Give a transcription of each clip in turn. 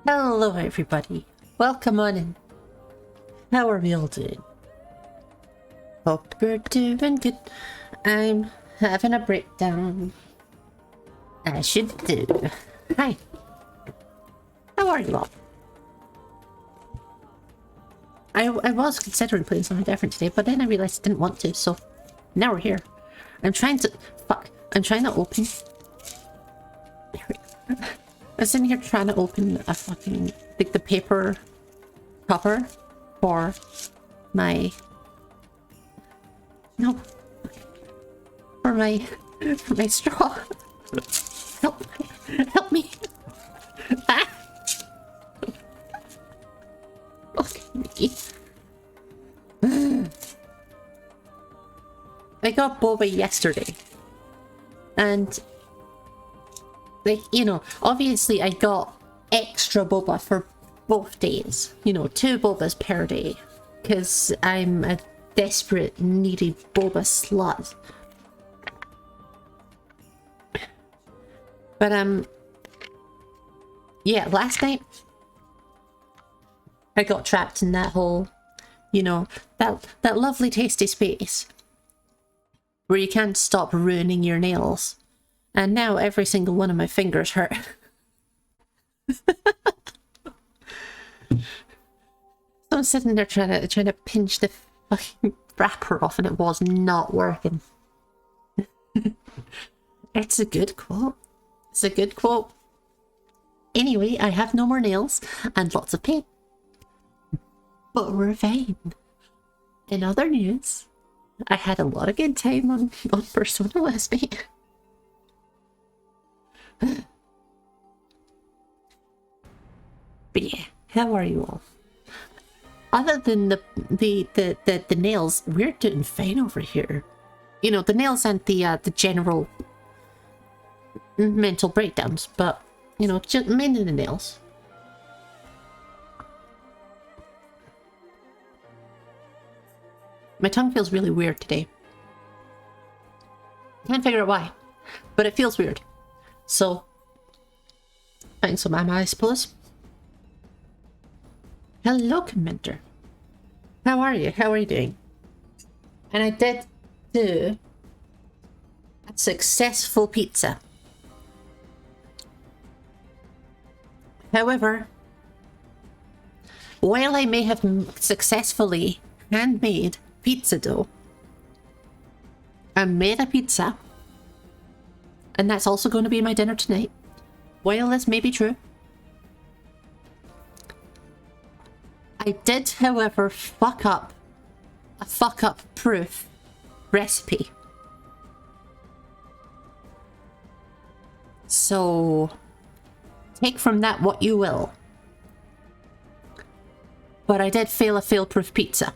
Hello everybody, welcome on in. How are we all doing? Hope you're doing good. I'm having a breakdown. I should do. Hi. How are you all? I was considering playing something different today, but then I realized I didn't want to, so now we're here. I'm trying to open. I was sitting here trying to open a fucking, like, the paper cover for my, no, for my straw. Help me. Ah. Okay, Mickey. I got boba yesterday, and like, you know, obviously I got extra boba for both days, you know, 2 bobas per day, because I'm a desperate, needy boba slut. But yeah, last night I got trapped in that whole, you know, that lovely tasty space where you can't stop ruining your nails. And now every single one of my fingers hurt. So I'm sitting there trying to pinch the fucking wrapper off, and it was not working. It's a good quote. It's a good quote. Anyway, I have no more nails and lots of pain. But we're fine. In other news, I had a lot of good time on Persona last night. But yeah, how are you all? Other than the nails, we're doing fine over here. You know, the nails and the general mental breakdowns, but you know, just mainly the nails. My tongue feels really weird today. Can't figure out why, but it feels weird. So, find some ammo, I suppose. Hello, commenter. How are you? How are you doing? And I did do a successful pizza. However, while I may have successfully handmade pizza dough, I made a pizza, and that's also going to be my dinner tonight. While this may be true, I did, however, fuck up a fuck-up proof recipe. So, take from that what you will. But I did fail a fail-proof pizza.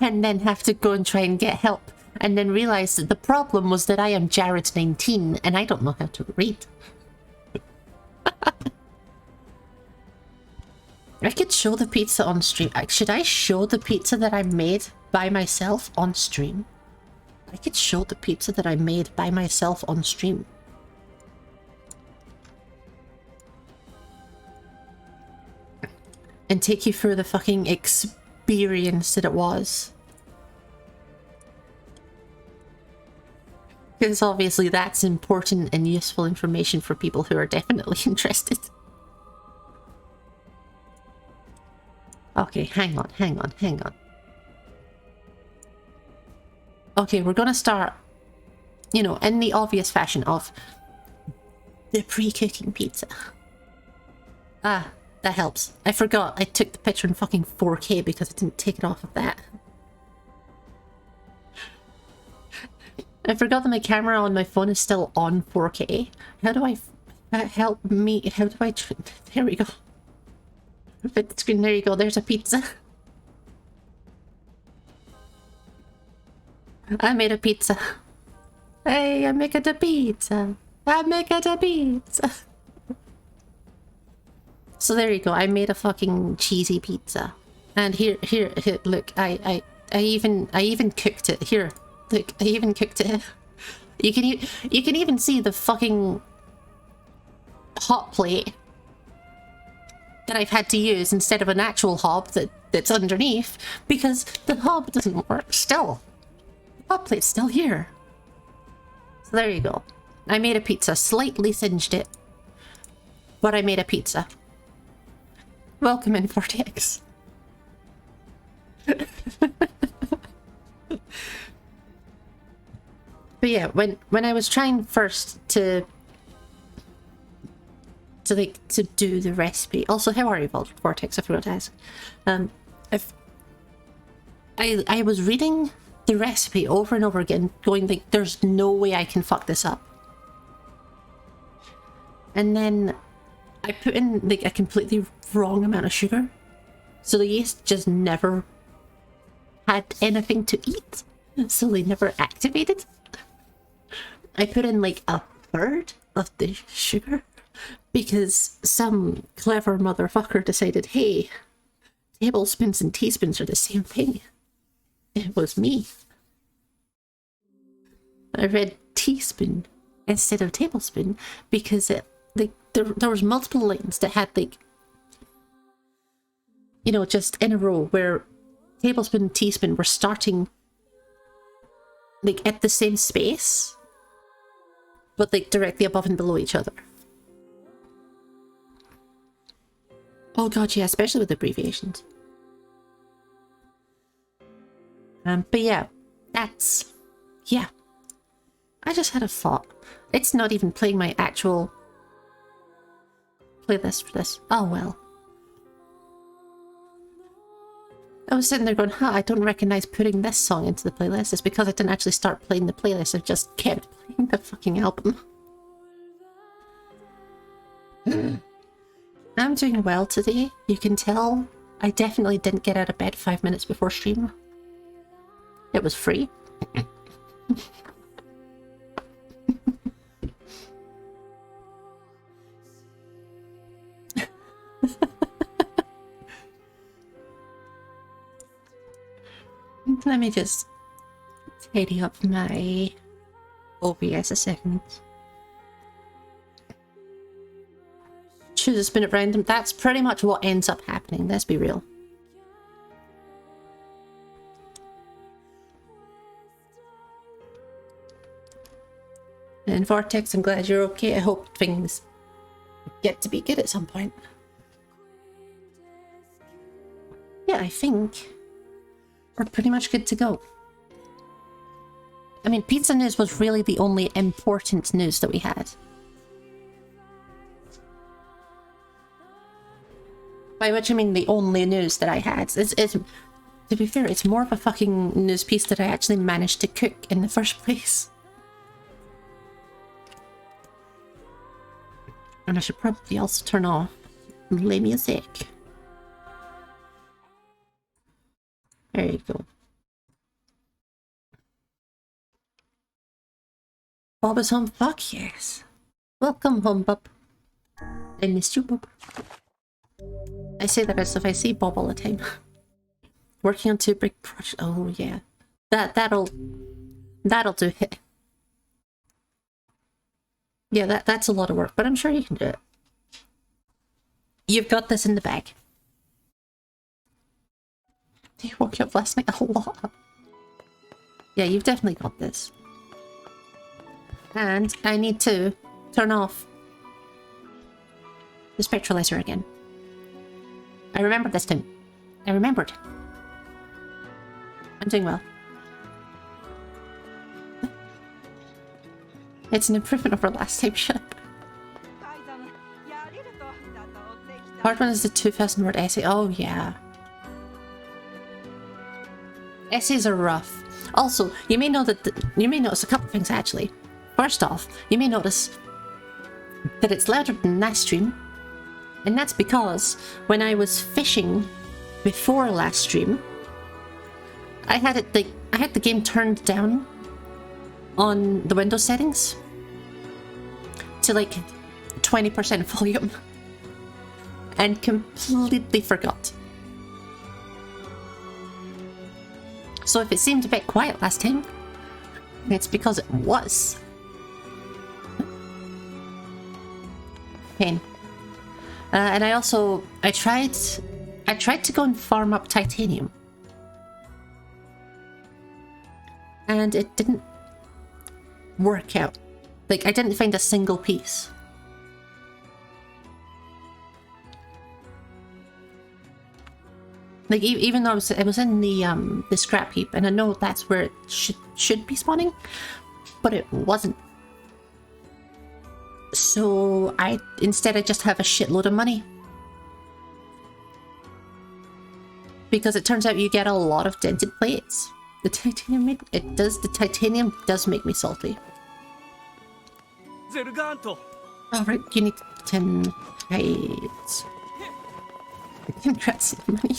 And then have to go and try and get help. And then realize that the problem was that I am Jared 19 and I don't know how to read. I could show the pizza on stream. Should I show the pizza that I made by myself on stream? I could show the pizza that I made by myself on stream. And take you through the fucking experience that it was. Because obviously that's important and useful information for people who are definitely interested. Okay, hang on. Okay, we're gonna start, you know, in the obvious fashion of the pre-cooking pizza. Ah, that helps. I forgot I took the picture in fucking 4K because I didn't take it off of that. I forgot that my camera on my phone is still on 4K. How do I... help me... How do I... There we go. Fit the screen. There you go. There's a pizza. I made a pizza. Hey, I'm making a pizza. I'm making a pizza. So there you go. I made a fucking cheesy pizza. And here, look, I even cooked it. Here, look, I even cooked it. You can even see the fucking hot plate that I've had to use instead of an actual hob that's underneath, because the hob doesn't work still. The hot plate's still here. So there you go. I made a pizza, slightly singed it, but I made a pizza. Welcome in, Vortex. But yeah, when I was trying first to do the recipe. Also, how are you, Vortex? I forgot to ask. If I was reading the recipe over and over again, going like, "There's no way I can fuck this up." And then I put in like a completely wrong amount of sugar, so the yeast just never had anything to eat, so they never activated. I put in like a third of the sugar because some clever motherfucker decided, hey, tablespoons and teaspoons are the same thing. It was me. I read teaspoon instead of tablespoon because it like there was multiple lines that had like, you know, just in a row where tablespoon and teaspoon were starting like at the same space, but like directly above and below each other. Oh god, yeah, especially with abbreviations. But yeah, that's... yeah. I just had a thought. It's not even playing my actual playlist for this. Oh well. I was sitting there going, huh, I don't recognize putting this song into the playlist. It's because I didn't actually start playing the playlist. I just kept playing the fucking album. I'm doing well today. You can tell I definitely didn't get out of bed 5 minutes before stream. It was free. Let me just tidy up my OBS a second. Choose a spin at random. That's pretty much what ends up happening, let's be real. And Vortex, I'm glad you're okay. I hope things get to be good at some point. Yeah, I think we're pretty much good to go. I mean, pizza news was really the only important news that we had. By which I mean the only news that I had. It's, to be fair, it's more of a fucking news piece that I actually managed to cook in the first place. And I should probably also turn off lay music. There you go. Bob is home. Fuck yes. Welcome home, Bob. I missed you, Bob. I say that as if I see Bob all the time. Working on 2 big projects. Oh yeah, that'll do it. Yeah, that's a lot of work, but I'm sure you can do it. You've got this in the bag. You woke up last night a lot. Yeah, you've definitely got this. And I need to turn off the spectralizer again. I remembered this time. I remembered. I'm doing well. It's an improvement over last time, shut up. Hard one is the 2,000 word essay. Oh yeah. Essays are rough. Also, you may know that you may notice a couple of things actually. First off, you may notice that it's louder than last stream. And that's because when I was fishing before last stream, I had the game turned down on the Windows settings to like 20% volume and completely forgot. So if it seemed a bit quiet last time, it's because it was. Pain. And I tried to go and farm up titanium. And it didn't work out. Like, I didn't find a single piece. Like, even though it was in the scrap heap, and I know that's where it should be spawning, but it wasn't. So instead I just have a shitload of money. Because it turns out you get a lot of dented plates. The titanium titanium does make me salty. Alright, you need 10 hides. Congrats on money.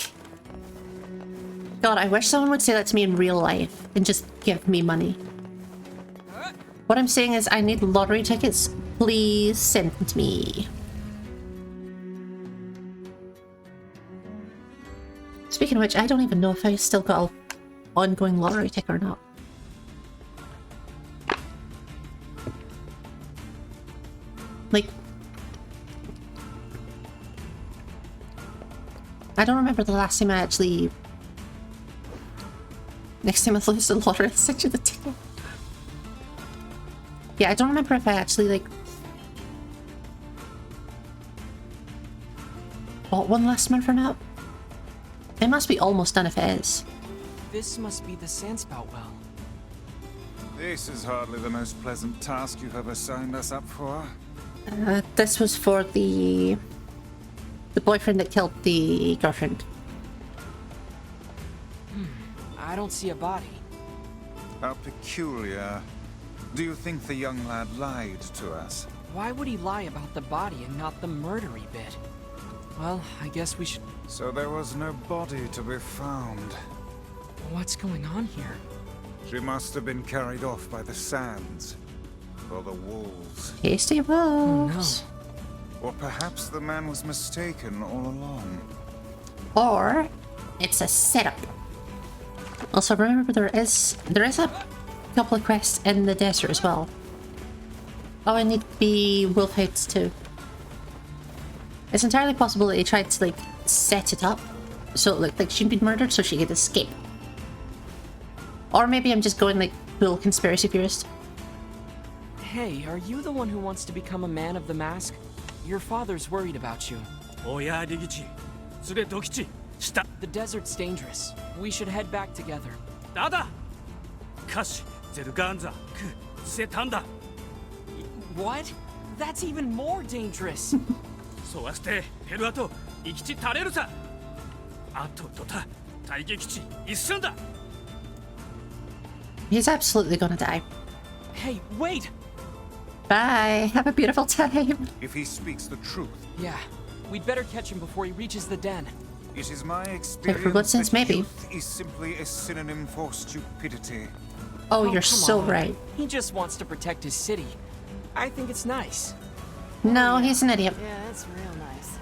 God, I wish someone would say that to me in real life and just give me money. What I'm saying is I need lottery tickets. Please send them to me. Speaking of which, I don't even know if I still got an ongoing lottery ticket or not. Like, I don't remember the last time I actually... Next time I lose the lottery, I'll send you the ticket. Yeah, I don't remember if I actually, like... bought one last month or not. It must be almost done if it is. This must be the Sandspout well. This is hardly the most pleasant task you've ever signed us up for. This was for the boyfriend that killed the girlfriend. I don't see a body. How peculiar. Do you think the young lad lied to us? Why would he lie about the body and not the murdery bit? Well, I guess we should... So there was no body to be found. What's going on here? She must have been carried off by the sands. Or the wolves. Tasty wolves. Oh, no. Or perhaps the man was mistaken all along. Or it's a setup. Also, remember there is a couple of quests in the desert as well. Oh, I need the wolf heads too. It's entirely possible that they tried to, like, set it up so it looked like she'd been murdered so she could escape. Or maybe I'm just going, like, full conspiracy theorist. Hey, are you the one who wants to become a man of the mask? Your father's worried about you. The desert's dangerous. We should head back together. What? That's even more dangerous! He's absolutely gonna die. Hey, wait! Bye. Have a beautiful time. If he speaks the truth. Yeah, we'd better catch him before he reaches the den. It is my experience for good sense, that maybe. youth is simply a synonym for stupidity. Oh, you're come so on. right. He just wants to protect his city. I think it's nice. No, he's an idiot. Yeah, that's real nice.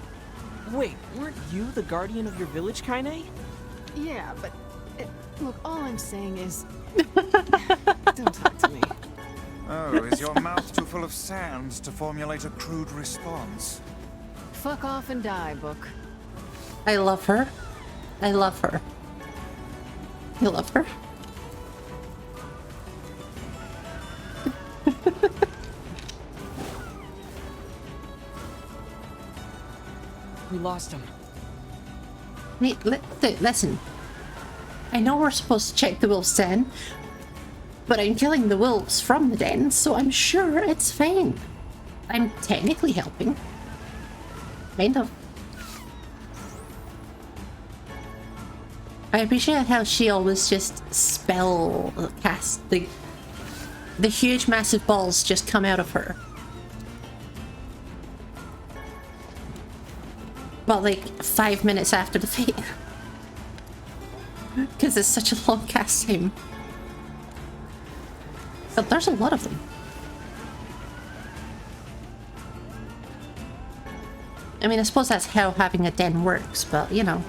Wait, weren't you the guardian of your village, Kaine? Yeah, but look, all I'm saying is, don't talk to me. Oh, is your mouth too full of sand to formulate a crude response? Fuck off and die, book. I love her. I love her. You love her? We lost him. Wait, listen. I know we're supposed to check the wolves' den, but I'm killing the wolves from the den, so I'm sure it's fine. I'm technically helping. Kind of. I appreciate how she always just spell cast the huge massive balls just come out of her. But like 5 minutes after the fate. Because it's such a long cast time. But there's a lot of them. I mean, I suppose that's how having a den works, but you know.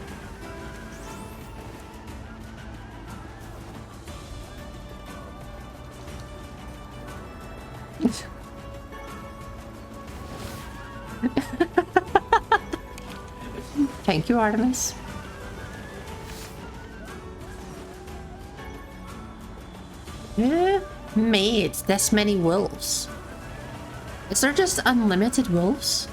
Thank you, Artemis. Who made this many wolves? Is there just unlimited wolves?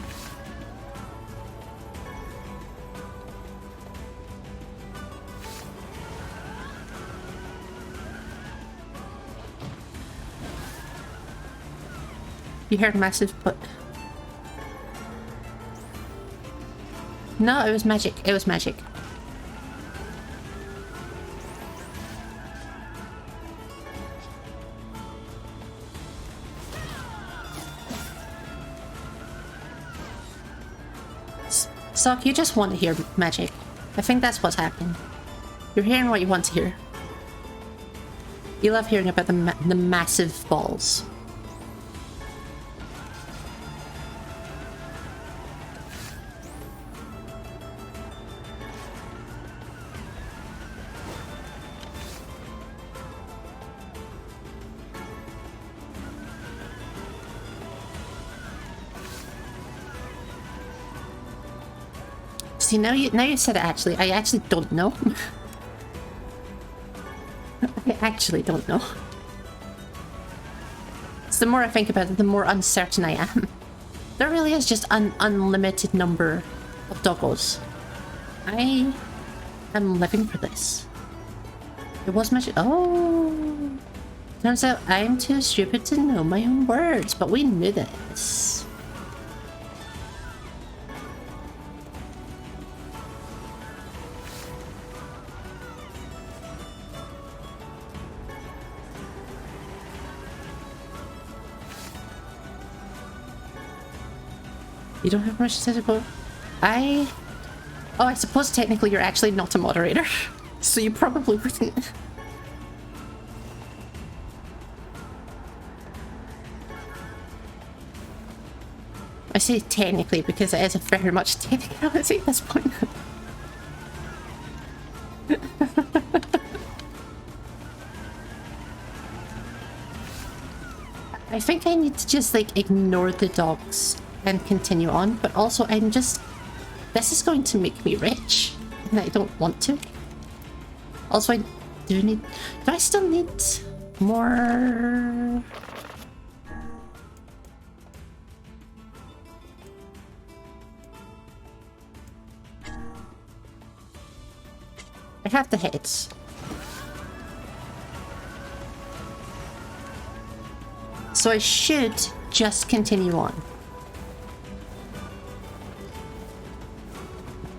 You heard massive, but... No, it was magic. It was magic. Sock, you just want to hear magic. I think that's what's happening. You're hearing what you want to hear. You love hearing about the massive balls. See, now you said it, actually. I actually don't know. I actually don't know. So the more I think about it, the more uncertain I am. There really is just an unlimited number of doggos. I am living for this. It was much. Oh. Turns out I'm too stupid to know my own words, but we knew this. You don't have much to say about... Oh, I suppose technically you're actually not a moderator. So you probably wouldn't... I say technically because it is a very much technicality at this point. I think I need to just, like, ignore the dogs and continue on, but also I'm just... This is going to make me rich, and I don't want to. Also, I do need... Do I still need more... I have the heads. So I should just continue on.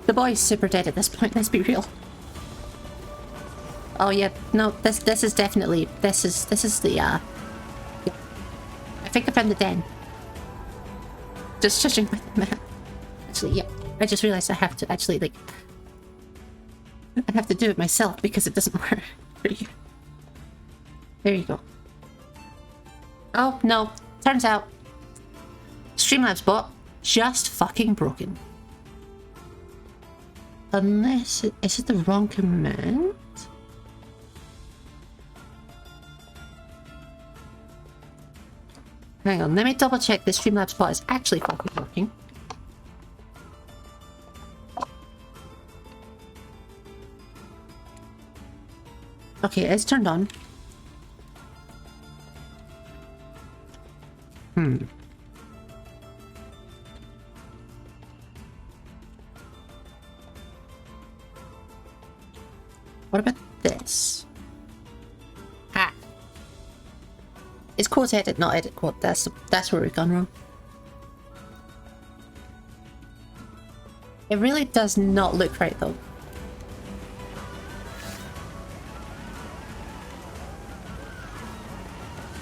The boy's super dead at this point, let's be real. Oh yeah, no, this is definitely this is the yeah. I think I found the den. Just judging by the map. Actually, yeah. I just realized I have to actually, like, I have to do it myself because it doesn't work for you. There you go. Oh no, turns out Streamlabs bot just fucking broken. Unless is it the wrong command? Hang on, let me double check this Streamlabs bot is actually fucking working. Okay, it's turned on. What about this? Ah. Is quote edit, not edit quote. That's where we've gone wrong. It really does not look right though.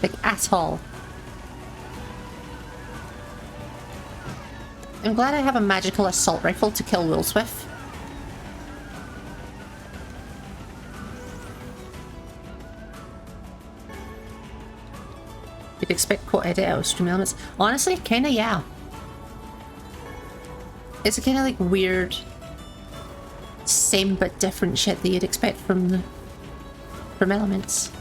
Like, at all. I'm glad I have a magical assault rifle to kill Woolswift. You'd expect quote edit out of stream elements. Honestly, kinda yeah. It's a kinda like weird, same but different shit that you'd expect from elements.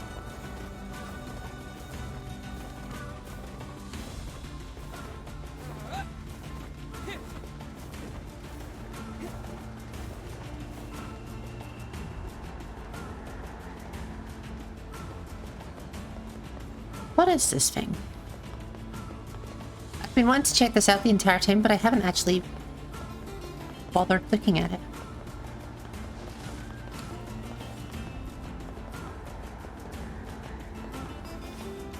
What is this thing? I've been wanting to check this out the entire time, but I haven't actually bothered looking at it.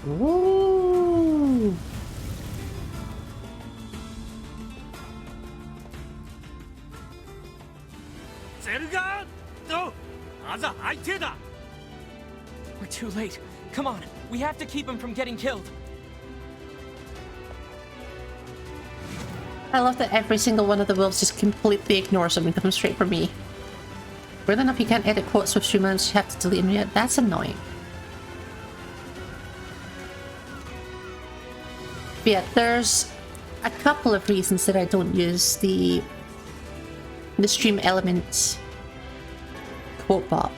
Ooh. We're too late. Come on, we have to keep him from getting killed. I love that every single one of the wolves just completely ignores them and comes straight for me. Weird enough, you can't edit quotes with streamlabs, you have to delete them yet. That's annoying. But yeah, there's a couple of reasons that I don't use the stream elements quote bot.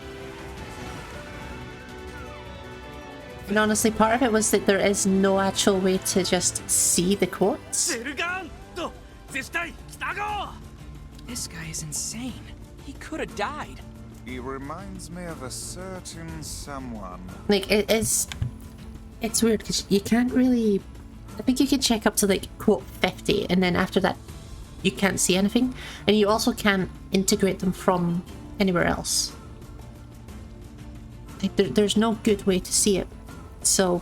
And honestly, part of it was that there is no actual way to just see the quotes. This guy is insane. He could have died. He reminds me of a certain someone. Like, it's weird because you can't really... I think you can check up to like quote 50 and then after that you can't see anything. And you also can't integrate them from anywhere else. Like, there's no good way to see it. So...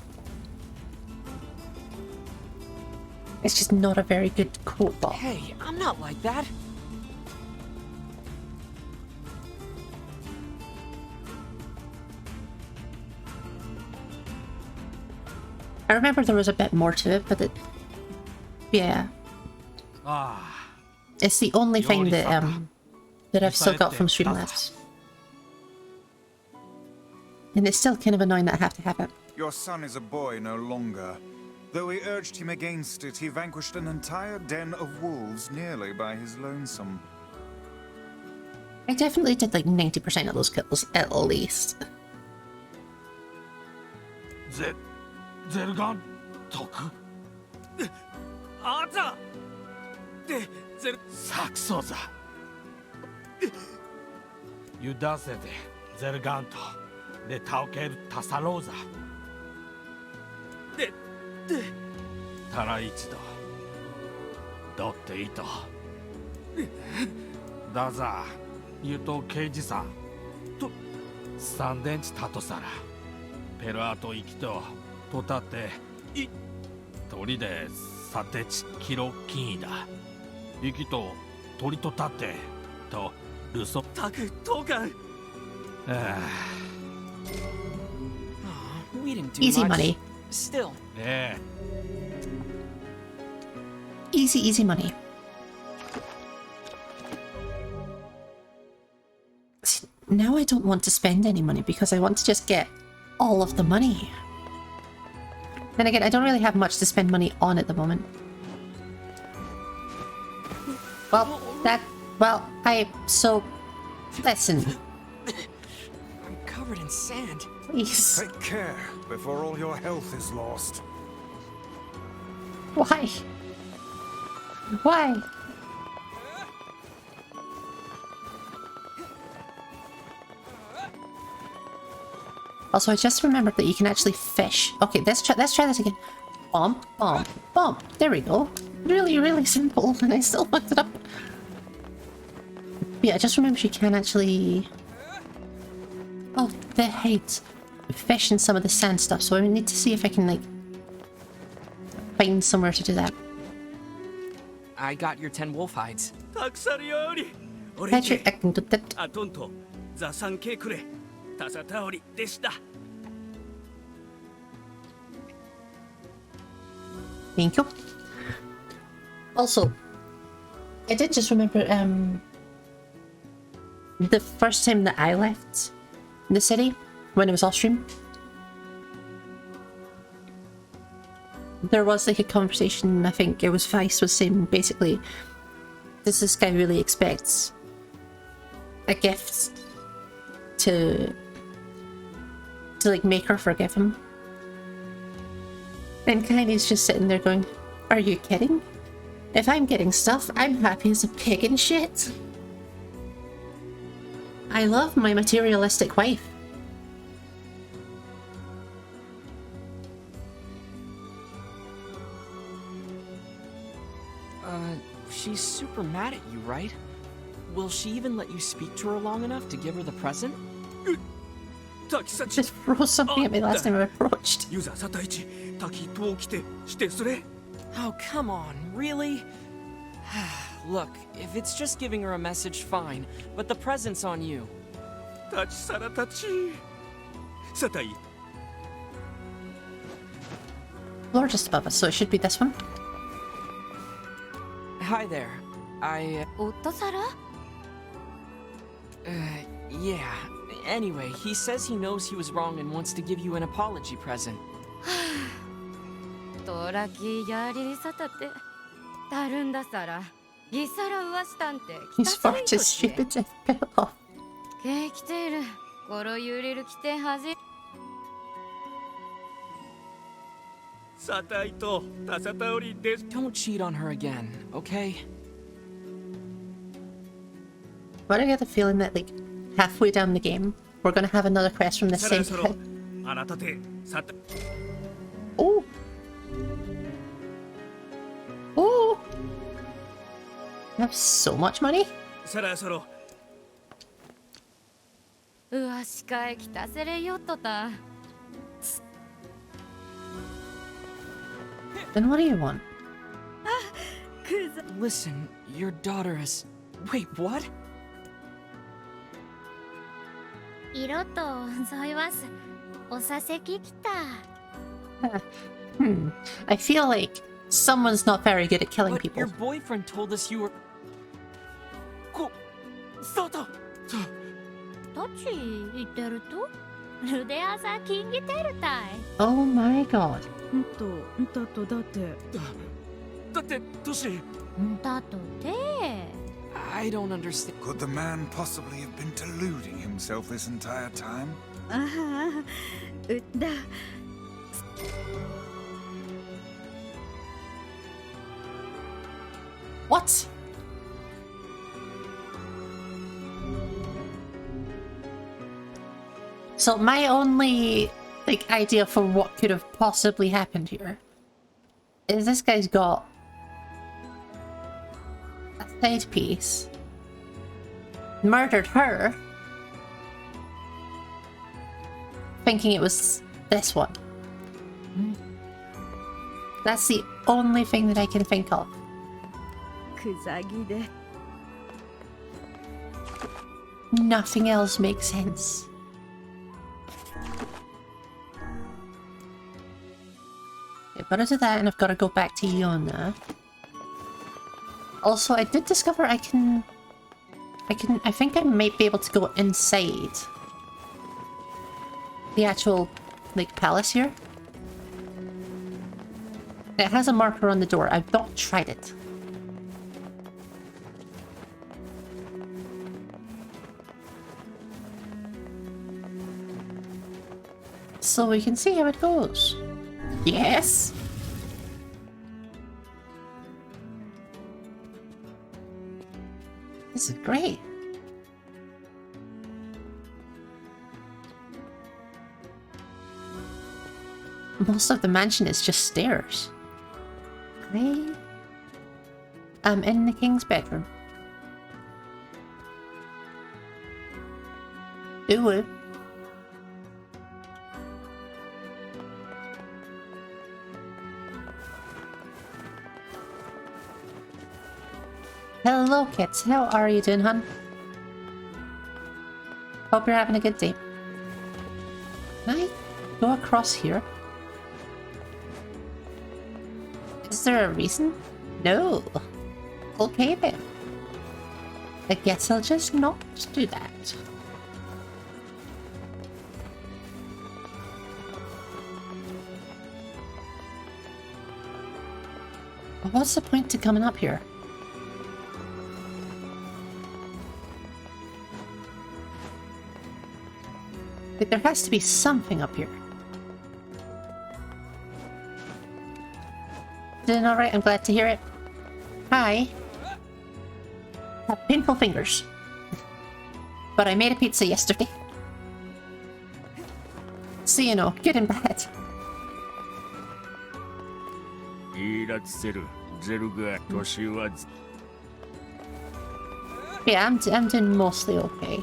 it's just not a very good quote bot. Hey, I'm not like that. I remember there was a bit more to it, but it... yeah. It's the only thing that that I've still got from Streamlabs. And it's still kind of annoying that I have to have it. Your son is a boy no longer. Though we urged him against it, he vanquished an entire den of wolves nearly by his lonesome. I definitely did like 90% of those kills, at least. Zergan Toku? Aza! Saksoza! Yudasete Zerganto de Tauker Tasaroza. Taraichido Dotte Ito Daza Yuto Keiji-san To Sandenchi Tato-sara Perato Ikito Totate I Tori de Satechi Kiro Kin'i da Ikito Tori to Tate To Ruso Taku Tokan. We didn't do Easy much. money. Still. Yeah. Easy money. See, now I don't want to spend any money because I want to just get all of the money. Then again, I don't really have much to spend money on at the moment. So, listen. I'm covered in sand. Please. Take care before all your health is lost. Why? Why? Also, I just remembered that you can actually fish. Okay, let's try this again. Bump, bump, bump. There we go. Really simple, and I still fucked it up. Yeah, I just remember you can actually... oh, they hate fish in some of the sand stuff, so I need to see if I can, like, find somewhere to do that. I got your 10 wolf hides. Patrick, I can do that. Thank you. Also, I did just remember, the first time that I left the city, when it was off stream, there was like a conversation, I think it was Vice was saying basically, does this guy really expect a gift to like make her forgive him? And Kylie's just sitting there going, are you kidding? If I'm getting stuff, I'm happy as a pig and shit. I love my materialistic wife. She's super mad at you, right? Will she even let you speak to her long enough to give her the present? 滝幸 Just throw something at me last time I approached. ユーザーサタイチ滝と起きてしてそれ Oh, come on, really? Look, if it's just giving her a message, fine, but the present's on you. 立ちさらたちサタイ Floor just above us, so it should be this one. Hi there. Yeah. Anyway, he says he knows he was wrong and wants to give you an apology present. He's far too stupid to pick off. サタイとタサタオリです Don't cheat on her again, okay? But I get the feeling that, like, halfway down the game, we're gonna have another quest from the そ same ろそろ guy. あなたでサタ Oh! Oh! You have so much money? そろそろ Then what do you want? Listen, your daughter is... Wait, what? 色と添いますおさせききた I feel like someone's not very good at killing But people. your boyfriend told us you were... こサタどっち行ってるとルデアサキンギテルタイ Oh my god. だってトシだとて I don't understand. Could the man possibly have been deluding himself this entire time? ああうだ What? So my only, like, idea for what could have possibly happened here is this guy's got a side piece, murdered her, thinking it was this one. That's the only thing that I can think of. クザギで Nothing else makes sense. Okay, but into that, and I've got to go back to Yona. Also, I did discover I think I might be able to go inside the actual, like, palace here. It has a marker on the door. I've not tried it. So we can see how it goes. Yes! This is great. Most of the mansion is just stairs. I'm in the king's bedroom. Ooh. Hello, kids. How are you doing, hon? Hope you're having a good day. Can I go across here? Is there a reason? No. Okay then. I guess I'll just not do that. What's the point to coming up here? Like, there has to be something up here. Doing alright? I'm glad to hear it. Hi. Have painful fingers. But I made a pizza yesterday. So you know, good and bad. イラチセルゼルが年はず Yeah, I'm doing mostly okay.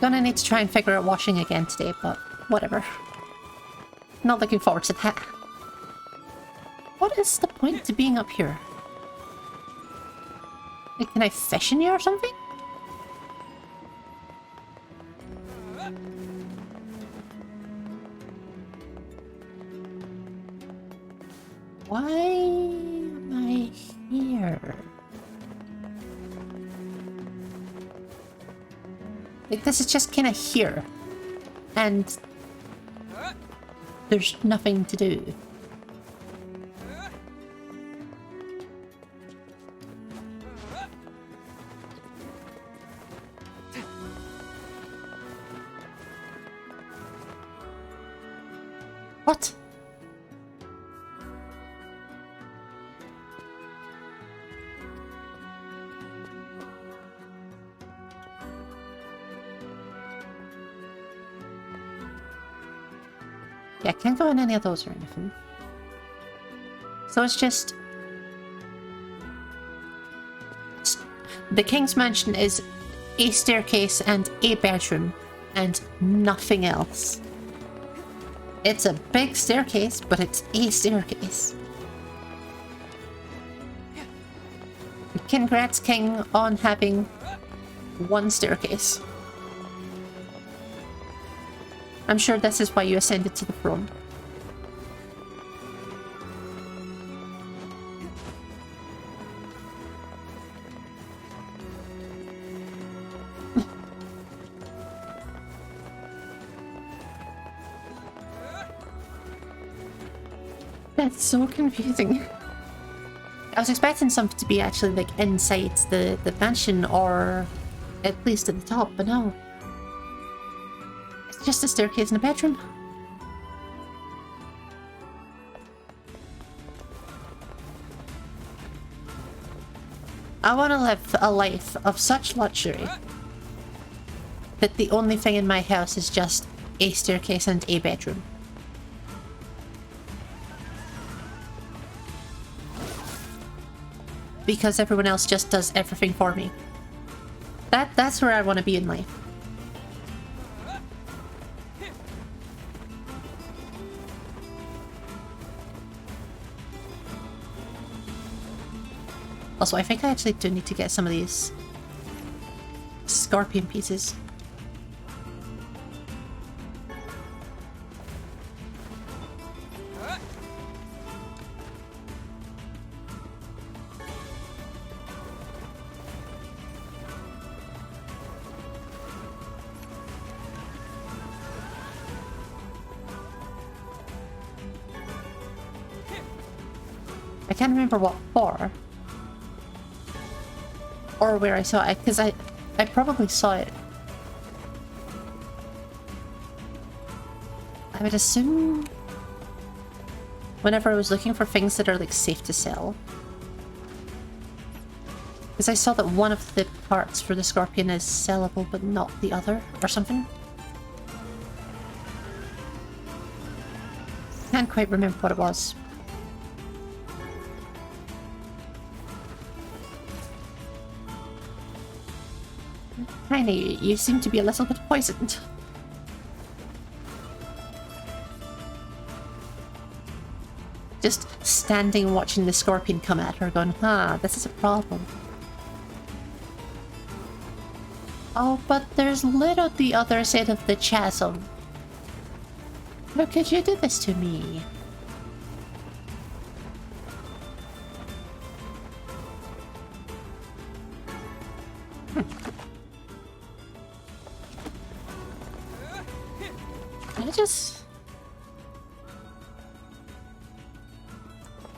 Gonna need to try and figure out washing again today, but whatever. Not looking forward to that. What is the point to being up here? Like, can I fish in here or something? Why am I here? Like, this is just kind of here. And there's nothing to do. What? Yeah, I can't go in any of those or anything. So it's just... The King's Mansion is a staircase and a bedroom, and nothing else. It's a big staircase, but it's a staircase. Congrats, King, on having one staircase. I'm sure this is why you ascended to the throne. That's so confusing. I was expecting something to be actually like inside the mansion, or at least at the top, but no. It's just a staircase in a bedroom. I want to live a life of such luxury that the only thing in my house is just a staircase and a bedroom. Because everyone else just does everything for me. That's where I want to be in life. Also, I think I actually do need to get some of these scorpion pieces. I can't remember what for. Or where I saw it, because I probably saw it. I would assume whenever I was looking for things that are like safe to sell. Because I saw that one of the parts for the scorpion is sellable but not the other, or something. Can't quite remember what it was. Tiny, you seem to be a little bit poisoned. Just standing watching the scorpion come at her going, this is a problem. Oh, but there's lit on the other side of the chasm. How could you do this to me?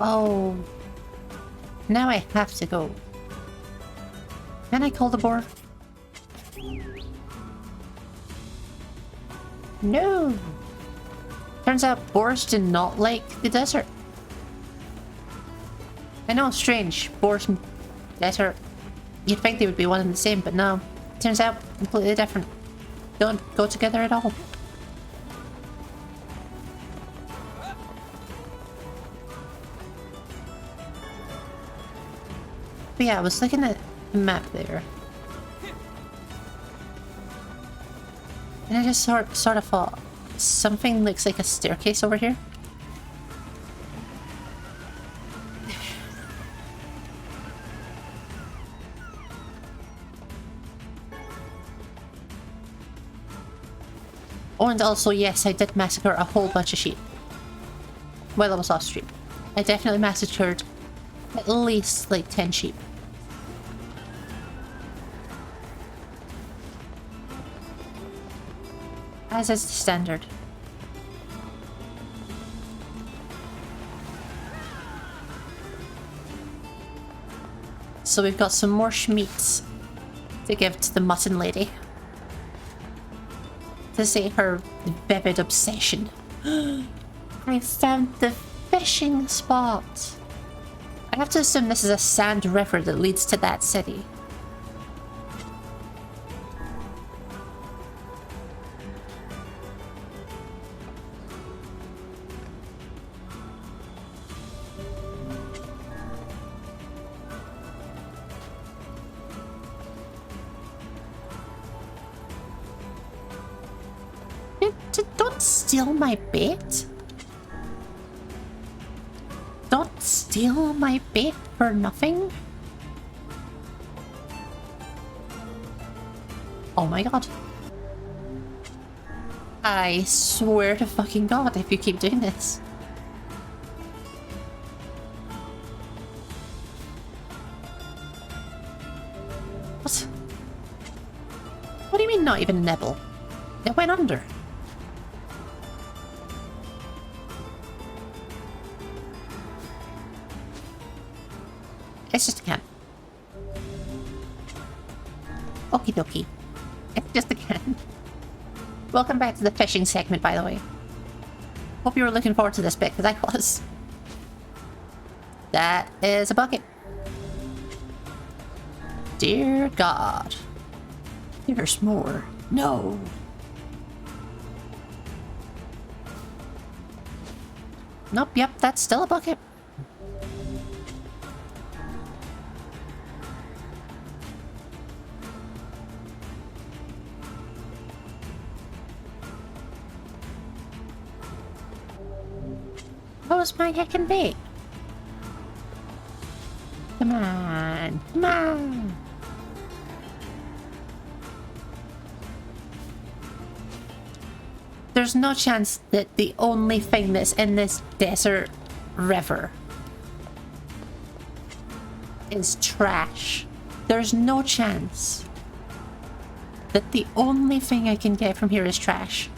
Oh. Now I have to go. Can I call the boar? No! Turns out boars do not like the desert. I know, strange. Boars and desert. You'd think they would be one and the same, but no. Turns out completely different. Don't go together at all. But yeah, I was looking at the map there. And I just sort of thought, something looks like a staircase over here. Oh, and also, yes, I did massacre a whole bunch of sheep while I was off stream. I definitely massacred at least like 10 sheep. As is the standard. So we've got some more schmeats to give to the mutton lady. To say her vivid obsession. I found the fishing spot. I have to assume this is a sand river that leads to that city. Don't steal my bait. Don't steal my bait for nothing. Oh my god. I swear to fucking god if you keep doing this. What? What do you mean not even a nibble? It went under. It's just a can. Okie dokie. It's just a can. Welcome back to the fishing segment, by the way. Hope you were looking forward to this bit, because I was. That is a bucket. Dear God. There's more. No. Nope, yep, that's still a bucket. What was my heckin' bait? Come on, come on. There's no chance that the only thing that's in this desert river is trash. There's no chance that the only thing I can get from here is trash.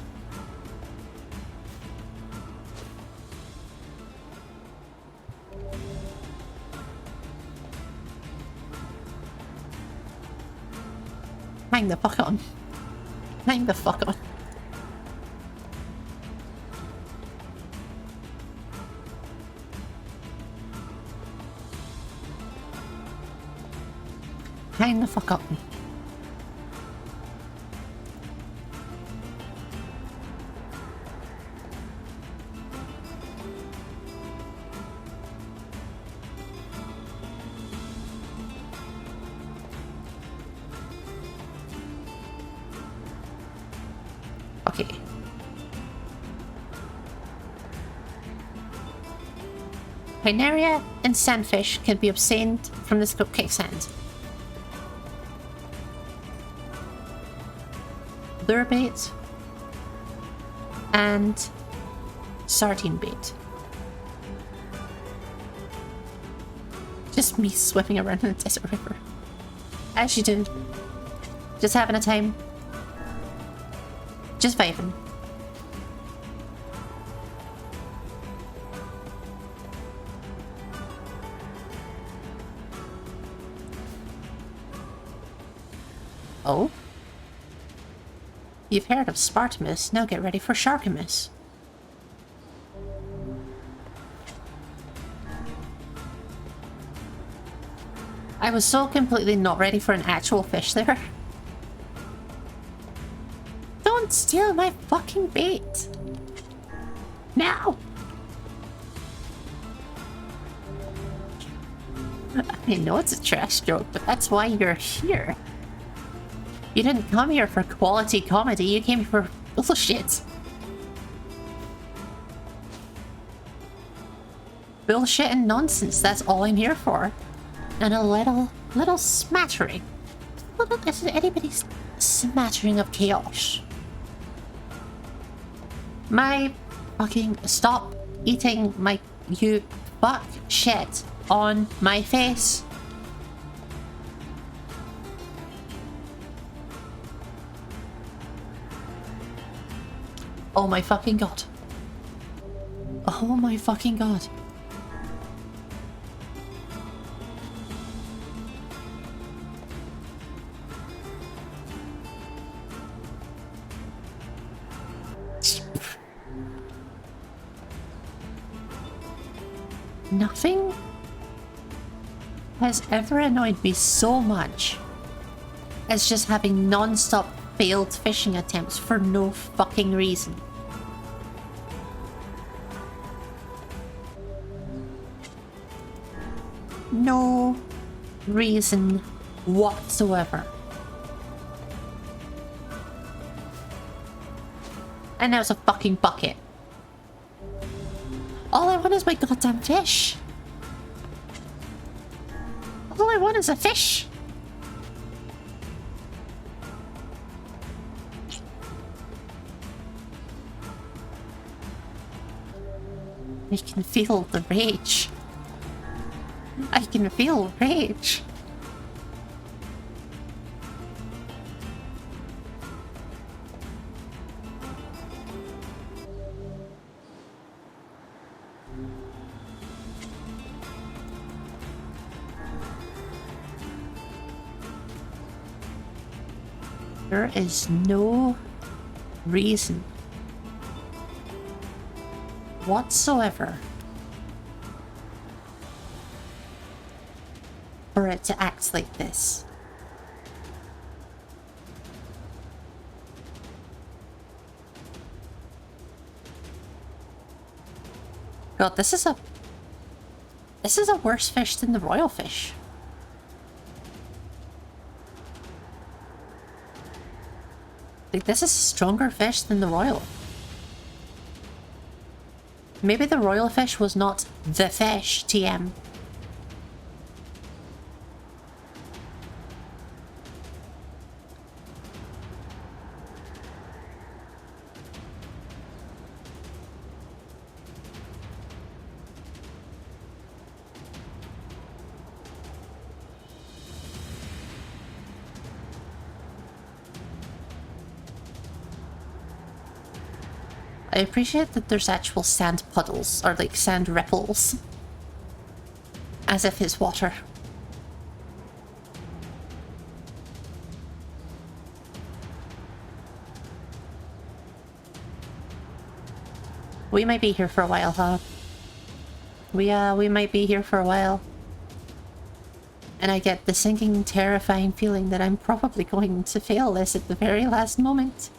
Hang the fuck on. Hang the fuck on. Hang the fuck up. Okay. Pineria and sandfish can be obtained from this cupcake sand. Lure bait and sardine bait. Just me swimming around in the desert river. As you do. Just having a time. Just vibing. Oh? You've heard of Spartamus, now get ready for Sharkamus. I was so completely not ready for an actual fish there. Don't steal my fucking bait! Now! I know it's a trash joke, but that's why you're here. You didn't come here for quality comedy, you came for bullshit. Bullshit and nonsense, that's all I'm here for. And a little smattering. Is anybody's smattering of chaos? My fucking stop eating my you fuck shit on my face. Oh my fucking god. Oh my fucking god. Nothing has ever annoyed me so much as just having non-stop failed fishing attempts for no fucking reason. No reason whatsoever. And now it's a fucking bucket. All I want is my goddamn fish. All I want is a fish. I can feel the rage. I can feel rage. There is no reason whatsoever for it to act like this. God, this is a worse fish than the royal fish. Like, this is a stronger fish than the royal. Maybe the royal fish was not the fish, TM. I appreciate that there's actual sand puddles, or like sand ripples. As if it's water. We might be here for a while, huh? We might be here for a while. And I get the sinking, terrifying feeling that I'm probably going to fail this at the very last moment.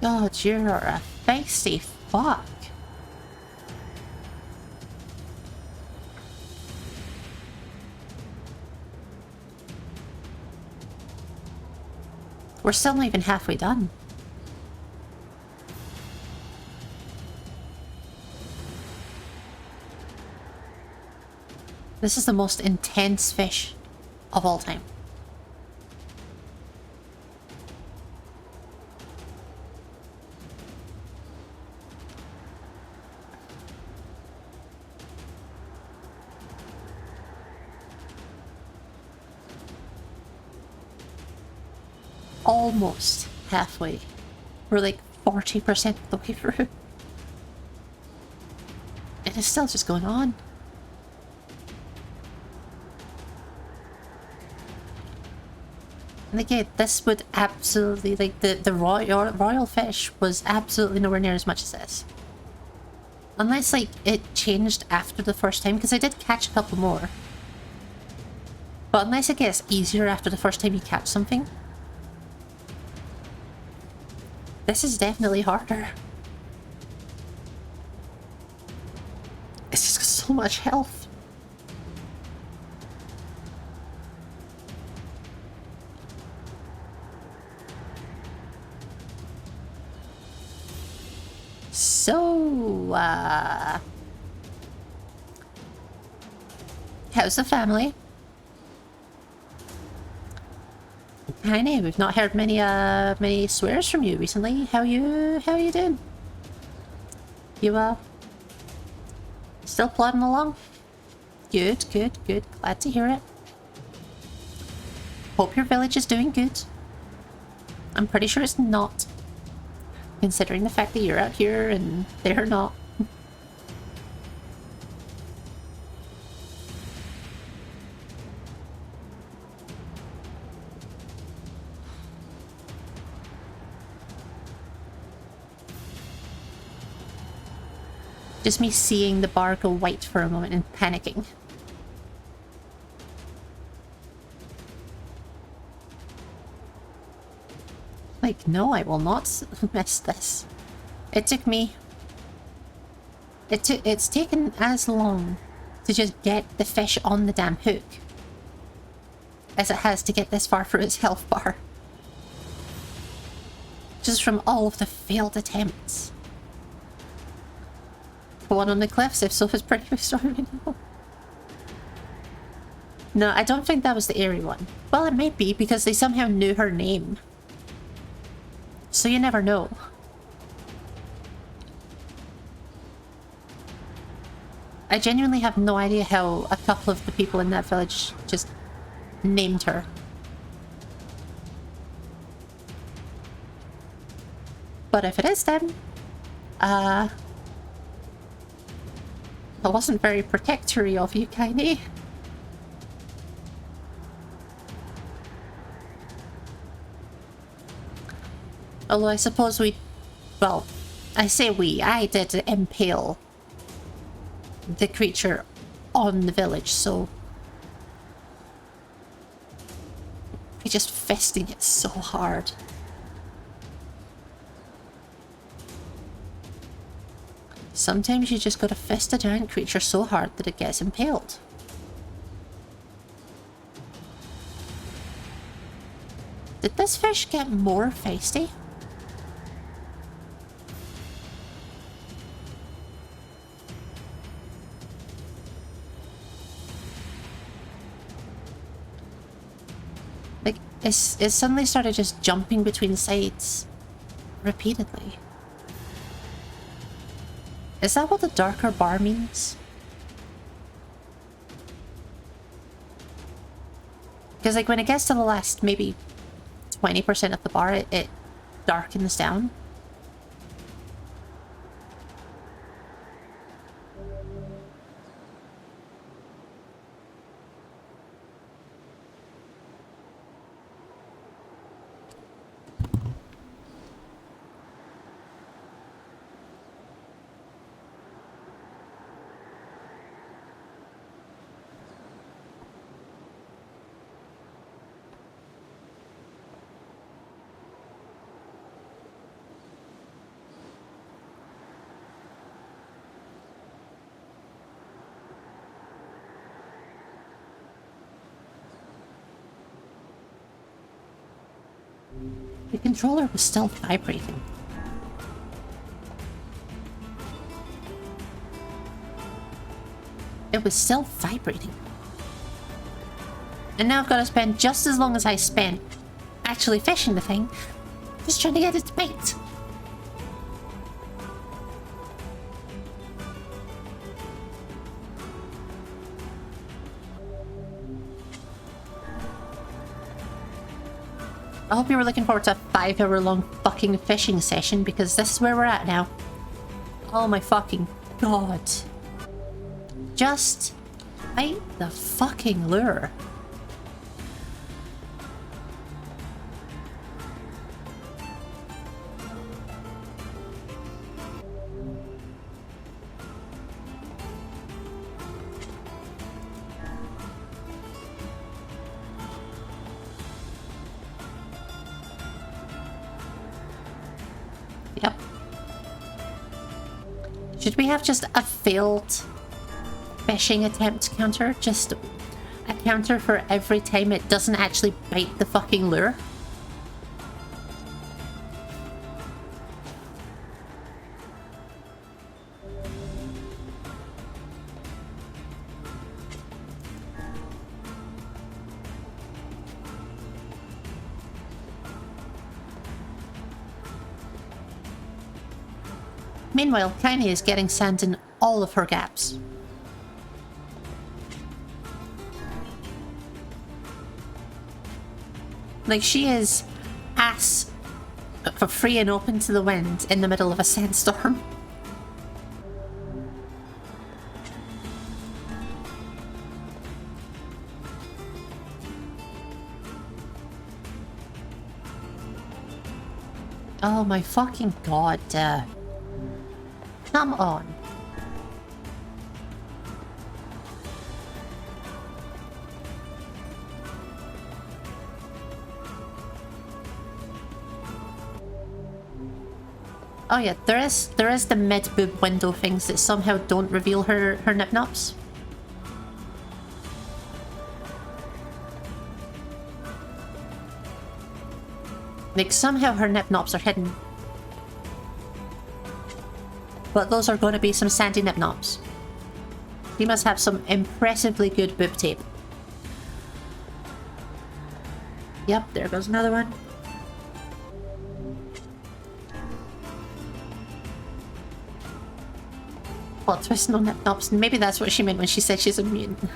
God, you're a feisty fuck. We're still not even halfway done. This is the most intense fish of all time. Almost halfway. We're like 40% of the way through. And it's still just going on. And again, this would absolutely, like, the royal fish was absolutely nowhere near as much as this. Unless, like, it changed after the first time, because I did catch a couple more. But unless it gets easier after the first time you catch something, this is definitely harder. It's just got so much health. So, how's the family? Heine, we've not heard many swears from you recently. How you doing? You, still plodding along? Good, good, good. Glad to hear it. Hope your village is doing good. I'm pretty sure it's not, considering the fact that you're out here and they're not. Just me seeing the bar go white for a moment and panicking. Like, no, I will not miss this. It took me... It's taken as long to just get the fish on the damn hook as it has to get this far for its health bar. Just from all of the failed attempts. The one on the cliffs, if so, is pretty extraordinary. No, I don't think that was the airy one. Well, it may be, because they somehow knew her name. So you never know. I genuinely have no idea how a couple of the people in that village just named her. But if it is them, I wasn't very protectory of you, Kaine. Although I suppose we... Well, I say we. I did impale the creature on the village, so... We're just fisting it so hard. Sometimes you just gotta fist a giant creature so hard that it gets impaled. Did this fish get more feisty? Like, it suddenly started just jumping between sides repeatedly. Is that what the darker bar means? Because, like, when it gets to the last maybe 20% of the bar, it darkens down. The controller was still vibrating. It was still vibrating. And now I've got to spend just as long as I spent actually fishing the thing, just trying to get it to bite. I hope you were looking forward to a 5-hour-long fucking fishing session, because this is where we're at now. Oh my fucking god. Just bite the fucking lure. Yep. Should we have just a failed fishing attempt counter? Just a counter for every time it doesn't actually bite the fucking lure? Meanwhile, Kaine is getting sand in all of her gaps. Like, she is ass for free and open to the wind in the middle of a sandstorm. Oh my fucking god. Come on. Oh yeah, there is the mid-boob window things that somehow don't reveal her nip-nops. Like, somehow her nip-nops are hidden. But those are going to be some sandy nip-nops. He must have some impressively good boob tape. Yep, there goes another one. Plot twist, no nip-nops. Maybe that's what she meant when she said she's a mutant.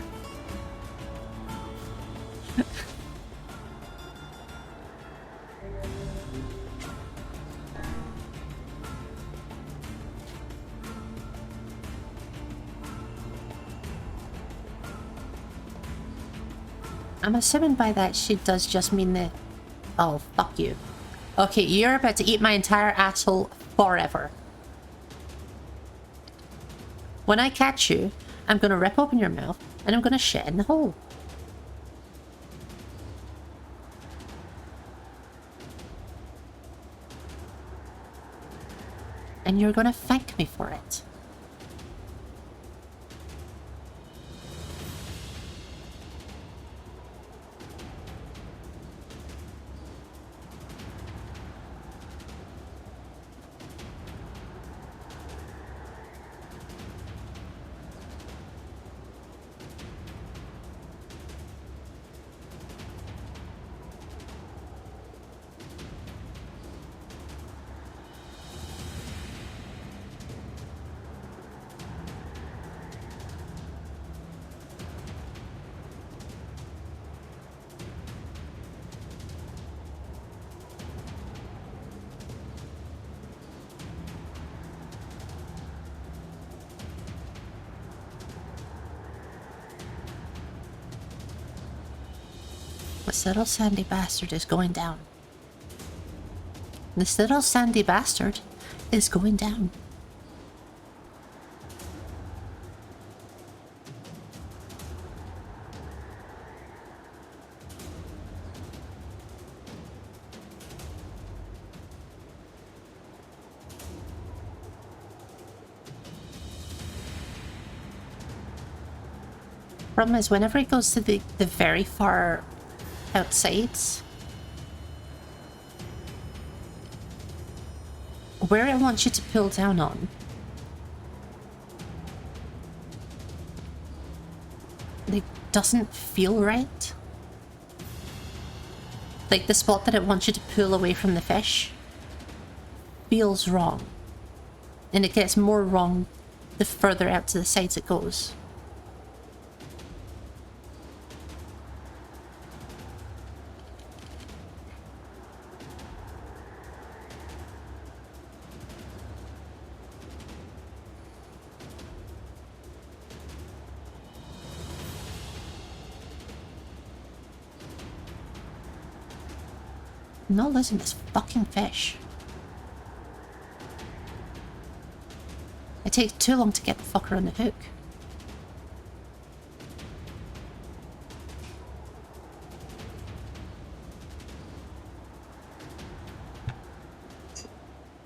I'm assuming by that she does just mean that... Oh, fuck you. Okay, you're about to eat my entire asshole forever. When I catch you, I'm gonna rip open your mouth and I'm gonna shit in the hole. And you're gonna thank me for it. This little sandy bastard is going down. This little sandy bastard is going down. Problem is, whenever it goes to the very far outsides, where it wants you to pull down on, it doesn't feel right. Like, the spot that it wants you to pull away from the fish feels wrong. And it gets more wrong the further out to the sides it goes. I'm not losing this fucking fish. It takes too long to get the fucker on the hook.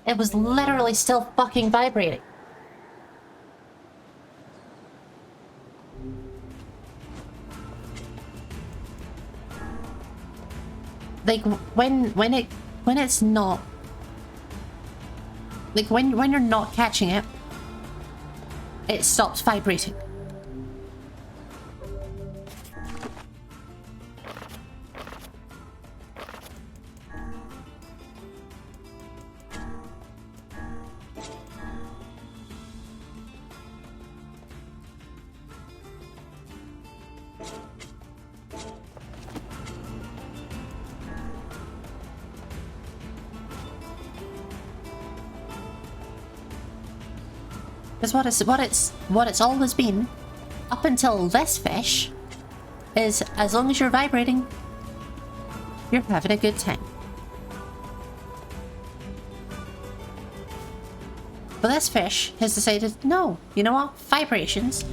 It was literally still fucking vibrating. Like when it's not, like when you're not catching it, it stops vibrating. Because what it's always been, up until this fish, is as long as you're vibrating, you're having a good time. But this fish has decided, no, you know what? Vibrations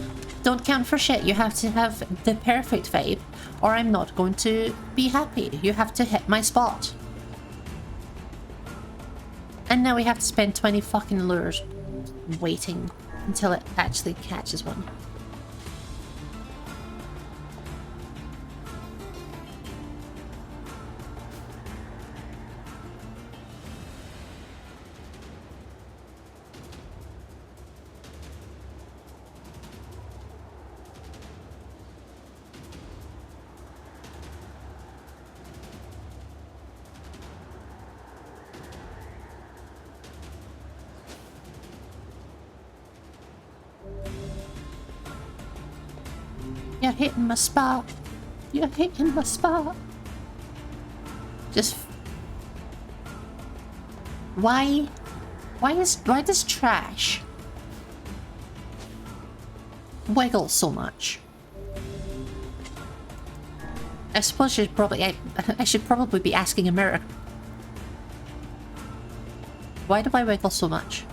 don't count for shit. You have to have the perfect vibe, or I'm not going to be happy. You have to hit my spot. And now we have to spend 20 fucking lures waiting until it actually catches one. You're hitting my spot. You're hitting my spot. Just... Why does trash wiggle so much? I suppose I should probably be asking a mirror. Why do I wiggle so much?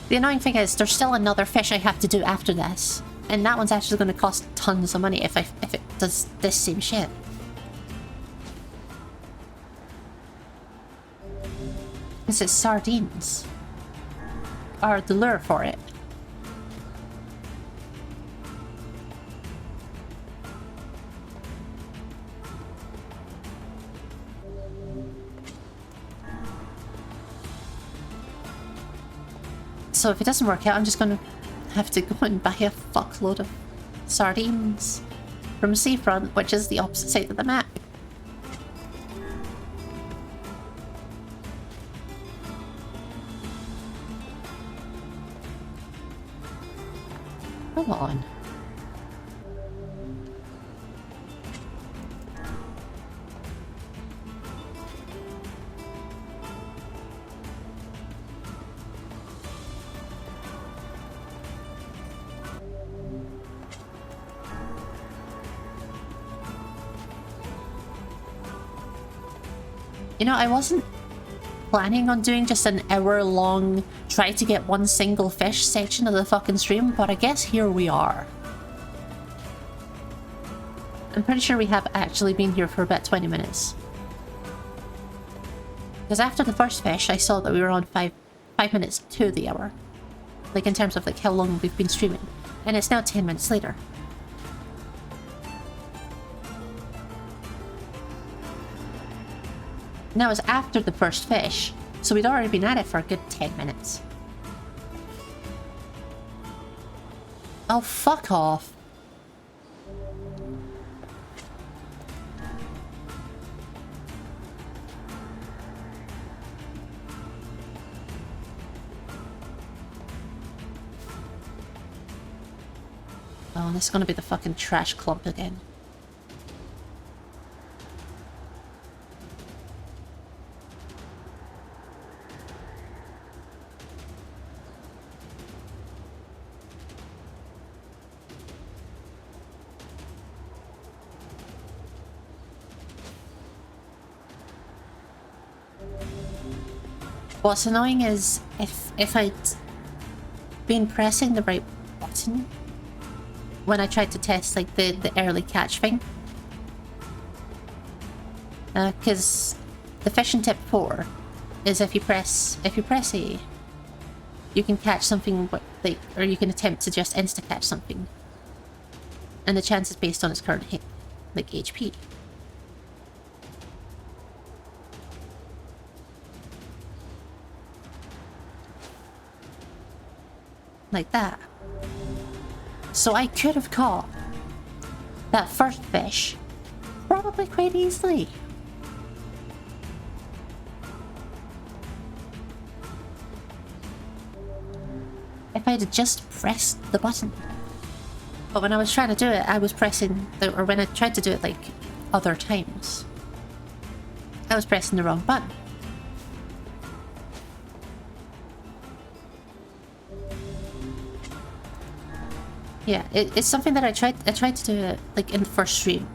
The annoying thing is, there's still another fish I have to do after this, and that one's actually going to cost tons of money if it does this same shit. Because it's sardines are the lure for it. So if it doesn't work out, I'm just going to have to go and buy a fuckload of sardines from Seafront, which is the opposite side of the map. Come on. You know, I wasn't planning on doing just an hour-long try to get one single fish section of the fucking stream, but I guess here we are. I'm pretty sure we have actually been here for about 20 minutes. Because after the first fish, I saw that we were on 5 minutes to the hour. Like in terms of like how long we've been streaming. And it's now 10 minutes later. Now it's after the first fish, so we'd already been at it for a good 10 minutes. Oh, fuck off. Oh, this is gonna be the fucking trash clump again. What's annoying is if I'd been pressing the right button when I tried to test like the early catch thing. Because the fishing tip 4 is if you press A, you can catch something like, or you can attempt to just insta catch something, and the chance is based on its current hit, like HP. Like that. So I could have caught that first fish probably quite easily. If I'd just pressed the button. But when I was trying to do it, I was pressing or when I tried to do it like other times, I was pressing the wrong button. Yeah, it's something that I tried to do it like in the first stream.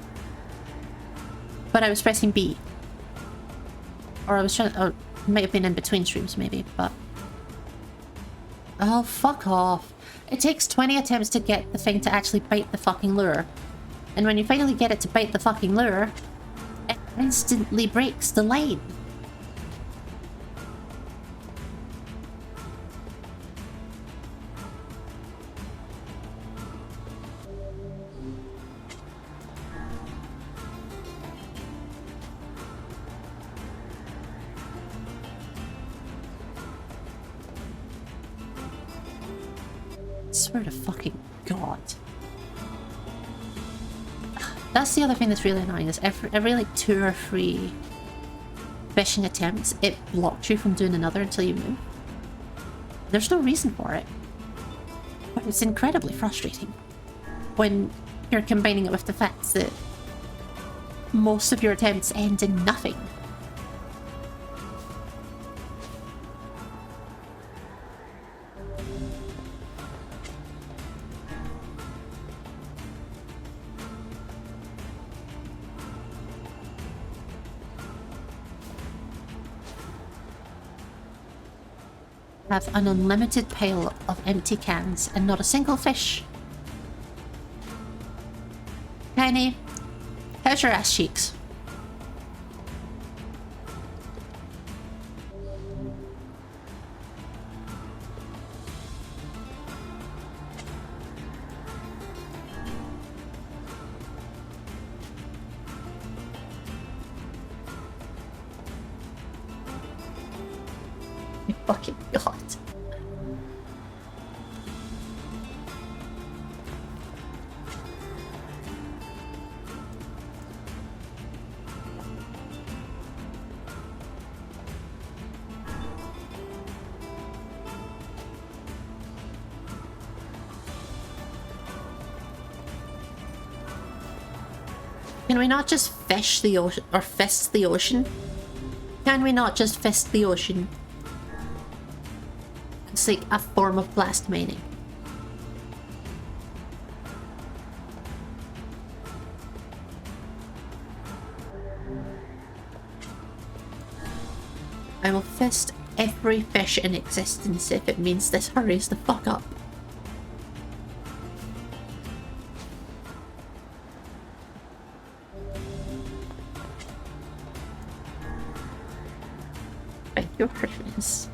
But I was pressing B. Or I was trying, or it might have been in between streams maybe, but... Oh, fuck off. It takes 20 attempts to get the thing to actually bite the fucking lure. And when you finally get it to bite the fucking lure, it instantly breaks the line. I swear to fucking God. That's the other thing that's really annoying, is every like 2 or 3 fishing attempts, it blocks you from doing another until you move. There's no reason for it. But it's incredibly frustrating when you're combining it with the fact that most of your attempts end in nothing. Have an unlimited pile of empty cans and not a single fish. Tiny, how's your ass cheeks? Fucking God. Can we not just fish the ocean, or fist the ocean? Can we not just fist the ocean? It's like a form of blast mining. I will fist every fish in existence if it means this hurries the fuck up. Thank you, Christmas.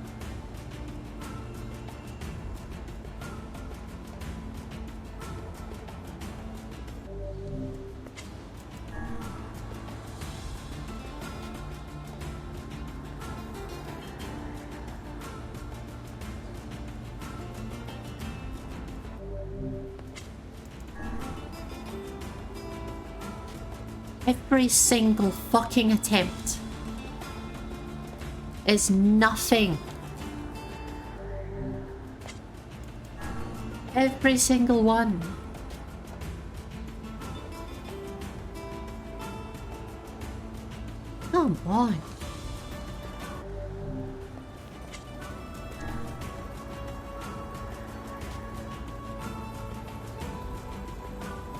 Every single fucking attempt is nothing. Every single one. Come on.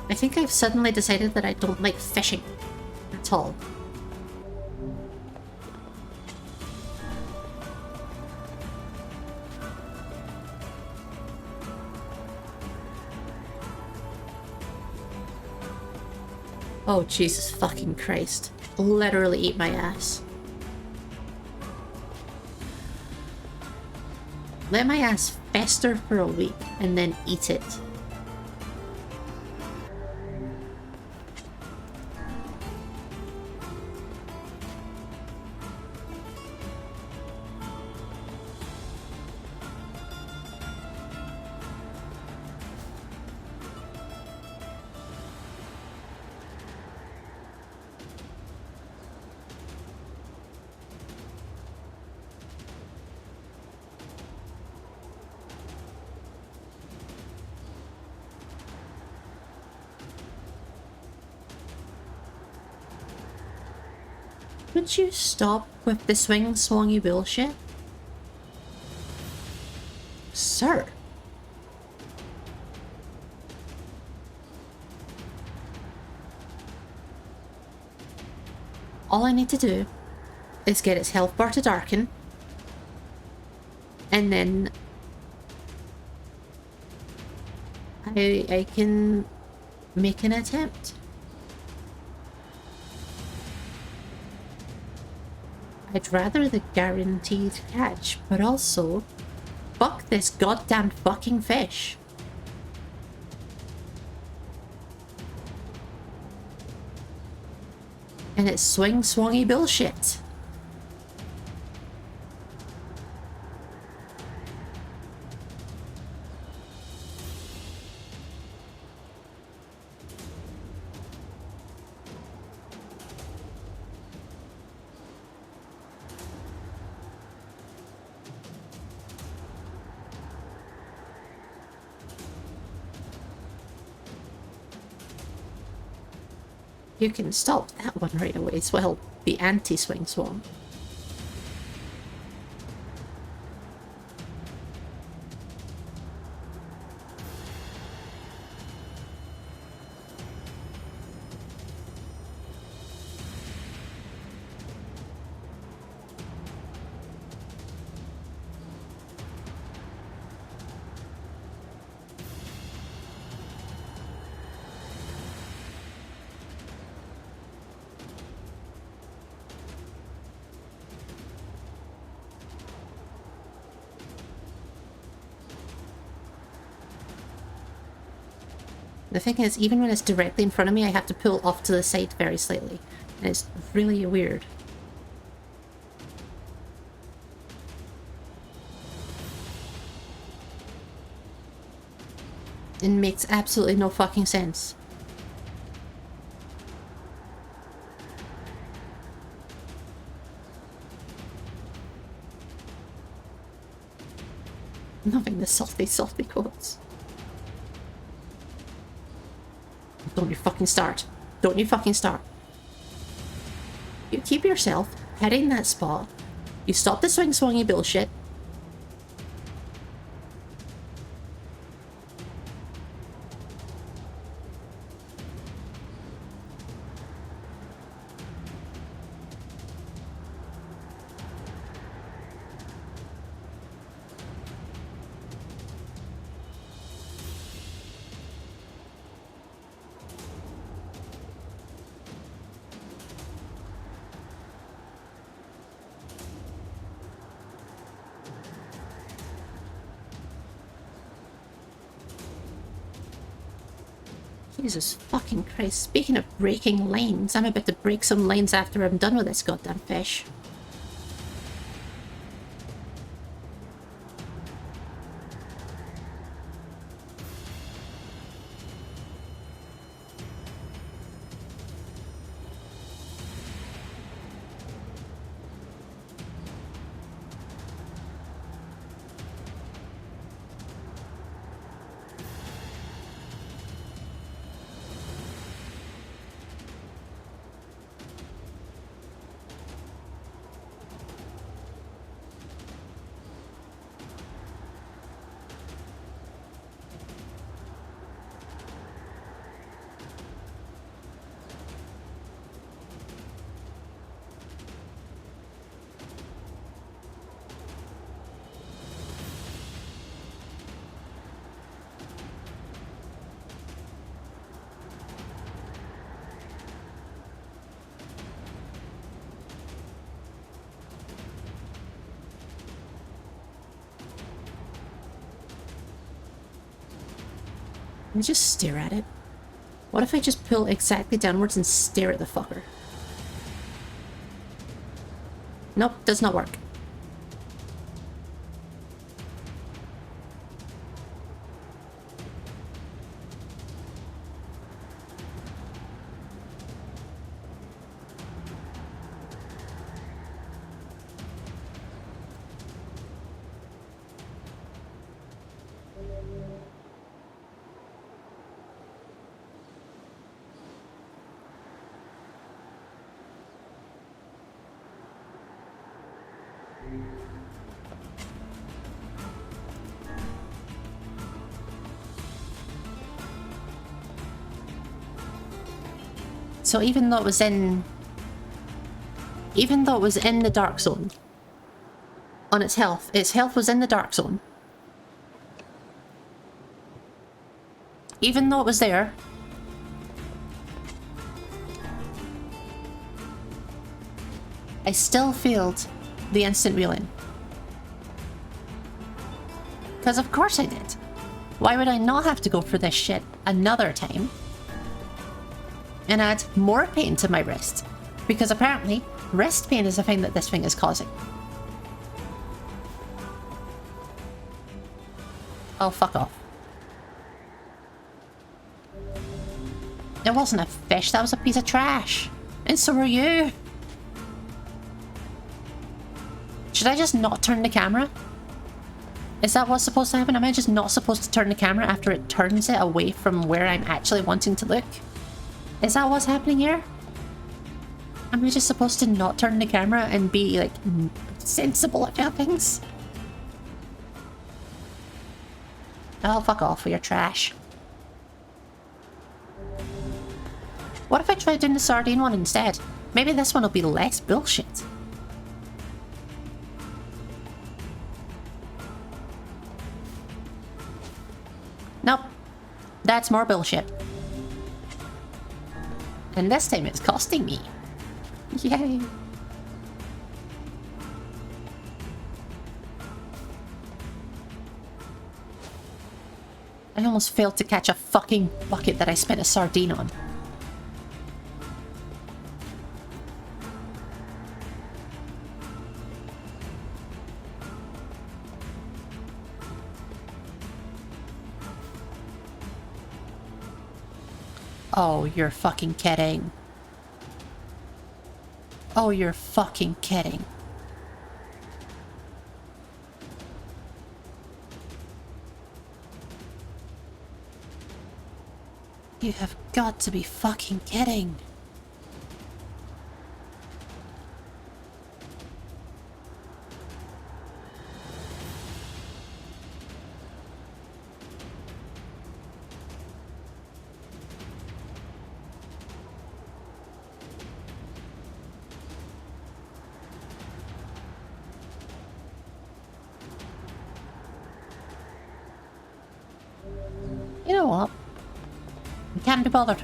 I think I've suddenly decided that I don't like fishing at all. Oh, Jesus fucking Christ. Literally eat my ass. Let my ass fester for a week and then eat it. Would you stop with the swing-swongy bullshit? Sir. All I need to do is get its health bar to darken. And then I can make an attempt. I'd rather the guaranteed catch, but also, fuck this goddamn fucking fish. And it's swing-swongy bullshit. You can stop that one right away as well. The anti-swing swan. The thing is, even when it's directly in front of me, I have to pull off to the side very slightly. And it's really weird. It makes absolutely no fucking sense. Loving the salty, salty quotes. Don't you fucking start. Don't you fucking start. You keep yourself heading that spot. You stop the swing-swongy bullshit. Jesus fucking Christ. Speaking of breaking lanes, I'm about to break some lanes after I'm done with this goddamn fish. Let me just stare at it. What if I just pull exactly downwards and stare at the fucker? Nope, does not work. So even though it was in the dark zone on its health was in the dark zone. Even though it was there, I still failed the instant wheeling. Because of course I did. Why would I not have to go for this shit another time? And add more pain to my wrist. Because apparently, wrist pain is a thing that this thing is causing. Oh, fuck off. It wasn't a fish, that was a piece of trash. And so were you. Should I just not turn the camera? Is that what's supposed to happen? Am I just not supposed to turn the camera after it turns it away from where I'm actually wanting to look? Is that what's happening here? Am I just supposed to not turn the camera and be, like, sensible about things? Oh, fuck off with your trash. What if I try doing the sardine one instead? Maybe this one will be less bullshit. Nope. That's more bullshit. And this time it's costing me. Yay. I almost failed to catch a fucking bucket that I spent a sardine on. Oh, you're fucking kidding. Oh, you're fucking kidding. You have got to be fucking kidding. You know what? I can't be bothered.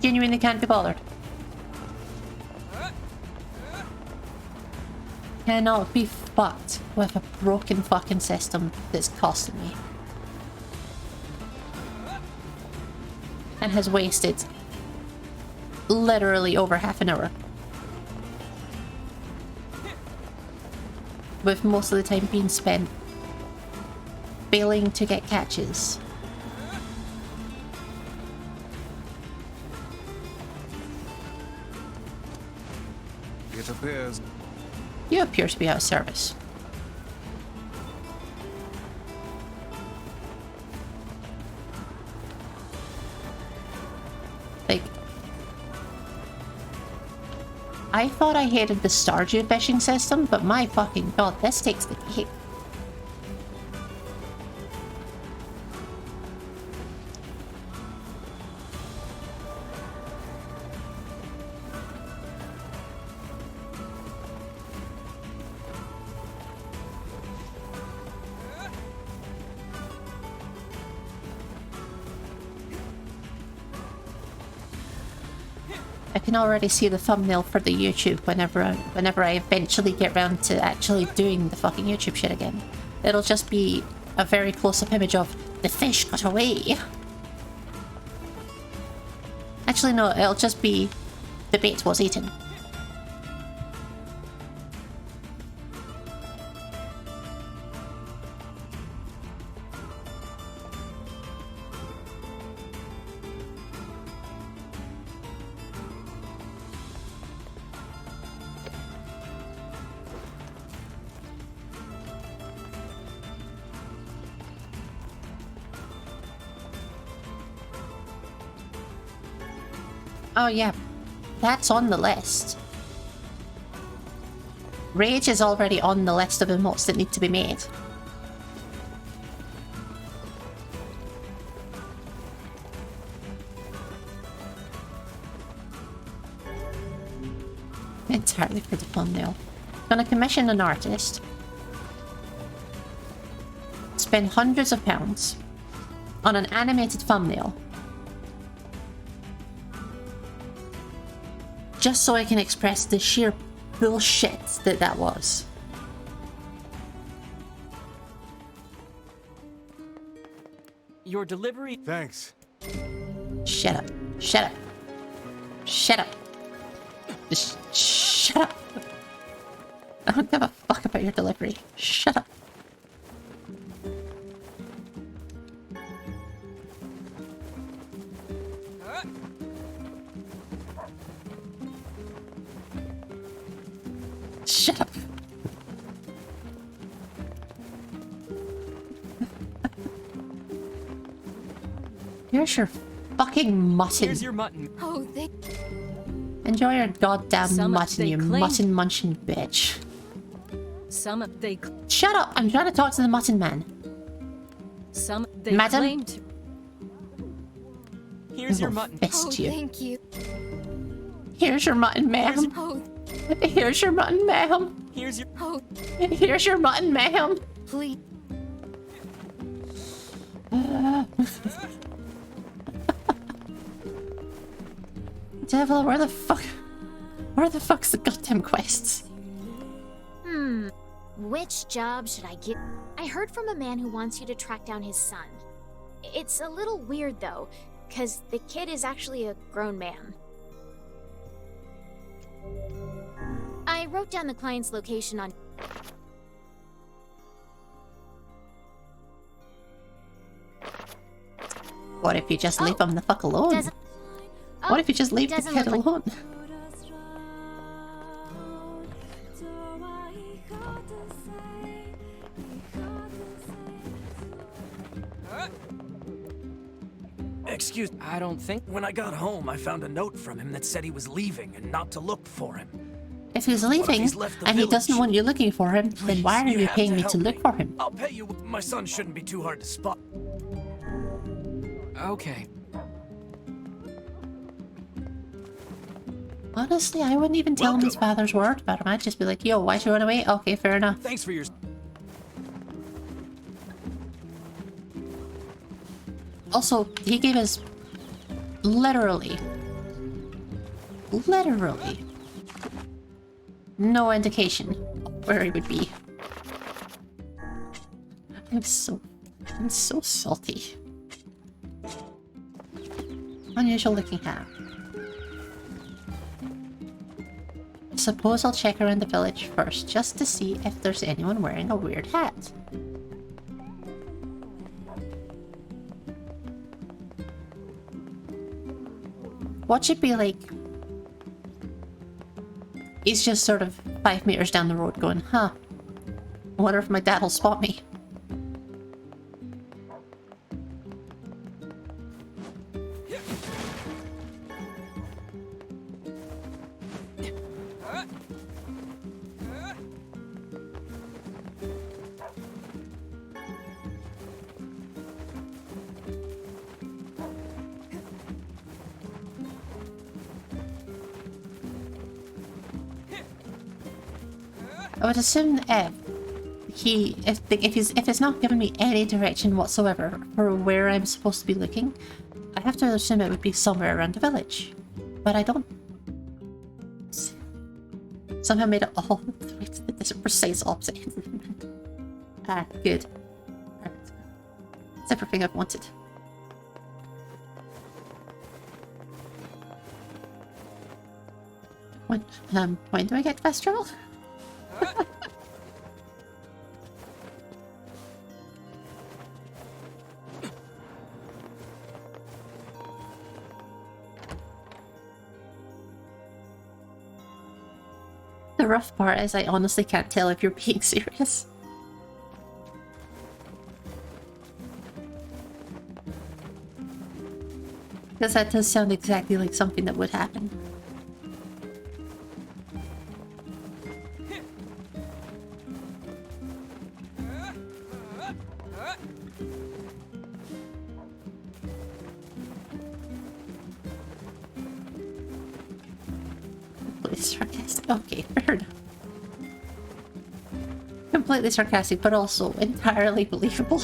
Genuinely can't be bothered. Cannot be fucked with a broken fucking system that's costing me. And has wasted literally over half an hour. With most of the time being spent failing to get catches. It appears. You appear to be out of service. Like, I thought I hated the Stardew fishing system, but my fucking god, this takes the cake. I can already see the thumbnail for the YouTube whenever I eventually get around to actually doing the fucking YouTube shit again. It'll just be a very close-up image of The fish got away. Actually, no, it'll just be the bait was eaten. Oh yeah, that's on the list. Rage is already on the list of emotes that need to be made. Entirely for the thumbnail. Gonna commission an artist. Spend hundreds of pounds on an animated thumbnail. Just so I can express the sheer bullshit that was. Your delivery. Thanks. Shut up. Shut up. Shut up. Just shut up. I don't give a fuck about your delivery. Shut up. Shut up. Here's your fucking mutton. Here's your mutton. Oh, they... Enjoy your goddamn Some mutton, they you claim- mutton munching bitch. Some they Shut up! I'm trying to talk to the mutton man. some they Madam? claim to Here's your I will mutton. fist Oh, you. thank you. Here's your mutton, ma'am. Oh, Here's your mutton, ma'am. Here's your. oh, Here's your mutton, ma'am. please. Devil, where the fuck's the goddamn quests? Which job should I get? I heard from a man who wants you to track down his son. It's a little weird though, because the kid is actually a grown man. I wrote down the client's location on. What if you just leave him the fuck alone? Doesn't- What if you just leave the doesn't kid look like- alone? Excuse me. I don't think. When I got home, I found a note from him that said he was leaving and not to look for him. If he's leaving he's left the and he village? doesn't want you looking for him, then why are you have paying me help to look for him? I'll pay you. My son shouldn't be too hard to spot. Okay. Honestly, I wouldn't even tell him his father's word about him. I'd just be like, yo, why'd you run away? Okay, fair enough. Thanks for your. Also, he gave us literally no indication of where he would be. I'm so salty. Unusual looking hat. Suppose I'll check around the village first, just to see if there's anyone wearing a weird hat. What should be like? He's just sort of 5 meters down the road going, huh? I wonder if my dad will spot me. I would assume if it's not giving me any direction whatsoever for where I'm supposed to be looking, I have to assume it would be somewhere around the village. But I don't. Somehow made it all the precise opposite. Ah, good. Perfect. everything I've wanted. When do I get fast travel? The rough part is I honestly can't tell if you're being serious. Because that does sound exactly like something that would happen. Sarcastic. Okay, fair enough. Completely sarcastic, but also entirely believable.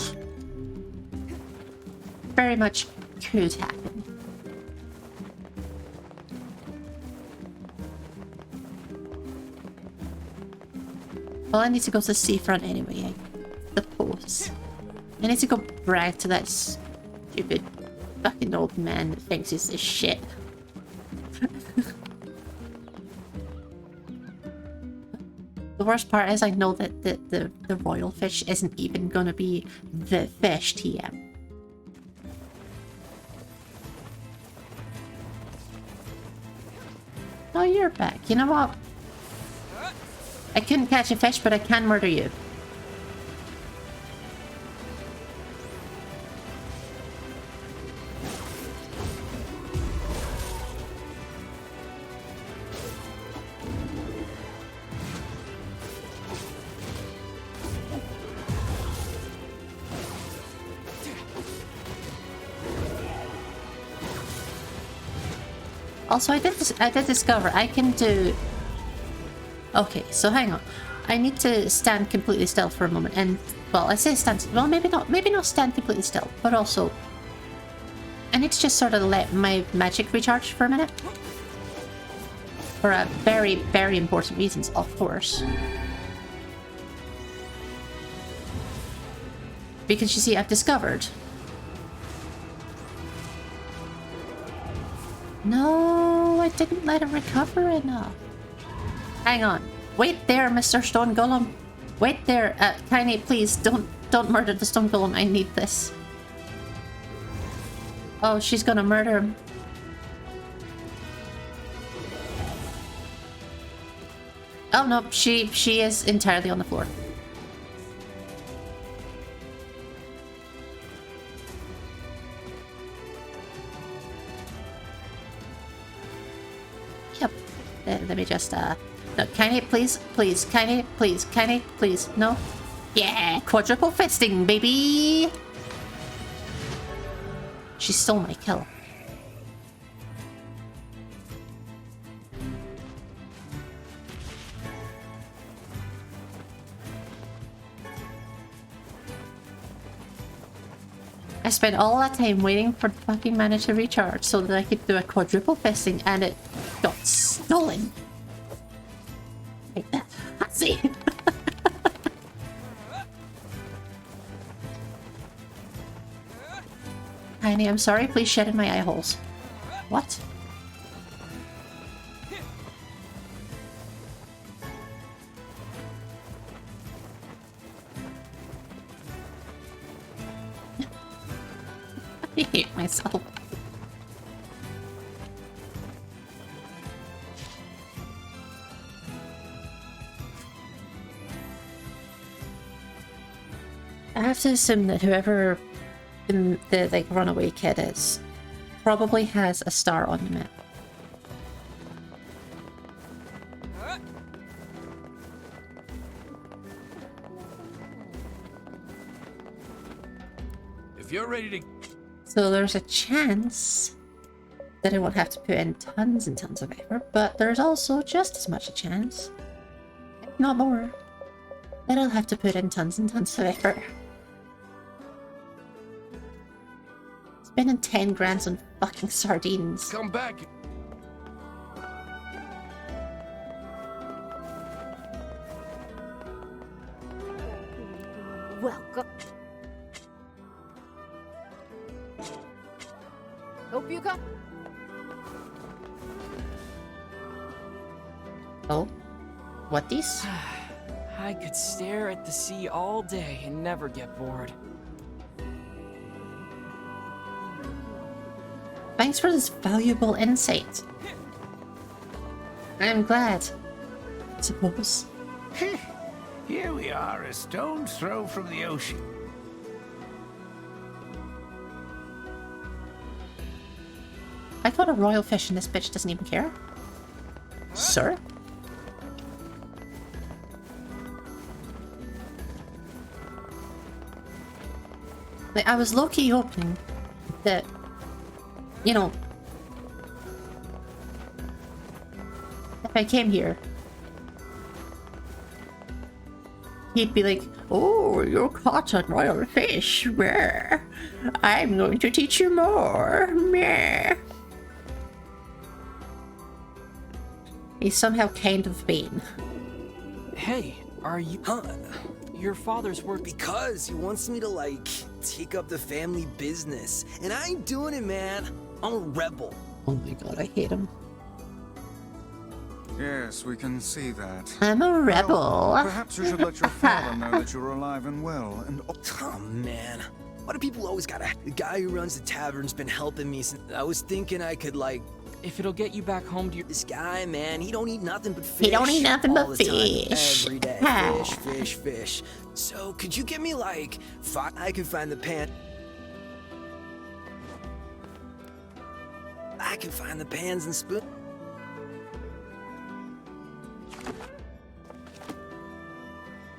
Very much could happen. Well, I need to go to the seafront anyway, I suppose. I need to go brag to that stupid fucking old man that thinks he's this shit. The worst part is I know that the royal fish isn't even gonna be the fish TM. Oh, you're back. You know what? I couldn't catch a fish, but I can murder you. Also, I did discover I can do... Okay, so hang on. I need to stand completely still for a moment, and... Well, I say stand... Well, maybe not stand completely still, but also... I need to just sort of let my magic recharge for a minute. For a very, very important reasons, of course. Because you see, I've discovered... No, I didn't let him recover enough. Hang on. Wait there, Mr. Stone Golem. Wait there. Tiny, please, don't murder the Stone Golem. I need this. Oh, she's gonna murder him. Oh no, she is entirely on the floor. Yep. Let me just no, kindly, please, kindly, please, no. Yeah, quadruple fisting, baby. She stole my kill. I spent all that time waiting for the fucking mana to recharge so that I could do a quadruple fisting, and it got stolen. Like that. I see. Tiny, I'm sorry, please shed in my eye holes. What? I hate myself. I have to assume that whoever the like runaway kid is probably has a star on the map. If you're ready to... So there's a chance that I won't have to put in tons and tons of effort, but there's also just as much a chance, if not more, that I'll have to put in tons and tons of effort. Spending 10 grand on fucking sardines. Come back. Welcome. few cups. Oh? What these? I could stare at the sea all day and never get bored. Thanks for this valuable insight. I'm glad. I suppose. Here we are, a stone's throw from the ocean. I caught a royal fish and this bitch doesn't even care. Sir? Like, I was low-key hoping that, you know, if I came here, he'd be like, "Oh, you caught a royal fish. Meh. I'm going to teach you more. Meh." He's somehow kind of vain. Hey, are you... Huh? Your father's work... Because he wants me to, like, take up the family business. And I ain't doing it, man. I'm a rebel. Oh my god, I hate him. Yes, we can see that. I'm a rebel. Well, perhaps you should let your father know that you're alive and well, and... Oh, man. Why do people always gotta... The guy who runs the tavern's been helping me since... I was thinking I could, like... If it'll get you back home to your... This guy, man, he don't eat nothing but fish. He don't eat nothing all but the time, fish. every day. Fish, fish, fish. So, could you get me, like... I can find the pan... I can find the pans and spoons.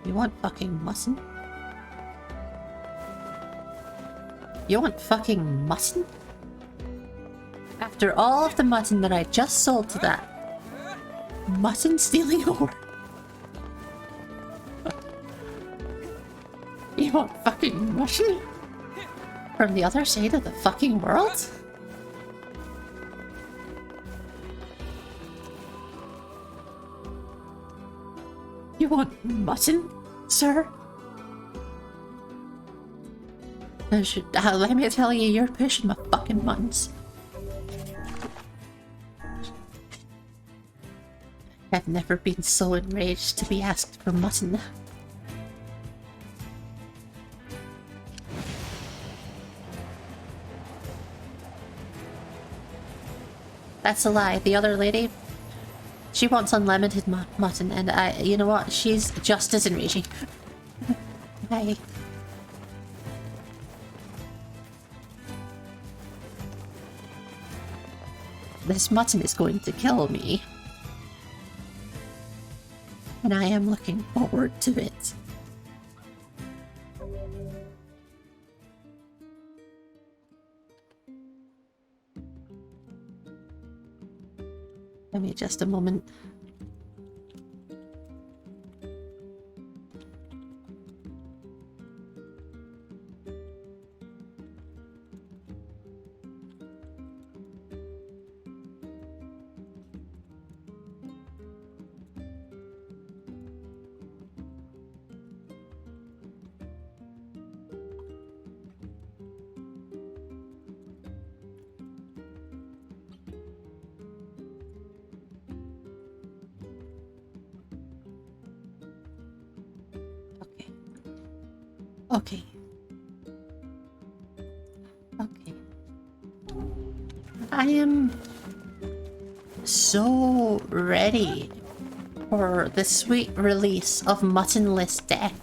You want fucking mutton? You want fucking mutton? After all of the mutton that I just sold to that mutton stealing whore. You want fucking mutton? From the other side of the fucking world? You want mutton, sir? Let me tell you, you're pushing my fucking buttons. I've never been so enraged to be asked for mutton. That's a lie. The other lady, she wants unlimited mutton, and you know what? She's just as enraging. Hi. This mutton is going to kill me. And I am looking forward to it. Give me just a moment. Okay. Okay. I am so ready for the sweet release of Muttonless Death.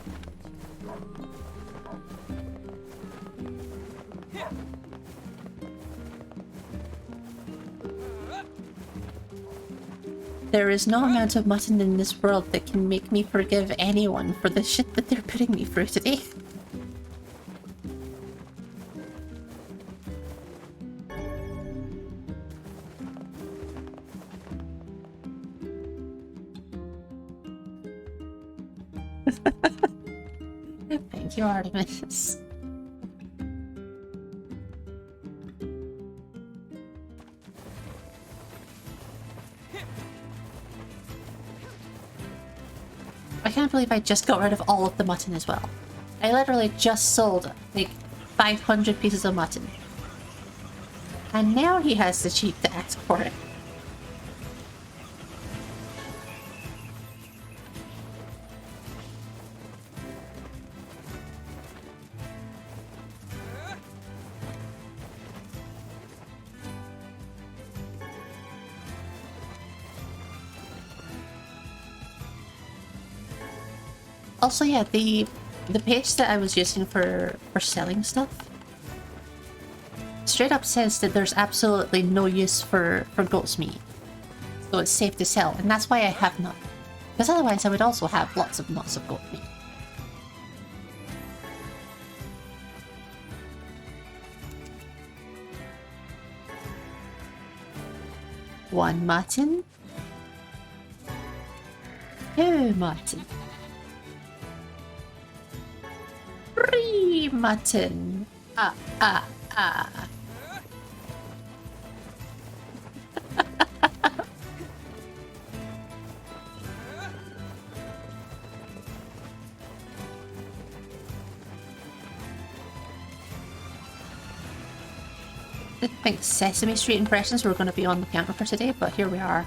There is no amount of mutton in this world that can make me forgive anyone for the shit that they're putting me through today. Thank you, Artemis. I can't believe I just got rid of all of the mutton as well. I literally just sold like 500 pieces of mutton. And now he has the cheek to ask for it. Also, yeah, the page that I was using for selling stuff straight up says that there's absolutely no use for goat's meat. So it's safe to sell, and that's why I have none. Because otherwise I would also have lots of goat meat. One mutton. Two mutton. Three mutton. Ah. I think Sesame Street impressions were going to be on the counter for today, but here we are.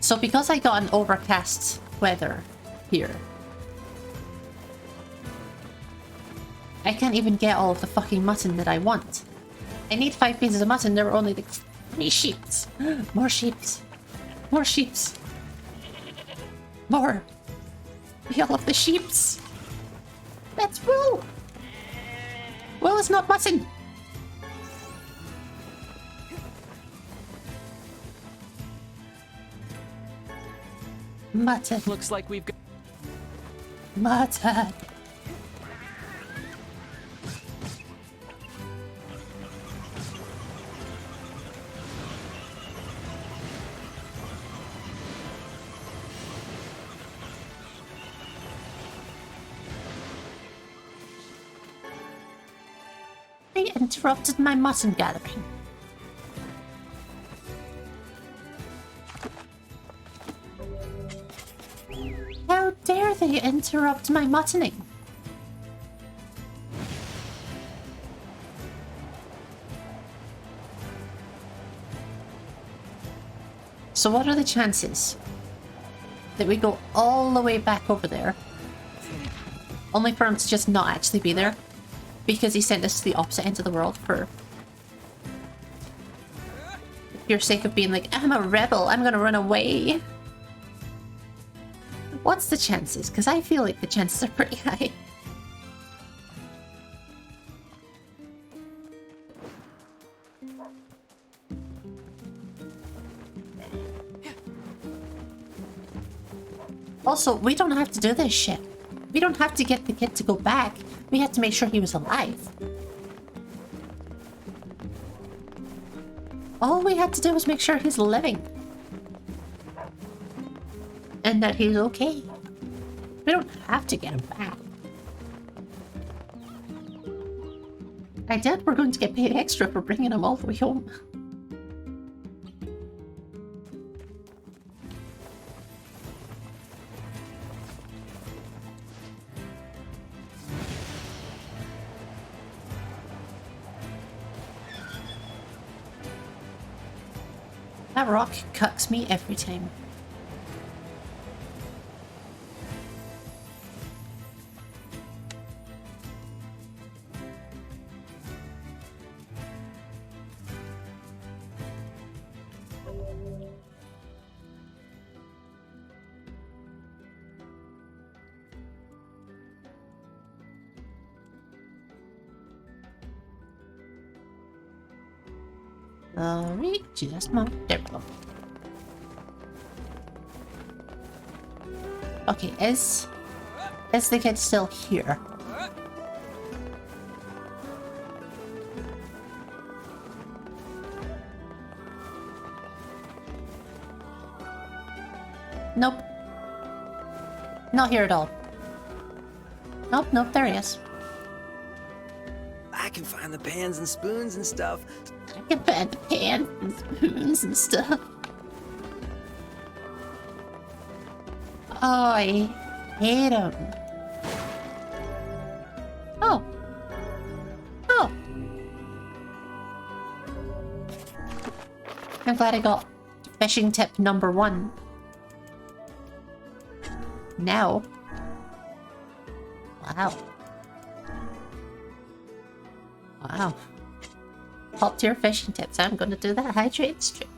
So because I got an overcast weather here, I can't even get all of the fucking mutton that I want. I need 5 pieces of mutton, there were only like 3 sheeps. More sheeps. More sheeps. More. Be all of the sheeps. That's wool! Wool is not mutton! Mutton. Looks like we've got... Mutton. They interrupted my mutton gathering. How dare they interrupt my muttoning? So what are the chances that we go all the way back over there, only for him to just not actually be there? Because he sent us to the opposite end of the world for your sake of being like, I'm a rebel, I'm gonna run away. What's the chances? Because I feel like the chances are pretty high. Also, we don't have to do this shit. We don't have to get the kid to go back. We had to make sure he was alive. All we had to do was make sure he's living. And that he's okay. We don't have to get him back. I doubt we're going to get paid extra for bringing him all the way home. That rock cucks me every time. Sorry, just a moment. There we go. Okay, is the kid still here? Nope. Not here at all. Nope, nope, there he is. I can find the pans and spoons and stuff. I can find the pans and spoons and stuff. Oh, I hate him. Oh, I'm glad I got fishing tip number 1. Now. Wow. Wow. Top tier fishing tips. I'm gonna do that hydrate stream.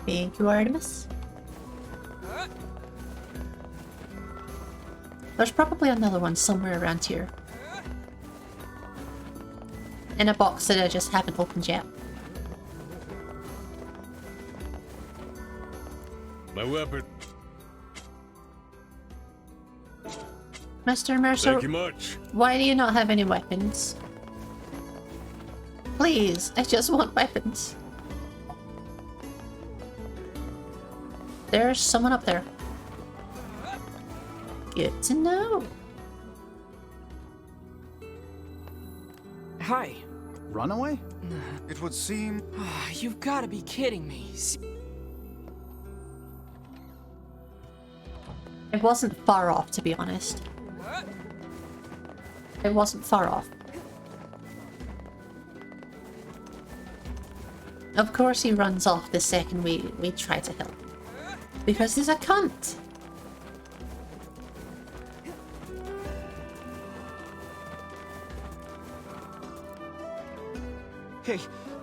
Thank you, Artemis. There's probably another one somewhere around here. In a box that I just haven't opened yet. My weapon. Mr. Mercer, Thank you much. why do you not have any weapons? Please, I just want weapons. There's someone up there. Good to know. Hi. Runaway? It would seem... You've got to be kidding me. It wasn't far off, to be honest. It wasn't far off. Of course he runs off the second we try to help. Because he's a cunt! Hey,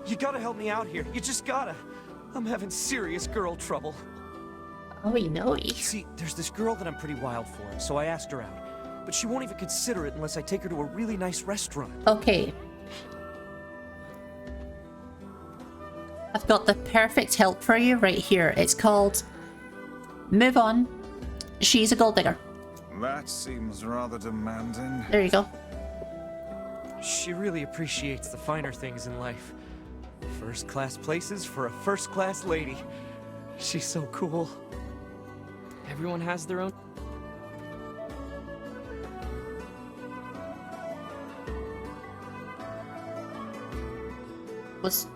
you gotta help me out here. You just gotta. I'm having serious girl trouble. Oh, you know. See, there's this girl that I'm pretty wild for, so I asked her out. But she won't even consider it unless I take her to a really nice restaurant. Okay. I've got the perfect help for you right here. It's called Move On. She's a gold digger. That seems rather demanding. There you go. She really appreciates the finer things in life. First-class places for a first-class lady. She's so cool. Everyone has their own... Was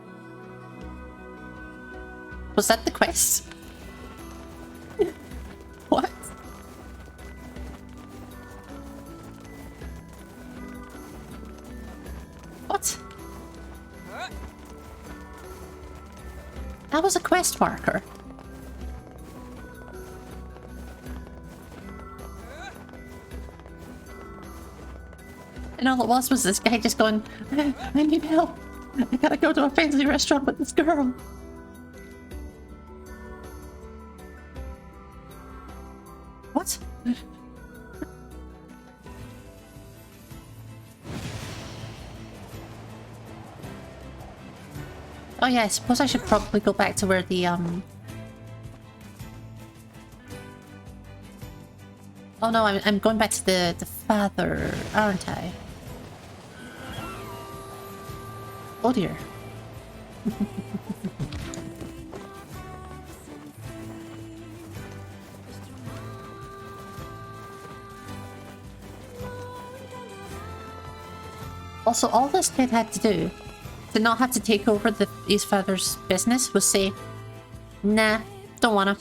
that the quest? What? What? That was a quest marker. And all it was this guy just going, I need help. I gotta go to a fancy restaurant with this girl. What? Oh yeah, I suppose I should probably go back to where the Oh no, I'm going back to the father, aren't I? Oh dear. Also, all this kid had to do to not have to take over his father's business was say, nah, don't wanna.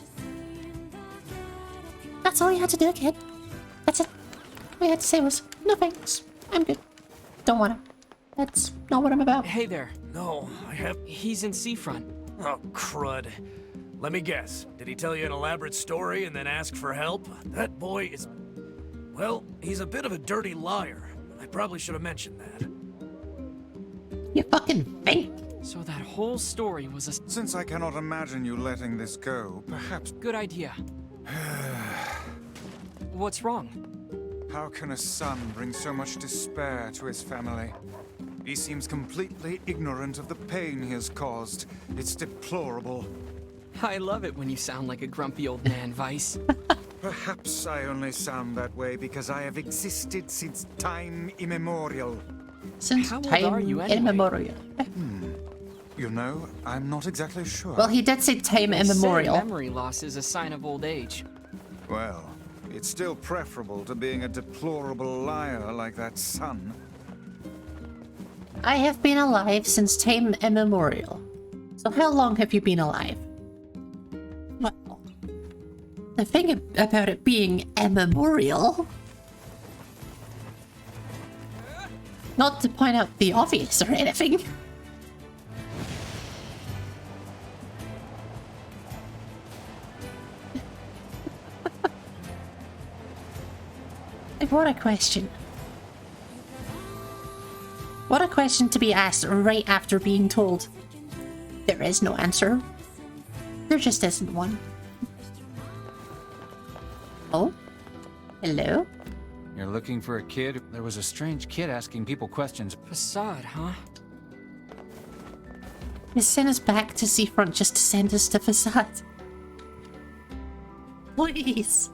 That's all you had to do, kid. That's it. All you had to say was, no thanks, I'm good. Don't wanna. That's not what I'm about. Hey there. No, I have... He's in Seafront. Oh, crud. Let me guess. Did he tell you an elaborate story and then ask for help? That boy is... Well, he's a bit of a dirty liar. I probably should have mentioned that. You fucking fake. So that whole story was a... Since I cannot imagine you letting this go, perhaps... Good idea. What's wrong? How can a son bring so much despair to his family? He seems completely ignorant of the pain he has caused. It's deplorable. I love it when you sound like a grumpy old man, Vice. Perhaps I only sound that way because I have existed since time immemorial. Since How old time are you anyway? immemorial. You know, I'm not exactly sure. Well, he did say time They say immemorial. memory loss is a sign of old age. Well, it's still preferable to being a deplorable liar like that son. I have been alive since time immemorial. So how long have you been alive? The thing about it being a memorial, not to point out the obvious or anything. What a question. What a question to be asked right after being told there is no answer. There just isn't one. Oh? Hello? You're looking for a kid? There was a strange kid asking people questions. Facade, huh? They sent us back to Seafront just to send us to Facade. Please.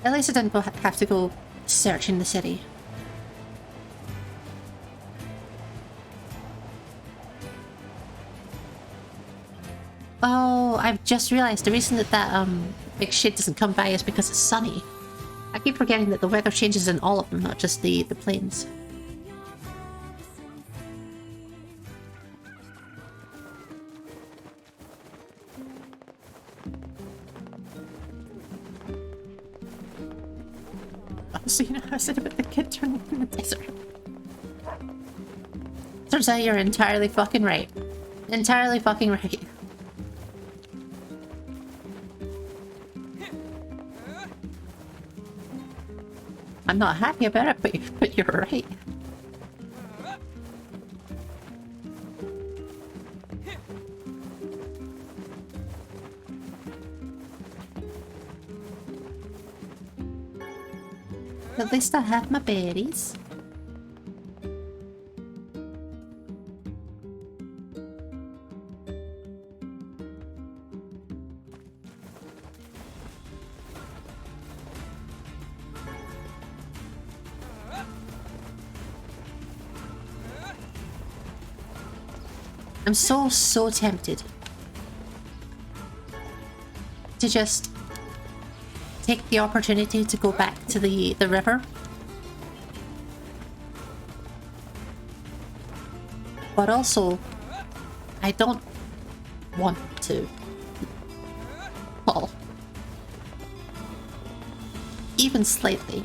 At least I didn't have to go searching the city. Oh, I've just realized the reason that big shit doesn't come by is because it's sunny. I keep forgetting that the weather changes in all of them, not just the plains. So you know how I said about the kid turning in the desert? Turns out you're entirely fucking right. Entirely fucking right. I'm not happy about it, but you're right. At least I have my berries. I'm so tempted to just take the opportunity to go back to the river. But also, I don't want to. Well, even slightly.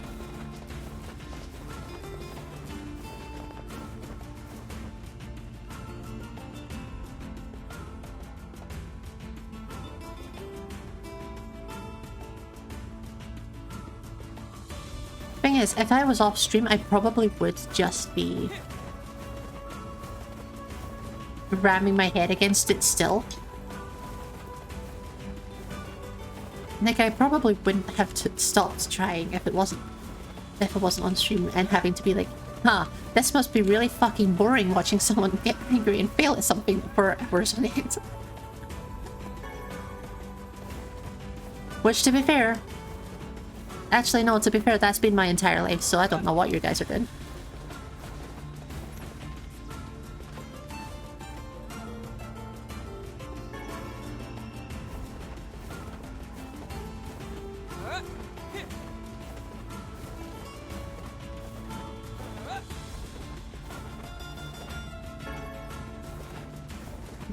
Thing is, if I was off stream, I probably would just be ramming my head against it still. Like, I probably wouldn't have stopped trying if it wasn't on stream and having to be like, huh, this must be really fucking boring watching someone get angry and fail at something for hours on end. Which, to be fair, actually, no, to be fair, that's been my entire life, so I don't know what you guys are doing.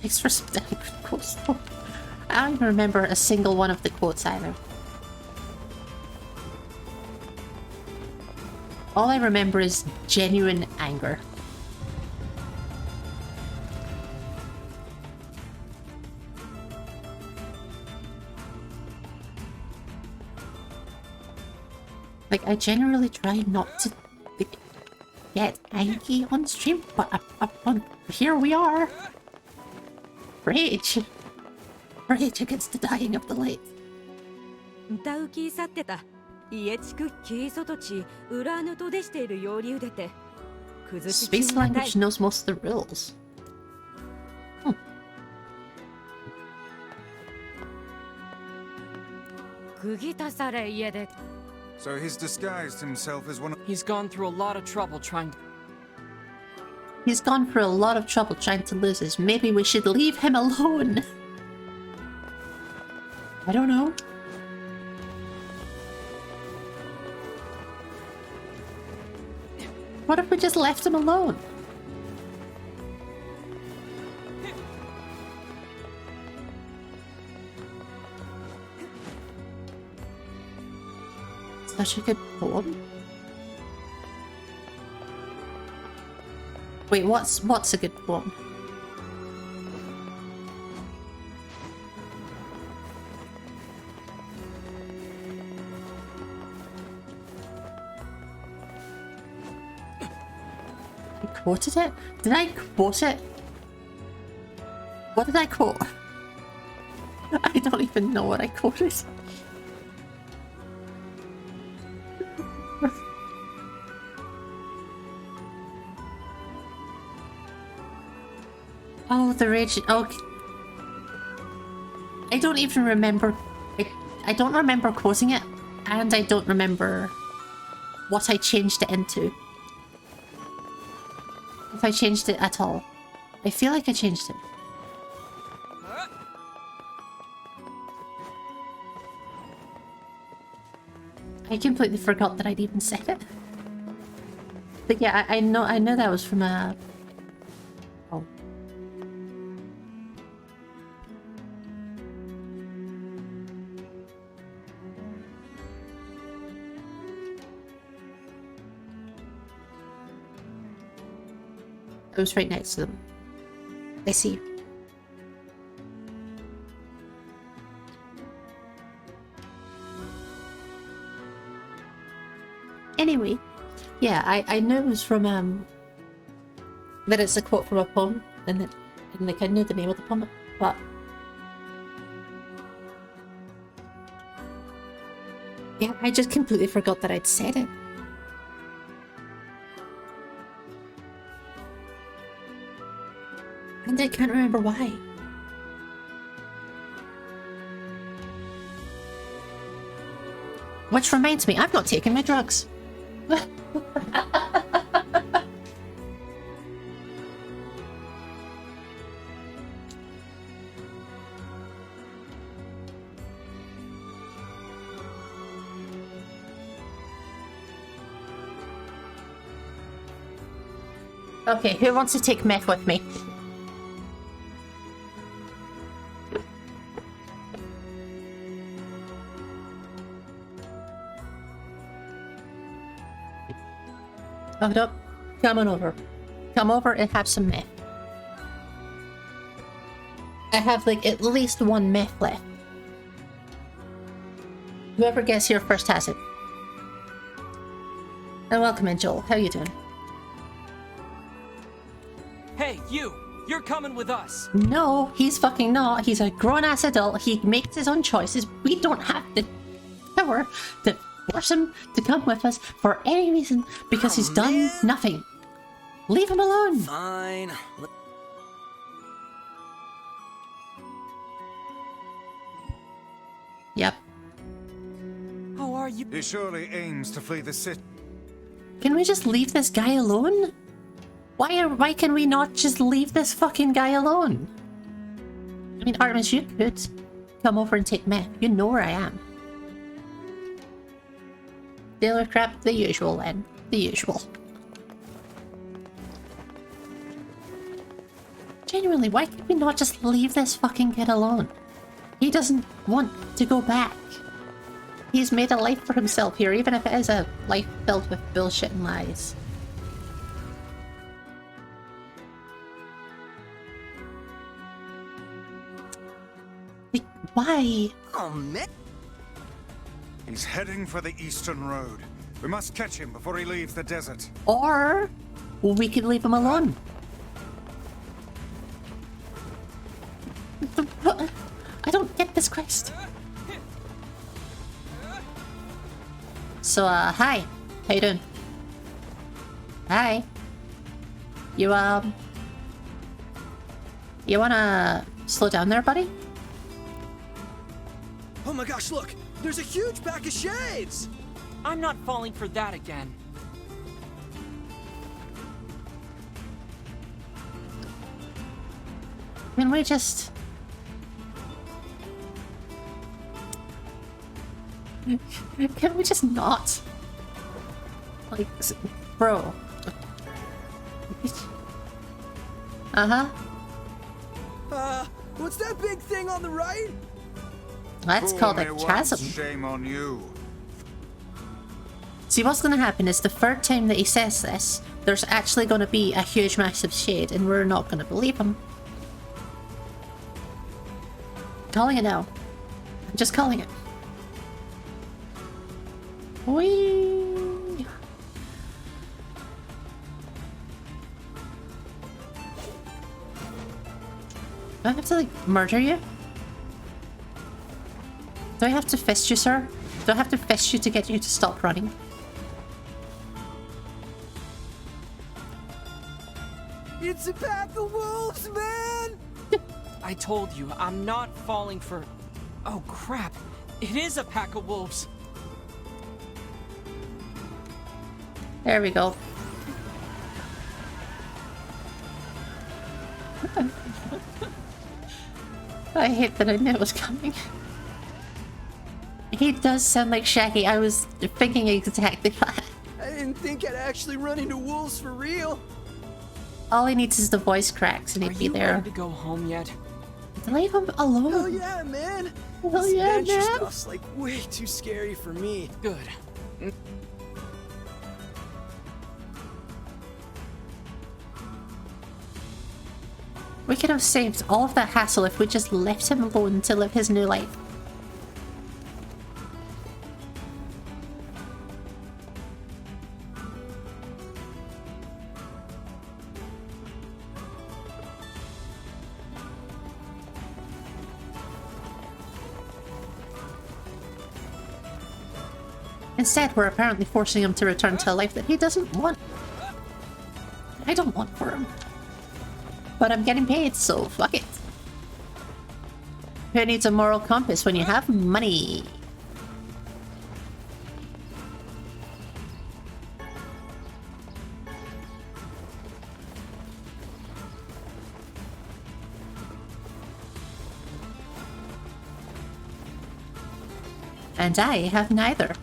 Thanks for some damn good quotes, though. I don't even remember a single one of the quotes either. All I remember is genuine anger. Like, I generally try not to get angry on stream, but here we are. Rage. Rage against the dying of the light. Space language knows most of the rules. So he's disguised himself as one of... He's gone through a lot of trouble trying to lose us. Maybe we should leave him alone. I don't know. What if we just left him alone? such a good poem. Wait, what's a good poem? I quoted it? Did I quote it? What did I quote? I don't even know what I quoted. Oh, the rage. Okay. I don't even remember. I don't remember quoting it, and I don't remember what I changed it into. If I changed it at all. I feel like I changed it. I completely forgot that I'd even said it. But yeah, I know that was from a... Oh. I was right next to them. I see. Anyway, yeah, I know it was from that it's a quote from a poem, and like I knew the name of the poem, but yeah, I just completely forgot that I'd said it. And I can't remember why. Which reminds me, I've not taken my drugs. Okay, who wants to take meth with me? Oh, no. Come on over. Come over and have some meth. I have like at least one meth left. Whoever gets here first has it. And welcome in, Joel. How you doing? Hey, you! You're coming with us! No, he's fucking not. He's a grown-ass adult. He makes his own choices. We don't have the power to force him to come with us for any reason because he's done nothing. Leave him alone. Fine. Yep. How are you? He surely aims to flee the city. Can we just leave this guy alone? Why can we not just leave this fucking guy alone? I mean, Artemis, you could come over and take meth. You know where I am. Dealer crap, the usual then. The usual. Genuinely, why can we not just leave this fucking kid alone? He doesn't want to go back. He's made a life for himself here, even if it is a life filled with bullshit and lies. Like, why? Oh, man. He's heading for the Eastern Road. We must catch him before he leaves the desert. Or we could leave him alone. I don't get this quest. So, hi. How you doing? Hi. You wanna slow down there, buddy? Oh my gosh, look! There's a huge pack of shades! I'm not falling for that again. Can we just... Can we just not? Like, bro. Uh-huh. What's that big thing on the right? That's Fool called me a once, chasm. shame on you. See, what's going to happen is the third time that he says this, there's actually going to be a huge massive shade, and we're not going to believe him. Calling it now. I'm just calling it. Whee! Do I have to, like, murder you? Do I have to fist you, sir? Do I have to fist you to get you to stop running? It's a pack of wolves, man! I told you, I'm not falling for... Oh, crap. It is a pack of wolves. There we go. I hate that I knew it was coming. He does sound like Shaggy. I was thinking exactly that. I didn't think I'd actually run into wolves for real. All he needs is the voice cracks and he'd be there. Are you ready to go home yet? Leave him alone. Hell yeah, man. Hell This yeah, adventure man. stuff's like way too scary for me. Good. We could have saved all of that hassle if we just left him alone to live his new life. Instead, we're apparently forcing him to return to a life that he doesn't want. I don't want for him. But I'm getting paid, so fuck it. Who needs a moral compass when you have money? And I have neither.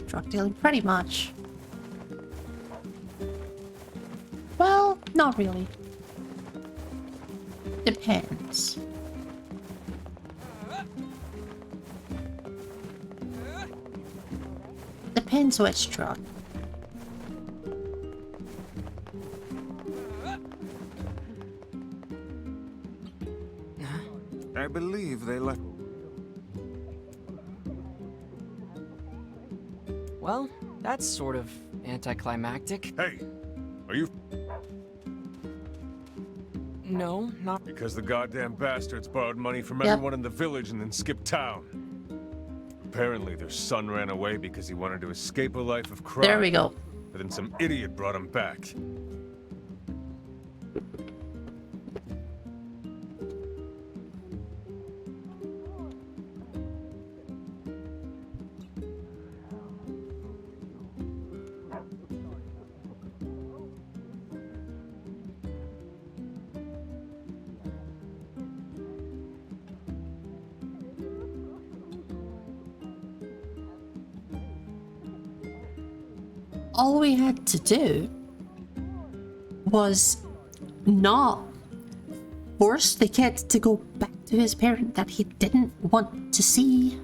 Drug dealing, pretty much. Well, not really. Depends. Depends which drug. I believe they left. Well, that's sort of anticlimactic. Hey, are you... No, not... Because the goddamn bastards borrowed money from Yep. everyone in the village and then skipped town. Apparently their son ran away because he wanted to escape a life of crime. There we go. But then some idiot brought him back. All we had to do was not force the kid to go back to his parent that he didn't want to see.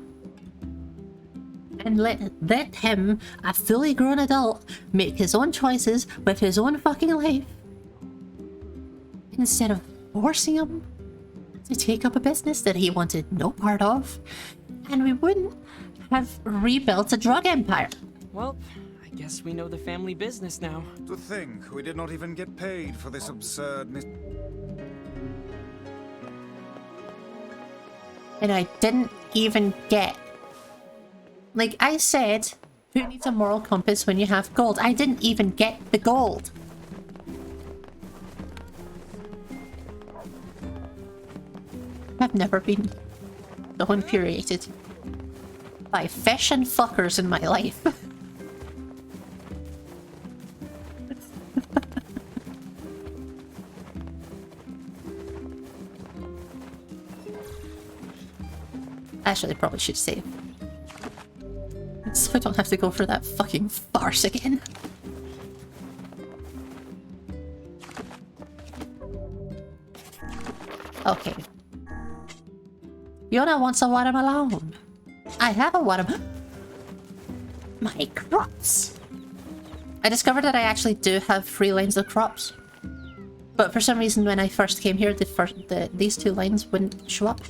And let him, a fully grown adult, make his own choices with his own fucking life. Instead of forcing him to take up a business that he wanted no part of. And we wouldn't have rebuilt a drug empire. Well, I guess we know the family business now. To think we did not even get paid for this absurd And I didn't even get... Like I said, who needs a moral compass when you have gold? I didn't even get the gold. I've never been so infuriated by fish and fuckers in my life. Actually, I probably should save. So I don't have to go for that fucking farce again. Okay. Fiona wants a watermelon. I have a watermelon. My crops. I discovered that I actually do have 3 lines of crops. But for some reason when I first came here, these 2 lines wouldn't show up.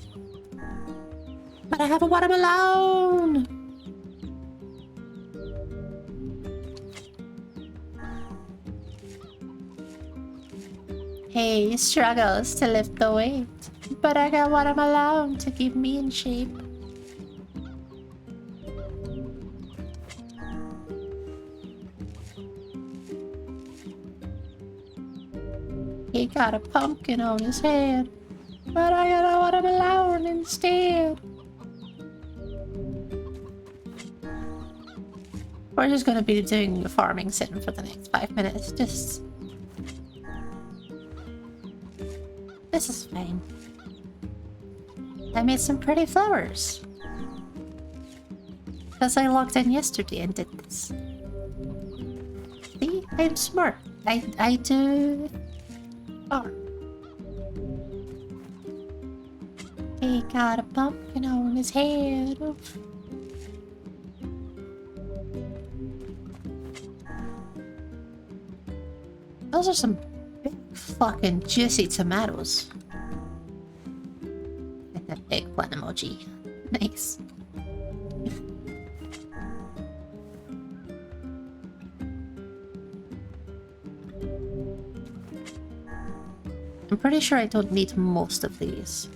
But I have a watermelon! He struggles to lift the weight, but I got watermelon to keep me in shape. He got a pumpkin on his head, but I got a watermelon instead. We're just gonna be doing the farming sim for the next 5 minutes. This is fine. I made some pretty flowers. Because I logged in yesterday and did this. See? I'm smart. I do farm. He got a pumpkin on his head. Those are some big fucking juicy tomatoes. And a big one emoji. Nice. I'm pretty sure I don't need most of these.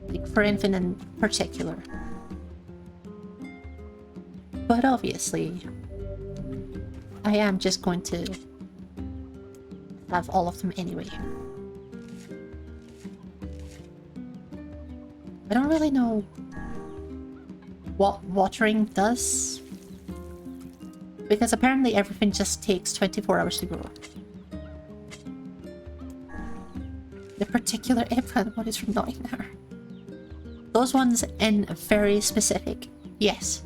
Like for infant in particular. But obviously, I am just going to have all of them anyway. I don't really know what watering does, because apparently everything just takes 24 hours to grow. The particular eggplant one is from Nier. Those ones in very specific, yes.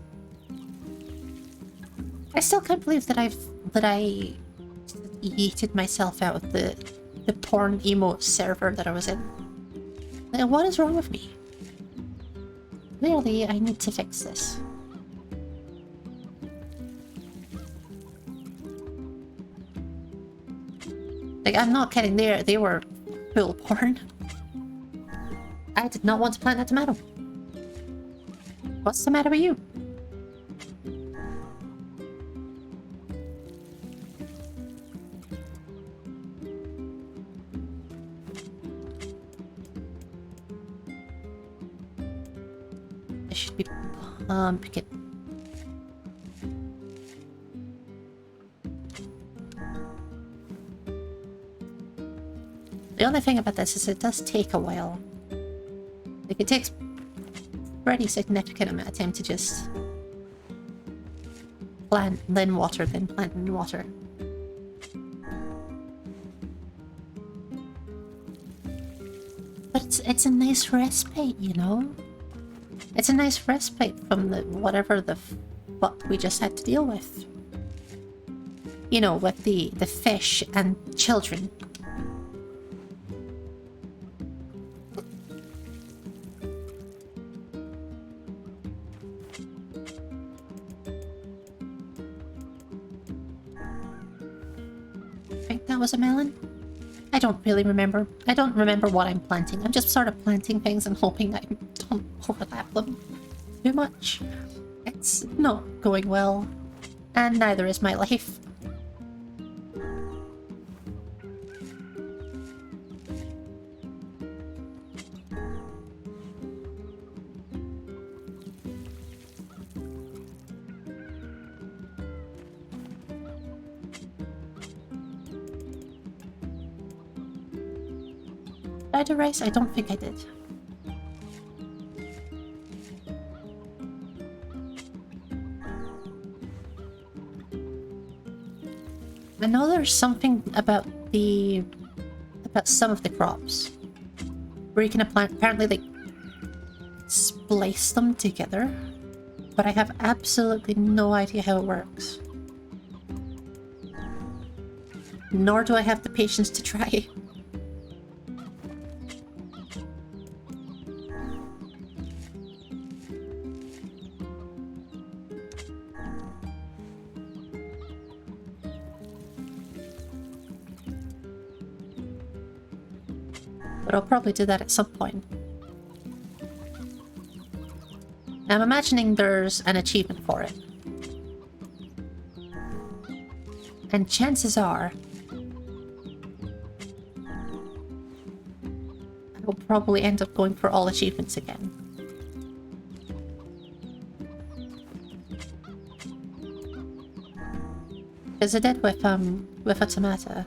I still can't believe that I yeeted myself out of the porn emote server that I was in. Like, what is wrong with me? Clearly, I need to fix this. Like, I'm not kidding. They were full porn. I did not want to plant a tomato. What's the matter with you? Should be pumpkin. The only thing about this is it does take a while. Like, it takes pretty significant amount of time to just plant, then water, then plant and water. But it's a nice respite, you know? It's a nice respite from the whatever the fuck we just had to deal with. You know, with the fish and children. I think that was a melon. I don't really remember. I don't remember what I'm planting. I'm just sort of planting things and hoping I don't overlap them too much. It's not going well. And neither is my life. Did I do rice? I don't think I did. I know there's something about some of the crops where you can plant apparently like splice them together, but I have absolutely no idea how it works. Nor do I have the patience to try. But I'll probably do that at some point. I'm imagining there's an achievement for it. And chances are I'll probably end up going for all achievements again. Because I did with Automata.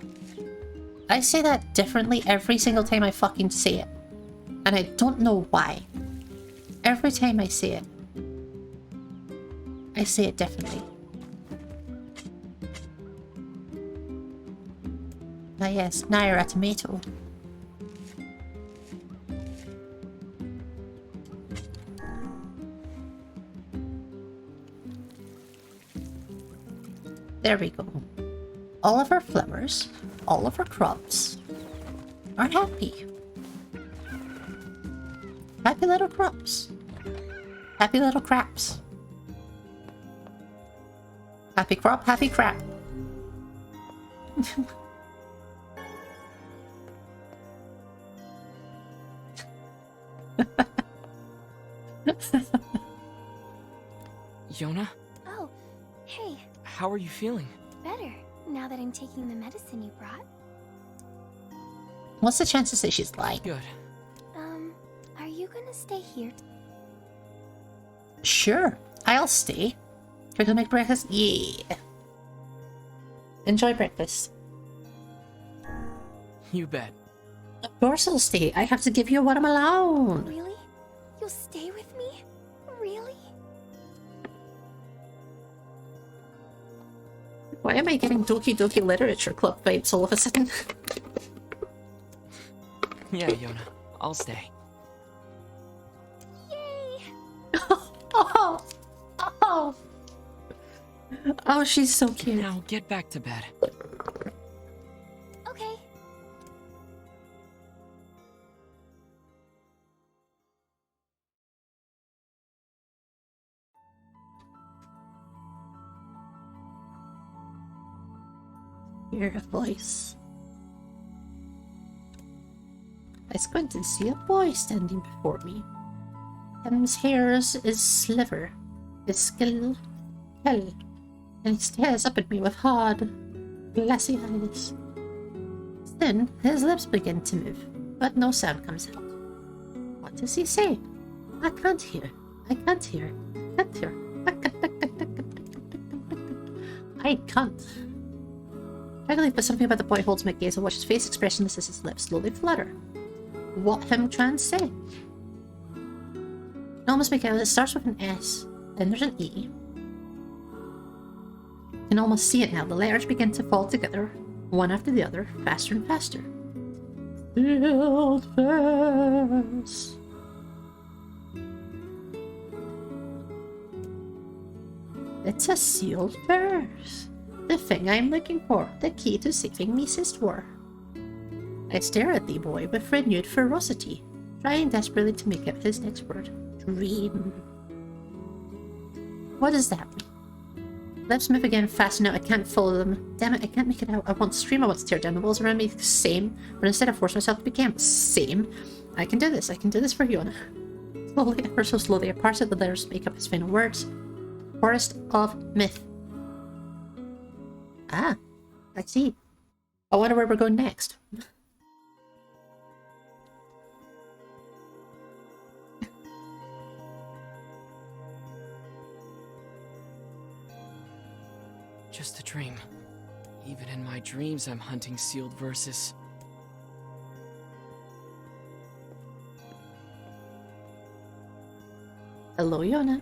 I say that differently every single time I fucking say it. And I don't know why. Every time I say it differently. Ah yes, Nier a tomato. There we go. All of our flowers, all of our crops are happy. Happy little crops. Happy little craps. Happy crop, happy crap. Yona? Oh, hey. How are you feeling? Better, now that I'm taking the medicine you brought. What's the chances that she's lying? Good. Are you gonna stay here? Sure, I'll stay. Try to make breakfast? Yeah. Enjoy breakfast. You bet. Of course I'll stay. I have to give you what I'm alone. Really? You'll stay with me? Really? Why am I getting Doki Doki Literature Club vibes all of a sudden? Yeah, Yona. I'll stay. Yay! Oh! Oh! Oh, she's so cute. Now get back to bed. Okay. Hear a voice. I squint and see a boy standing before me. His hair is sliver, his skill hell, and he stares up at me with hard, glassy eyes. Then his lips begin to move, but no sound comes out. What does he say? I can't hear. I can't hear. I can't hear. I can't. Finally, but something about the boy holds my gaze and watches his face expressionless as his lips slowly flutter. What him trying to say? I almost make out it starts with an S, then there's an E. You can almost see it now. The letters begin to fall together, one after the other, faster and faster. Sealed verse. It's a sealed verse. The thing I'm looking for, the key to saving me sister. I stare at the boy with renewed ferocity, trying desperately to make out his next word. Dream. What does that mean? Lips move again fast enough, I can't follow them. Damn it, I can't make it out. I want to scream, I want to tear down the walls around me. Same. But instead I force myself to become same. I can do this. I can do this for Yona. Slowly, ever so slowly, a part of the letters make up his final words. Forest of Myth. Ah, I see. I wonder where we're going next. Just a dream. Even in my dreams, I'm hunting sealed verses. Hello, Yona.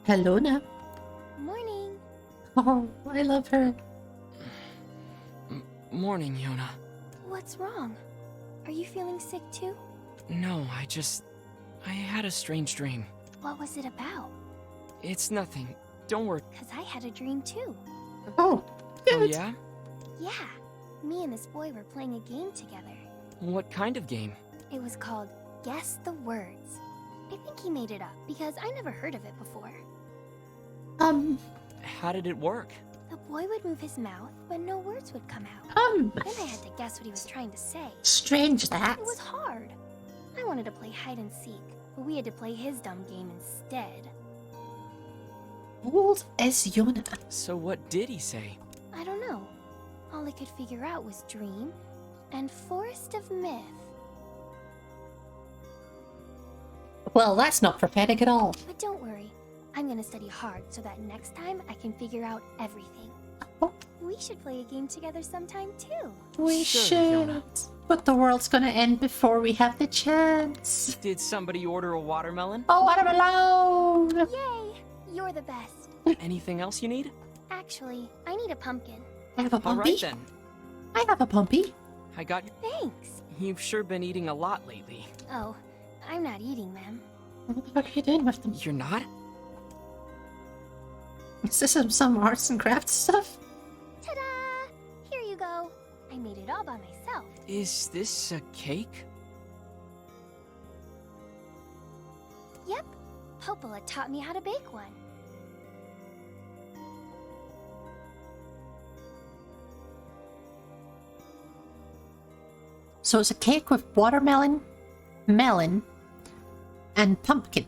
Hello, Na. Morning. Oh, I love her. Morning, Yona. What's wrong? Are you feeling sick too? No, I had a strange dream. What was it about? It's nothing. Don't worry. Because I had a dream too. Oh, Oh, good. yeah? Yeah, me and this boy were playing a game together. What kind of game? It was called Guess the Words. I think he made it up because I never heard of it before. How did it work? The boy would move his mouth, but no words would come out. Then I had to guess what he was trying to say. Strange that. It was hard. I wanted to play hide and seek, but we had to play his dumb game instead. Old as Yona. So what did he say? I don't know. All I could figure out was dream and forest of myth. Well, that's not prophetic at all. But don't worry. I'm gonna study hard so that next time I can figure out everything. Oh. We should play a game together sometime too. We Sure, should. Yona. But the world's gonna end before we have the chance. Did somebody order a watermelon? Oh, watermelon! Yay! You're the best. Anything else you need? Actually, I need a pumpkin. I have a All right pumpy. then. I have a pumpy. I got you. Thanks. You've sure been eating a lot lately. Oh, I'm not eating them. What are you doing with them? You're not? Is this some arts and crafts stuff? Ta-da! Here you go. I made it all by myself. Is this a cake? Yep. Popola taught me how to bake one. So it's a cake with watermelon, melon, and pumpkin.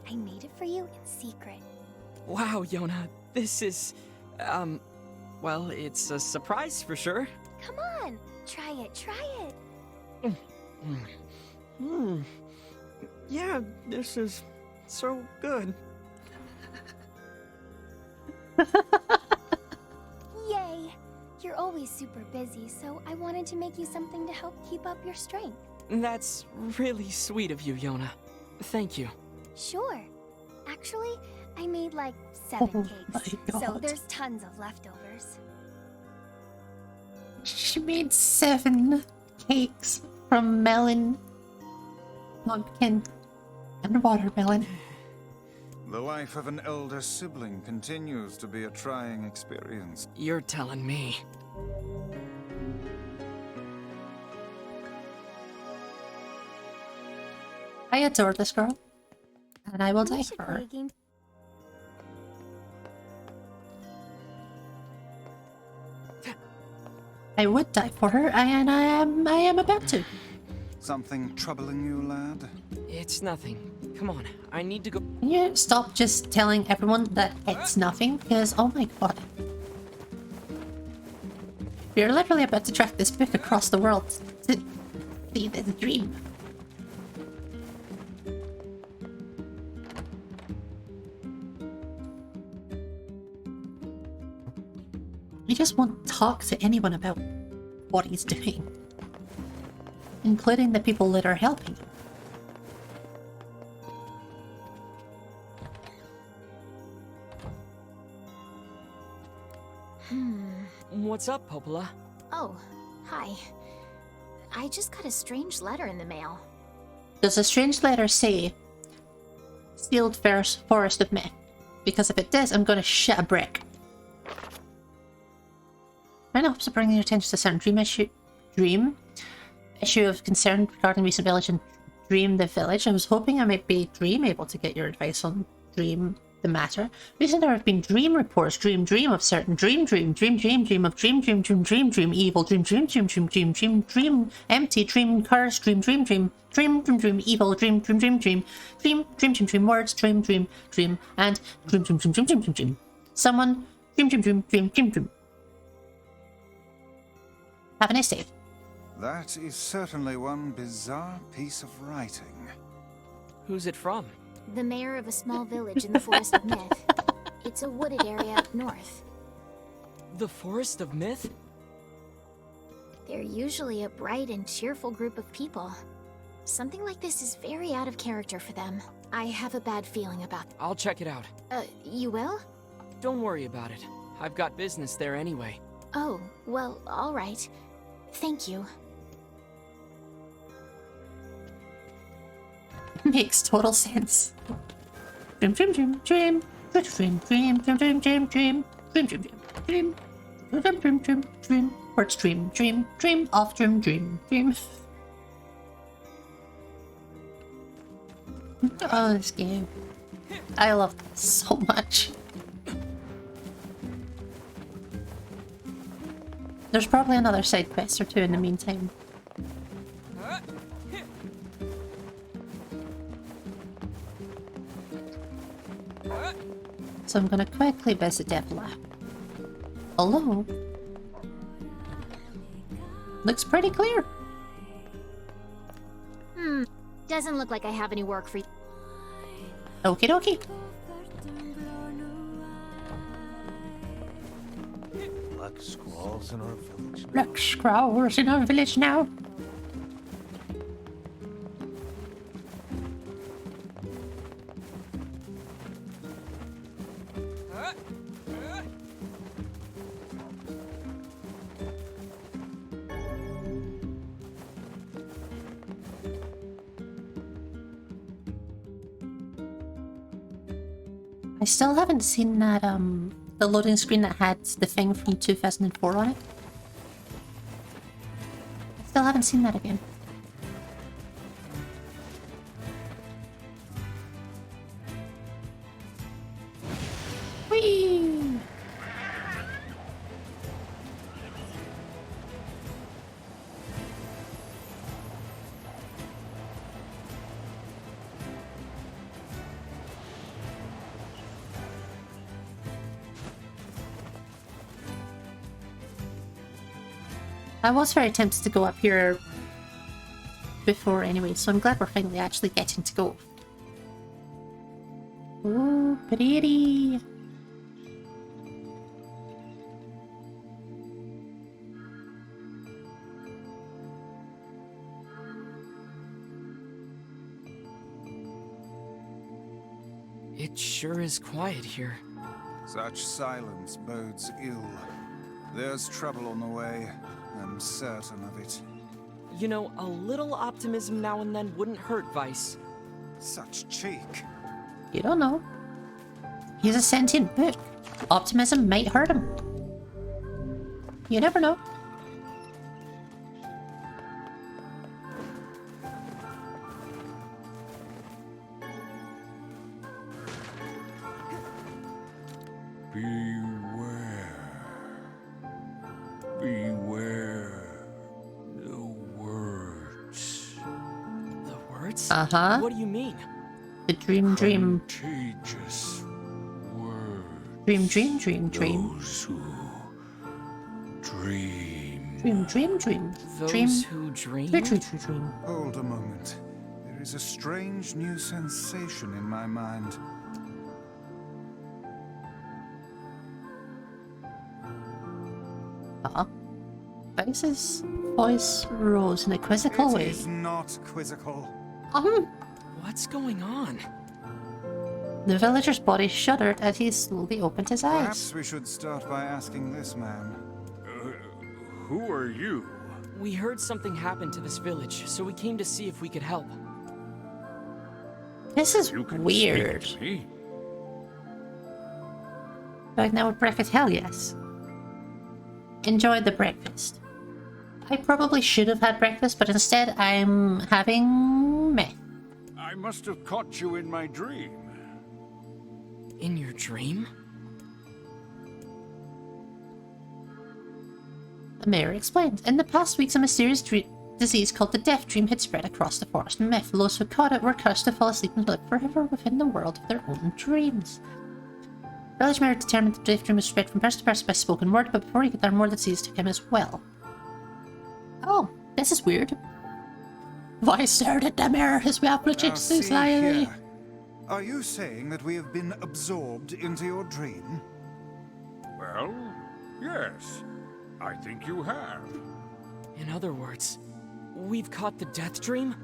I made it for you in secret. Wow, Yona, this is, well, it's a surprise for sure. Come on, try it, try it. Yeah, this is so good. Yay! You're always super busy, so I wanted to make you something to help keep up your strength. That's really sweet of you, Yona. Thank you. Sure. Actually, I made like 7 Oh cakes, my so God. there's tons of leftovers. She made 7 cakes from melon, pumpkin, and watermelon. The life of an elder sibling continues to be a trying experience. You're telling me. I adore this girl, and I will We die should for play her. a game. I would die for her, and I am about to. Something troubling you, lad? It's nothing. Come on, I need to go. Can you stop just telling everyone that it's nothing? Because, oh my god. We're literally about to track this book across the world to see this dream. He just won't talk to anyone about what he's doing, including the people that are helping him. What's up, Popola? Oh, hi. I just got a strange letter in the mail. Does a strange letter say sealed forest of myth? Because if it does, I'm gonna shit a brick. I know, so bringing your attention to a certain dream issue of concern regarding recent village and Dream the Village. I was hoping I might be able to get your advice on Dream the matter. Recently there have been dream reports. Dream of certain dream of dream evil dream empty dream curse dream evil dream words dream and dream someone dream. Have a nice day. That is certainly one bizarre piece of writing. Who's it from? The mayor of a small village in the Forest of Myth. It's a wooded area up north. The Forest of Myth? They're usually a bright and cheerful group of people. Something like this is very out of character for them. I have a bad feeling about I'll check it out. You will? Don't worry about it. I've got business there anyway. Oh, well, alright. Thank you. Makes total sense. Dream, dream, dream, dream. Dream, dream, dream, dream, dream, dream, dream. Dream, dream, dream, dream. Dream, dream, dream, dream. Words, dream, dream, dream. Off, dream, dream, dream. Oh, this game. I love this so much. There's probably another side quest or two in the meantime. So I'm gonna quickly visit Devla. Hello? Looks pretty clear. Doesn't look like I have any work for you. Okie dokie. Black squalls in our village. Black squalls in our village now. I still haven't seen that, the loading screen that had the thing from 2004 on it. I still haven't seen that again. Whee! I was very tempted to go up here before anyway, so I'm glad we're finally actually getting to go. Ooh, pretty! It sure is quiet here. Such silence bodes ill. There's trouble on the way. I'm certain of it. You know, a little optimism now and then wouldn't hurt, Vice. Such cheek. You don't know. He's a sentient book. Optimism might hurt him. You never know. Uh-huh. What do you mean? The dream. Contagious word. Dream. Those who dream. Dream. Those who dream? Dream. Hold a moment. There is a strange new sensation in my mind. Uh-huh. Vice's voice rose in a quizzical way. It is not quizzical. What's going on? The villager's body shuddered as he slowly opened his eyes. Perhaps we should start by asking this man. Who are you? We heard something happened to this village, so we came to see if we could help. This is You can weird. speak to me. Right now with breakfast, hell yes. Enjoyed the breakfast. I probably should have had breakfast, but instead I'm having meh. I must have caught you in my dream. In your dream? The mayor explained. In the past weeks, a mysterious disease called the Death Dream had spread across the forest and myth. Those who caught it were cursed to fall asleep and live forever within the world of their own dreams. The village mayor determined the Death Dream was spread from person to person by spoken word, but before he could learn more, the disease took him as well. Oh, this is weird. Why stared at the mirror as we approached society? Are you saying that we have been absorbed into your dream? Well, yes. I think you have. In other words, we've caught the death dream?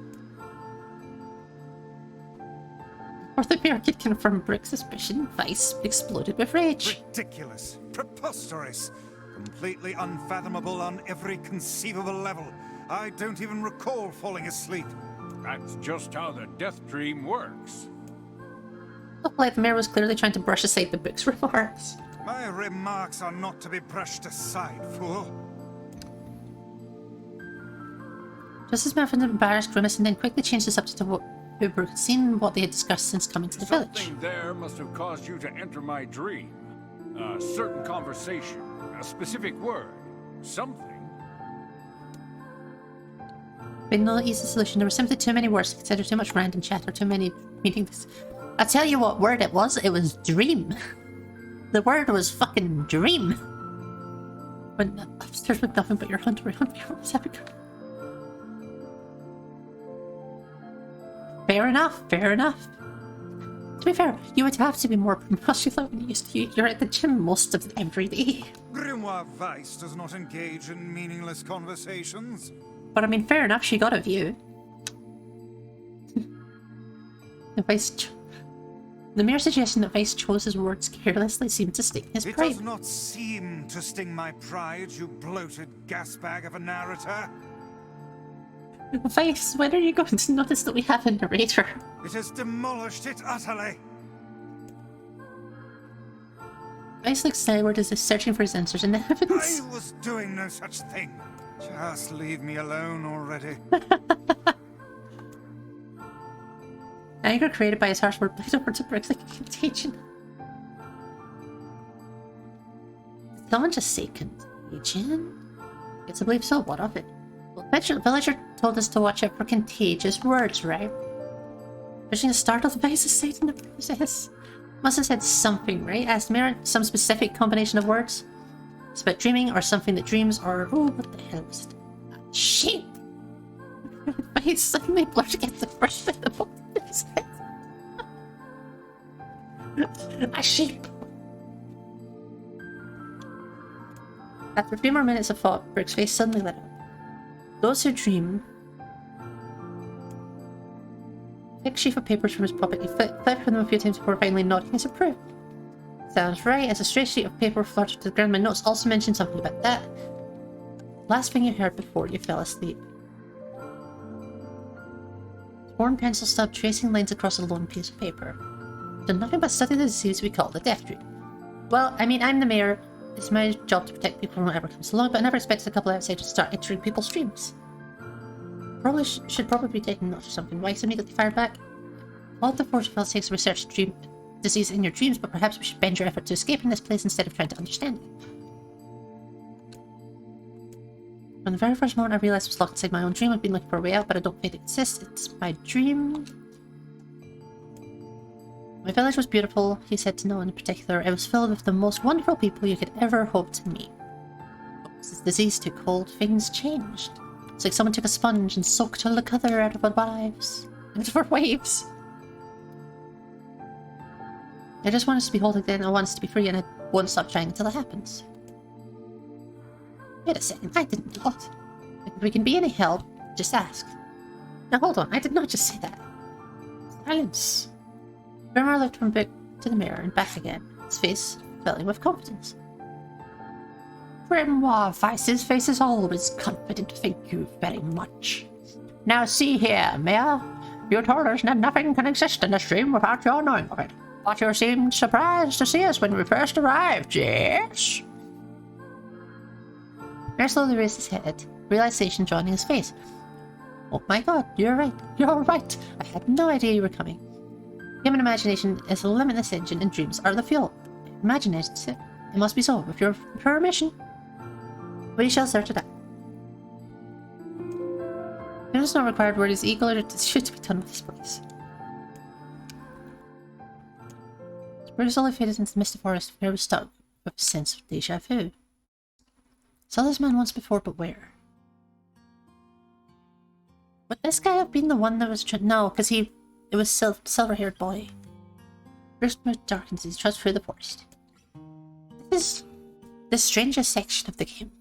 Before the mayor could confirm Brick's suspicion, Vice exploded with rage. Ridiculous. Preposterous. Completely unfathomable on every conceivable level. I don't even recall falling asleep. That's just how the death dream works. Looked like the mayor was clearly trying to brush aside the book's remarks. My remarks are not to be brushed aside, fool. Justice Mouth an embarrassed grimace and then quickly changed the subject to what Uber had seen what they had discussed since coming to the village. Something there must have caused you to enter my dream. A certain conversation, a specific word, something. With no easy solution, there were simply too many words to consider, too much random chatter, too many meanings. I tell you what word it was dream. The word was fucking dream. Went upstairs with nothing but your hunter around me. Fair enough, fair enough. To be fair, you would have to be more muscular than you used to. You're at the gym most of every day. Grimoire Vice does not engage in meaningless conversations. But I mean, fair enough, she got a view. The mere suggestion that Vice chose his words carelessly seemed to sting his pride. It does not seem to sting my pride, you bloated gasbag of a narrator. Vice, when are you going to notice that we have a narrator? It has demolished it utterly. Vice looks skyward as if searching for his answers in the heavens. I was doing no such thing. Just leave me alone already. Anger created by his harsh word played over to Brooks like a contagion. Did someone just say contagion? It's a believe so, what of it? Well, the villager told us to watch out for contagious words, right? Pushing a startled Vice aside in the process. Must have said something, right? Asked Mira, some specific combination of words? It's about dreaming or something that dreams or... Oh, what the hell is it? A sheep! Vice suddenly blurted against the first bit of the book. A sheep! After a few more minutes of thought, Brooks' face suddenly lit up. Those who dream... Picked a sheaf of papers from his pocket. He flipped from them a few times before finally nodding his approval. Sounds right. As a stray sheet of paper fluttered to the ground, my notes also mentioned something about that. Last thing you heard before you fell asleep. Worn pencil stub tracing lines across a lone piece of paper. Done nothing but study the disease we call the death dream. Well, I mean, I'm the mayor. It's my job to protect people from whatever comes along, but I never expected a couple of outsiders to start entering people's dreams. Probably should be taking notes or something. Weiss immediately fired back. All the force of takes to research dream disease in your dreams, but perhaps we should bend your effort to escaping this place instead of trying to understand it. From the very first moment I realized I was locked inside my own dream, I've been looking for a way out, but I don't think it exists. It's my dream. My village was beautiful, he said to no one in particular. It was filled with the most wonderful people you could ever hope to meet. As the disease took hold, things changed. It's like someone took a sponge and soaked all the color out of our lives. Out of our waves. I just want us to be whole again, I want us to be free, and I won't stop trying until it happens. Wait a second, I didn't know. If we can be any help, just ask. Now hold on, I did not just say that. Silence. Grimoire looked from book to the mirror and back again, his face filling with confidence. Grimoire Vice's face is always confident, thank you very much. Now see here, Mayor. You told us that nothing can exist in this dream without your knowing of it. But you seemed surprised to see us when we first arrived, yes? Mayor slowly raised his head, realization dawning his face. Oh my god, you're right, I had no idea you were coming. Human imagination is a limitless engine and dreams are the fuel. Imagine it, it must be so, with your permission. We shall search it out. It is not required word is eager to should be done with this place. Spirit slowly faded into the misty forest where it was stuck with a sense of deja vu. Saw this man once before, but where? Would this guy have been the one that was no, because it was silver-haired boy. First moved darkened as he trudged through the forest. This is the strangest section of the game.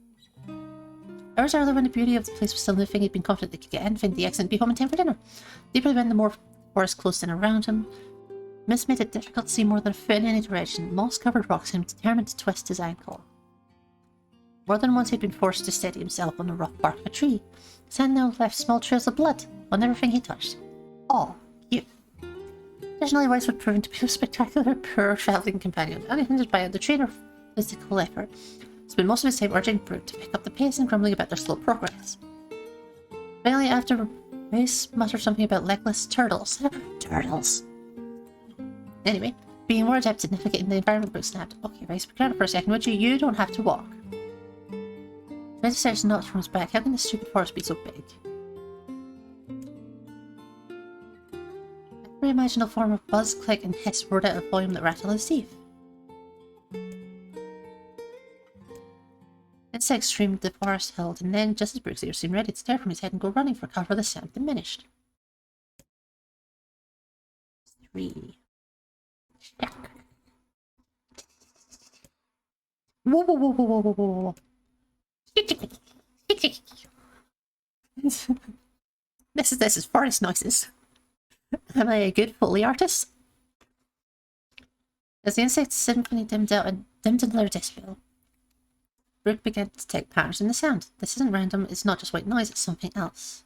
Hours earlier, when the beauty of the place was still moving, he'd been confident they could get anything, the exit, and be home in time for dinner. Deeper they went, the more forest closed in around him. Mist made it difficult to see more than a foot in any direction. Moss-covered rocks him determined to twist his ankle. More than once he'd been forced to steady himself on the rough bark of a tree. His hand now left small trails of blood on everything he touched. All you. Originally, Weiss would prove to be a spectacular, poor traveling companion, unhindered by the trainer physical effort. Spent most of his time urging Brute to pick up the pace and grumbling about their slow progress. Finally, after Weiss muttered something about legless turtles. Turtles! Anyway, being more adept at navigating the environment, Brute snapped. Okay, Weiss, be grounded for a second, would you? You don't have to walk. Weiss decided not from his back. How can this stupid forest be so big? I imagine a form of buzz, click, and hiss roared out of volume that rattled his teeth. Insects streamed the forest held, and then, just as Brooke's ears seemed ready to tear from his head and go running for cover, the sound diminished. 3. Shack. Whoa, whoa, whoa, whoa, whoa, whoa, whoa, whoa. This is forest noises. Am I a good Foley artist? As the insect symphony dimmed out and dimmed into their decibel, Brooke began to detect patterns in the sound. This isn't random, it's not just white noise, it's something else.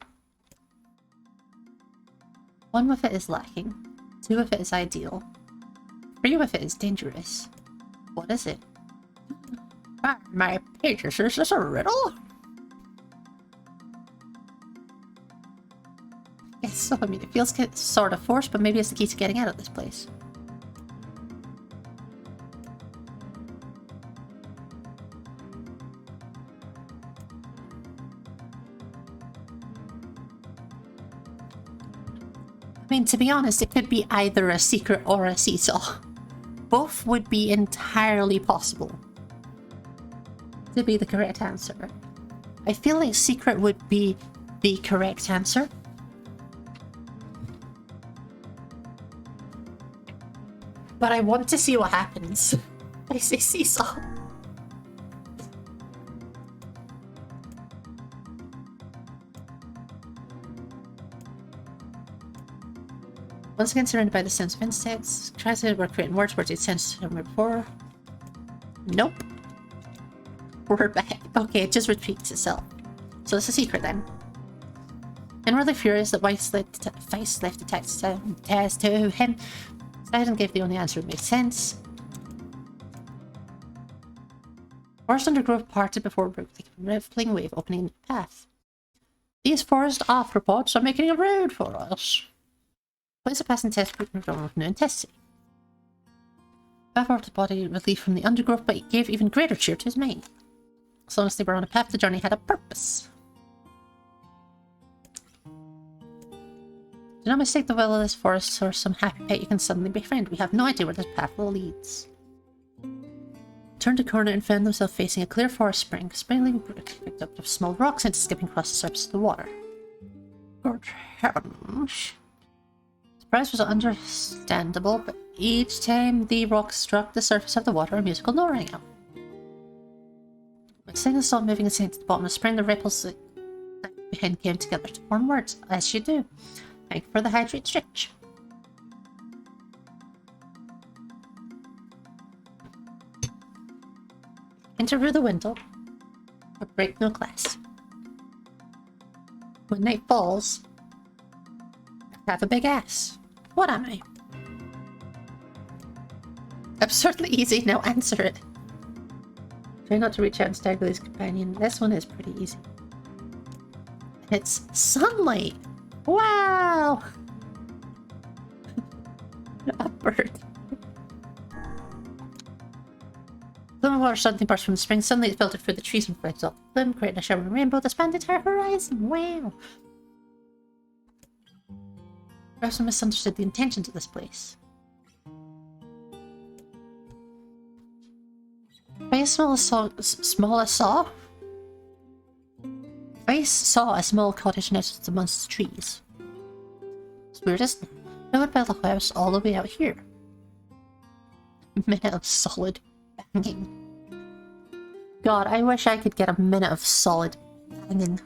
1 with it is lacking. 2 with it is ideal. 3 with it is dangerous. What is it? Ah, my pages, is this a riddle? Yes, so I mean, it feels sort of forced, but maybe it's the key to getting out of this place. I mean, to be honest, it could be either a secret or a seesaw. Both would be entirely possible to be the correct answer. I feel like secret would be the correct answer. But I want to see what happens. I say seesaw. Once again surrounded by the sounds of insects, tries to work creating words where it sensed somewhere before. Nope. We're back. Okay, it just repeats itself. So it's a secret then. Inwardly furious that Weiss left the text to him, decided and gave the only answer that made sense. Forest undergrowth parted before a rippling wave opening a path. These forest arthropods are making a road for us. Place a passing test moved on with no intensity. Beth offered the body relief from the undergrowth, but it gave even greater cheer to his mane. As long as they were on a path, the journey had a purpose. Do not mistake the will of this forest for some happy pet you can suddenly befriend. We have no idea where this path leads. Turned a corner and found themselves facing a clear forest spring. Springling picked up small rocks and skipping across the surface of the water. Good heavens. Surprise was understandable, but each time the rocks struck the surface of the water, a musical note rang out. When Signal stopped moving and sank to the bottom of the spring, the ripples behind came together to form words, as you do. Thank you for the hydrate stretch. Enter through the window, but break no glass. When night falls, I have a big ass. What am I? Absurdly easy, now answer it. Try not to reach out and stagger his companion. This one is pretty easy. It's sunlight! Wow! A bird. Plume of water suddenly burst from the spring. Suddenly it filtered through the trees and reflected off the plume, creating a shimmering rainbow that spanned the entire horizon. Wow! Perhaps I misunderstood the intentions of this place. Weiss saw a small cottage nestled amongst the trees. It's weirdest. No one built a house all the way out here. A minute of solid banging. God, I wish I could get a minute of solid banging.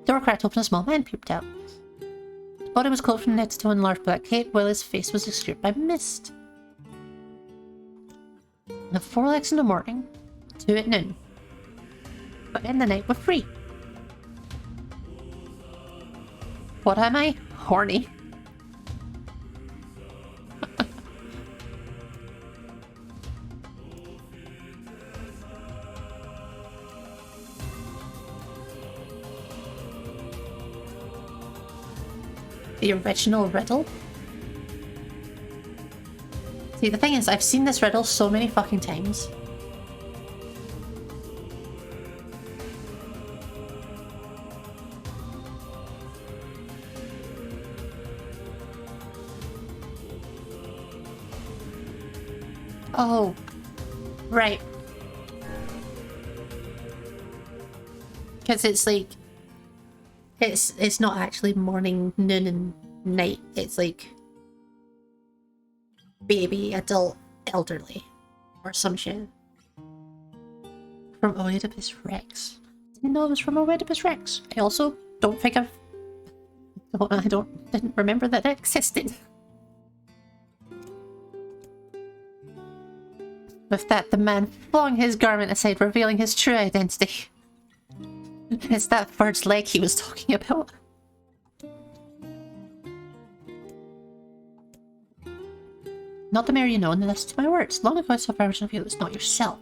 Door cracked open, a small man peeped out. His body was clothed from neck to toe in a large black cape, while his face was obscured by mist. I have 4 legs in the morning, 2 at noon. But in the night we're free. What am I? Horny. the original riddle. See, the thing is, I've seen this riddle so many fucking times. Oh, right. Because it's like, it's not actually morning, noon, and night. It's like baby, adult, elderly, or some shit. From Oedipus Rex. Didn't know it was from Oedipus Rex. I also don't think didn't remember that it existed. With that, the man flung his garment aside, revealing his true identity. It's that bird's leg he was talking about. Not the Mary you know, and listen to my words. Long ago I saw a version of you that's not yourself.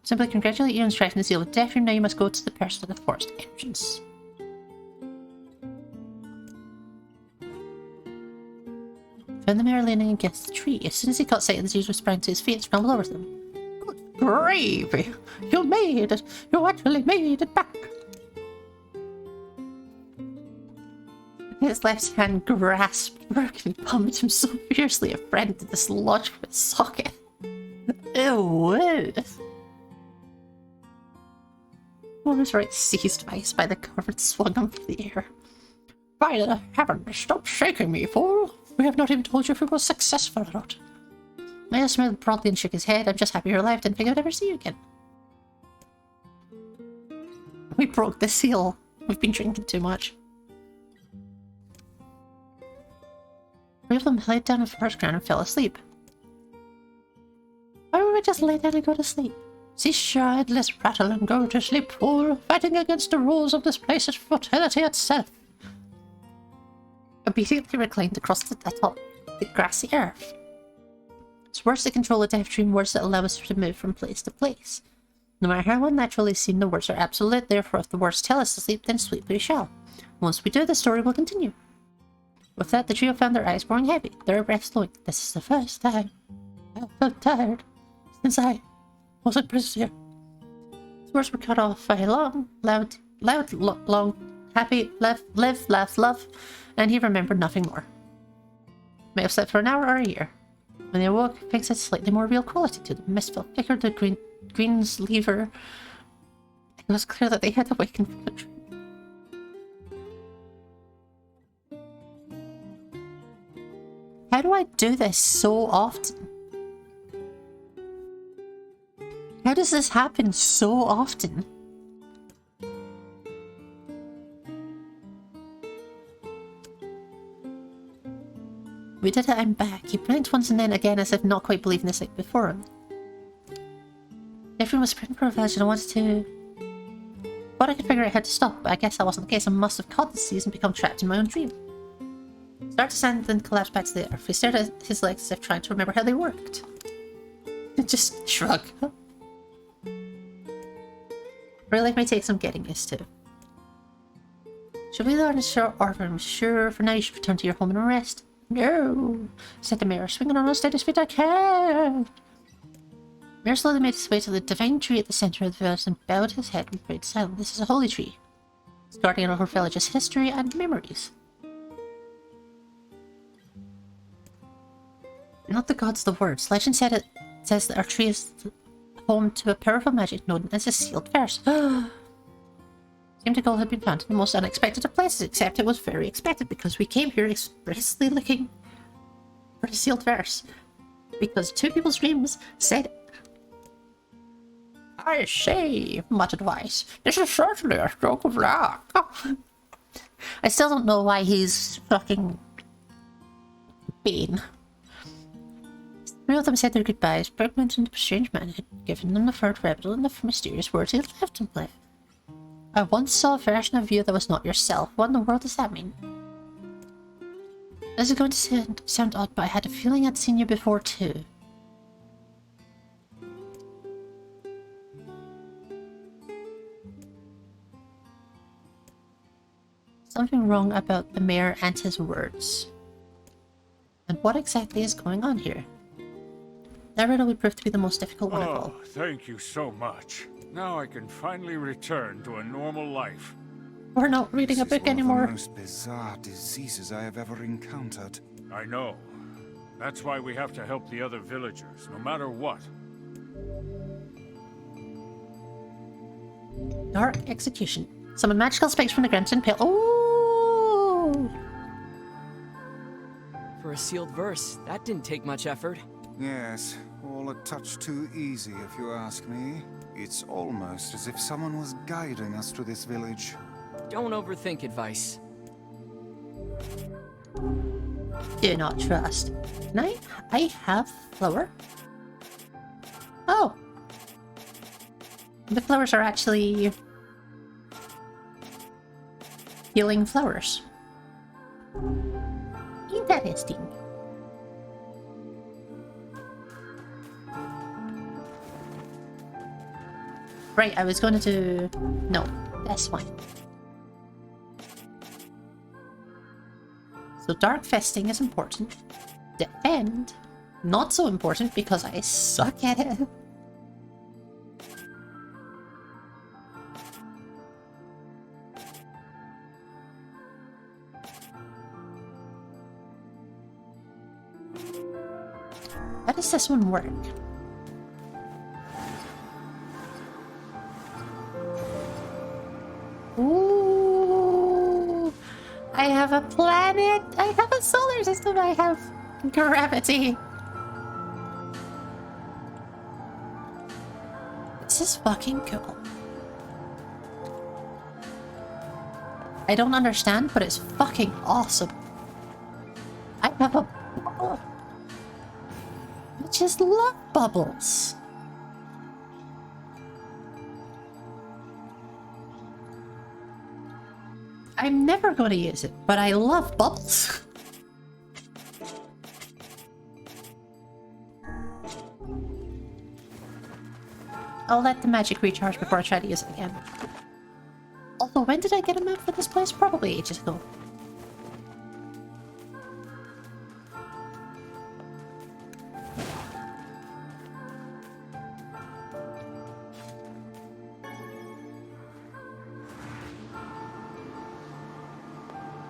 Simply congratulate you on striking the seal of death. Now you must go to the person at the forest entrance. Found the mayor leaning against the tree. As soon as he caught sight of the Jews, sprang to his feet and scrambled over them. Good gravy! You made it! You actually made it back! His left hand grasped Burke and pumped him so fiercely it friend to dislodge from its socket. Ew! Warner's right seized Vice by the cover and swung him through the air. By the heavens, stop shaking me, fool! We have not even told you if it was successful or not. Miles smiled broadly and shook his head. I'm just happy you're alive. Didn't think I'd ever see you again. We broke the seal. We've been drinking too much. Three of them laid down on the first ground and fell asleep. Why would we just lay down and go to sleep? Cease your endless rattle and go to sleep, fool. Fighting against the rules of this place is futility itself. Obediently reclined across atop the grassy earth. It's words that control a deaf dream, words that allow us to move from place to place. No matter how unnaturally seen, the words are absolute, therefore if the words tell us to sleep, then sleep we shall. Once we do, the story will continue. With that, the trio found their eyes growing heavy, their breaths slowing. This is the first time I felt tired since I was a prisoner. His words were cut off by a long, long, happy, live, laugh, love, and he remembered nothing more. May have slept for an hour or a year. When they awoke, things had slightly more real quality to them. Mist felt thicker, the green's lever. It was clear that they had awakened from the dream. How do I do this so often? How does this happen so often? We did it, I'm back. He blinked once and then again as if not quite believing the sight before him. Everyone was sprinting for a village and I wanted to... Thought I could figure out how to stop, but I guess that wasn't the case. I must have caught the disease and become trapped in my own dream. Started to stand, then collapsed back to the earth. He stared at his legs as if trying to remember how they worked. Just shrug. Real life may take some getting used to. Should we learn a short order? I'm sure for now you should return to your home and rest. No, said the mayor, swinging on his steady feet. I can't. Mayor slowly made his way to the divine tree at the center of the village and bowed his head and prayed silently. This is a holy tree. It's guardian of our village's history and memories. Not the gods, the words. Legend says that our tree is home to a powerful magic known as a sealed verse. Seemed to gold had been found in the most unexpected of places, except it was very expected because we came here expressly looking for the sealed verse. Because two people's dreams said, I say, muttered Weiss, this is certainly a stroke of luck. I still don't know why he's fucking Bane. Three of them said their goodbyes. Burke mentioned the strange man had given them the third rebel and the mysterious words he had left him with. I once saw a version of you that was not yourself. What in the world does that mean? This is going to sound odd, but I had a feeling I'd seen you before too. Something wrong about the mayor and his words. And what exactly is going on here? That riddle would prove to be the most difficult one of all. Oh, thank you so much. Now I can finally return to a normal life. We're not reading a book anymore. This is one of the most bizarre diseases I have ever encountered. I know. That's why we have to help the other villagers, no matter what. Dark execution. Summon magical spikes from the ground and pale. Oh! For a sealed verse, that didn't take much effort. Yes, all a touch too easy if you ask me. It's almost as if someone was guiding us to this village. Don't overthink advice. Do not trust. Can I have flower? Oh! The flowers are actually healing flowers. Interesting. Right, I was going to do... No, that's fine. So dark festing is important. Defend, not so important because I suck at it. How does this one work? Ooh, I have a planet, I have a solar system, I have gravity. This is fucking cool. I don't understand, but it's fucking awesome. I have a bubble. I just love bubbles. I'm never going to use it, but I love bubbles. I'll let the magic recharge before I try to use it again. Although, when did I get a map for this place? Probably ages ago.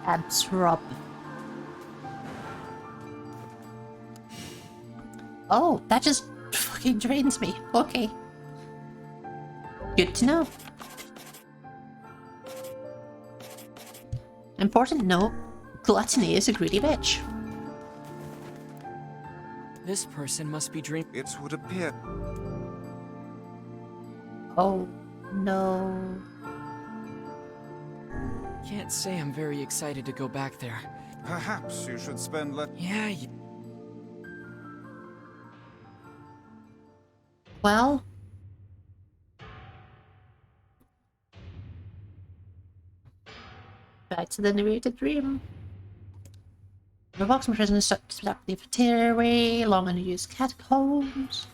Absorb. Oh, that just fucking drains me. Okay. Good to know. Important note, gluttony is a greedy bitch. This person must be dreaming. It would appear. Oh, no. Can't say I'm very excited to go back there. Perhaps you should spend Yeah, Well... Back to the narrated dream. The box from prison is stuck the cafeteria, long unused catacombs.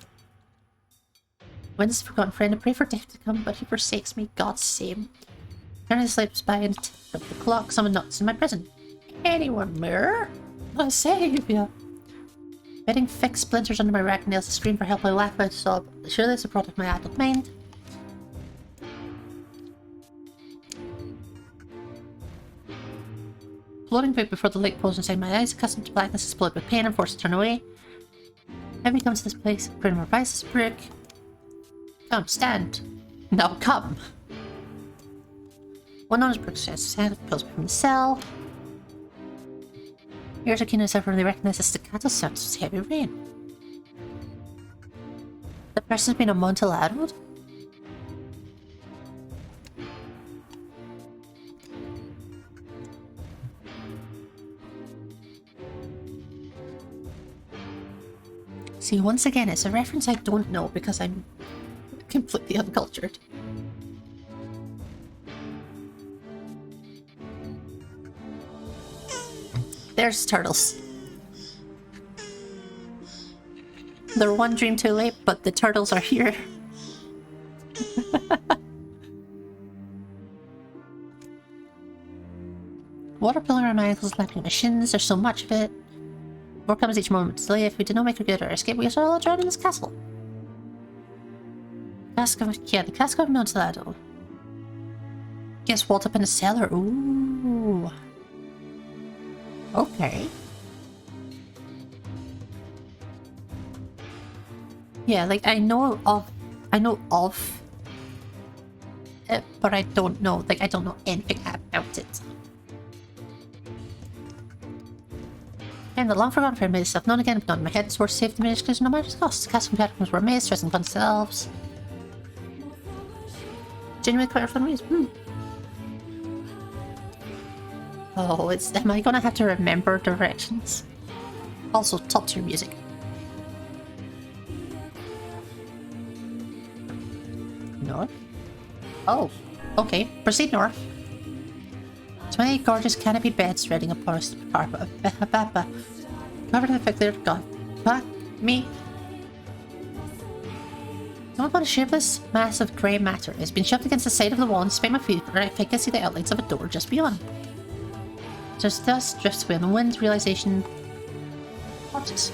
When does the forgotten friend and pray for death to come, but he forsakes me, God's same. Turning slips by and tick of the clock, someone knocks in my prison. Anyone, mirror? I save ya. Betting fixed splinters under my rack nails, a scream for help, I laugh out sob. Surely it's a product of my adult mind. Floating book before the light pulls inside my eyes, accustomed to blackness, explode with pain and forced to turn away. Every comes to this place, grin revises brick. Come, stand. Now come. One on his brick says his hand pulls me from the cell. Ears are keen as ever and they recognize the staccato sounds of heavy rain. The person's been amontoladed? See, once again, it's a reference I don't know because I'm completely uncultured. There's turtles. They're one dream too late, but the turtles are here. our minds lapping machines, there's so much of it. More comes each moment to delay. If we did not make a good or escape, we are all drowned in this castle. The cask of Amontillado. Gets walled up in a cellar. Ooh. Okay. Yeah, like I know of it, but I don't know, like I don't know anything about it. And the long forgotten friend made itself known again, but not in my head. It's worth safety measures no matter the cost. The castle and catacombs were amazed, stressing upon themselves. Genuinely quite fun ways. Oh, am I gonna have to remember directions? Also, top tier music. North? Oh, okay. Proceed north. 20 gorgeous canopied beds spreading upon a carpet of Baba. Covered in a thick layer of God. Huh? Me? Not about a shapeless mass of grey matter. It's been shoved against the side of the wall and spam my feet, but I think I see the outlines of a door just beyond. Just dust drifts away on the wind, realization. Corpses.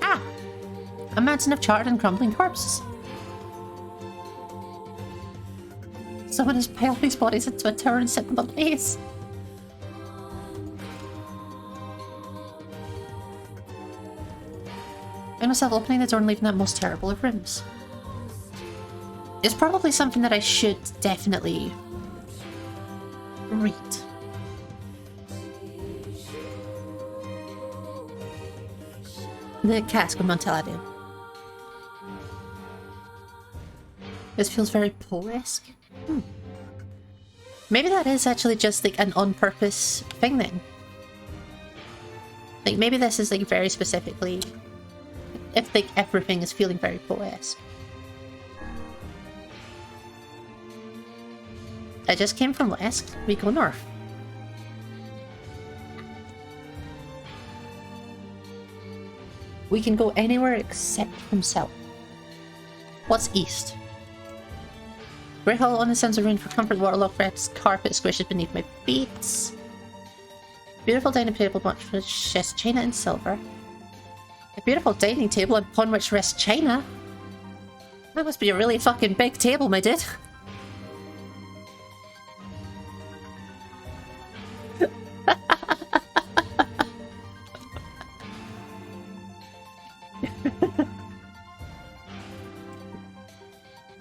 Ah! A mountain of charred and crumbling corpses. Someone has piled these bodies into a tower and set them ablaze. I find myself opening the door and leaving that most terrible of rooms. It's probably something that I should definitely read. The cask of Amontillado. This feels very Poe-esque. Maybe that is actually just like an on-purpose thing then. Like maybe this is like very specifically if like everything is feeling very Poe-esque. I just came from west, we go north. We can go anywhere except from south. What's east? Great Hall on the sense of rain for comfort, waterlogged red carpet squishes beneath my feet. Beautiful dining table upon which rests china and silver. A beautiful dining table upon which rests china? That must be a really fucking big table, my dude.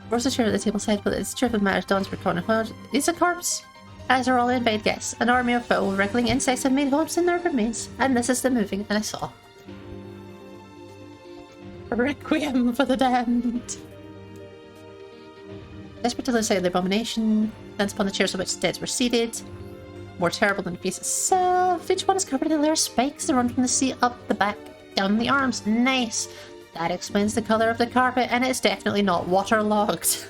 Rosa chair at the table side, but it's true of matters dawns for corner. Well, it's a corpse. As are all invade guests. An army of foul, wriggling insects have made homes in their remains. And this is the moving, and I saw. Requiem for the damned. Desperate to lose sight of the abomination, thence upon the chairs on which the dead were seated. More terrible than the piece itself. Each one is covered in a layer of spikes that run from the seat up the back, down the arms. Nice. That explains the colour of the carpet, and it's definitely not waterlogged.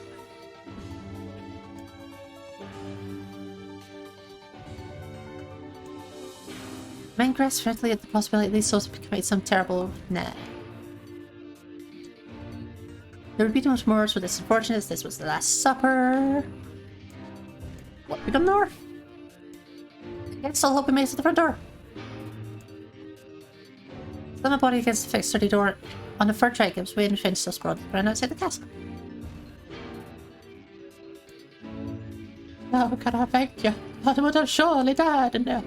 Men grasp frantically at the possibility these souls could commit some terrible... Nah. There would be too much more, so this is unfortunate. This was the Last Supper. What, we go north? I still hope we made it to the front door. Slam my body against the fixed sturdy door on the fur track gives way and fence just broad around outside the castle. Oh, can I thank you? I would have surely died in there.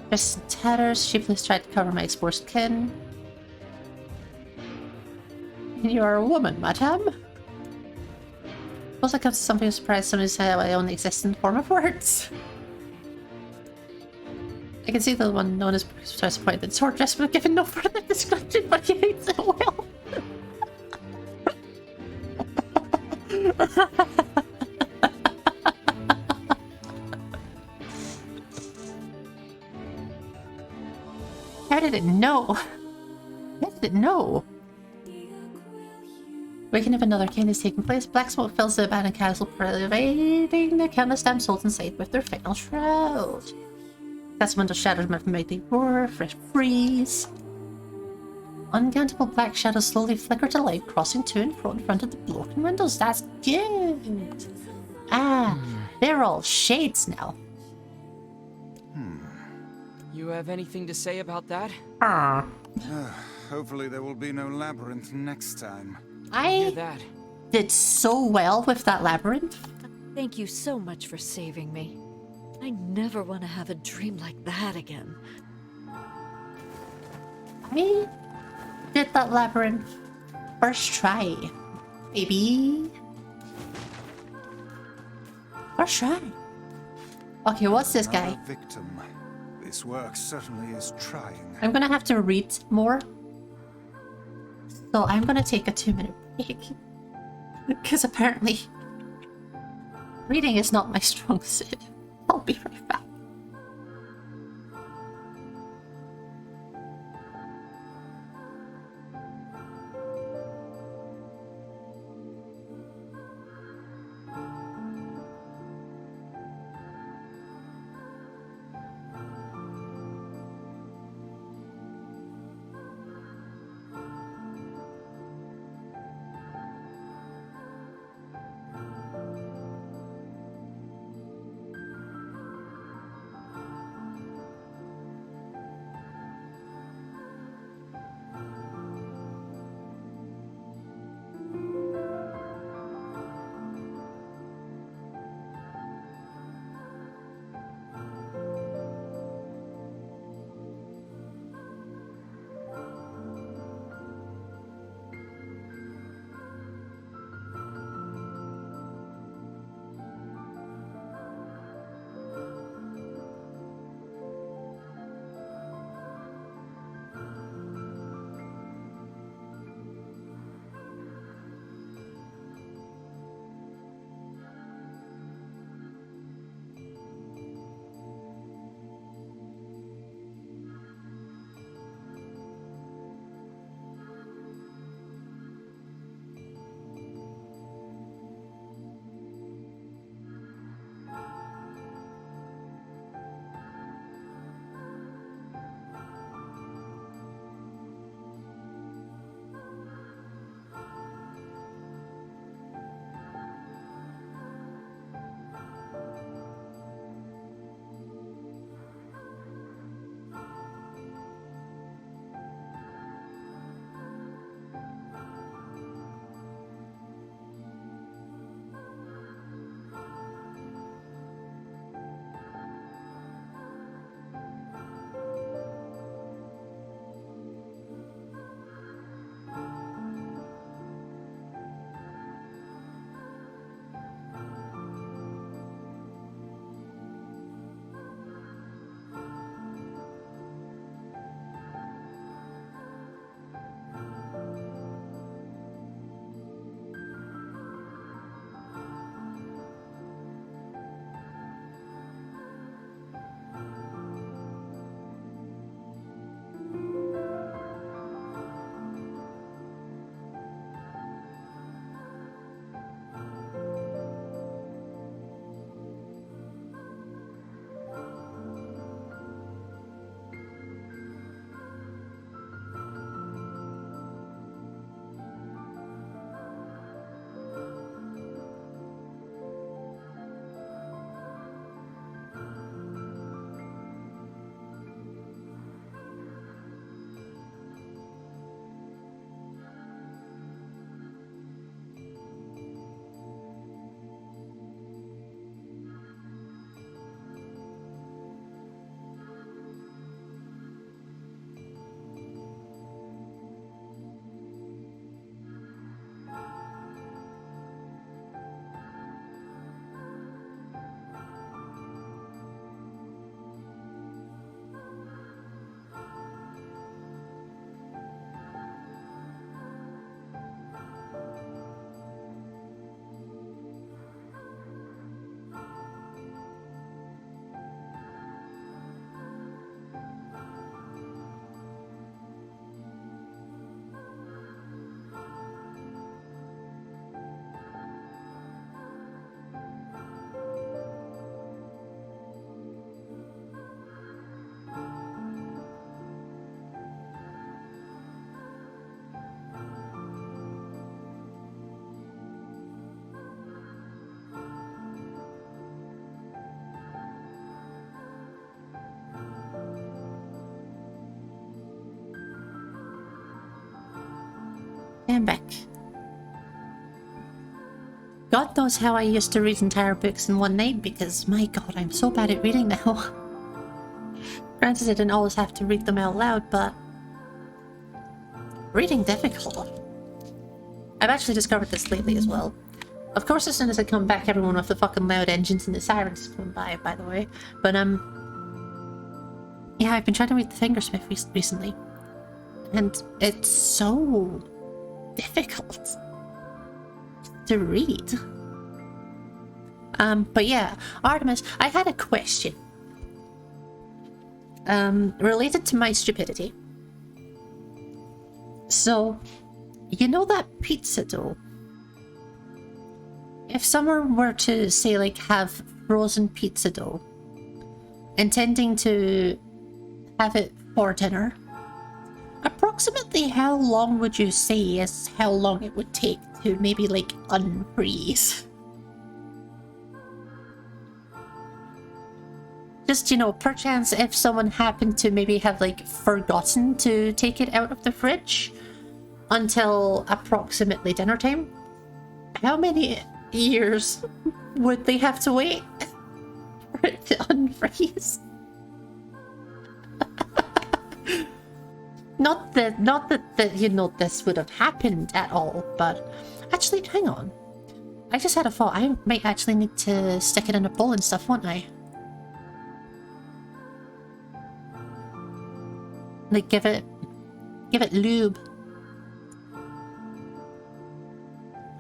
Dressed in tatters, sheepless tried to cover my exposed skin. You are a woman, madame. Also comes to something of surprise, somebody said I only exist in the form of words. I can see the one known as Professor's point that sword dress would have given no further description, but he hates it well. How did it know? How did it know? Waking of another king is taking place. Black smoke fills the abandoned castle, pervading the countless damn souls inside with their final shroud. Castle windows shattered by mighty roar, fresh breeze. Uncountable black shadows slowly flicker to light, crossing to and fro in front of the broken windows. That's good. Ah, they're all shades now. You have anything to say about that? Ah. Hopefully there will be no labyrinth next time. Hear I that. did so well with that labyrinth. Thank you so much for saving me. I never want to have a dream like that again. I did that labyrinth first try, baby. First try. Okay, what's this guy? Another victim. This work certainly is trying. I'm gonna have to read more. So I'm gonna take a 2-minute break. Because apparently reading is not my strong suit. I'll be right back. And back. God knows how I used to read entire books in one night because, my god, I'm so bad at reading now. Granted, I didn't always have to read them out loud, but reading difficult. I've actually discovered this lately as well. Of course, as soon as I come back, everyone with the fucking loud engines and the sirens come by the way. But, yeah, I've been trying to read The Fingersmith recently. And it's so difficult to read. But yeah, Artemis, I had a question. Related to my stupidity. So, you know that pizza dough? If someone were to, say, like, have frozen pizza dough, intending to have it for dinner, approximately how long would you say is how long it would take to maybe, like, unfreeze? Just, you know, perchance if someone happened to maybe have, like, forgotten to take it out of the fridge until approximately dinner time, how many years would they have to wait for it to unfreeze? Not that you know this would have happened at all, but actually, hang on. I just had a thought. I might actually need to stick it in a bowl and stuff, won't I? Like, give it lube.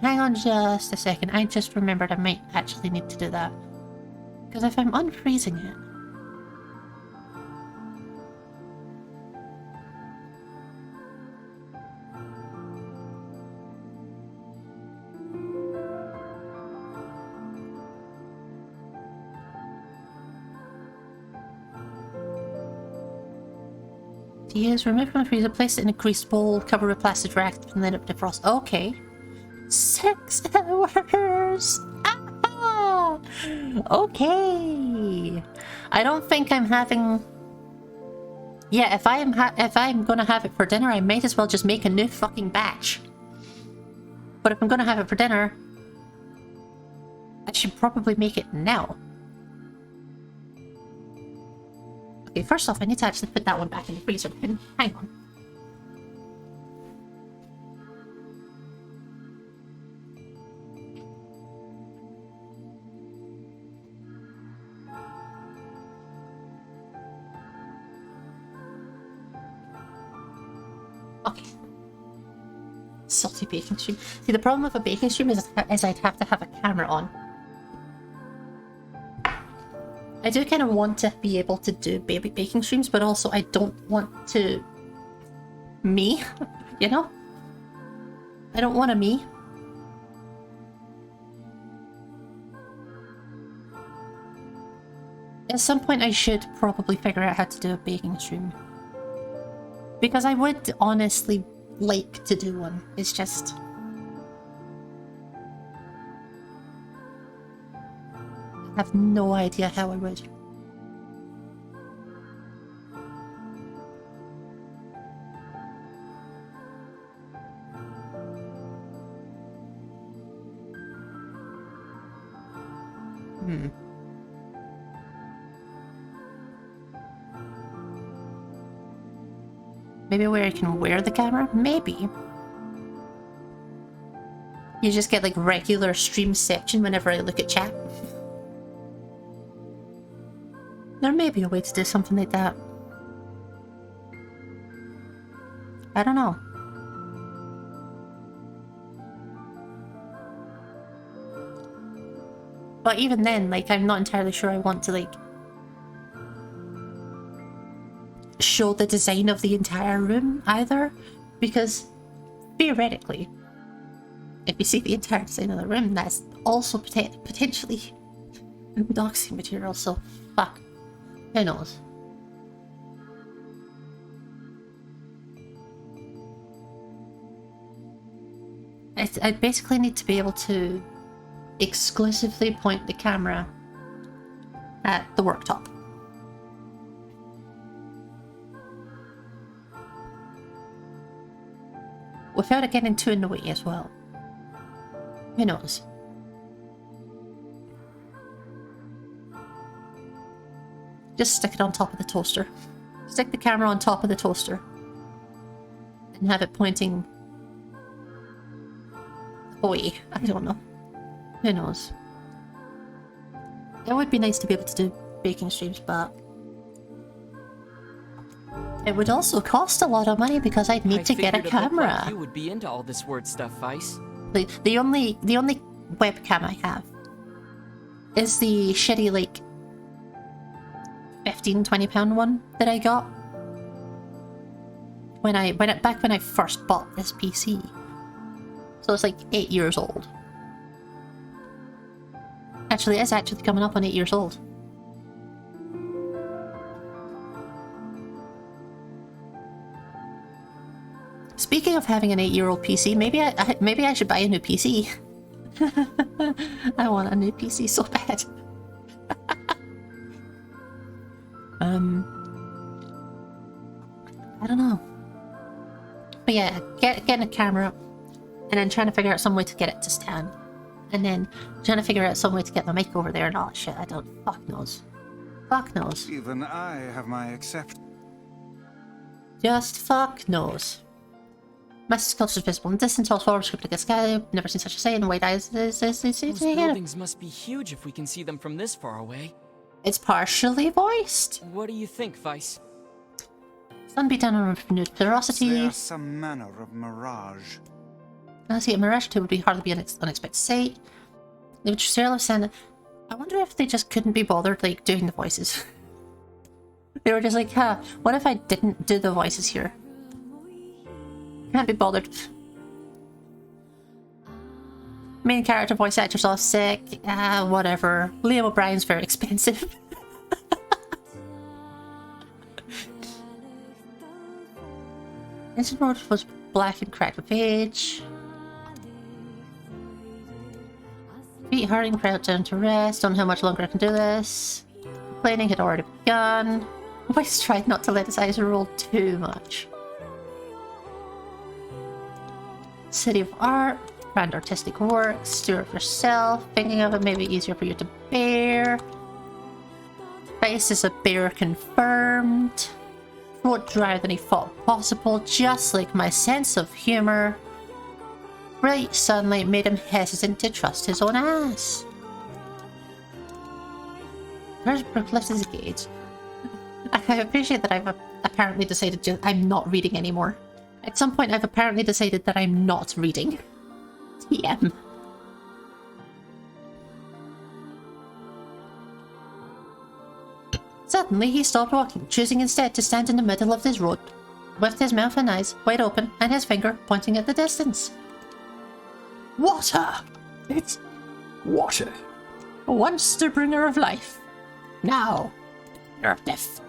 Hang on just a second. I just remembered I might actually need to do that. Because if I'm unfreezing it... Use remove from the freezer, place it in a greased bowl, cover with plastic wrap, and let it defrost. Okay. 6 hours! Ah! Okay. I don't think I'm having... Yeah, if I'm gonna have it for dinner, I might as well just make a new fucking batch. But if I'm gonna have it for dinner, I should probably make it now. Okay, first off, I need to actually put that one back in the freezer. Hang on. Okay. Salty baking stream. See, the problem with a baking stream is I'd have to have a camera on. I do kind of want to be able to do baking streams, but also I don't want to... Me, you know? I don't want a me. At some point I should probably figure out how to do a baking stream. Because I would honestly like to do one. It's just... I have no idea how I would. Maybe where I can wear the camera? Maybe. You just get like regular streamception whenever I look at chat. There may be a way to do something like that. I don't know. But even then, like, I'm not entirely sure I want to, like, show the design of the entire room either. Because, theoretically, if you see the entire design of the room, that's also potentially doxing material, so fuck. Who knows? I basically need to be able to exclusively point the camera at the worktop. without it getting too in the way as well. Who knows? Just stick it on top of the toaster. Stick the camera on top of the toaster. And have it pointing away. I don't know. Who knows? It would be nice to be able to do baking streams, but it would also cost a lot of money because I'd need to get a camera. Like you would be into all this word stuff, Vice. The only webcam I have is the shitty like £15-20 one that I got back when I first bought this PC. So it's like 8 years old. Actually, it's actually coming up on 8 years old. Speaking of having an 8-year-old PC, maybe I should buy a new PC. I want a new PC so bad. I don't know. But yeah, getting a camera and then trying to figure out some way to get it to stand. And then trying to figure out some way to get the mic over there and all that shit. I don't... Fuck knows. Fuck knows. Even I have my except. Just fuck knows. My sculpture is visible in distance, all forward, script like a sky. Never seen such a sight, and white eyes. Those buildings must be huge if we can see them from this far away. It's partially voiced. What do you think, Vice? Sun beat down on renewed ferocity. There's some manner of mirage. I see a mirage too would be hardly be an unexpected sight. They would still have sent. I wonder if they just couldn't be bothered like doing the voices. They were just like, huh, what if I didn't do the voices here? Can't be bothered. Main character voice actor's all sick. Whatever. Liam O'Brien's very expensive. Instant Road was black and cracked with age. Feet hurrying, crowd down to rest. Don't know how much longer I can do this. Complaining had already begun. Voice tried not to let his eyes roll too much. City of Art, grand artistic works, steward of yourself, thinking of it may be easier for you to bear. Face is a bear confirmed. Throat drier than he thought possible, just like my sense of humor. Bright sunlight made him hesitant to trust his own ass. There's Brooke lifted his gaze. I appreciate that I've apparently decided I'm not reading anymore. At some point, I've apparently decided that I'm not reading. TM. Suddenly, he stopped walking, choosing instead to stand in the middle of this road, with his mouth and eyes wide open and his finger pointing at the distance. Water! It's water. Once the bringer of life. Now, you're of death.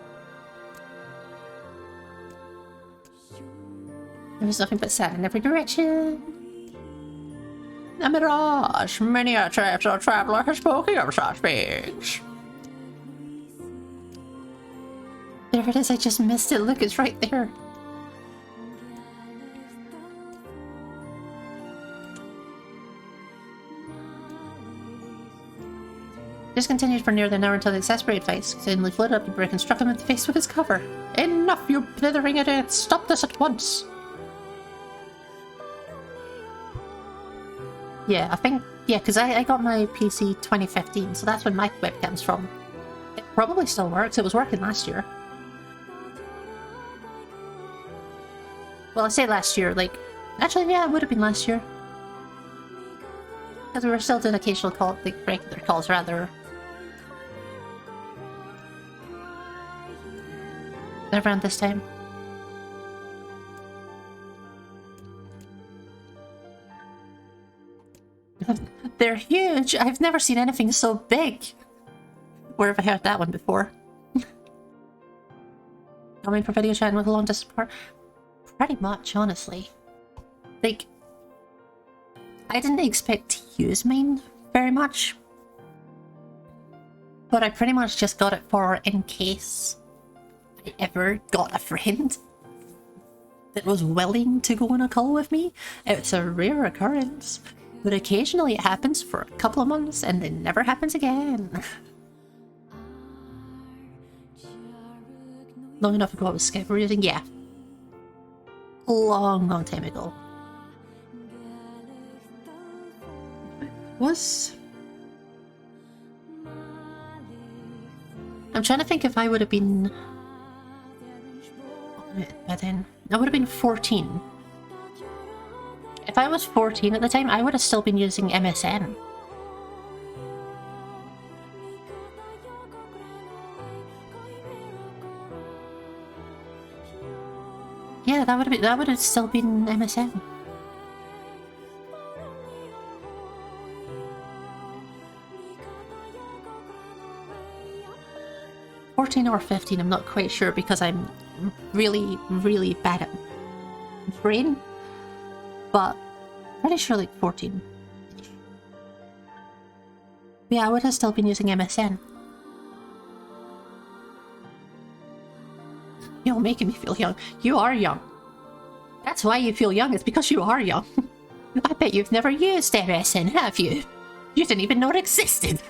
There was nothing but sand in every direction. A mirage. Many a trip or traveler has spoken of such things. There it is, I just missed it. Look, it's right there. Just continued for nearly an hour until the exasperated Vice suddenly floated up the brick and struck him in the face with his cover. Enough, you blithering idiot! Stop this at once! Yeah, I think... Yeah, because I got my PC 2015, so that's when my webcam's from. It probably still works. It was working last year. Well, I say last year, like... Actually, yeah, it would have been last year. Because we were still doing occasional call, like regular calls, rather. Around this time. They're huge! I've never seen anything so big! Where have I heard that one before? Coming for video chat with a long distance part? Pretty much, honestly. Like, I didn't expect to use mine very much. But I pretty much just got it for in case I ever got a friend. that was willing to go on a call with me. It's a rare occurrence, but occasionally it happens for a couple of months and then never happens again. Long enough ago I was Skype using, yeah. Long time ago. I'm trying to think if I would have been... By then, I would have been 14. If I was 14 at the time, I would have still been using MSN. Yeah, that would have still been MSN. Or 15, I'm not quite sure because I'm really, really bad at brain, but pretty sure like 14. Yeah, I would have still been using MSN. You're making me feel young. You are young. That's why you feel young, it's because you are young. I bet you've never used MSN, have you? You didn't even know it existed.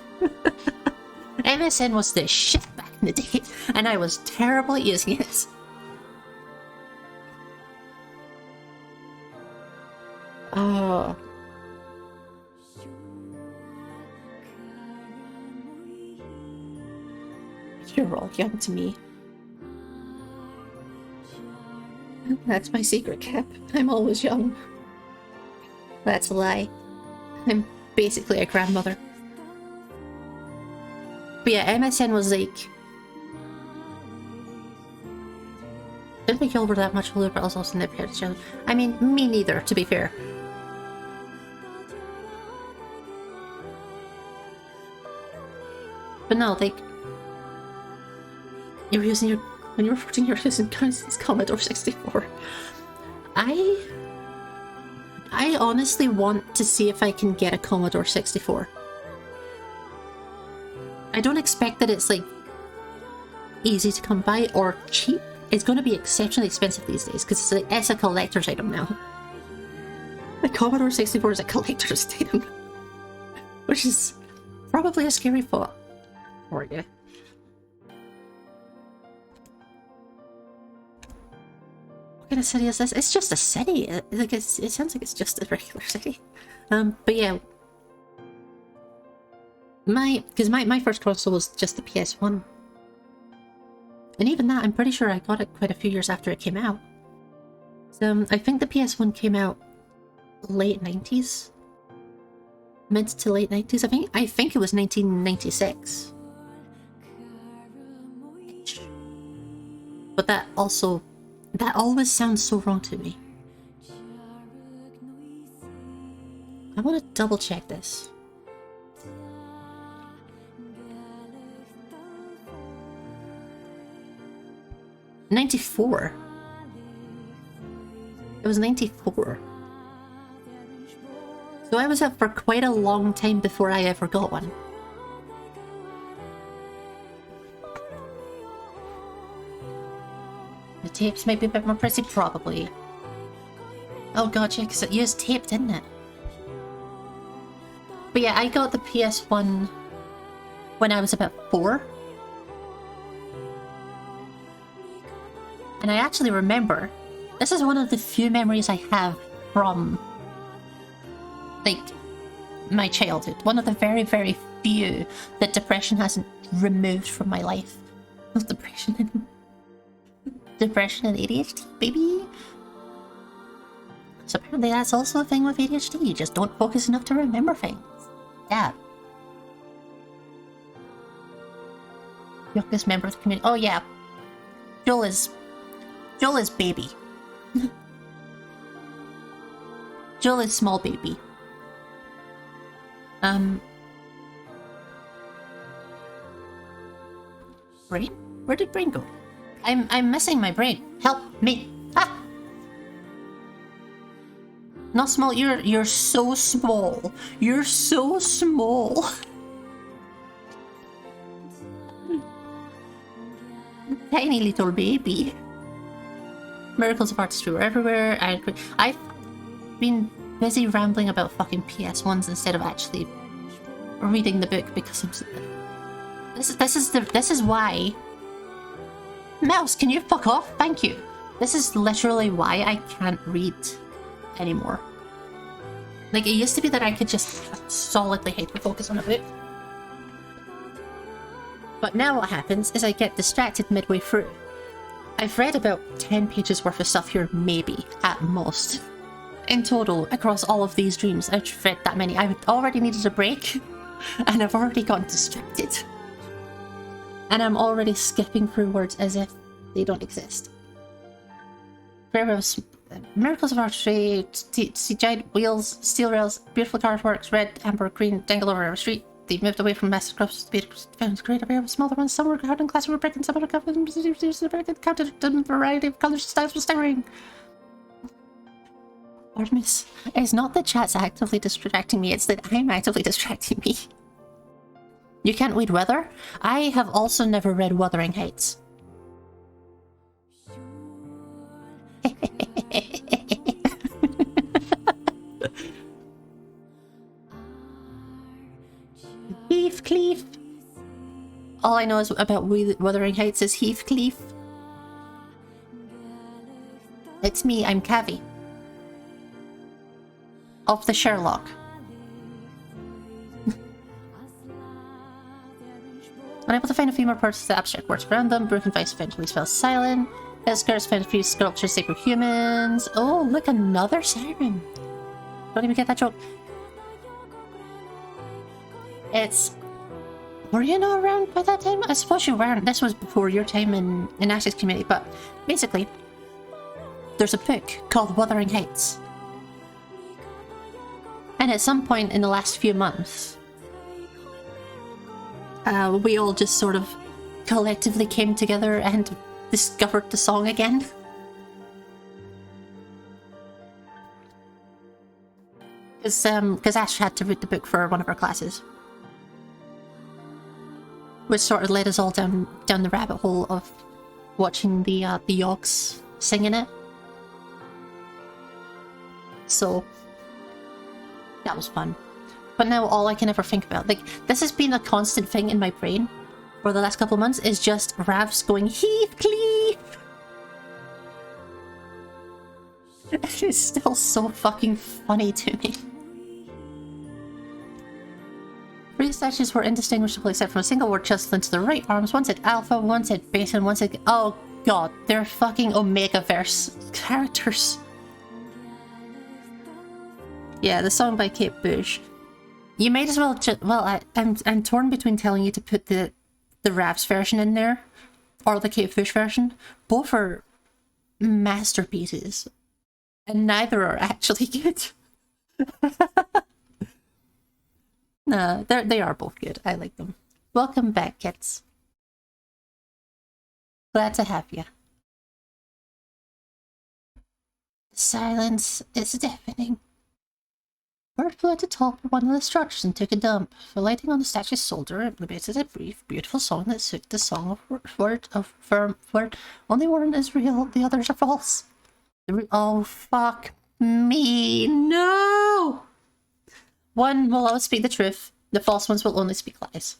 MSN was the shit back in the day, and I was terrible at using it. Oh. You're all young to me. That's my secret, Cap. I'm always young. That's a lie. I'm basically a grandmother. But yeah, MSN was like... I didn't think y'all were that much older, but also never heard each other. I mean, me neither, to be fair. But no, like... You were using your... When you were 14, you were using Commodore 64. I honestly want to see if I can get a Commodore 64. I don't expect that it's like easy to come by or cheap. It's going to be exceptionally expensive these days because it's a collector's item now. The Commodore 64 is a collector's item, which is probably a scary thought for you. What kind of city is this? It's just a city. Like it sounds like it's just a regular city. But yeah. My first console was just the PS1. And even that, I'm pretty sure I got it quite a few years after it came out. So I think the PS1 came out late 90s. Mid to late 90s. I think it was 1996. But that always sounds so wrong to me. I want to double check this. '94. It was 94. So I was up for quite a long time before I ever got one. The tapes might be a bit more pricey, probably. Oh god, yeah, because it used tape, didn't it? But yeah, I got the PS1 when I was about 4. And I actually remember, this is one of the few memories I have from, like, my childhood. One of the very, very few that depression hasn't removed from my life. Depression and ADHD, baby! So apparently that's also a thing with ADHD, you just don't focus enough to remember things. Yeah. Youngest member of the community. Oh yeah. Joel is baby. Joel is small baby. Brain? Where did brain go? I'm missing my brain. Help me. Ah! Not small, you're so small. You're so small. Tiny little baby. Miracles of artistry were everywhere. I've been busy rambling about fucking PS1s instead of actually reading the book because this is why. Mouse, can you fuck off? Thank you. This is literally why I can't read anymore. Like, it used to be that I could just solidly hyper-focus on a book. But now what happens is I get distracted midway through. I've read about 10 pages worth of stuff here, maybe, at most. In total, across all of these dreams, I've read that many. I already needed a break, and I've already gotten distracted. And I'm already skipping through words as if they don't exist. Miracles of artistry, see giant wheels, steel rails, beautiful cartworks, red, amber, green, dangle over our street. They've moved away from massive crops to be found great a pair of smaller ones. Some were hard and classy were brick and some other counted a variety of colors, styles with staggering. Artemis, it's not that chat's actively distracting me, it's that I'm actively distracting me. You can't read weather? I have also never read Wuthering Heights. Heathcliff. All I know is about Wuthering Heights is Heathcliff. It's me, I'm Cavi. Of the Sherlock. Unable to find a few more parts of the abstract words around them, Broken Vice eventually fell silent. Escar's found a few sculptures, sacred humans. Oh, look, another siren. Don't even get that joke. It's... Were you not around by that time? I suppose you weren't. This was before your time in Ash's community, but basically, there's a book called Wuthering Heights. And at some point in the last few months, we all just sort of collectively came together and discovered the song again. Because Ash had to read the book for one of our classes. Which sort of led us all down the rabbit hole of watching the Yogs singing it. So that was fun. But now all I can ever think about, like, this has been a constant thing in my brain for the last couple of months, is just Ravs going, Heathcliff! It's still so fucking funny to me. Three statues were indistinguishable except from a single word chiseled into the right arms. One said Alpha, one said Beta, and one said... Oh god, they're fucking Omega-verse characters. Yeah, the song by Kate Bush. You might as well well, I'm torn between telling you to put the Ravs version in there, or the Kate Bush version. Both are masterpieces, and neither are actually good. No, they are both good. I like them. Welcome back, kids. Glad to have you. The silence is deafening. Bert flew at the top of one of the structures and took a dump. For lighting on the statue's shoulder, implemented a brief, beautiful song that suited the song of only one is real, the others are false. Oh, fuck me. No! One will always speak the truth. The false ones will only speak lies.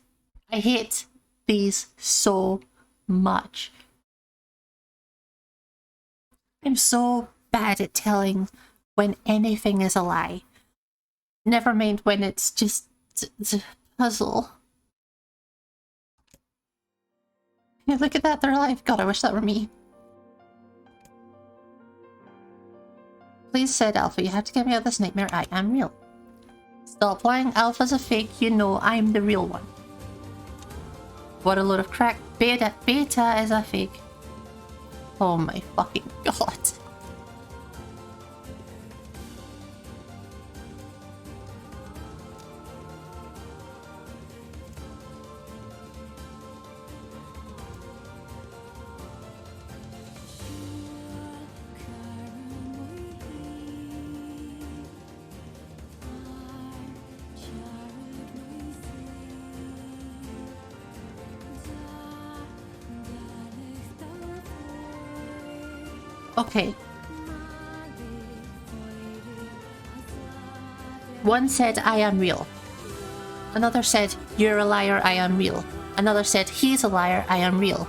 I hate these so much. I'm so bad at telling when anything is a lie. Never mind when it's just a puzzle. Yeah, look at that, they're alive. God, I wish that were me. Please, said Alpha, you have to get me out of this nightmare. I am real. Stop lying. Alpha's a fake. You know I'm the real one. What a load of crack. Beta is a fake. Oh my fucking god. Okay. One said, I am real. Another said, you're a liar, I am real. Another said, he's a liar, I am real.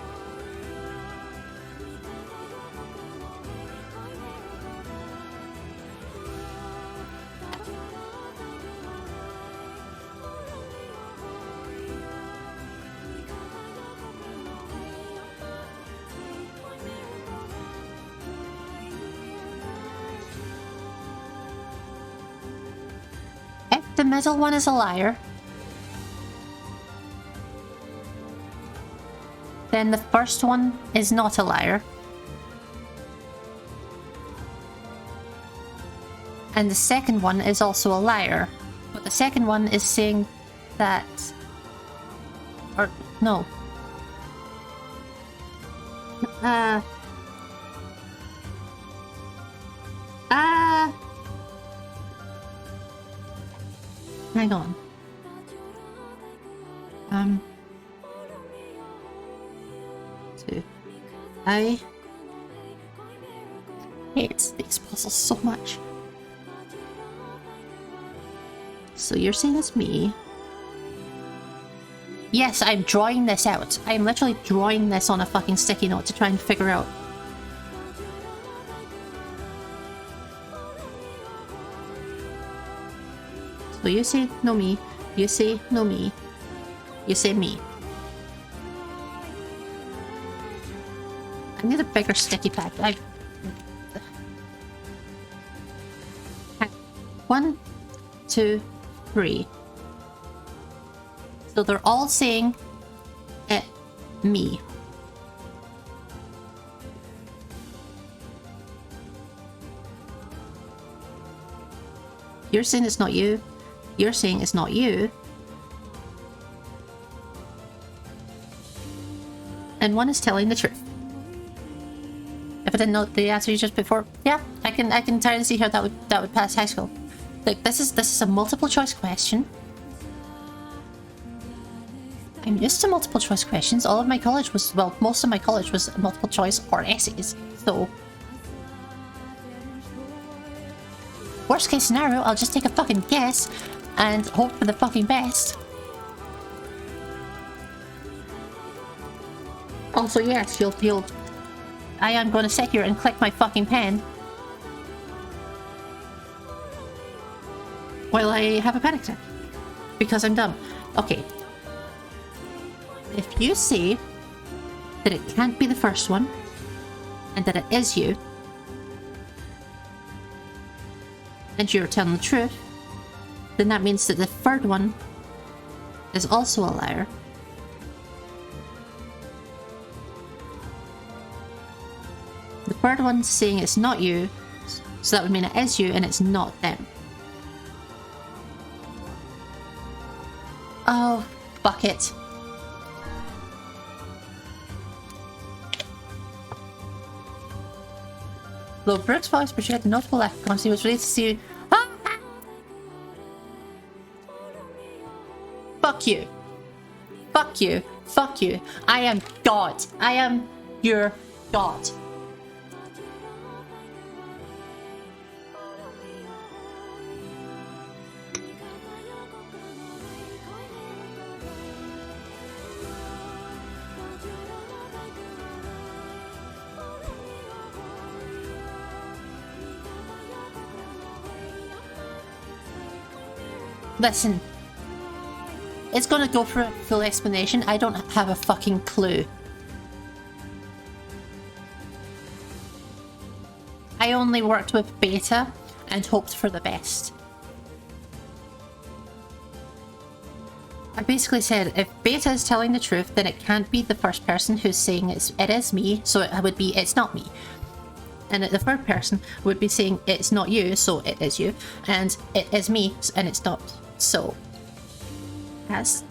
If the middle one is a liar, then the first one is not a liar. And the second one is also a liar. But the second one is saying that... Or, no. Hang on. I hate these puzzles so much. So you're saying it's me? Yes, I'm drawing this out. I'm literally drawing this on a fucking sticky note to try and figure out. So you say no me, you say no me, you say me. I need a bigger sticky pad. 1, 2, 3. So they're all saying it, me. You're saying it's not you. You're saying it's not you. And one is telling the truth. If I didn't know the answer just before, yeah, I can entirely see how that would pass high school. Like this is a multiple choice question. I'm used to multiple choice questions. All of my college was, well, most of my college was multiple choice or essays. So worst case scenario, I'll just take a fucking guess and hope for the fucking best. Also, yes, you'll I am going to sit here and click my fucking pen while I have a panic attack because I'm dumb. Okay. If you say that it can't be the first one and that it is you, and you're telling the truth, then that means that the third one is also a liar. The third one's saying it's not you, so that would mean it is you and it's not them. Oh, fuck it. Though Brooks' voice portrayed the notable leprechaun, he was released to see. Ah! Fuck you. Fuck you. Fuck you. I am God. I am your God. Listen, it's gonna go for a full explanation. I don't have a fucking clue. I only worked with beta and hoped for the best. I basically said, if beta is telling the truth, then it can't be the first person who's saying it is me, so it would be it's not me. And the third person would be saying it's not you, so it is you, and it is me, and it's not. So that's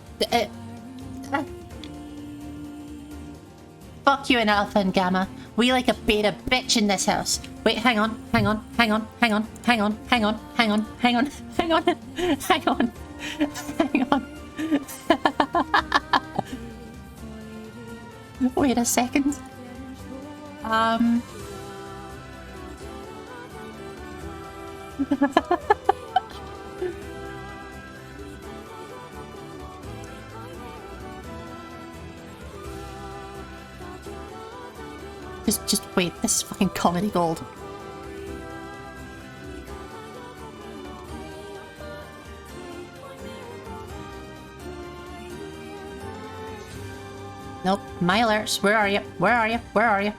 fuck you and Alpha and Gamma. We like a beta bitch in this house. Wait, hang on. Wait a second. Just wait, this is fucking comedy gold. Nope, my alerts. Where are you? Where are you? Where are you?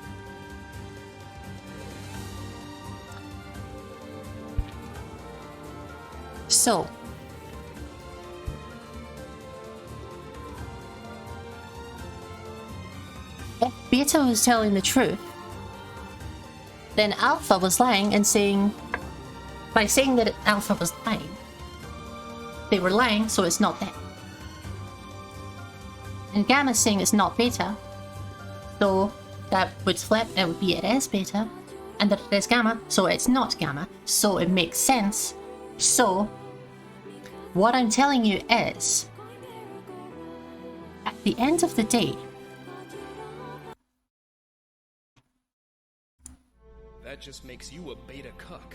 So. If Beta was telling the truth, then Alpha was lying and saying... By saying that Alpha was lying, they were lying, so it's not them. And Gamma's saying it's not Beta, so that would flip, it would be it is Beta, and that it is Gamma, so it's not Gamma, so it makes sense. So, what I'm telling you is, at the end of the day, that just makes you a beta cuck.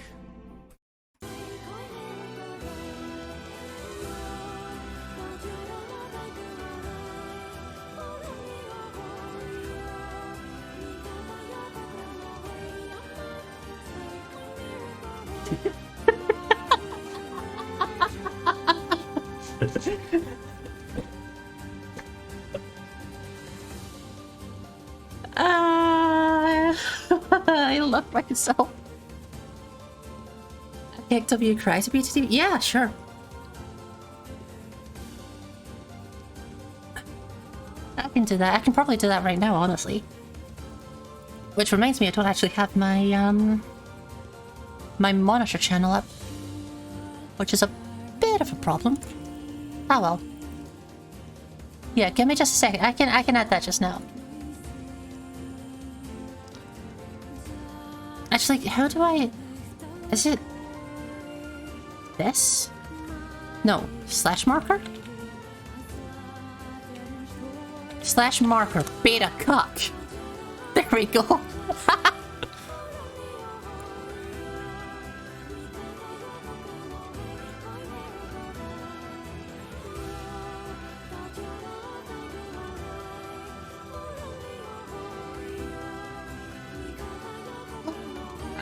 I love myself. KW cry to be to yeah, sure. I can do that. I can probably do that right now, honestly. Which reminds me, I don't actually have my my monitor channel up, which is a bit of a problem. Oh well. Yeah, give me just a second. I can add that just now. Actually, how do I... Is it... this? No. Slash marker? Slash marker. Beta cuck. There we go.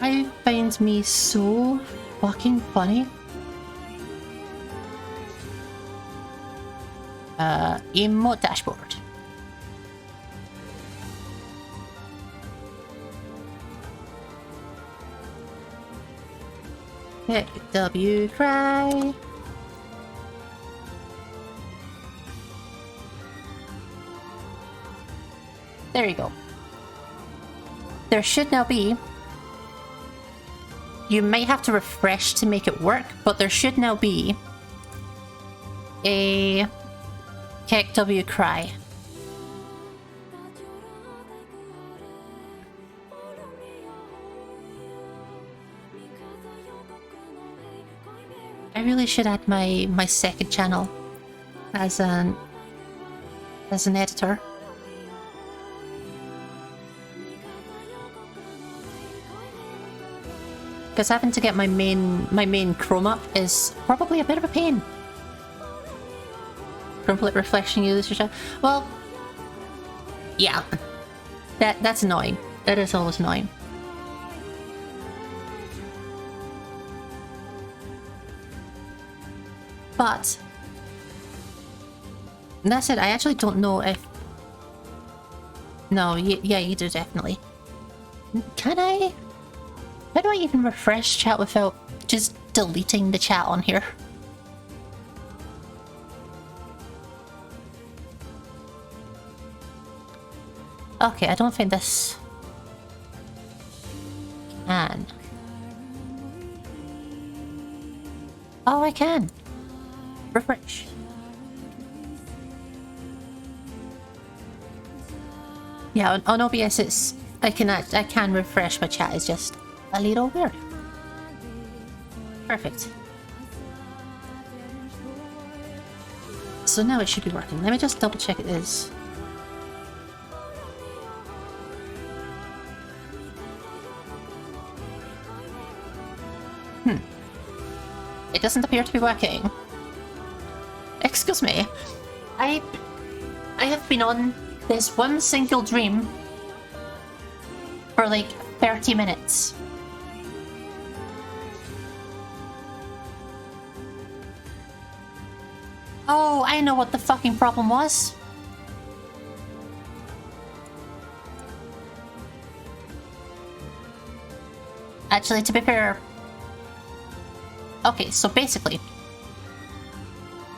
I find me so fucking funny. Emote dashboard. W cry. There you go. There should now be... You might have to refresh to make it work, but there should now be a KW cry. I really should add my second channel as an editor. Because having to get my main Chrome up is probably a bit of a pain. Crumplet reflection user. Well, yeah, that's annoying. That is always annoying. But that's it. I actually don't know if... No, yeah, you do definitely. Can I? How do I even refresh chat without just deleting the chat on here? Okay, I don't think this can. Oh, I can. Refresh. Yeah, on OBS it's I can refresh my chat. It's just a little weird. Perfect. So now it should be working. Let me just double check it is. It doesn't appear to be working. Excuse me. I have been on this one single dream for like 30 minutes. Oh, I know what the fucking problem was. Actually, to be fair... Okay, so basically...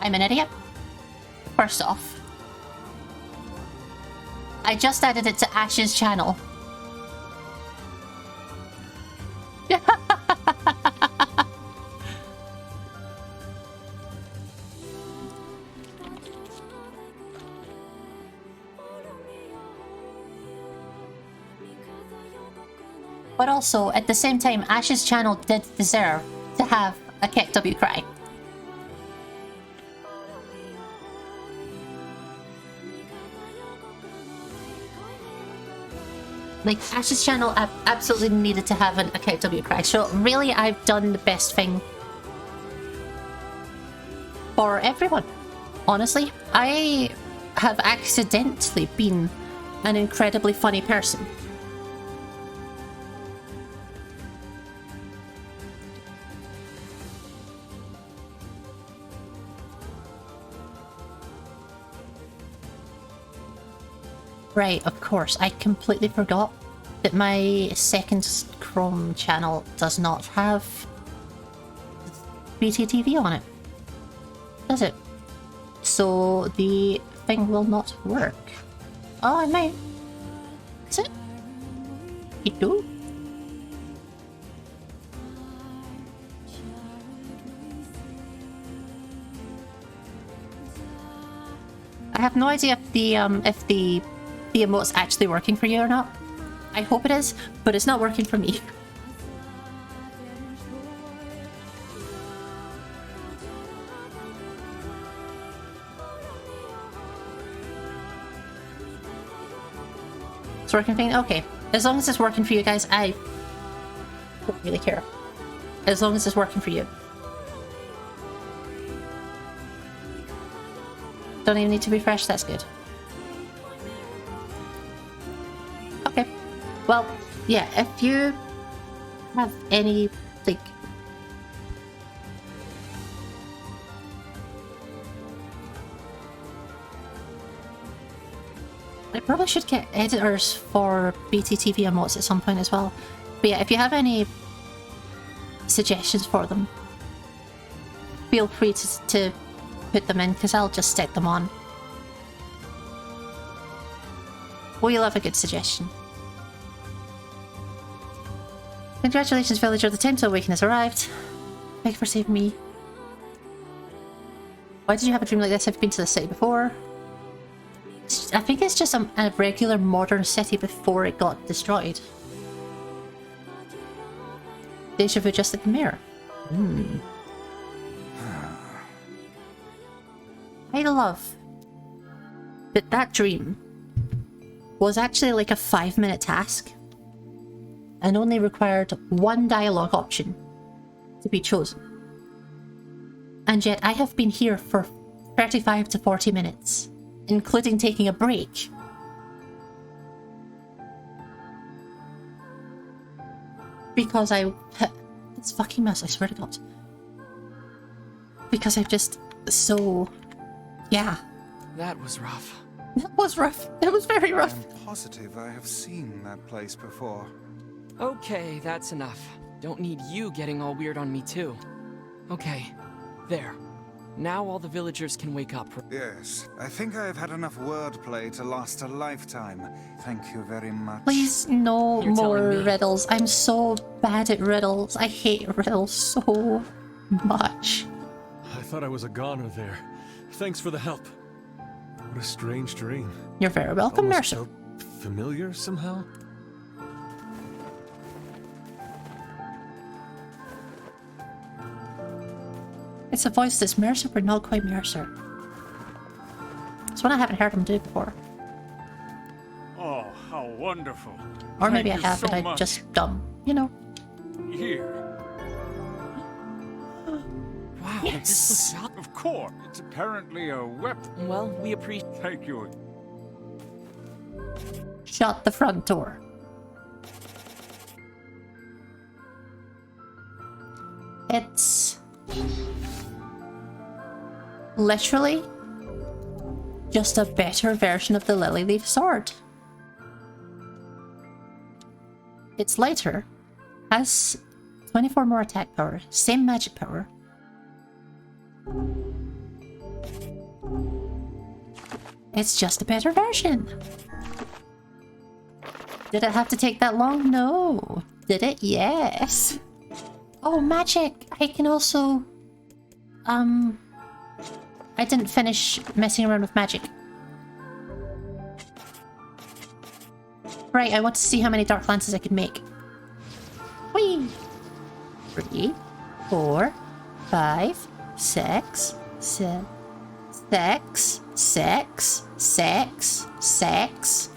I'm an idiot. First off. I just added it to Ash's channel. But also, at the same time, Ash's channel did deserve to have a KW cry. Like, Ash's channel absolutely needed to have a KW cry. So really, I've done the best thing for everyone. Honestly, I have accidentally been an incredibly funny person. Right, of course. I completely forgot that my second Chrome channel does not have BTTV on it. Does it? So the thing will not work. Oh, it might. Is it? It do? I have no idea if the emote's actually working for you or not. I hope it is, but it's not working for me. It's working for me? Okay. As long as it's working for you guys, I don't really care. As long as it's working for you. Don't even need to refresh, that's good. Okay. Well, yeah, if you have any, like... I probably should get editors for BTTV emotes at some point as well. But yeah, if you have any suggestions for them, feel free to put them in, because I'll just set them on. We love a good suggestion. Congratulations, villager. The time to awaken has arrived. Thank you for saving me. Why did you have a dream like this? Have you been to the city before? I think it's just a regular modern city before it got destroyed. Deja vu, just like the mirror. I love that that dream was actually like a 5-minute task and only required one dialogue option to be chosen. And yet I have been here for 35 to 40 minutes, including taking a break. Because it's fucking mouse, I swear to God. Because I'm just so... Yeah. That was rough. That was rough. It was very rough. I'm positive I have seen that place before. Okay, that's enough. Don't need you getting all weird on me too. Okay, there. Now all the villagers can wake up. Yes, I think I have had enough wordplay to last a lifetime. Thank you very much. Please, no more riddles. I'm so bad at riddles. I hate riddles so much. I thought I was a goner there. Thanks for the help. What a strange dream. You're very welcome, Almost Mercer. felt familiar somehow? It's a voice that's Mercer, but not quite Mercer. It's one I haven't heard him do before. Oh, how wonderful. Or maybe Thank I you have, so and I'm much. just dumb. You know. Here. Yes! Of course, it's apparently a weapon. Well, we appreciate. Take your. Shut the front door. It's literally just a better version of the Lily Leaf sword. It's lighter, has 24 more attack power, same magic power. It's just a better version. Did it have to take that long? No. Did it? Yes. Oh, magic! I can also... I didn't finish messing around with magic. Right, I want to see how many Dark Lances I could make. Whee! 3, 4, 5, 6, 7, 6, 6, 6, 6.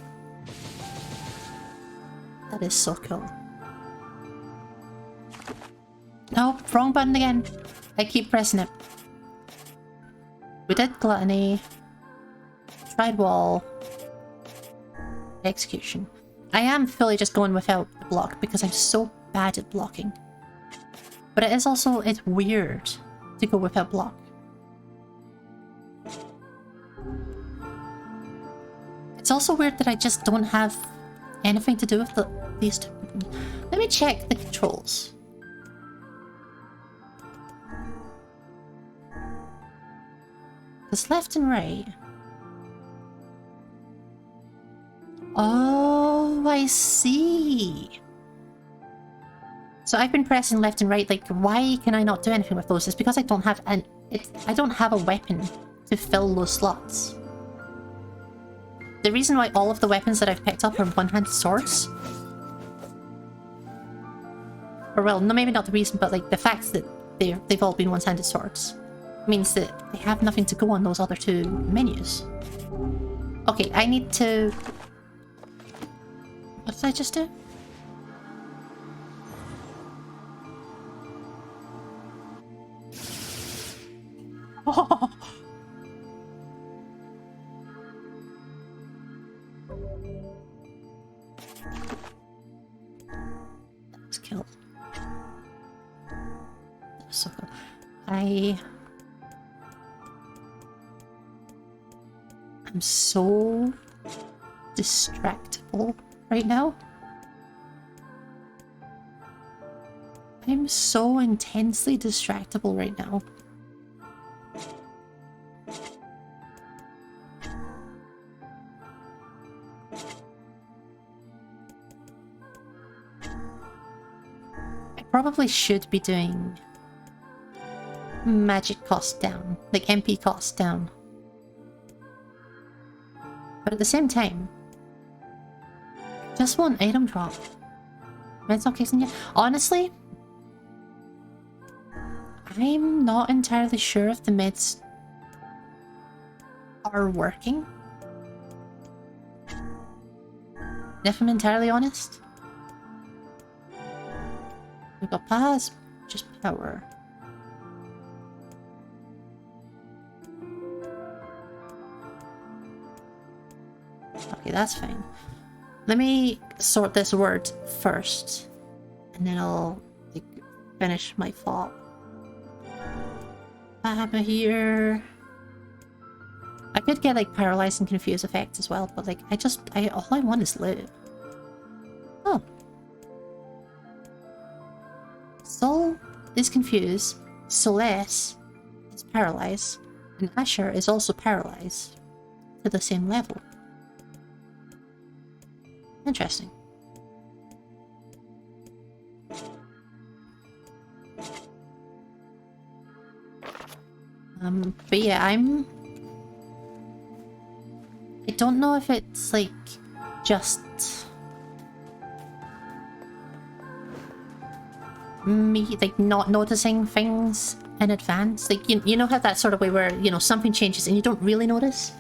That is so cool. Nope, wrong button again. I keep pressing it. We did Gluttony. Tried Wall. Execution. I am fully just going without the block because I'm so bad at blocking. But it is also, it's weird to go without block. It's also weird that I just don't have anything to do with these two. Let me check the controls. Because left and right. Oh, I see. So I've been pressing left and right. Like, why can I not do anything with those? It's because I don't have I don't have a weapon to fill those slots. The reason why all of the weapons that I've picked up are one-handed swords. Or well, no, maybe not the reason, but like the fact that they've all been one-handed swords means that they have nothing to go on those other two menus. Okay, I need to... What did I just do? Oh. That was killed. That was so cool. I'm so distractible right now. I'm so intensely distractible right now. I probably should be doing magic cost down, like MP cost down. But at the same time, just one item drop. Med's not kicking yet. Honestly, I'm not entirely sure if the meds are working. If I'm entirely honest. We've got pause, just power. Okay, that's fine. Let me sort this word first, and then I'll like, finish my thought. Here. I could get like paralyzed and confused effects as well, but like all I want is loot. Oh. Sol is confused, Celeste is paralyzed, and Asher is also paralyzed to the same level. Interesting. But yeah, I don't know if it's like just me like not noticing things in advance. Like you know how that sort of way where you know something changes and you don't really notice,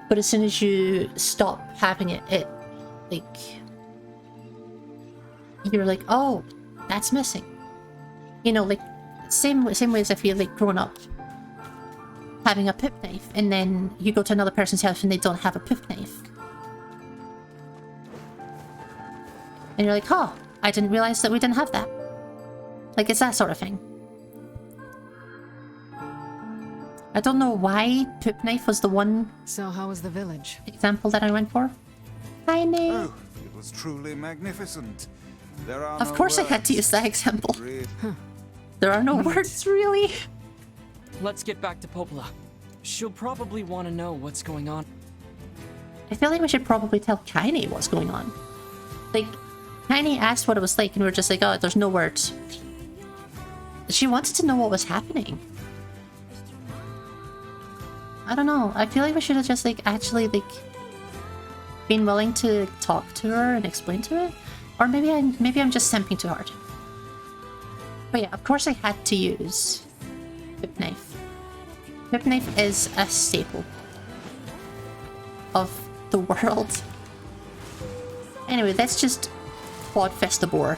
but as soon as you stop having it, it like you're like, oh, that's missing. You know, like same way as I feel like growing up having a poop knife, and then you go to another person's house and they don't have a poop knife. And you're like, oh, I didn't realize that we didn't have that. Like, it's that sort of thing. I don't know why poop knife was the one... So how was the village? ...example that I went for. Hi, Nick. Oh, it was truly magnificent. There are Of course I had to use that example. There are no words, really. Let's get back to Popola. She'll probably want to know what's going on. I feel like we should probably tell Kaine what's going on. Like, Kaine asked what it was like and we were just like, oh, there's no words. She wanted to know what was happening. I don't know. I feel like we should have just, like, actually, like, been willing to talk to her and explain to her. Or maybe I'm just simping too hard. But yeah, of course I had to use Poop Knife. Poop Knife is a staple of the world. Anyway, let's just quad fist the boar.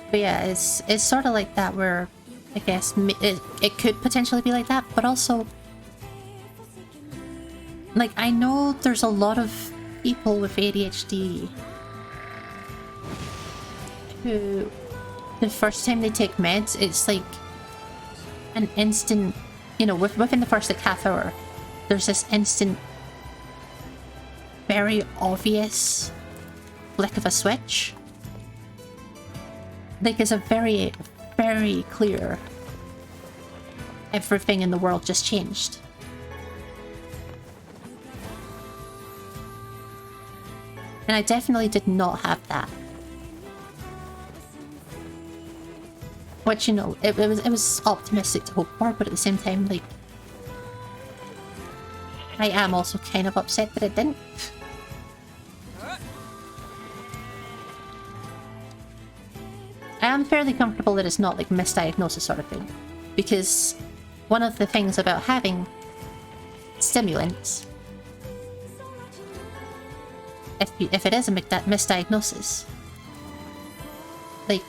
But yeah, it's sort of like that where I guess it could potentially be like that, but also like I know there's a lot of people with ADHD who the first time they take meds, it's like an instant, you know, within the first like half hour, there's this instant, very obvious flick of a switch. Like, it's a very, very clear everything in the world just changed. And I definitely did not have that. Which, you know, it was optimistic to hope for, but at the same time, like, I am also kind of upset that it didn't. I am fairly comfortable that it's not like misdiagnosis sort of thing, because one of the things about having stimulants, if it is a misdiagnosis, like,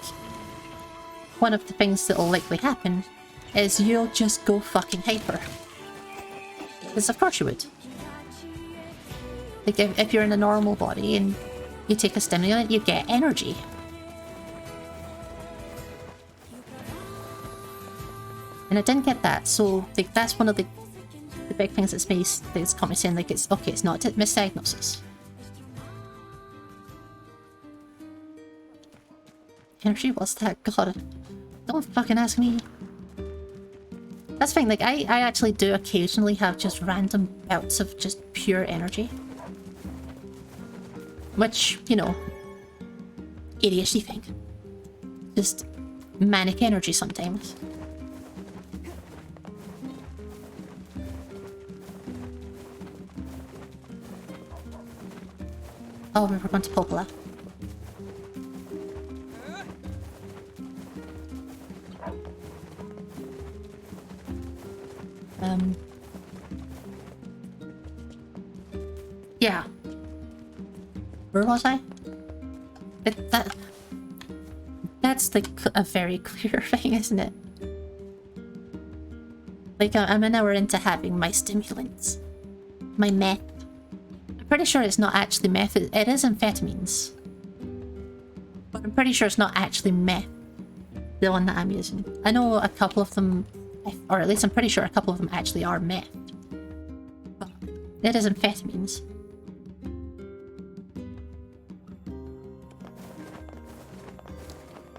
one of the things that will likely happen is you'll just go fucking hyper. Because of course you would. Like, if you're in a normal body and you take a stimulant, you get energy. And I didn't get that, so like that's one of the big things that's got me saying like it's okay, it's not a misdiagnosis. Energy, what's that? God, don't fucking ask me. That's the thing, like I actually do occasionally have just random bouts of just pure energy. Which, you know, ADHD thing. Just manic energy sometimes. Oh, we were going to Popola. Yeah. Where was I? That's like a very clear thing, isn't it? Like, I'm an hour into having my stimulants. My meth. Pretty sure it's not actually meth. It is amphetamines, but I'm pretty sure it's not actually meth, the one that I'm using. I know a couple of them, or at least I'm pretty sure a couple of them actually are meth, but it is amphetamines.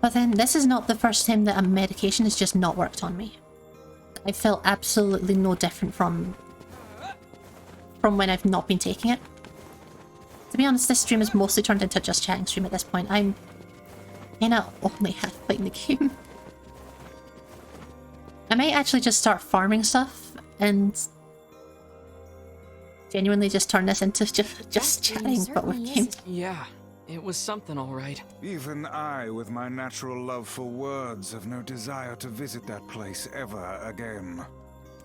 But then this is not the first time that a medication has just not worked on me. I felt absolutely no different from when I've not been taking it. To be honest, this stream is mostly turned into a just chatting stream at this point. I'm kinda only half playing the game. I might actually just start farming stuff and genuinely just turn this into just chatting but with games. Yeah, It was something, all right. Even I, with my natural love for words, have no desire to visit that place ever again.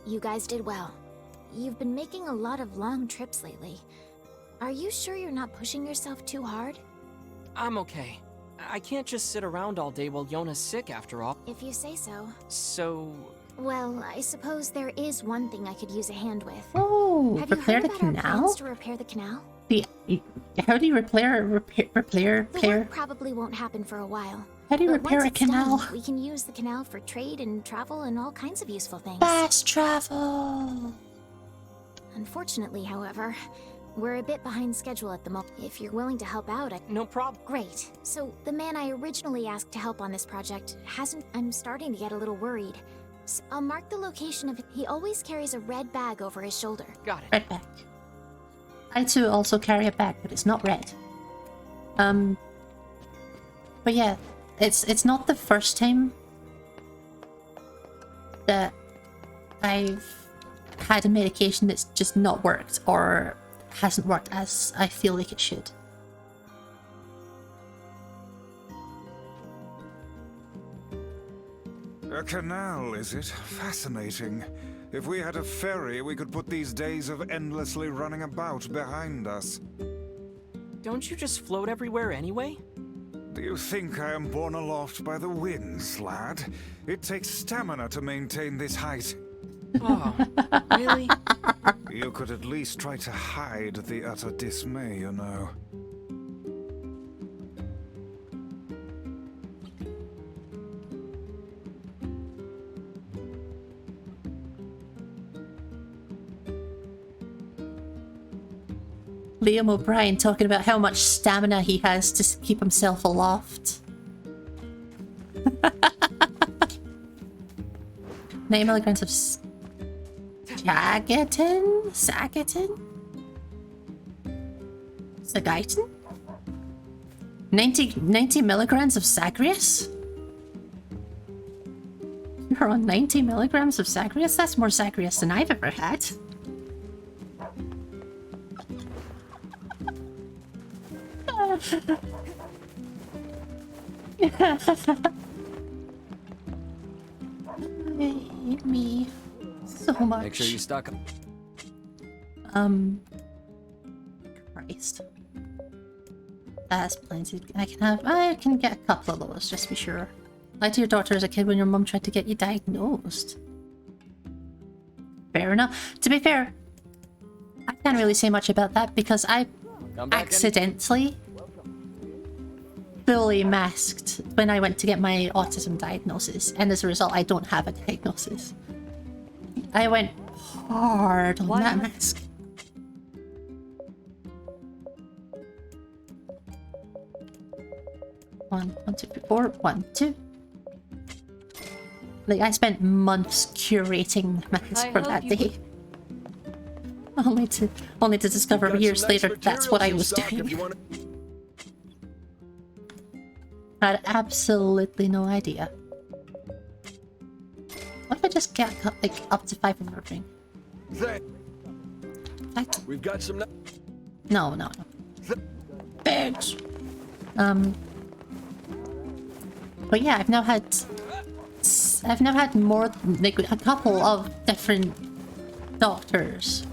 You guys did well. You've been making a lot of long trips lately. Are you sure you're not pushing yourself too hard? I'm okay. I can't just sit around all day while Yona's sick, after all. If you say so. So... Well, I suppose there is one thing I could use a hand with. Oh, Have you repair heard the about our canal? plans to repair the canal? How do you repair? The work probably won't happen for a while. How do you But repair once a it's canal? done, we can use the canal for trade and travel and all kinds of useful things. Fast travel! Unfortunately, however, we're a bit behind schedule at the moment. If you're willing to help out, No problem. Great. So, the man I originally asked to help on this project hasn't... I'm starting to get a little worried. So I'll mark the location of... He always carries a red bag over his shoulder. Got it. Red bag. I too also carry a bag, but it's not red. But yeah, it's not the first time that I've had a medication that's just not worked or hasn't worked as I feel like it should. A canal, is it? Fascinating. If we had a ferry, we could put these days of endlessly running about behind us. Don't you just float everywhere anyway? Do you think I am borne aloft by the winds, lad? It takes stamina to maintain this height. Oh, really? You could at least try to hide the utter dismay, you know. Liam O'Brien talking about how much stamina he has to keep himself aloft. 9 milligrams of Sagatin? Sagatin? Sagatin? 90 milligrams of Zagreus? You're on 90 milligrams of Zagreus? That's more Zagreus than I've ever had. I hate me so much. Make sure you stock up. Christ. That's plenty. I can get a couple of those, just to be sure. Lied to your daughter as a kid when your mum tried to get you diagnosed. Fair enough. To be fair, I can't really say much about that because I accidentally fully masked when I went to get my autism diagnosis, and as a result I don't have a diagnosis. I went hard on that mask. One, 2, 3, 4, 1, 2. Like, I spent months curating the mask for that day. Only to discover years later that's what I was doing. I had absolutely no idea. What if I just get like up to 5 of everything? We've got some. No. Bags. But yeah, I've now had more like a couple of different doctors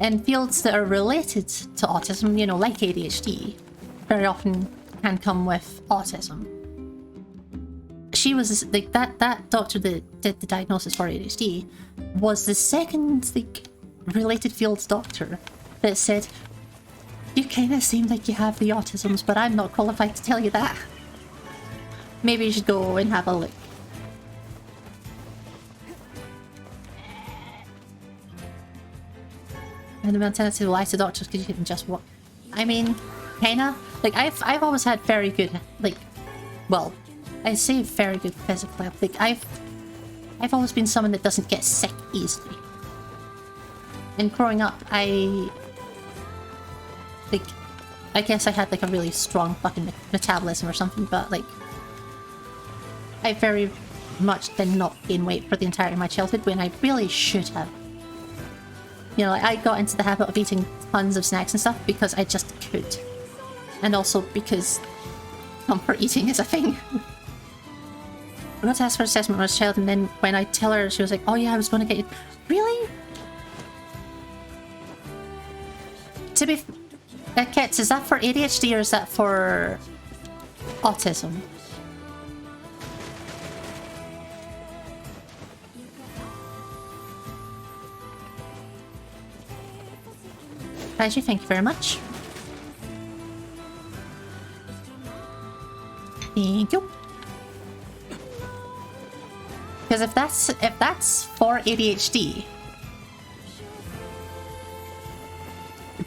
in fields that are related to autism, you know, like ADHD. Very often can come with autism. She was like that doctor that did the diagnosis for ADHD was the second like related fields doctor that said, you kind of seem like you have the autisms, but I'm not qualified to tell you that. Maybe you should go and have a look. And the tendency to lie to doctors because you can just walk. I mean, kinda. Like, I've always had very good, like, well, I say very good physical health. Like, I've always been someone that doesn't get sick easily. And growing up, I guess I had, like, a really strong fucking metabolism or something, but, like, I very much did not gain weight for the entirety of my childhood when I really should have. You know, like, I got into the habit of eating tons of snacks and stuff because I just could. And also because comfort eating is a thing. I got to ask for assessment when I was a child, and then when I tell her, she was like, oh yeah, I was going to get you. Really? To be... Kits, is that for ADHD or is that for autism? Kaiju, thank you very much. Thank you. Because if that's for ADHD,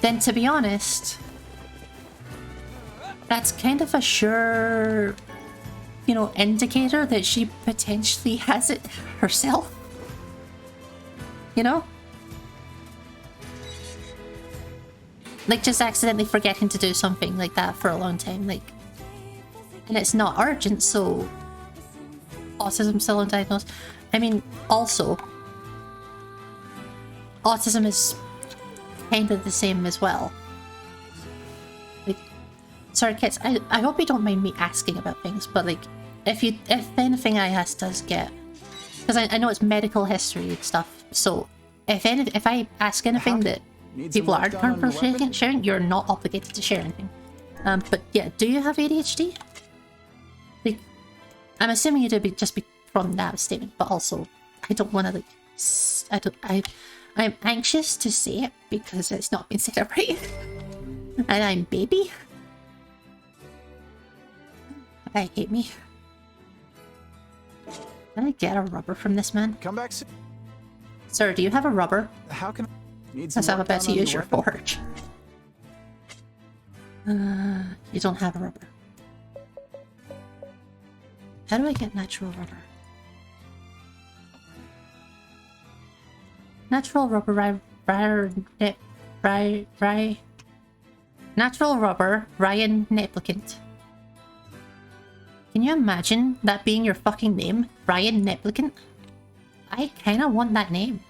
then to be honest, that's kind of a sure, you know, indicator that she potentially has it herself. You know? Like just accidentally forgetting to do something like that for a long time, like, and it's not urgent, so autism still undiagnosed. I mean, also, autism is kind of the same as well. Like, sorry kids, I hope you don't mind me asking about things, but like, if anything I ask does get, because I know it's medical history and stuff, so if I ask anything that people aren't comfortable sharing, you're not obligated to share anything. But yeah, do you have ADHD? Like, I'm assuming you do just be from that statement, but also I don't want to like, I'm anxious to say it because it's not been said right, and I'm baby. I hate me. Can I get a rubber from this man? Come back soon. Sir, do you have a rubber? How can As I'm about to use your forge. You don't have a rubber. How do I get natural rubber? Natural rubber, Natural rubber, Ryan Replicant. Can you imagine that being your fucking name? Ryan Replicant? I kinda want that name.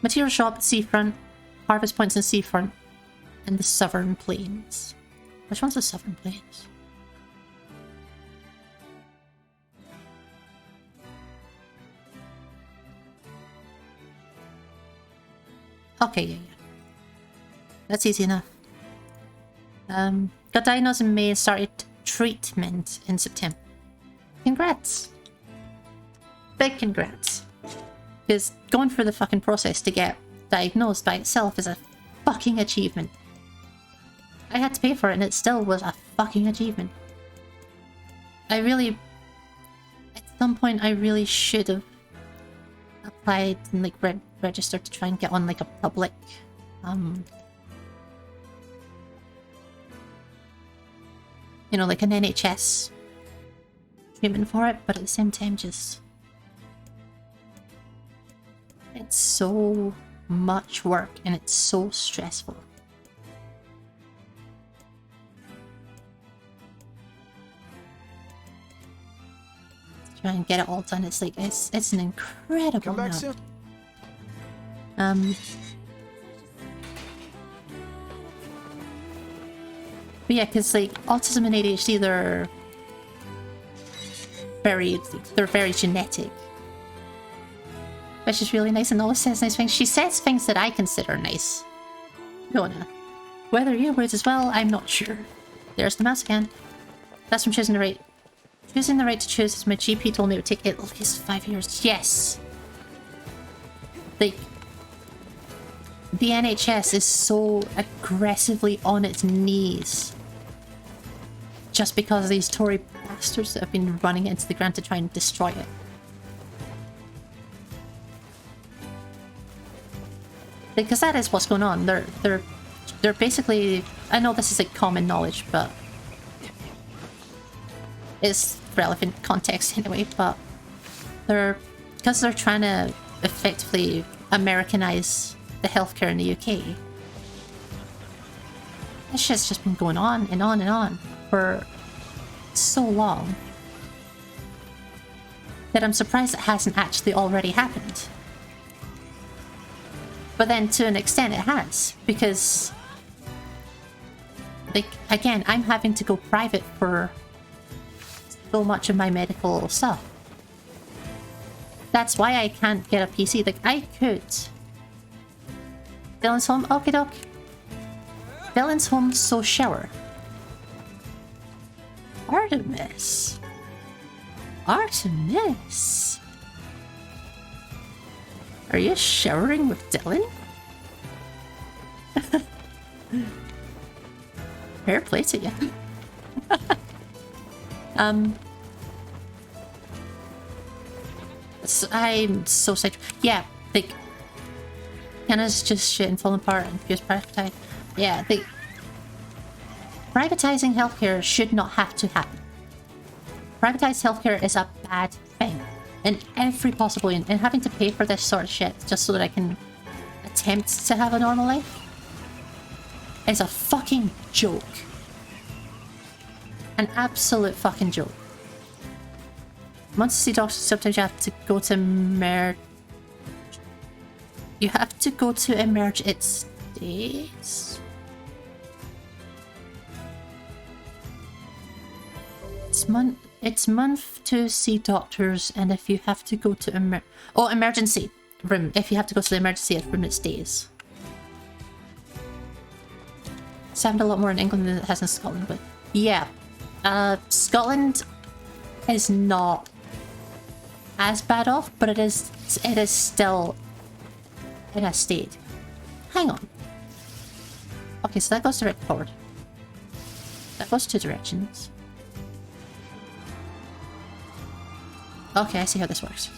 Material shop at Seafront, harvest points in Seafront, and the Southern Plains. Which one's the Southern Plains? Okay, yeah. That's easy enough. Got diagnosed in May and started treatment in September. Congrats. Big congrats. Because going through the fucking process to get diagnosed by itself is a fucking achievement. I had to pay for it and it still was a fucking achievement. I really... At some point I really should have applied and like registered to try and get on like a public... you know, like an NHS treatment for it, but at the same time just... It's so much work and it's so stressful. Try and get it all done. It's like it's an incredible Come back amount. soon. But yeah, because like autism and ADHD, they're very genetic. Which is really nice, and always says nice things. She says things that I consider nice. Fiona. Whether you would as well, I'm not sure. There's the mouse again. That's from choosing the right. Choosing the right to choose, as my GP told me it would take at least 5 years. Yes! Like, the NHS is so aggressively on its knees. Just because of these Tory bastards that have been running into the ground to try and destroy it. Because that is what's going on. They're basically... I know this is like common knowledge, but... it's relevant context anyway, but... because they're trying to effectively Americanize the healthcare in the UK. This shit's just been going on and on and on for so long that I'm surprised it hasn't actually already happened. But then to an extent it has, because Like, again, I'm having to go private for so much of my medical stuff. That's why I can't get a PC. Like, I could. Dylan's home? Okie doke. Dylan's home, so shower. Artemis. Artemis. Are you showering with Dylan? Fair play to you. So I'm so sad. Yeah, like, Kenna's just shit and falling apart and just privatized. Yeah, like, privatizing healthcare should not have to happen. Privatized healthcare is a bad thing in every possible way, and having to pay for this sort of shit just so that I can attempt to have a normal life is a fucking joke. An absolute fucking joke. Once you see doctors, sometimes you have to go to emerge. You have to go to emerge its days. It's month to see doctors, and if you have to go to emergency room, if you have to go to the emergency room, it's days. It's happened a lot more in England than it has in Scotland, but yeah. Scotland is not as bad off, but it is still in a state. Hang on. Okay, so that goes direct forward. That goes two directions. Okay, I see how this works.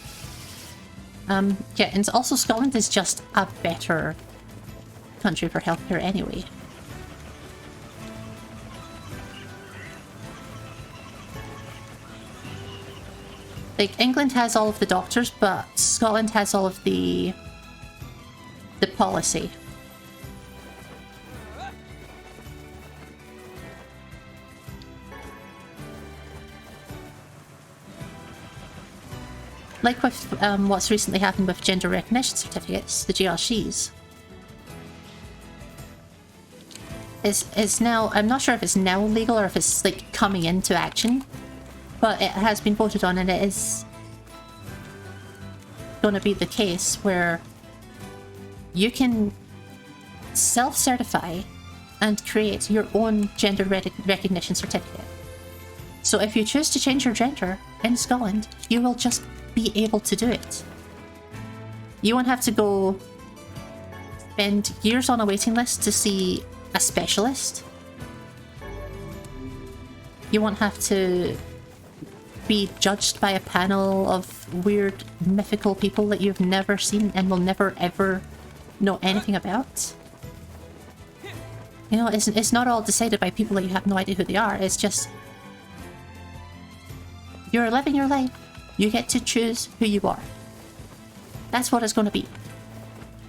Yeah, and also Scotland is just a better country for healthcare anyway. Like, England has all of the doctors, but Scotland has all of the policy. Like with what's recently happened with gender recognition certificates, the GRCs. Is now, I'm not sure if it's now legal or if it's like coming into action, but it has been voted on, and it is going to be the case where you can self-certify and create your own gender recognition certificate. So if you choose to change your gender in Scotland, you will just be able to do it. You won't have to go spend years on a waiting list to see a specialist. You won't have to be judged by a panel of weird mythical people that you've never seen and will never ever know anything about. You know, it's not all decided by people that you have no idea who they are. It's just you're living your life. You get to choose who you are. That's what it's going to be.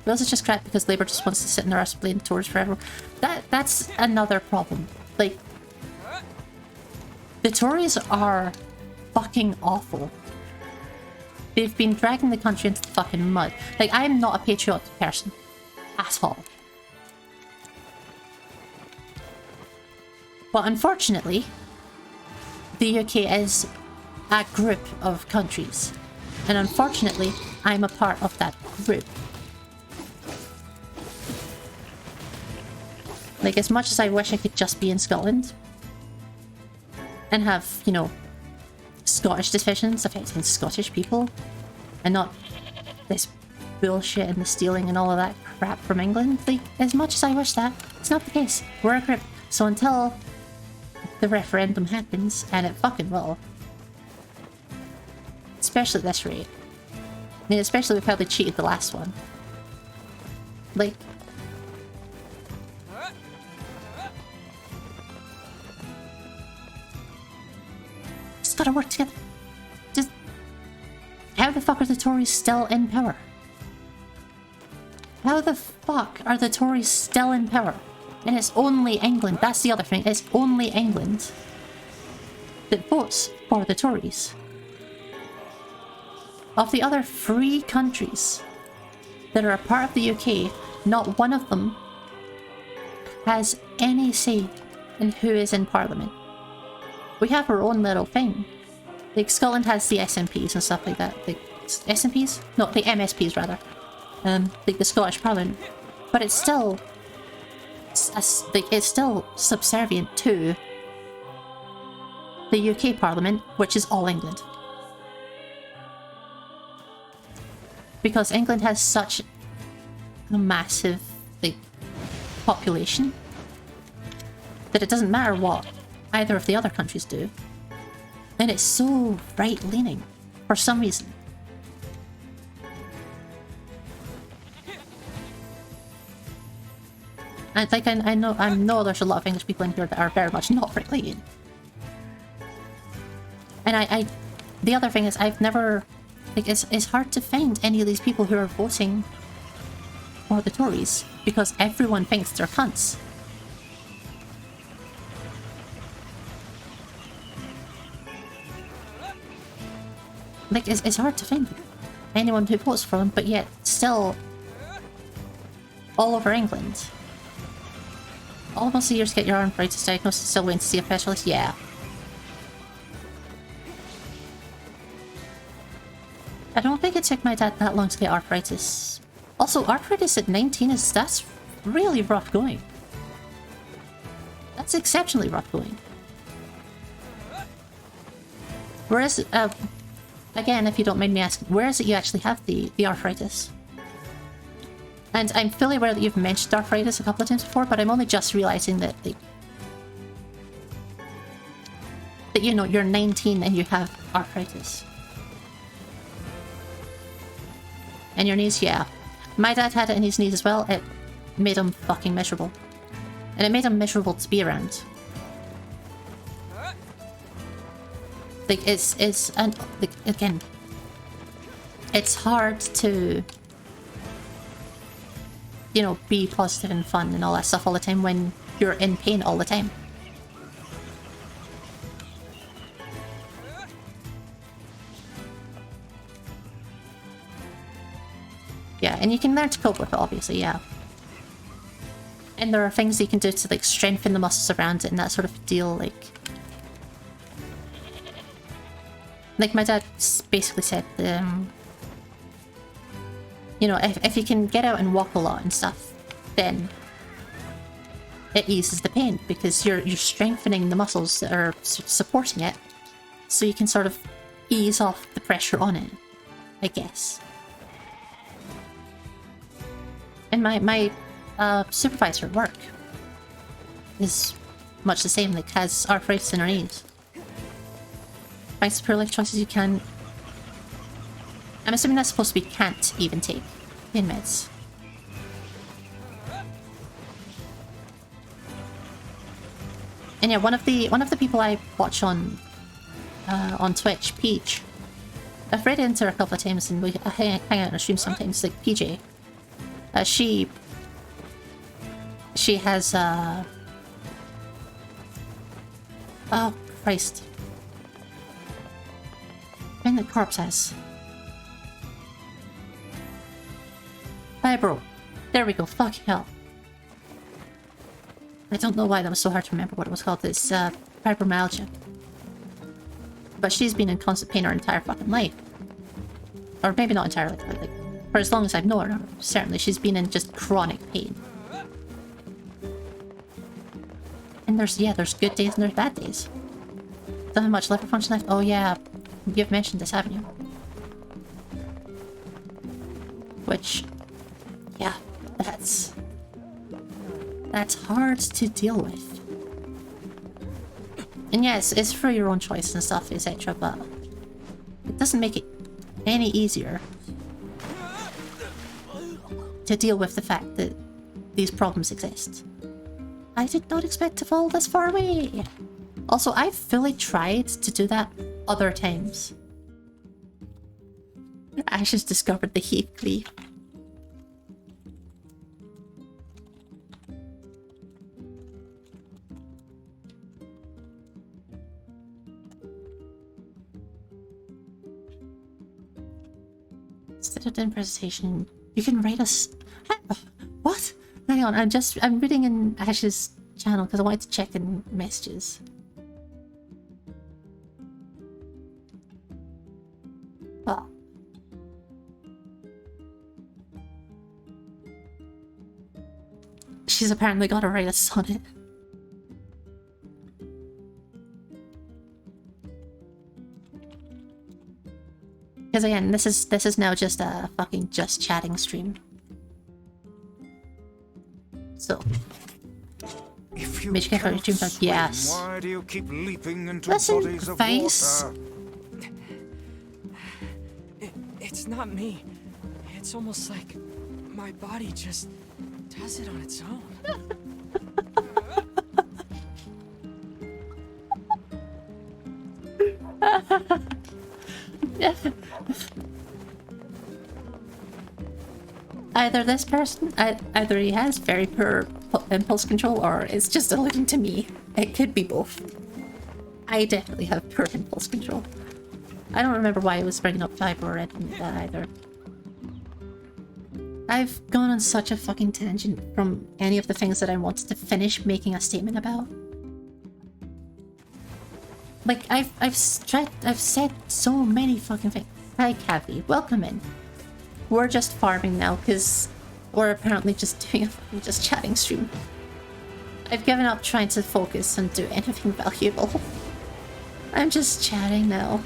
Those is just crap because Labour just wants to sit in their arse and blame the Tories forever. That's another problem. Like, the Tories are fucking awful. They've been dragging the country into the fucking mud. Like, I'm not a patriotic person. At all. But unfortunately, the UK is a group of countries. And unfortunately, I'm a part of that group. Like, as much as I wish I could just be in Scotland and have, you know, Scottish decisions affecting Scottish people and not this bullshit and the stealing and all of that crap from England, like, as much as I wish that, it's not the case. We're a group. So until the referendum happens, and it fucking will, especially at this rate, I mean, especially with how they cheated the last one, like, it's gotta work together. Just, how the fuck are the Tories still in power? How the fuck are the Tories still in power? And it's only England, that's the other thing, it's only England that votes for the Tories. Of the other 3 countries that are a part of the UK, not one of them has any say and who is in Parliament. We have our own little thing. Like, Scotland has the SNPs and stuff like that. Like, SNPs? No, the MSPs rather. Like the Scottish Parliament. But it's still... it's still subservient to the UK Parliament, which is all England. Because England has such a massive, like, population that it doesn't matter what either of the other countries do. And it's so right-leaning for some reason. And like I know there's a lot of English people in here that are very much not right-leaning. And the other thing is I've never, like, it's hard to find any of these people who are voting for the Tories because everyone thinks they're cunts. Like, it's hard to find anyone who votes for them, but yet still all over England. Almost a year to get your arthritis diagnosed, still waiting to see a specialist? Yeah. I don't think it took my dad that long to get arthritis. Also, arthritis at 19 that's really rough going. That's exceptionally rough going. Whereas, again, if you don't mind me asking, where is it you actually have the arthritis? And I'm fully aware that you've mentioned arthritis a couple of times before, but I'm only just realizing that, like, that, you know, you're 19 and you have arthritis. And your knees, yeah. My dad had it in his knees as well. It made him fucking miserable. And it made him miserable to be around. Like, and, like, again, it's hard to, you know, be positive and fun and all that stuff all the time when you're in pain all the time. Yeah, and you can learn to cope with it, obviously, yeah. And there are things you can do to, like, strengthen the muscles around it and that sort of deal, like my dad basically said, you know, if you can get out and walk a lot and stuff, then it eases the pain because you're strengthening the muscles that are supporting it, so you can sort of ease off the pressure on it, I guess. And my supervisor at work is much the same, like, has arthritis in her knees. Thanks to poor life choices you can... I'm assuming that's supposed to be can't even take pain meds. And yeah, one of the people I watch on Twitch, Peach, I've read into her a couple of times and we hang out on a stream sometimes, like PJ. She has oh Christ. Thing that Corpse has. Fibro. There we go, fucking hell. I don't know why that was so hard to remember what it was called. It's fibromyalgia. But she's been in constant pain her entire fucking life. Or maybe not entirely, but like, for as long as I've known her, certainly she's been in just chronic pain. And there's good days and there's bad days. Don't have much liver function left. Oh yeah, you've mentioned this, haven't you? Which, yeah, that's hard to deal with. And yes, it's for your own choice and stuff, etc., but it doesn't make it any easier to deal with the fact that these problems exist. I did not expect to fall this far away. Also, I've fully tried to do that other times. Ash has discovered the heat cleave. Instead of doing presentation, you can write us. What? Hang on, I'm reading in Ash's channel because I wanted to check in messages. Oh. She's apparently got to write a sonnet. Because again, this is now just a fucking just chatting stream. So, if you Mitch, cannot stream swim, yes. why do you keep leaping into Listen, bodies of face. water? It's not me. It's almost like my body just does it on its own. Either this person, either he has very poor impulse control, or it's just alluding to me. It could be both. I definitely have poor impulse control. I don't remember why I was bringing up Fiber. I didn't do that either. I've gone on such a fucking tangent from any of the things that I wanted to finish making a statement about. Like, I've said so many fucking things. Hi, Cavi. Welcome in. We're just farming now, because we're apparently just doing a fucking just chatting stream. I've given up trying to focus and do anything valuable. I'm just chatting now.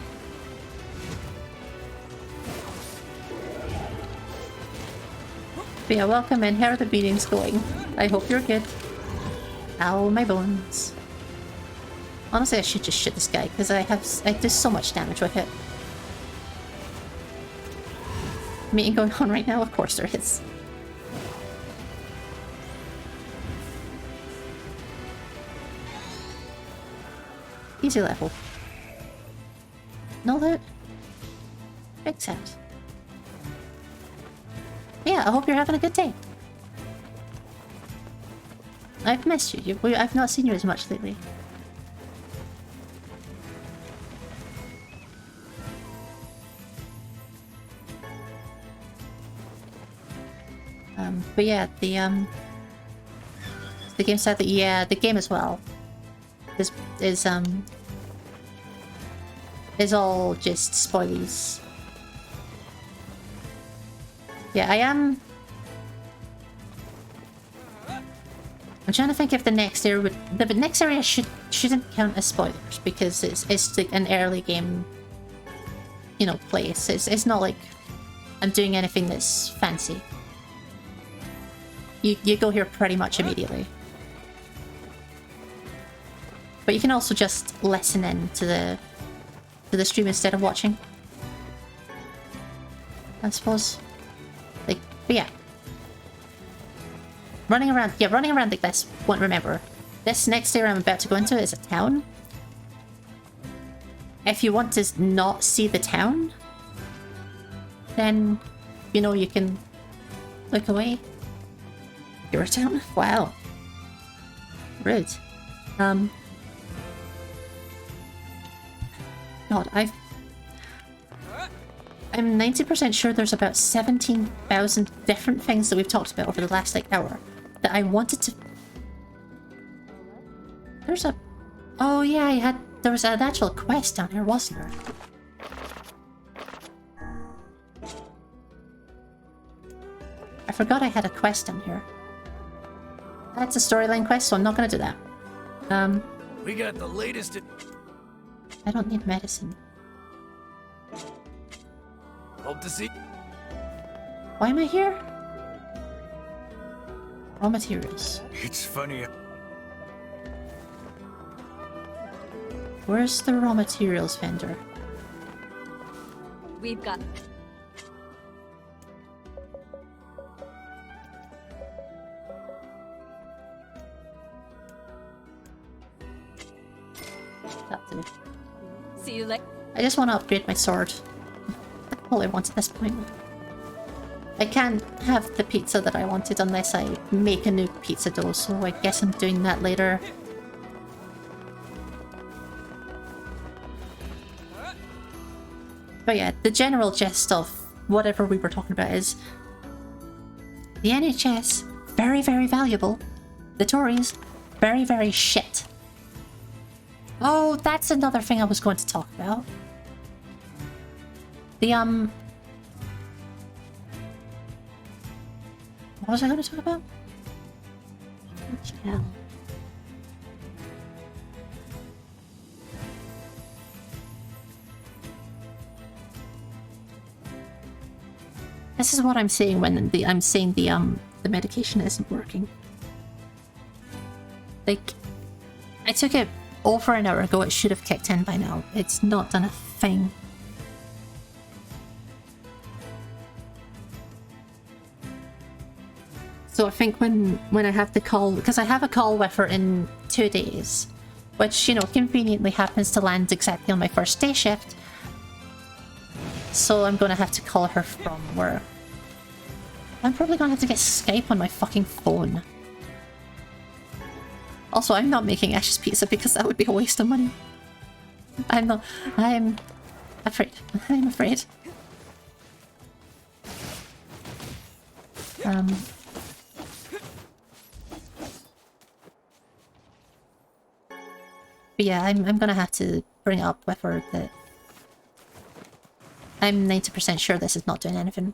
But yeah, welcome in. How are the meetings going? I hope you're good. Ow, my bones. Honestly, I should just shoot this guy, because I do so much damage with it. Meeting going on right now? Of course there is. Easy level. No loot. Big sense. Yeah, I hope you're having a good day. I've missed you. I've not seen you as much lately. But yeah, the game said that yeah, the game as well is all just spoilies. Yeah, I'm trying to think if the next area would... The next area shouldn't count as spoilers, because it's like an early game, you know, place. It's not like I'm doing anything that's fancy. You go here pretty much immediately. But you can also just listen in to the stream instead of watching, I suppose. Like, but yeah. Running around like this won't remember. This next area I'm about to go into is a town. If you want to not see the town, then, you know, you can look away. Your town? Wow. Rude. God, I'm 90% sure there's about 17,000 different things that we've talked about over the last, like, hour that I wanted to... There's a... Oh, yeah, there was an actual quest down here, wasn't there? I forgot I had a quest down here. That's a storyline quest, so I'm not gonna do that. We got the latest... I don't need medicine. Hope to see... Why am I here? Raw materials. It's funny. Where's the raw materials vendor? We've got... See you later. I just want to upgrade my sword. That's all I want at this point. I can't have the pizza that I wanted unless I make a new pizza dough, so I guess I'm doing that later. But yeah, the general gist of whatever we were talking about is the NHS, very, very valuable. The Tories, Very, very shit. Oh, that's another thing I was going to talk about. The, what was I going to talk about? Yeah. This is what I'm saying when I'm saying the medication isn't working. Like, I took it over an hour ago. It should have kicked in by now. It's not done a thing. So I think when I have the call, because I have a call with her in 2 days, which, you know, conveniently happens to land exactly on my first day shift. So I'm gonna have to call her from work. I'm probably gonna have to get Skype on my fucking phone. Also, I'm not making Ash's pizza because that would be a waste of money. I'm not. I'm afraid. I'm afraid. But yeah, I'm gonna have to bring it up with her that I'm 90% sure this is not doing anything.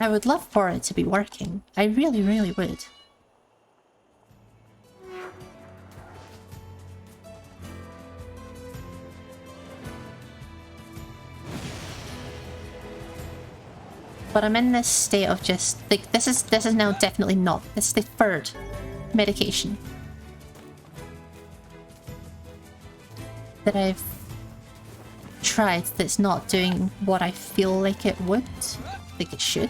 I would love for it to be working. I really, really would. But I'm in this state of just like this is now definitely not. This is the third medication that I've tried that's not doing what I feel like it would. Like it should.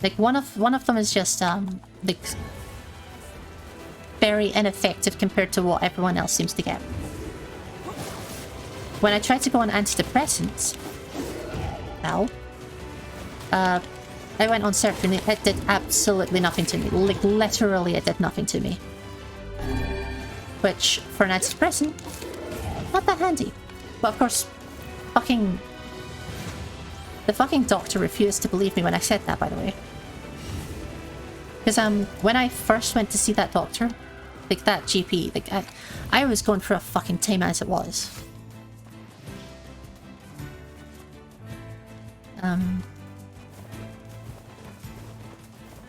Like one of them is just like very ineffective compared to what everyone else seems to get. When I tried to go on antidepressants, I went on Sertraline. It did absolutely nothing to me. Like literally, it did nothing to me. Which for an antidepressant, not that handy. But of course, the fucking doctor refused to believe me when I said that, by the way. Because when I first went to see that doctor, like that GP, like I was going through a fucking time as it was.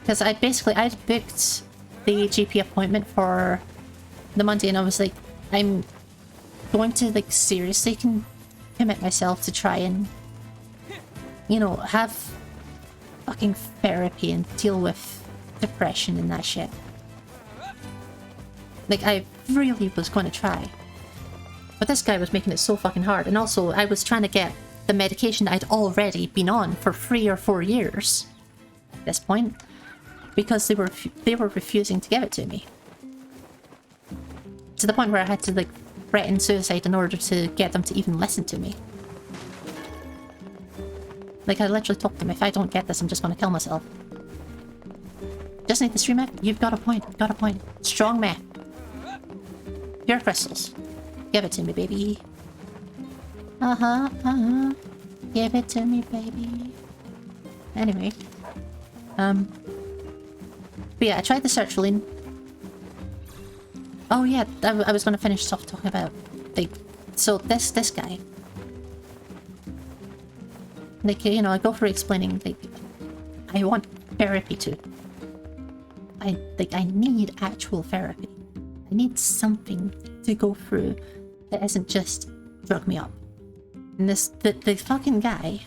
Because I'd booked the GP appointment for the Monday, and I was like, I'm going to like seriously commit myself to try and, you know, have fucking therapy and deal with depression and that shit. Like, I really was going to try. But this guy was making it so fucking hard. And also, I was trying to get the medication I'd already been on for 3 or 4 years at this point. Because they were refusing to give it to me. To the point where I had to, like, threaten suicide in order to get them to even listen to me. Like, I literally told them, if I don't get this, I'm just gonna kill myself. Just need the stream map? You've got a point. Got a point. Strong map. Pure crystals. Give it to me, baby. Give it to me, baby. Anyway. But yeah, I tried the sertraline. Oh yeah, I was gonna finish off talking about, like, so this guy. Like, you know, I go for explaining, like, I want therapy too. I need actual therapy. I need something to go through that isn't just drug me up. And the fucking guy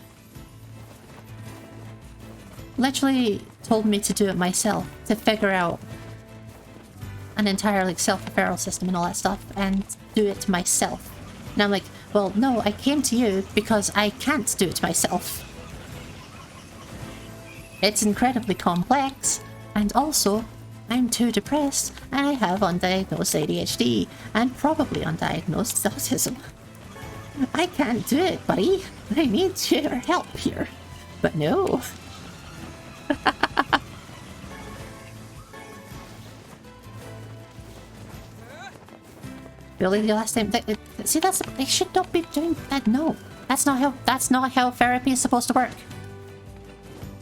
literally told me to do it myself, to figure out an entire, like, self-referral system and all that stuff, and do it myself. And I'm like, well, no, I came to you because I can't do it myself. It's incredibly complex, and also, I'm too depressed, and I have undiagnosed ADHD, and probably undiagnosed autism. I can't do it, buddy. I need your help here. But no. Really, the last time... See, they should not be doing that. No, that's not how therapy is supposed to work.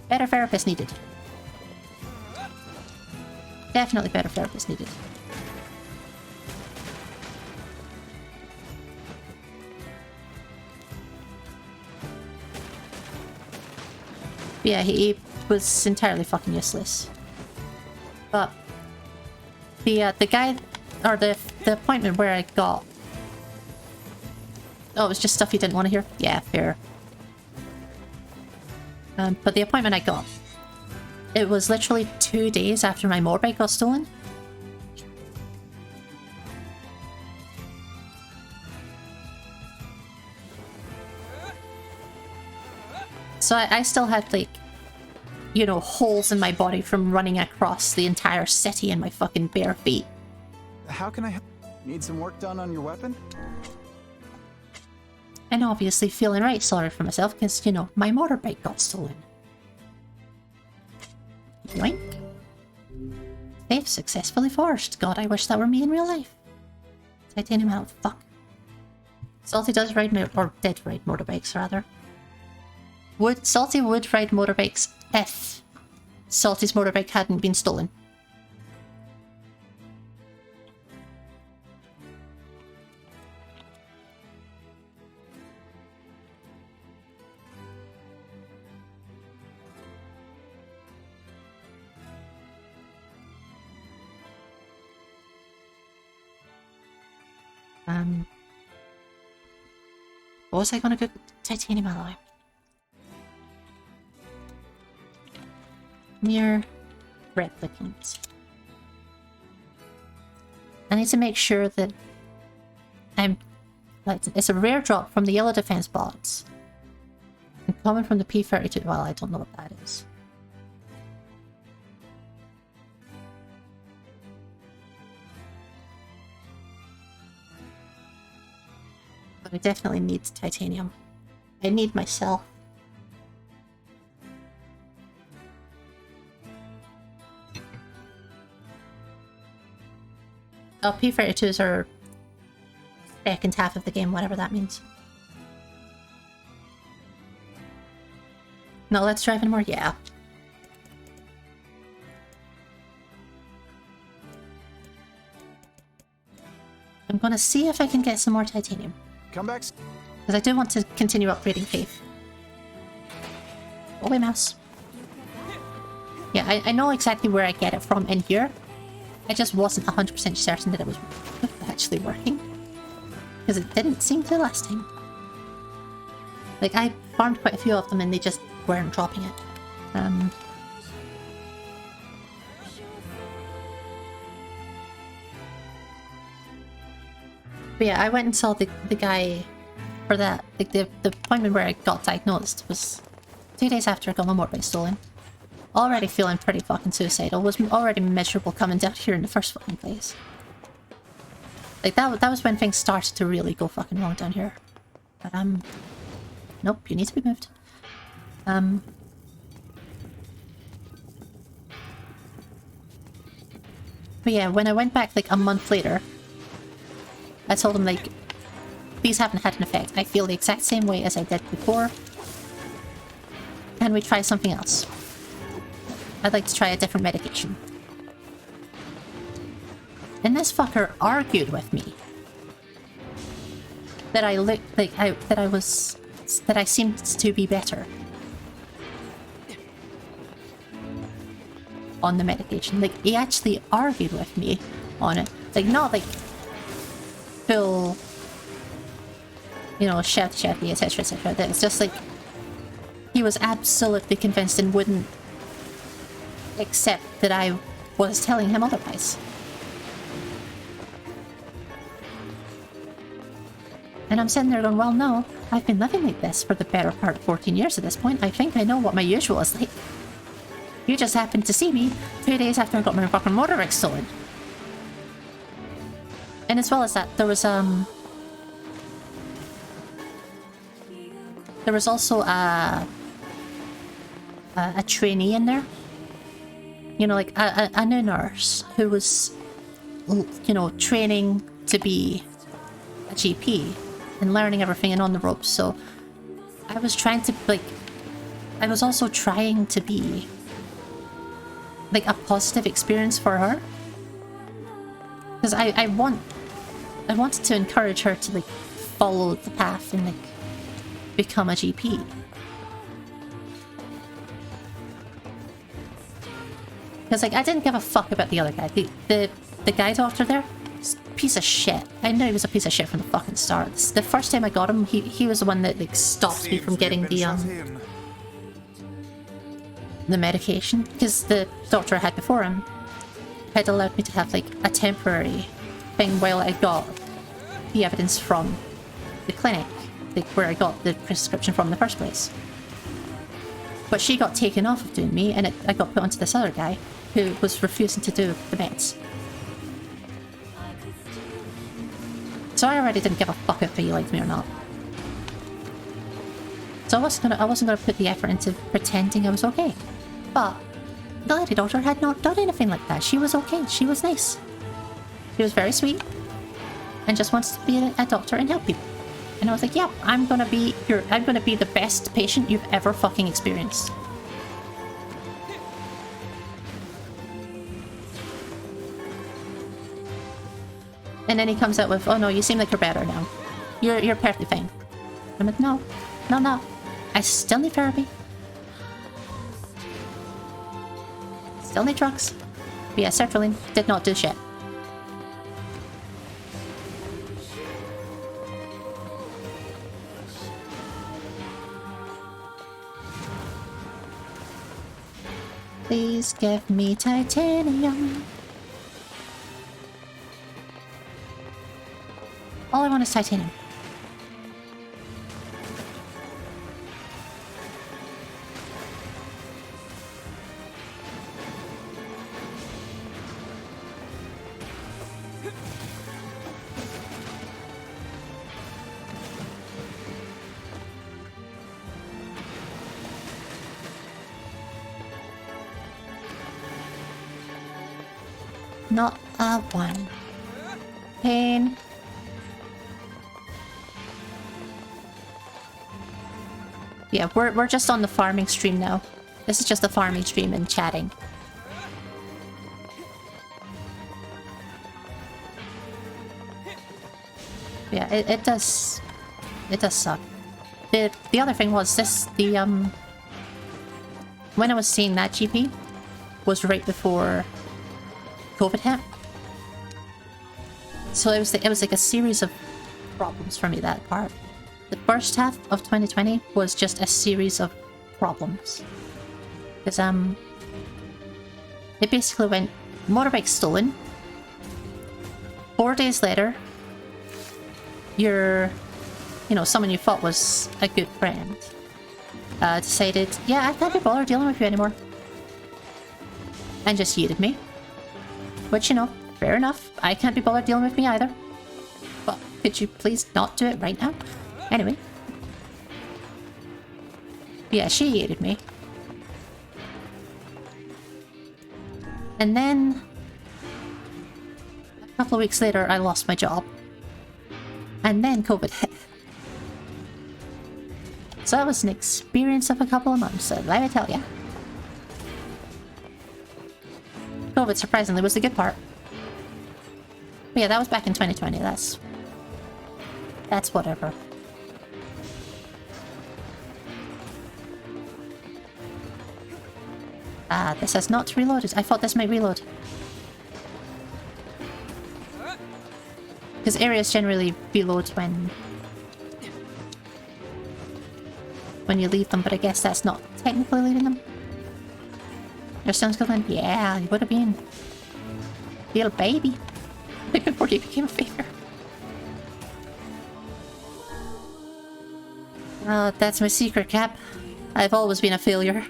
Better therapist needed. Definitely better therapist needed. But yeah, he was entirely fucking useless. But the guy, or the appointment where I got... Oh, it was just stuff you didn't want to hear? Yeah, fair. But the appointment I got, it was literally 2 days after my motorbike got stolen. So I still had, like, you know, holes in my body from running across the entire city in my fucking bare feet. How can I help? Need some work done on your weapon? And obviously feeling right sorry for myself because, you know, my motorbike got stolen. Yoink. They've successfully forged. God, I wish that were me in real life. Titanium helmet, fuck. Salty does ride, or did ride motorbikes, rather. Salty would ride motorbikes if Salty's motorbike hadn't been stolen. What was I gonna go? Titanium alloy. Nier Replicant. I need to make sure that I'm... Like, it's a rare drop from the yellow defense bots. And common from the P32. Well, I don't know what that is. But I definitely need titanium. I need myself. Oh, P32s are second half of the game, whatever that means. No, let's drive in more. Yeah. I'm gonna see if I can get some more titanium. Come back. Because I do want to continue upgrading Faith. Go away, mouse. Yeah, I know exactly where I get it from in here. I just wasn't 100% certain that it was actually working. Because it didn't seem to last time. Like, I farmed quite a few of them and they just weren't dropping it. But yeah, I went and saw the guy for that. Like, the appointment where I got diagnosed was 2 days after I got my motorbike stolen. Already feeling pretty fucking suicidal. Was already miserable coming down here in the first fucking place. Like, that was when things started to really go fucking wrong down here. But, nope, you need to be moved. But yeah, when I went back, like, a month later, I told him, like, these haven't had an effect. I feel the exact same way as I did before. Can we try something else? I'd like to try a different medication. And this fucker argued with me that I looked like that I seemed to be better on the medication. Like, he actually argued with me on it. Like, not like full, you know, shouty, etc, etc. It's just like he was absolutely convinced and wouldn't accept that I was telling him otherwise. And I'm sitting there going, well, no, I've been living like this for the better part of 14 years at this point. I think I know what my usual is like. You just happened to see me 2 days after I got my fucking motorbike stolen. And as well as that, there was also a trainee in there. You know, like a new nurse who was, you know, training to be a GP and learning everything and on the ropes. So I was trying to, like, I was also trying to be like a positive experience for her. Because I wanted to encourage her to like follow the path and like become a GP. Because like I didn't give a fuck about the other guy. The guy doctor there, piece of shit. I know he was a piece of shit from the fucking start. The first time I got him, he was the one that like stopped me from getting the medication, because the doctor I had before him had allowed me to have like a temporary thing while I got the evidence from the clinic, like where I got the prescription from in the first place. But she got taken off of doing me, and I got put onto this other guy who was refusing to do the meds. So I already didn't give a fuck if he liked me or not. So I wasn't gonna put the effort into pretending I was okay. But the lady doctor had not done anything like that. She was okay. She was nice. She was very sweet and just wants to be a doctor and help people. And I was like, yeah, I'm gonna be the best patient you've ever fucking experienced. And then he comes out with, oh no, you seem like you're better now. You're perfectly fine. I'm like, no. I still need therapy. Still need drugs. But yeah, sertraline did not do shit. Please give me titanium. All I want is titanium. Not a one. Pain. Yeah, we're just on the farming stream now. This is just the farming stream and chatting. Yeah, it does suck. The other thing was this, when I was seeing that GP was right before COVID hit. So it was like a series of problems for me, that part. The first half of 2020 was just a series of problems. Because it basically went motorbike stolen. 4 days later, someone you thought was a good friend decided, yeah, I can't be bothered dealing with you anymore. And just yeeted me. Which, fair enough. I can't be bothered dealing with me either. But could you please not do it right now? Anyway. Yeah, she hated me. And then a couple of weeks later, I lost my job. And then COVID hit. So that was an experience of a couple of months, so let me tell ya. COVID, surprisingly, was the good part. But yeah, that was back in 2020. That's whatever. This has not reloaded. I thought this might reload. Because areas generally reload when you leave them, but I guess that's not technically leaving them. Your son's going, yeah, you would have been. Little baby. Before you became a failure. Oh, that's my secret, Cap. I've always been a failure.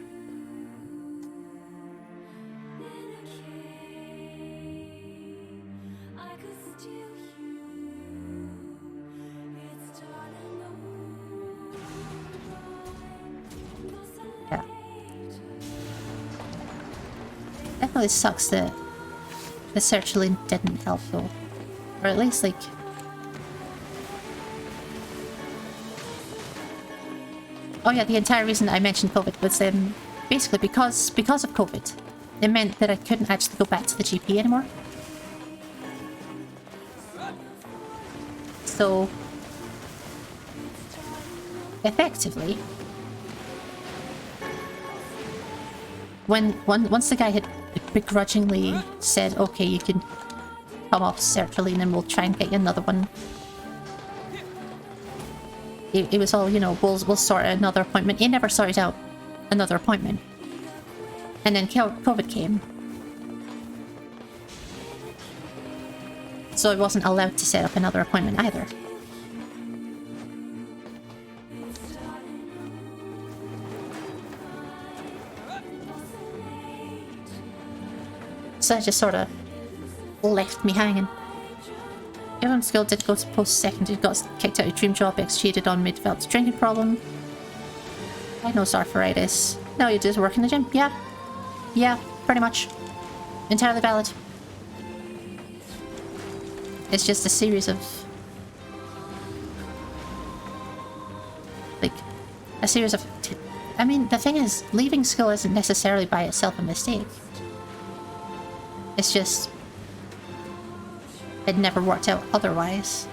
Yeah. Definitely sucks that the sertraline didn't help though. Or at least, like, Oh yeah, the entire reason I mentioned COVID was basically because of COVID. It meant that I couldn't actually go back to the GP anymore. So, effectively, once the guy had begrudgingly said, okay, you can come off sertraline and we'll try and get you another one. It was all, you know, we'll sort another appointment. He never sorted out another appointment. And then COVID came. So I wasn't allowed to set up another appointment either. So I just sort of left me hanging. Given skill did go to post-secondary, got kicked out of dream job, executed on mid-developed drinking problem. Diagnosed arthritis. Now you just work in the gym? Yeah. Yeah, pretty much. Entirely valid. It's just a series of... like, a series of... I mean, the thing is, leaving school isn't necessarily by itself a mistake. It's just... it never worked out otherwise.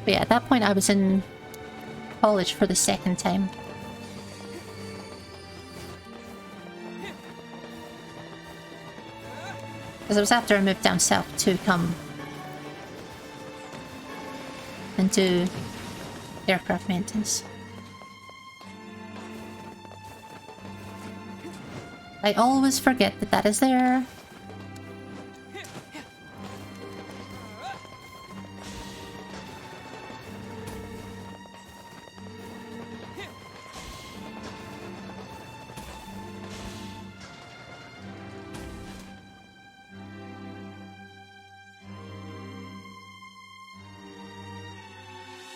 But yeah, at that point I was in college for the second time. Because it was after I moved down south to come and do aircraft maintenance. I always forget that that is there.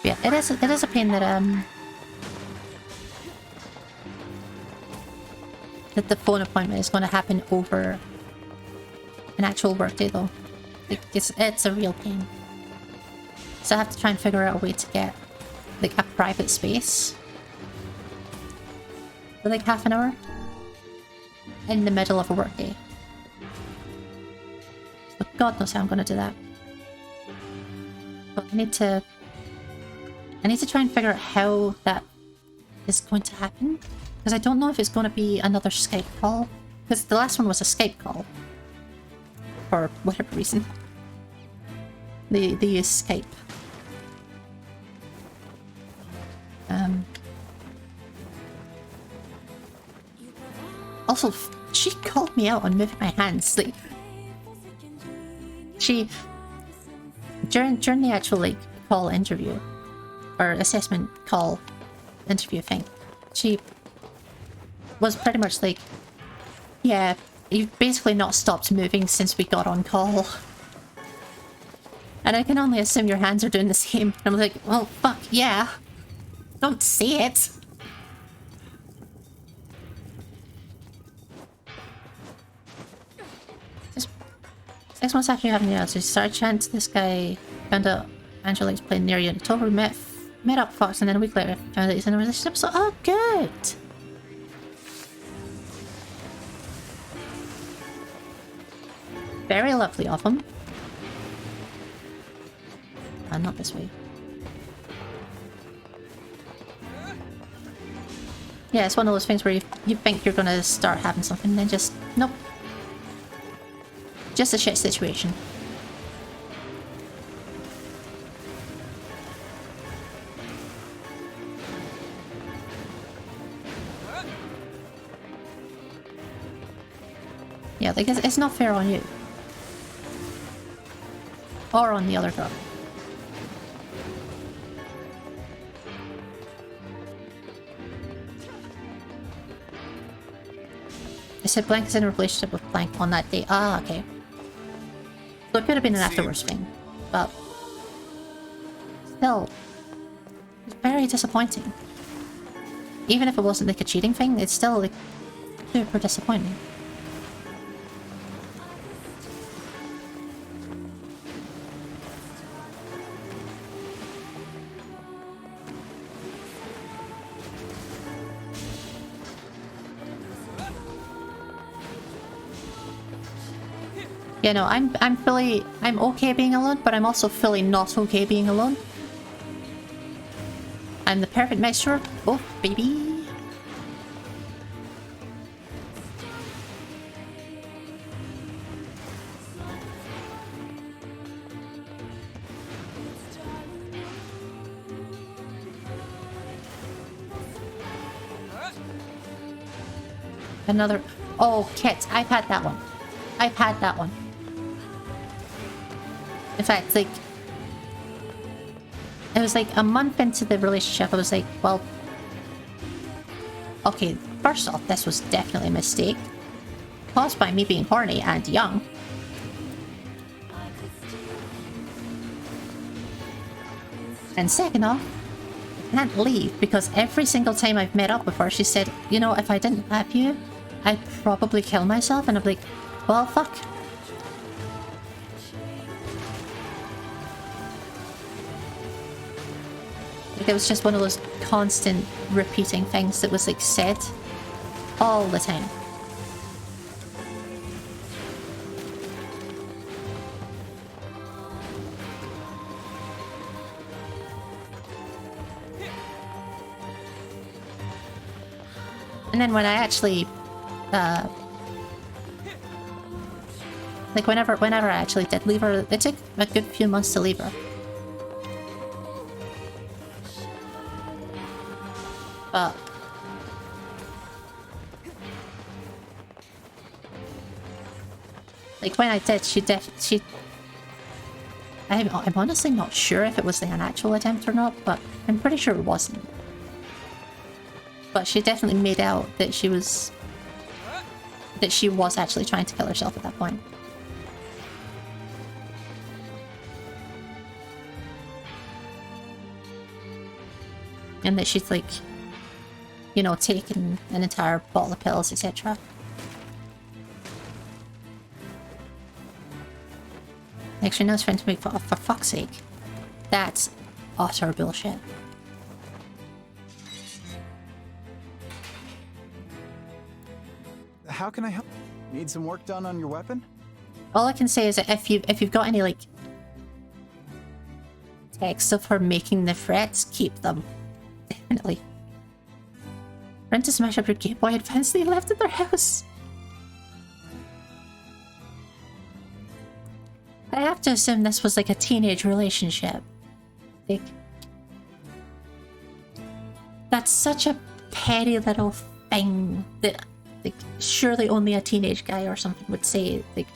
Yeah, it is a pain that that the phone appointment is going to happen over an actual workday though. Like, it's a real pain. So I have to try and figure out a way to get like a private space for like half an hour in the middle of a workday. But God knows how I'm going to do that. But I need to try and figure out how that is going to happen. Because I don't know if it's going to be another Skype call. Because the last one was a Skype call. For whatever reason. They use Skype. Also, she called me out on moving my hands. Like, she... During the actual, like, call interview, or assessment call interview thing, she was pretty much like, yeah, you've basically not stopped moving since we got on call. And I can only assume your hands are doing the same. And I'm like, well, fuck, yeah. Don't say it. Just 6 months after you having the answer, started chatting to this guy, found out Angela likes playing Nier in October, met up Fox, and then a week later found out he's in a relationship, so oh good! Very lovely of him. Not this way. Yeah, it's one of those things where you think you're gonna start having something and then just... nope. Just a shit situation. Yeah, like it's not fair on you. Or on the other girl. said Blank is in a relationship with Blank on that day. Ah, okay. So it could have been an afterwards thing, but still, it's very disappointing. Even if it wasn't like a cheating thing, it's still like super disappointing. You know, I'm okay being alone, but I'm also fully not okay being alone. I'm the perfect mixture of both, baby. Another... Oh, Kit, I've had that one. I've had that one. In fact, like... It was like a month into the relationship, I was like, well... Okay, first off, this was definitely a mistake. Caused by me being horny and young. And second off, I can't leave because every single time I've met up with her, she said, you know, if I didn't have you, I'd probably kill myself. And I'm like, well, fuck. Like, it was just one of those constant repeating things that was like said all the time. And then when I actually like whenever I actually did leave her, it took a good few months to leave her. But like when I did, I'm honestly not sure if it was like an actual attempt or not, but I'm pretty sure it wasn't. But she definitely made out that she was actually trying to kill herself at that point. And that she's like, you know, taken an entire bottle of pills, etc. Actually, no, it's trying to make for fuck's sake. That's utter bullshit. How can I help? Need some work done on your weapon? All I can say is that if you've got any like texts of her making the threats, keep them. Definitely. Rent to smash up your Game Boy Advance they left at their house. I have to assume this was like a teenage relationship. Like, that's such a petty little thing that, like, surely only a teenage guy or something would say, like,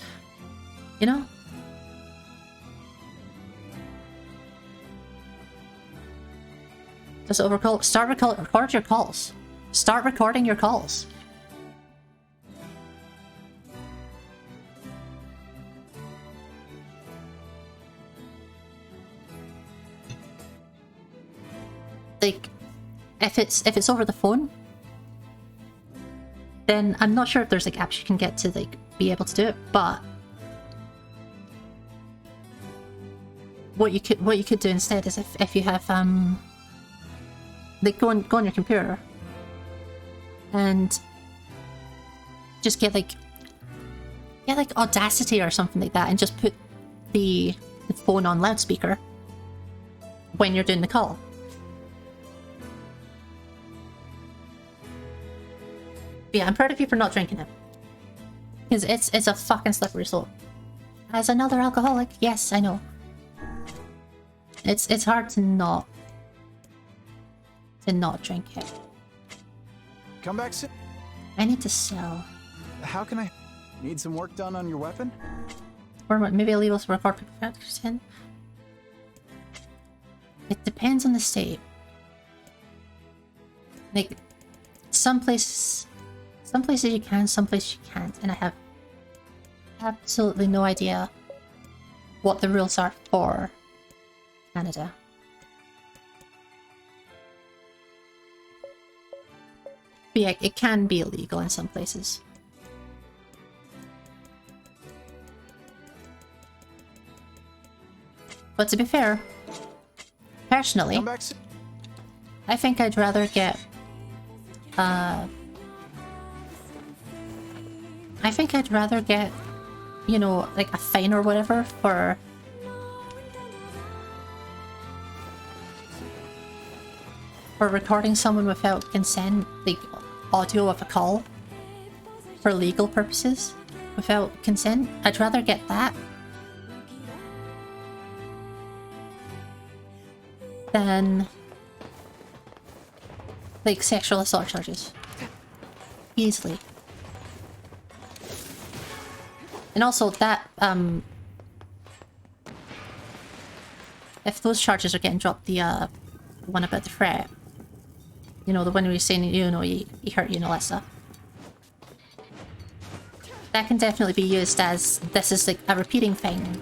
you know? Just record your calls. Start recording your calls. Like, if it's over the phone, then I'm not sure if there's like apps you can get to like be able to do it, but what you could do instead is if you have like go on your computer and just get like Audacity or something like that and just put the phone on loudspeaker when you're doing the call. Yeah, I'm proud of you for not drinking it. Because it's a fucking slippery slope. As another alcoholic, yes, I know. It's hard to not drink it. Come back soon. I need to sell. How can I... Need some work done on your weapon? Or maybe I'll leave us record in. It depends on the state. Like, some places Some places you can, some places you can't, and I have absolutely no idea what the rules are for Canada. But yeah, it can be illegal in some places. But to be fair, personally, I think I'd rather get you know, like a fine or whatever for recording someone without consent, like audio of a call for legal purposes without consent. I'd rather get that than like sexual assault charges. Easily. And also that, if those charges are getting dropped, the one about the threat, you know, the one where you're saying, you know, he hurt you and all that stuff, that can definitely be used as, this is like a repeating thing.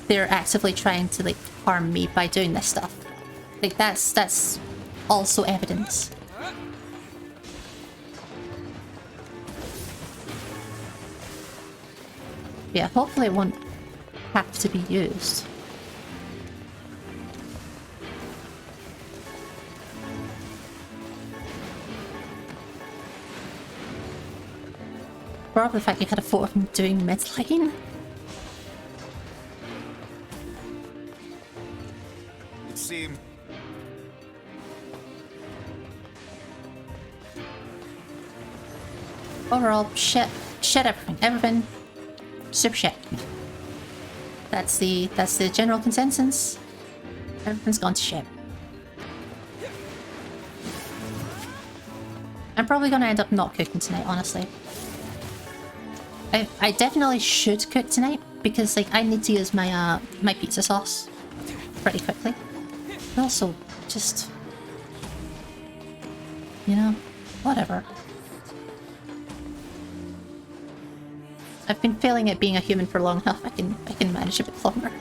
They're actively trying to like harm me by doing this stuff. Like that's also evidence. Yeah, hopefully it won't have to be used. Probably the fact you had a photo of him doing midline. It seemed... Overall, shit everything. Everything super shit. That's the general consensus. Everything's gone to shit. I'm probably gonna end up not cooking tonight, honestly. I definitely should cook tonight because like I need to use my my pizza sauce pretty quickly. But also just, you know, whatever. I've been failing at being a human for long enough. I can manage a bit longer.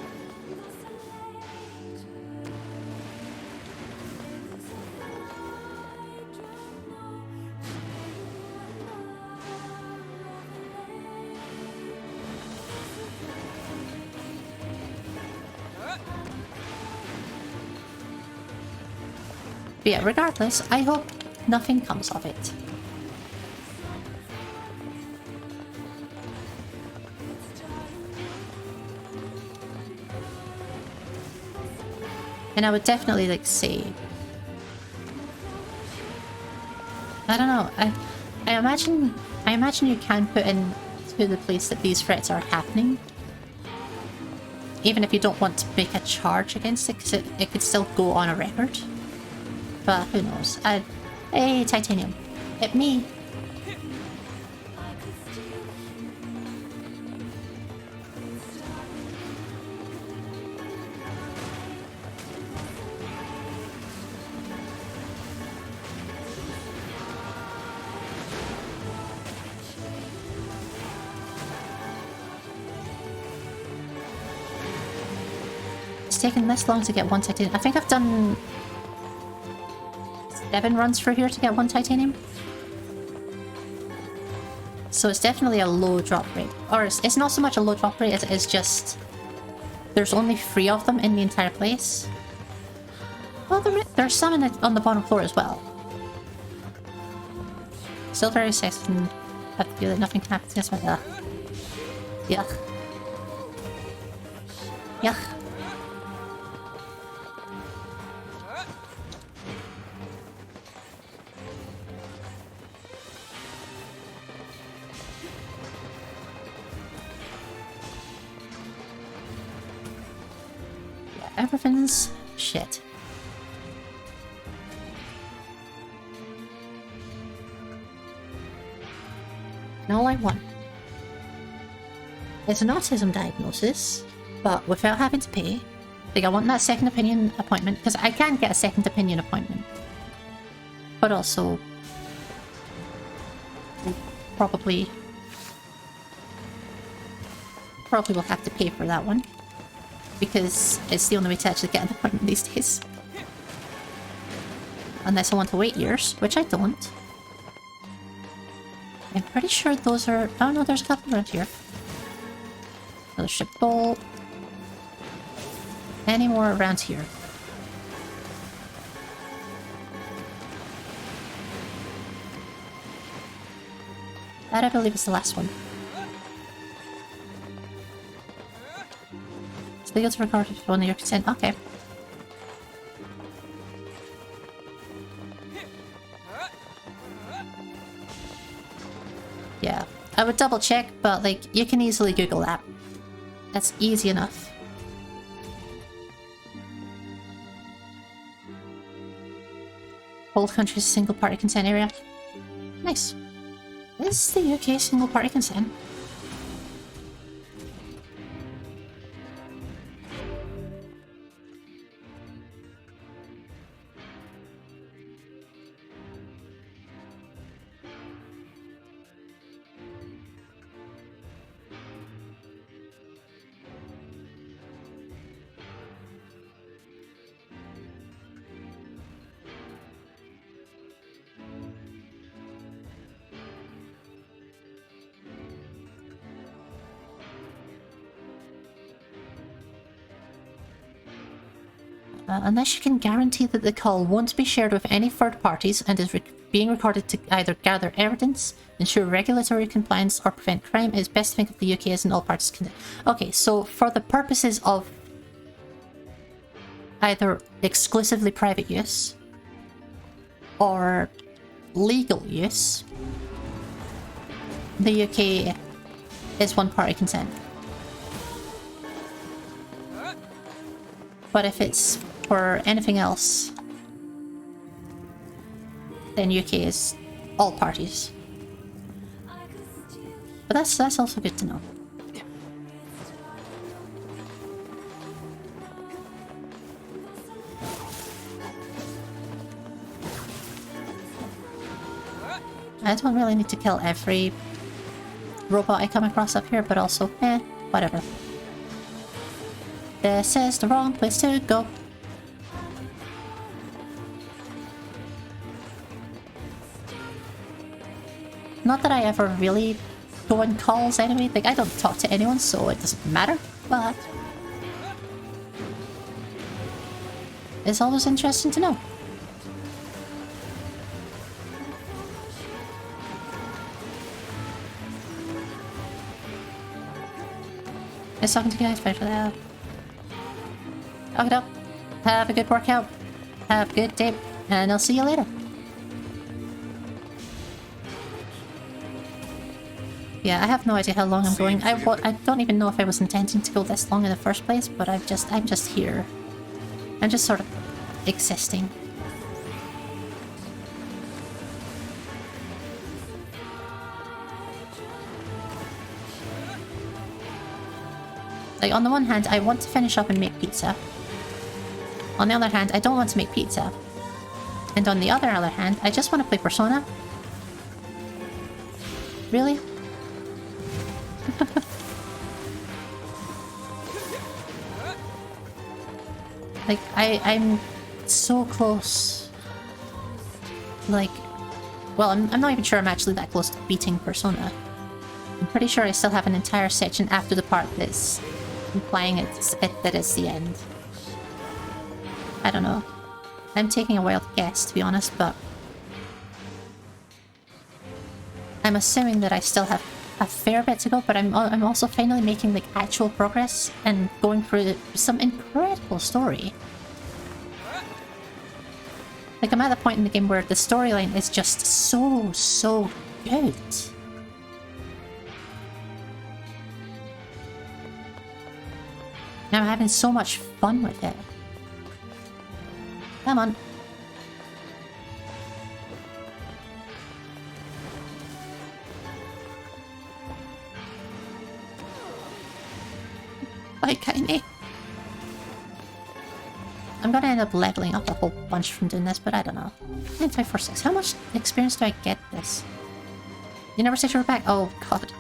But yeah, regardless, I hope nothing comes of it. And I would definitely like say, I don't know, I imagine you can put in to the place that these threats are happening, even if you don't want to make a charge against it, because it could still go on a record. But who knows? Hey, Titanium, hit me. It's taken this long to get one titanium. I think I've done 7 runs for here to get 1 titanium. So it's definitely a low drop rate. Or it's not so much a low drop rate as it is just there's only 3 of them in the entire place. Well, there's some on the bottom floor as well. Still very safe and I feel that nothing can happen to this one. Yuck. Yuck. Everything's shit. And all I want is an autism diagnosis, but without having to pay. Like, I want that second opinion appointment, because I can get a second opinion appointment. But also, Probably will have to pay for that one. Because it's the only way to actually get an appointment these days. Unless I want to wait years, which I don't. I'm pretty sure those are... Oh no, there's a couple around here. Another ship bowl. Any more around here? That I believe is the last one. It's legal to record if only your consent. Okay. Yeah, I would double check, but like, you can easily Google that. That's easy enough. Whole country's single party consent area. Nice. Is the UK single party consent? Unless you can guarantee that the call won't be shared with any third parties and is being recorded to either gather evidence, ensure regulatory compliance, or prevent crime, it's best to think of the UK as an all parties consent. Okay, so for the purposes of either exclusively private use or legal use, the UK is one party consent. But if it's for anything else, then UK is all parties. But that's also good to know. I don't really need to kill every robot I come across up here, but also, whatever. This is the wrong place to go. Not that I ever really go on calls anyway. Like, I don't talk to anyone, so it doesn't matter. But it's always interesting to know. Nice talking to you guys. Bye for now. Okay, have a good workout. Have a good day. And I'll see you later. Yeah, I have no idea how long I'm going. I don't even know if I was intending to go this long in the first place, but I'm just here. I'm just sort of existing. Like, on the one hand, I want to finish up and make pizza. On the other hand, I don't want to make pizza. And on the other hand, I just want to play Persona. Really? Like, I'm so close. Like, well, I'm not even sure I'm actually that close to beating Persona. I'm pretty sure I still have an entire section after the part that's implying that it's the end. I don't know. I'm taking a wild guess, to be honest, but I'm assuming that I still have a fair bit to go, but I'm also finally making like actual progress and going through some incredible story. Like, I'm at the point in the game where the storyline is just so good. And I'm having so much fun with it. Come on. Bye, Kaine. I'm gonna end up leveling up a whole bunch from doing this, but I don't know. 9, 5, 4, 6. How much experience do I get this? You never said you were back? Oh, God.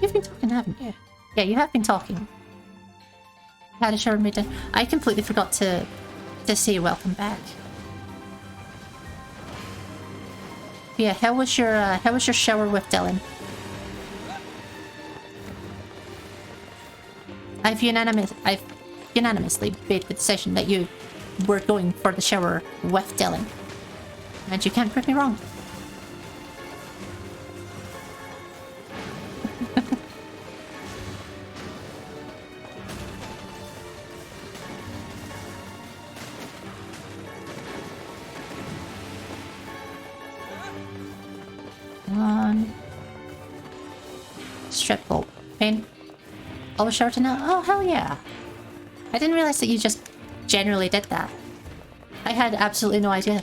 You've been talking, haven't you? Yeah, you have been talking. Had a shower made. I completely forgot to say welcome back. Yeah, how was your shower with Dylan? I've unanimously made the decision that you were going for the shower with Dylan. And you can't prove me wrong. Strip bolt. Pain. Always shower to now? Oh, hell yeah. I didn't realize that you just generally did that. I had absolutely no idea.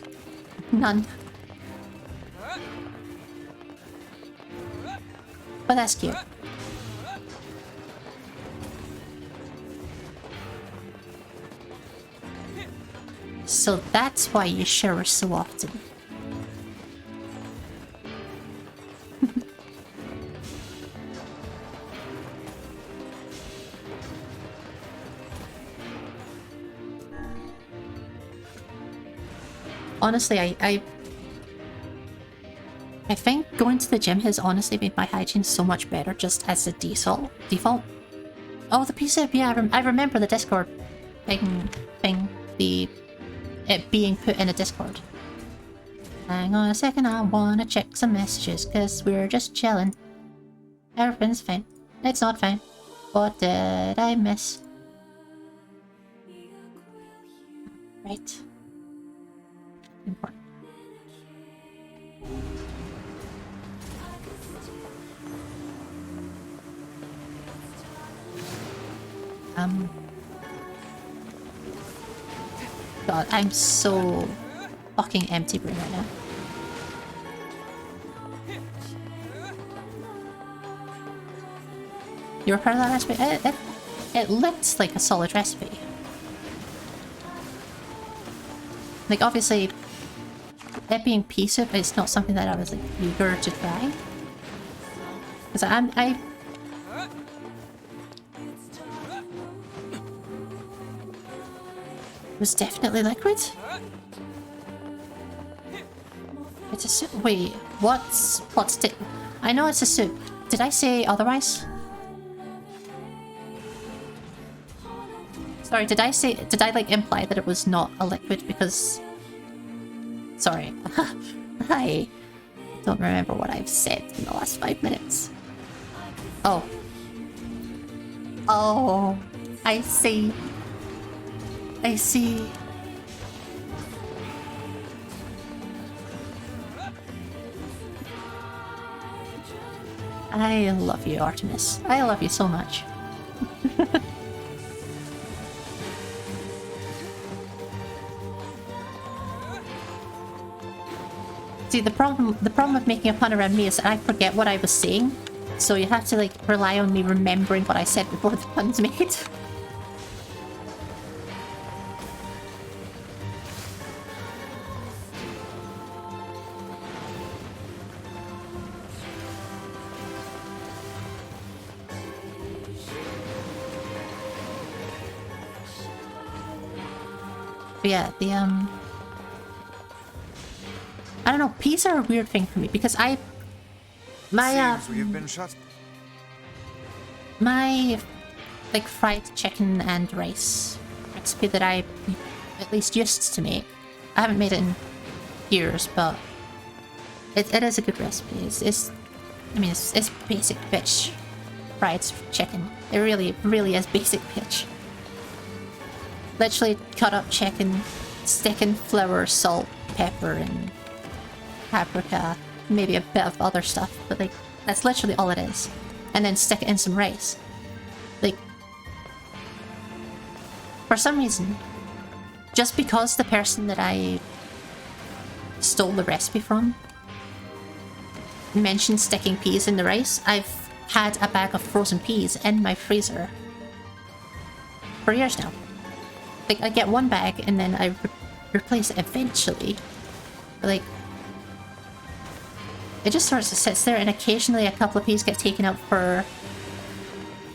None. But that's cute. So that's why you shower so often. Honestly, I think going to the gym has honestly made my hygiene so much better just as a default. Oh, the piece of, yeah, I remember the Discord thing, it being put in a Discord. Hang on a second, I wanna check some messages, cause we're just chilling. Everything's fine. It's not fine. What did I miss? Right. Important. God, I'm so fucking empty brain right now. You were part of that recipe? It looked like a solid recipe. Like, obviously, it being pea soup is not something that I was, like, eager to try. Because I was definitely liquid. It's a soup. Wait, what's I know it's a soup. Did I say otherwise? Sorry, did I like imply that it was not a liquid because... Sorry. I don't remember what I've said in the last 5 minutes. Oh. Oh, I see. I see. I love you, Artemis. I love you so much. See, the problem with making a pun around me is that I forget what I was saying. So you have to, like, rely on me remembering what I said before the pun's made. But yeah, I don't know, peas are a weird thing for me because my like fried chicken and rice recipe that I at least used to make. I haven't made it in years, but it is a good recipe. It's basic bitch fried chicken. It really is basic bitch. Literally cut up chicken, stick in flour, salt, pepper, and paprika, maybe a bit of other stuff, but like that's literally all it is. And then stick it in some rice. Like, for some reason, just because the person that I stole the recipe from mentioned sticking peas in the rice, I've had a bag of frozen peas in my freezer for years now. Like, I get one bag and then I replace it eventually. But like, it just sort of sits there, and occasionally a couple of peas get taken out for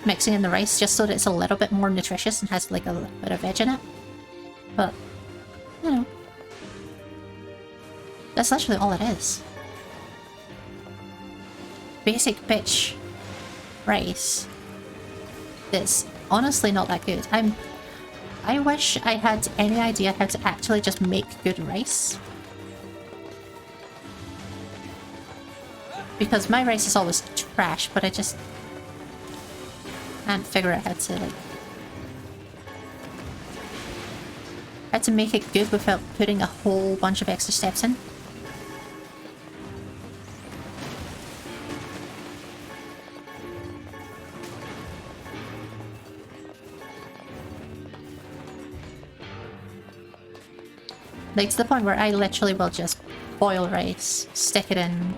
mixing in the rice, just so that it's a little bit more nutritious and has like a little bit of veg in it. But, you know, that's literally all it is. Basic bitch rice that's honestly not that good. I wish I had any idea how to actually just make good rice. Because my rice is always trash, but I just can't figure out how to make it good without putting a whole bunch of extra steps in. Like, to the point where I literally will just boil rice, stick it in,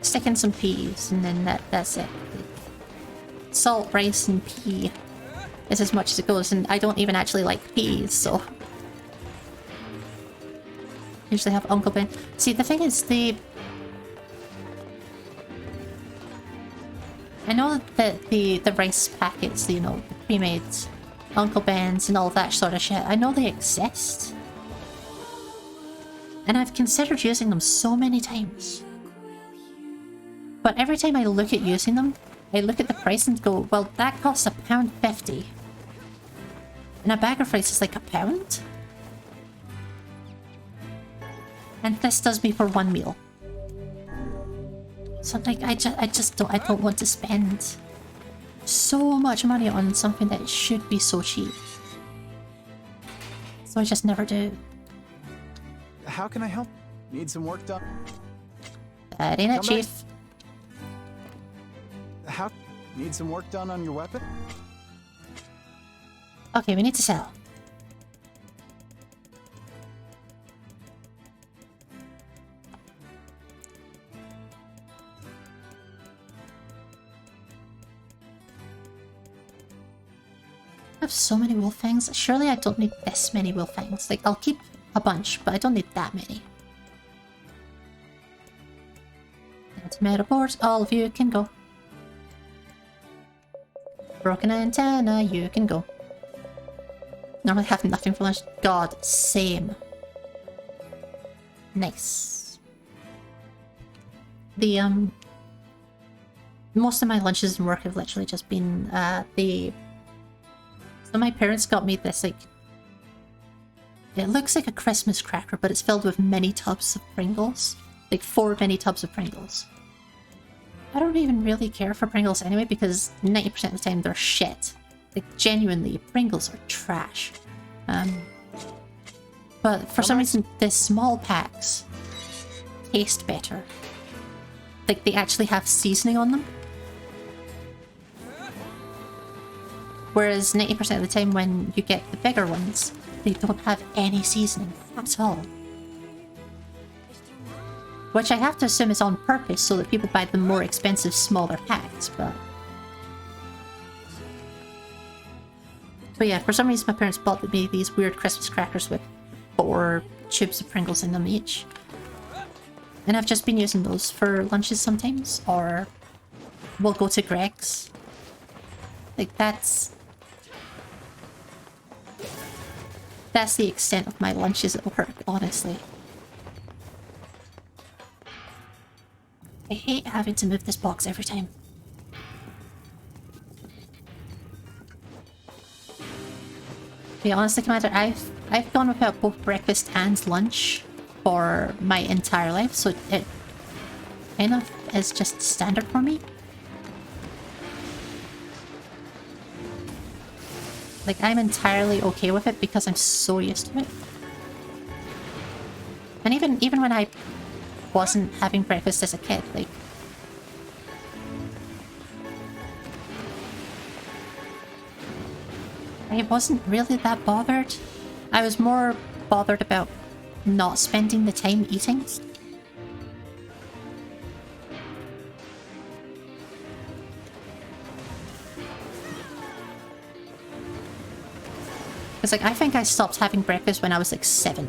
stick in some peas, and then that's it. Salt, rice, and pea is as much as it goes, and I don't even actually like peas, so... Usually have Uncle Ben. See, the thing is, I know that the rice packets, you know, the pre-made Uncle Ben's and all that sort of shit, I know they exist. And I've considered using them so many times. But every time I look at using them, I look at the price and go, well, that costs £1.50. And a bag of rice is like £1. And this does me for one meal. So I'm like, I don't want to spend so much money on something that should be so cheap. So I just never do. How can I help? Need some work done? That ain't it, Chief. How? Need some work done on your weapon? Okay, we need to sell. I have so many wolf fangs. Surely I don't need this many wolf fangs. Like, I'll keep a bunch, but I don't need that many. Antimatter boards, all of you can go. Broken antenna, you can go. Normally have nothing for lunch. God, same. Nice. The, most of my lunches and work have literally just been, So my parents got me this, like... It looks like a Christmas cracker, but it's filled with mini tubs of Pringles. Like 4 mini tubs of Pringles. I don't even really care for Pringles anyway, because 90% of the time they're shit. Like, genuinely, Pringles are trash. But for some reason, the small packs taste better. Like, they actually have seasoning on them. Whereas 90% of the time when you get the bigger ones, they don't have any seasoning at all. Which I have to assume is on purpose so that people buy the more expensive, smaller packs, but... But yeah, for some reason my parents bought me these weird Christmas crackers with 4 tubes of Pringles in them each. And I've just been using those for lunches sometimes, or we'll go to Greg's. Like, that's the extent of my lunches at work, honestly. I hate having to move this box every time. To be honest, Commander, I've gone without both breakfast and lunch for my entire life, so it kind of is just standard for me. Like, I'm entirely okay with it because I'm so used to it. And even when I wasn't having breakfast as a kid, like... I wasn't really that bothered. I was more bothered about not spending the time eating. Because, like, I think I stopped having breakfast when I was, like, 7.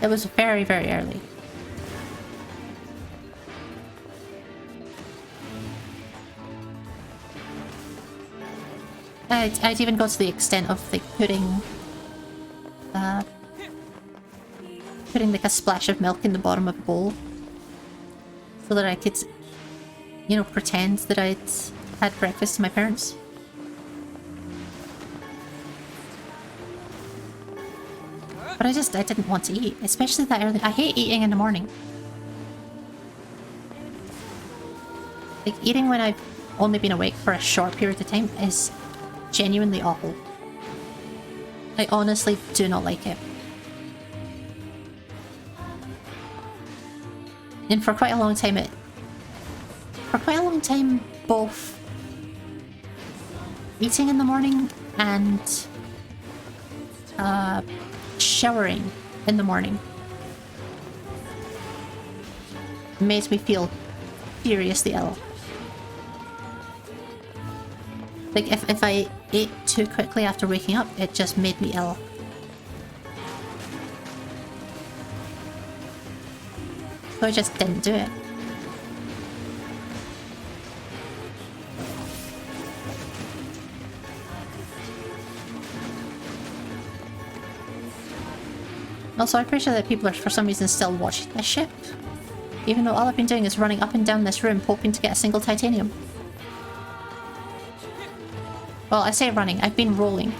It was very, very early. I'd even go to the extent of, like, putting like a splash of milk in the bottom of a bowl so that I could, you know, pretend that I'd had breakfast with my parents. But I didn't want to eat, especially that early. I hate eating in the morning. Like, eating when I've only been awake for a short period of time is genuinely awful. I honestly do not like it. And for quite a long time both eating in the morning and showering in the morning made me feel seriously ill. Like, if I ate too quickly after waking up, it just made me ill. So I just didn't do it. Also, I appreciate that people are for some reason still watching this ship, even though all I've been doing is running up and down this room hoping to get a single titanium. Well, I say running, I've been rolling.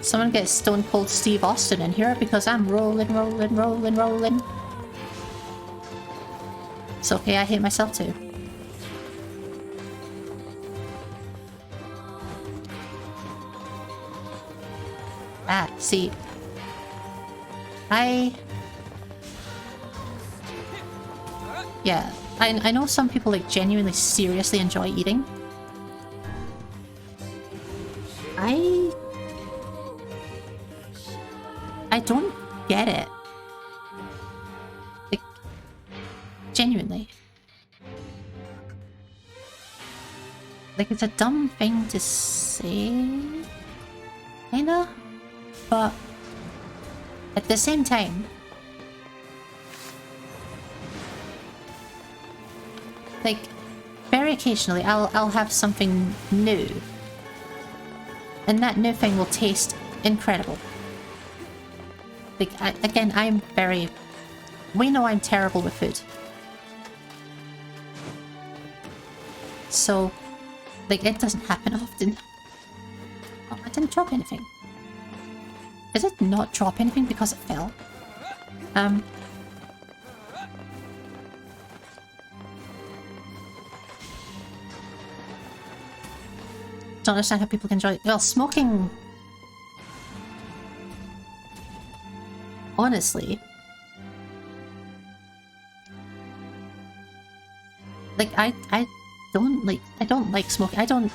Someone gets Stone Cold Steve Austin in here because I'm rolling. It's okay, I hate myself too. Ah, see. Yeah, I know some people, like, genuinely seriously enjoy eating. I don't get it. Like, genuinely. Like, it's a dumb thing to say, kinda, but at the same time, like, very occasionally I'll have something new, and that new thing will taste incredible. Like, again, we know I'm terrible with food. So, like, it doesn't happen often. Oh, I didn't drop anything. Did it not drop anything because it fell? Don't understand how people can enjoy it. Well, smoking... Honestly, like, I don't like smoking.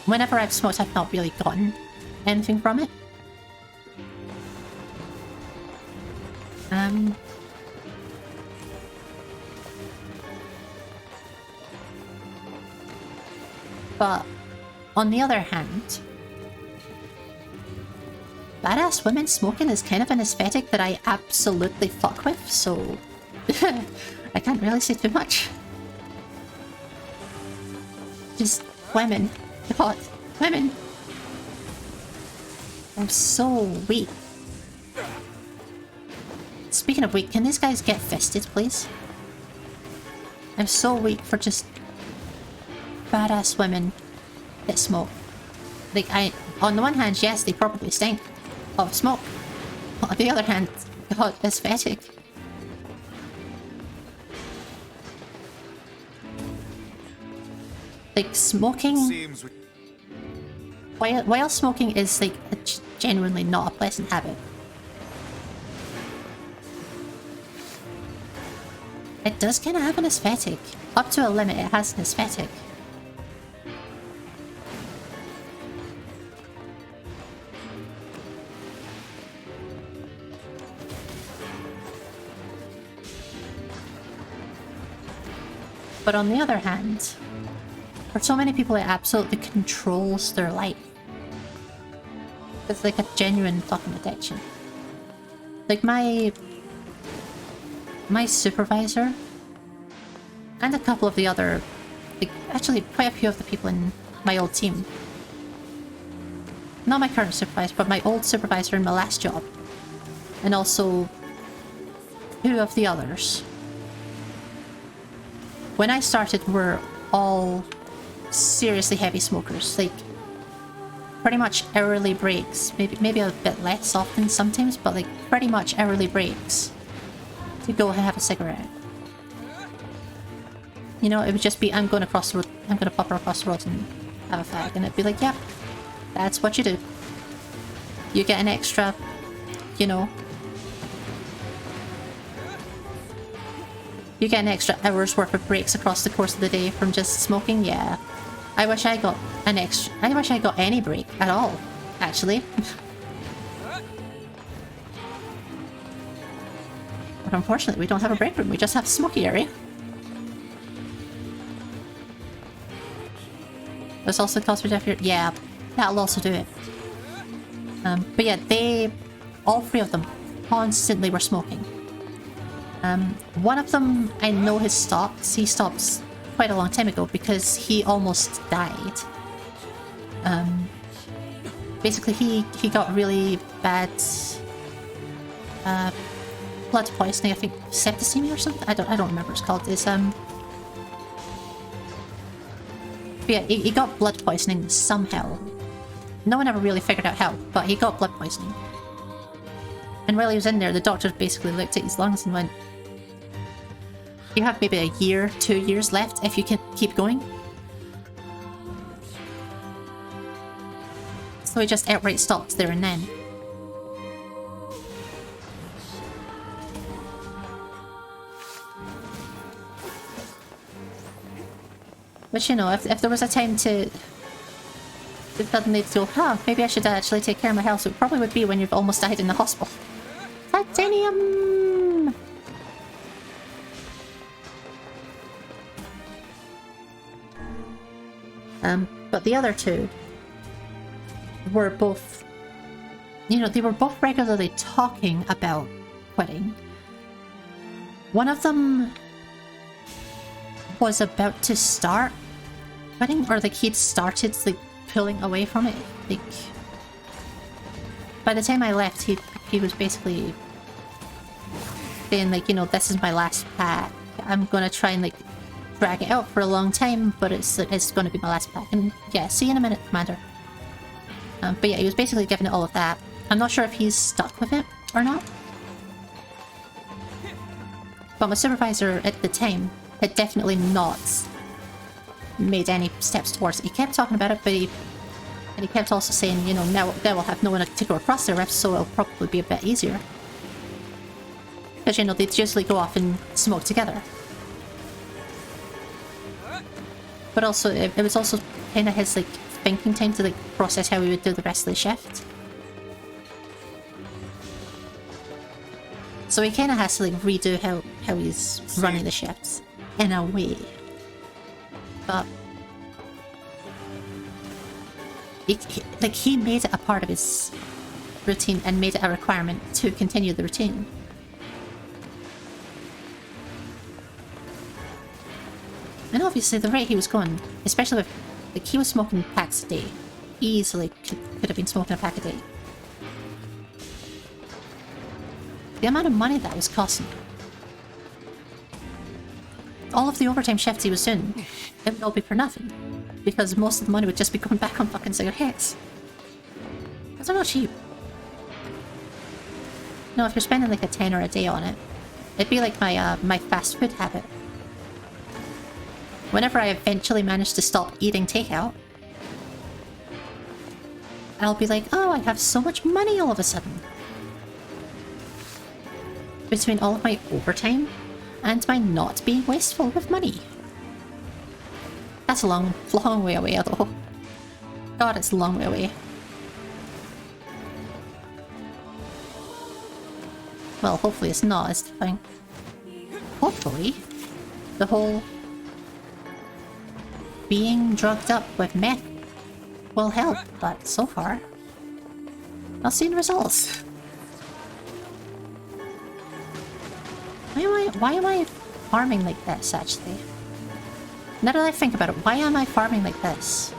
Whenever I've smoked, I've not really gotten anything from it. But on the other hand, badass women smoking is kind of an aesthetic that I absolutely fuck with, so I can't really say too much. Just women. God, women. I'm so weak. Speaking of weak, can these guys get fisted, please? I'm so weak for just badass women that smoke. Like, on the one hand, yes, they probably stink of smoke. On the other hand, God, aesthetic. Like, smoking... While smoking is, like, genuinely not a pleasant habit. It does kind of have an aesthetic. Up to a limit, it has an aesthetic. But on the other hand, For so many people, it absolutely controls their life. It's like a genuine fucking addiction. Like my supervisor and a couple of the other, like actually quite a few of the people in my old team. Not my current supervisor, but my old supervisor in my last job. And also 2 of the others. When I started, were all seriously heavy smokers. Like pretty much hourly breaks. Maybe a bit less often sometimes, but like pretty much hourly breaks to go and have a cigarette. You know, it would just be, I'm going across the road, I'm going to pop across the road and have a fag, and it'd be like, yep, that's what you do. You get an extra, you know, you get an extra hour's worth of breaks across the course of the day from just smoking. Yeah, I wish I got an extra. I wish I got any break at all, actually. But unfortunately, we don't have a break room. We just have a smoky area. There's also cause for death here. Yeah, that'll also do it. But yeah, all 3 of them, constantly were smoking. One of them, I know his stops. He stopped quite a long time ago because he almost died. Basically, he got really bad blood poisoning. I think septicemia or something. I don't remember what it's called. It's But yeah, he got blood poisoning somehow. No one ever really figured out how, but he got blood poisoning. And while he was in there, the doctor basically looked at his lungs and went, you have maybe a year, 2 years left if you can keep going. So he just outright stopped there and then. But you know, if there was a time to suddenly go, huh, maybe I should actually take care of my health, it probably would be when you've almost died in the hospital. Titanium! But the other 2 were both, you know, they were both regularly talking about quitting. One of them was about to start quitting, or like he'd started like pulling away from it. Like by the time I left, he was basically saying like, you know, this is my last pack. I'm gonna try and like drag it out for a long time, but it's gonna be my last pack. And yeah, see you in a minute, Commander. But yeah, he was basically giving it all of that. I'm not sure if he's stuck with it or not. But my supervisor at the time had definitely not made any steps towards it. He kept talking about it, but he kept also saying, you know, now we'll have no one to go across their rifts, so it'll probably be a bit easier. Because, you know, they'd usually go off and smoke together. But also, it was also kind of his, like, thinking time to, like, process how he would do the rest of the shift. So he kind of has to, like, redo how he's running the shifts. In a way. But he made it a part of his routine and made it a requirement to continue the routine. And obviously the rate he was going, especially with, like, he was smoking packs a day. Easily could have been smoking a pack a day. The amount of money that was costing. All of the overtime shifts he was doing, it would all be for nothing. Because most of the money would just be going back on fucking cigarettes. Because they're not cheap. No, if you're spending like a tenner a day on it, it'd be like my my fast food habit. Whenever I eventually manage to stop eating takeout, I'll be like, oh, I have so much money all of a sudden. Between all of my overtime and my not being wasteful with money. That's a long, long way away, though. God, it's a long way away. Well, hopefully it's not, is the thing. Hopefully, the whole being drugged up with meth will help, but so far, not seeing results. Why am I farming like this, actually? Now that I think about it, why am I farming like this?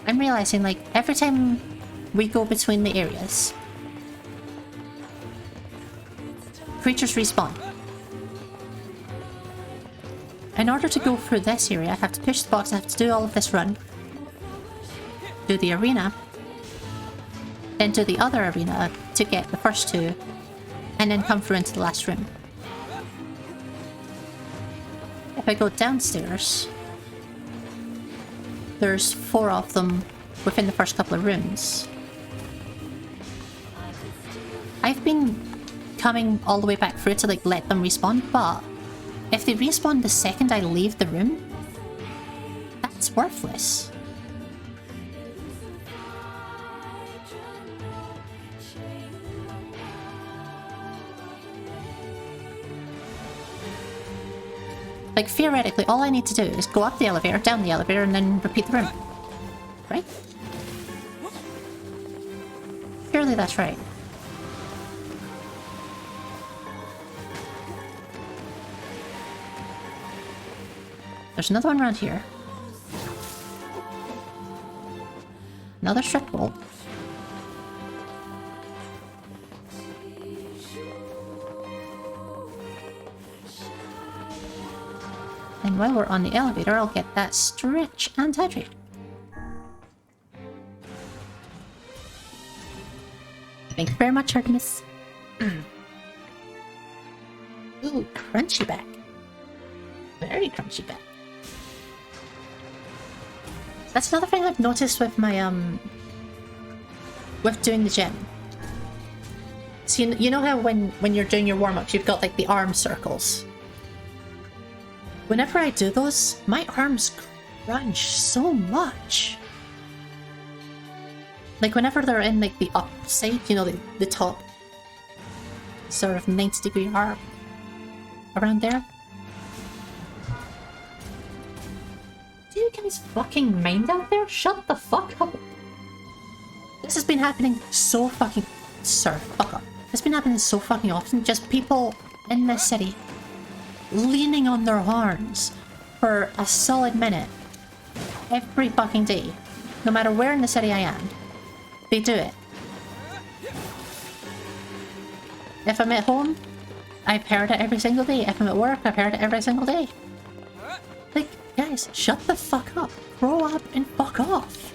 I'm realizing, like, every time we go between the areas, creatures respawn. In order to go through this area, I have to push the box, I have to do all of this run. Do the arena. Then do the other arena to get the first two. And then come through into the last room. If I go downstairs, there's 4 of them within the first couple of rooms. I've been coming all the way back through to like let them respawn, but if they respawn the second I leave the room, that's worthless. Like, theoretically, all I need to do is go up the elevator, down the elevator, and then repeat the room. Right? Surely that's right. There's another one around here. Another strip bolt. And while we're on the elevator, I'll get that stretch and hydrate. Thank you very much, Artemis. Ooh, crunchy back. Very crunchy back. That's another thing I've noticed with my, with doing the gym. So you know how when you're doing your warm-ups, you've got like the arm circles? Whenever I do those, my arms crunch so much. Like whenever they're in like the up side, you know, the top sort of 90-degree arc around there. Do you guys fucking mind out there? Shut the fuck up. This has been happening so fucking... Sir, fuck up. It's been happening so fucking often. Just people in this city leaning on their horns for a solid minute every fucking day. No matter where in the city I am, they do it. If I'm at home, I've heard it every single day. If I'm at work, I've heard it every single day. Like, guys, shut the fuck up. Grow up and fuck off.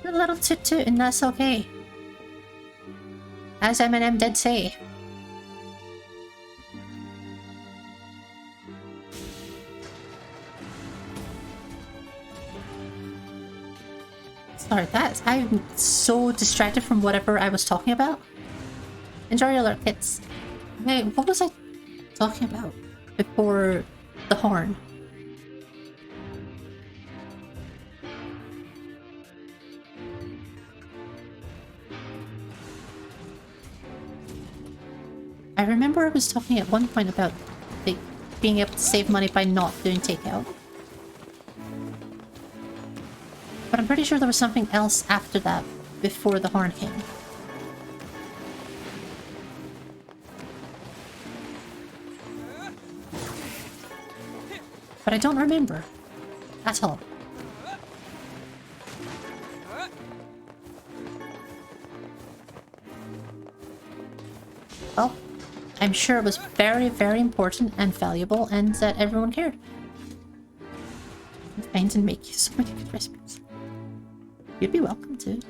A little toot toot and that's okay. As Eminem did say. Sorry, I'm so distracted from whatever I was talking about. Enjoy your alert, kids. Wait, what was I talking about before the horn? I remember I was talking at one point about like being able to save money by not doing takeout. But I'm pretty sure there was something else after that, before the horn came. But I don't remember. At all. Well, I'm sure it was very, very important and valuable and that everyone cared. I find and make you so many good recipes. You'd be welcome to.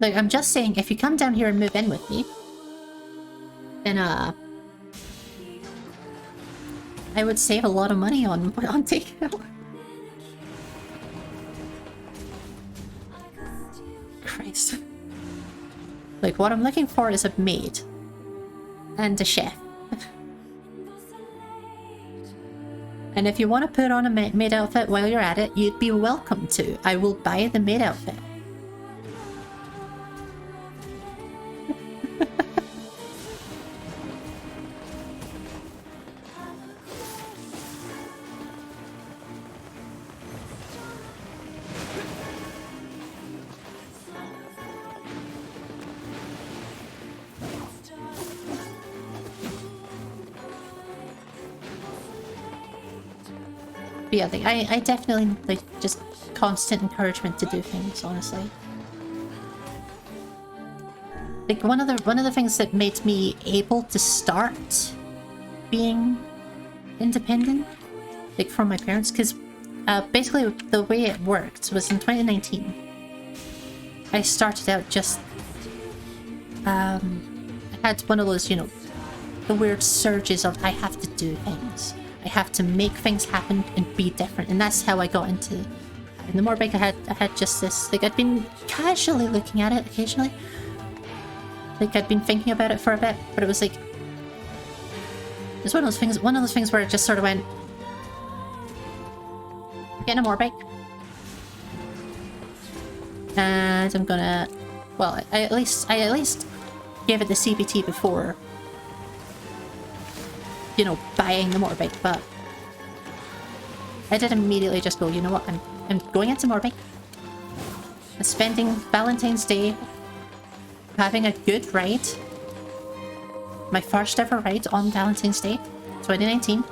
Look, I'm just saying, if you come down here and move in with me, then, I would save a lot of money on takeout. Christ. Like, what I'm looking for is a maid. And a chef. And if you want to put on a maid outfit while you're at it, you'd be welcome to. I will buy the maid outfit. But yeah, I definitely like just constant encouragement to do things, honestly. Like one of the things that made me able to start being independent, like from my parents, because basically the way it worked was in 2019. I started out just I had one of those, you know, the weird surges of I have to do things. I have to make things happen and be different, and that's how I got into. And the more big I had just this, like I'd been casually looking at it occasionally, like I'd been thinking about it for a bit, but it was like it's one of those things where it just sort of went, getting a more bike, and I'm gonna, well, I at least gave it the CBT before, you know, buying the motorbike, but I did immediately just go, you know what, I'm going into motorbike. I'm spending Valentine's Day having a good ride. My first ever ride on Valentine's Day, 2019.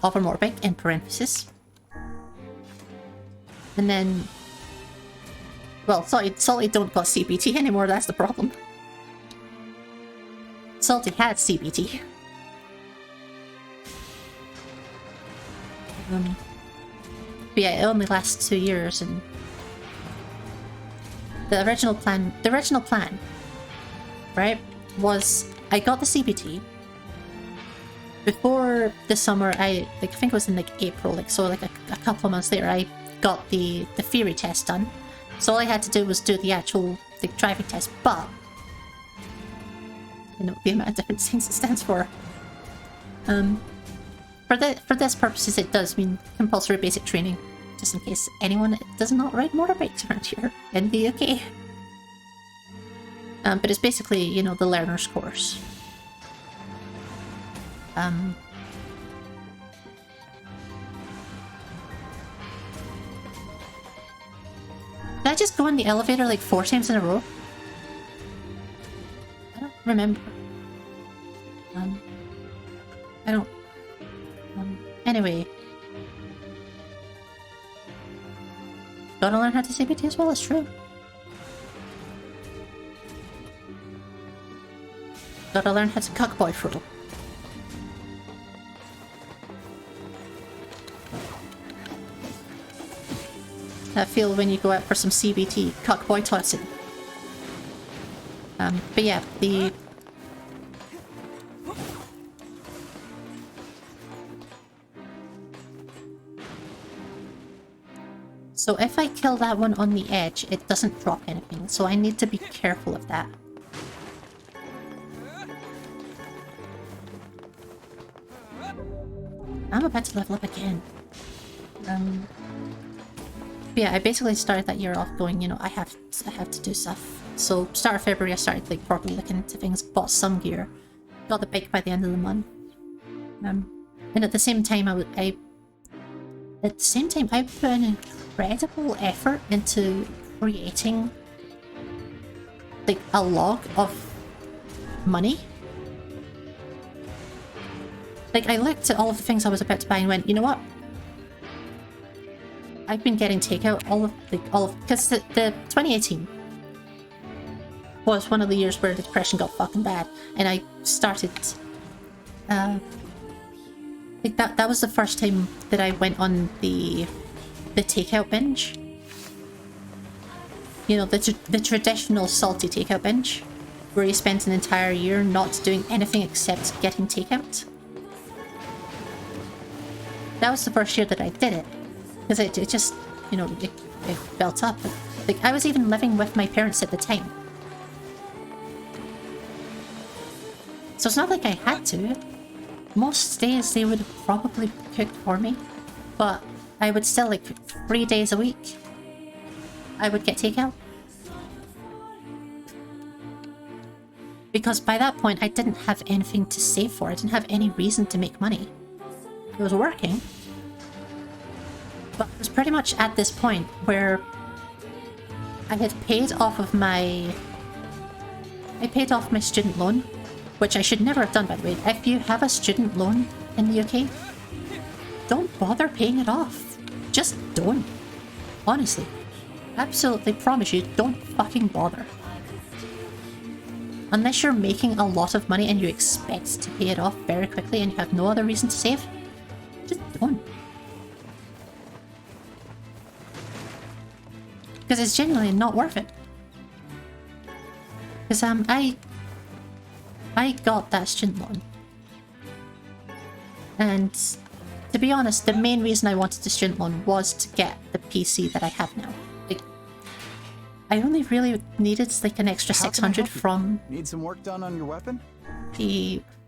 Of a motorbike, in parenthesis. And then, well, Salty don't got CBT anymore, that's the problem. Salty had CBT. But yeah, it only lasts 2 years, and the original plan, right, was I got the CBT before the summer. I think it was in like April, like so, like a couple of months later, I got the theory test done. So all I had to do was do the actual driving test, but you know the amount of different things it stands for. For this purposes, it does mean compulsory basic training, just in case anyone does not ride motorbikes around here in the UK. But it's basically, you know, the learner's course. Did I just go in the elevator like 4 times in a row? I don't remember. I don't... anyway. Gotta learn how to CBT as well, it's true. Gotta learn how to cuckboy Frodo. That feel when you go out for some CBT, cuckboy tossing. But yeah, the... So if I kill that one on the edge, it doesn't drop anything, so I need to be careful of that. I'm about to level up again. Yeah, I basically started that year off going, you know, I have to do stuff. So start of February I started like properly looking into things, bought some gear, got the bike by the end of the month. And at the same time I put an incredible effort into creating like a log of money. Like I looked at all of the things I was about to buy and went, you know what? I've been getting takeout because the 2018 was one of the years where the depression got fucking bad, and I started like that was the first time that I went on the takeout binge. You know, the traditional salty takeout binge, where you spend an entire year not doing anything except getting takeout. That was the first year that I did it. Because it just, you know, it built up. Like, I was even living with my parents at the time. So it's not like I had to. most days they would probably cook for me, but I would still, like, 3 days a week, I would get takeout. Because by that point, I didn't have anything to save for. I didn't have any reason to make money. I was working. But it was pretty much at this point where I had paid off of my... I paid off my student loan, which I should never have done, by the way. If you have a student loan in the UK, don't bother paying it off. Just don't. Honestly. Absolutely promise you, don't fucking bother. Unless you're making a lot of money and you expect to pay it off very quickly and you have no other reason to save, just don't. Because it's genuinely not worth it. Because I got that student loan. And to be honest, the main reason I wanted the student loan was to get the PC that I have now. Like, I only really needed like an extra 600 from... Need some work done on your weapon?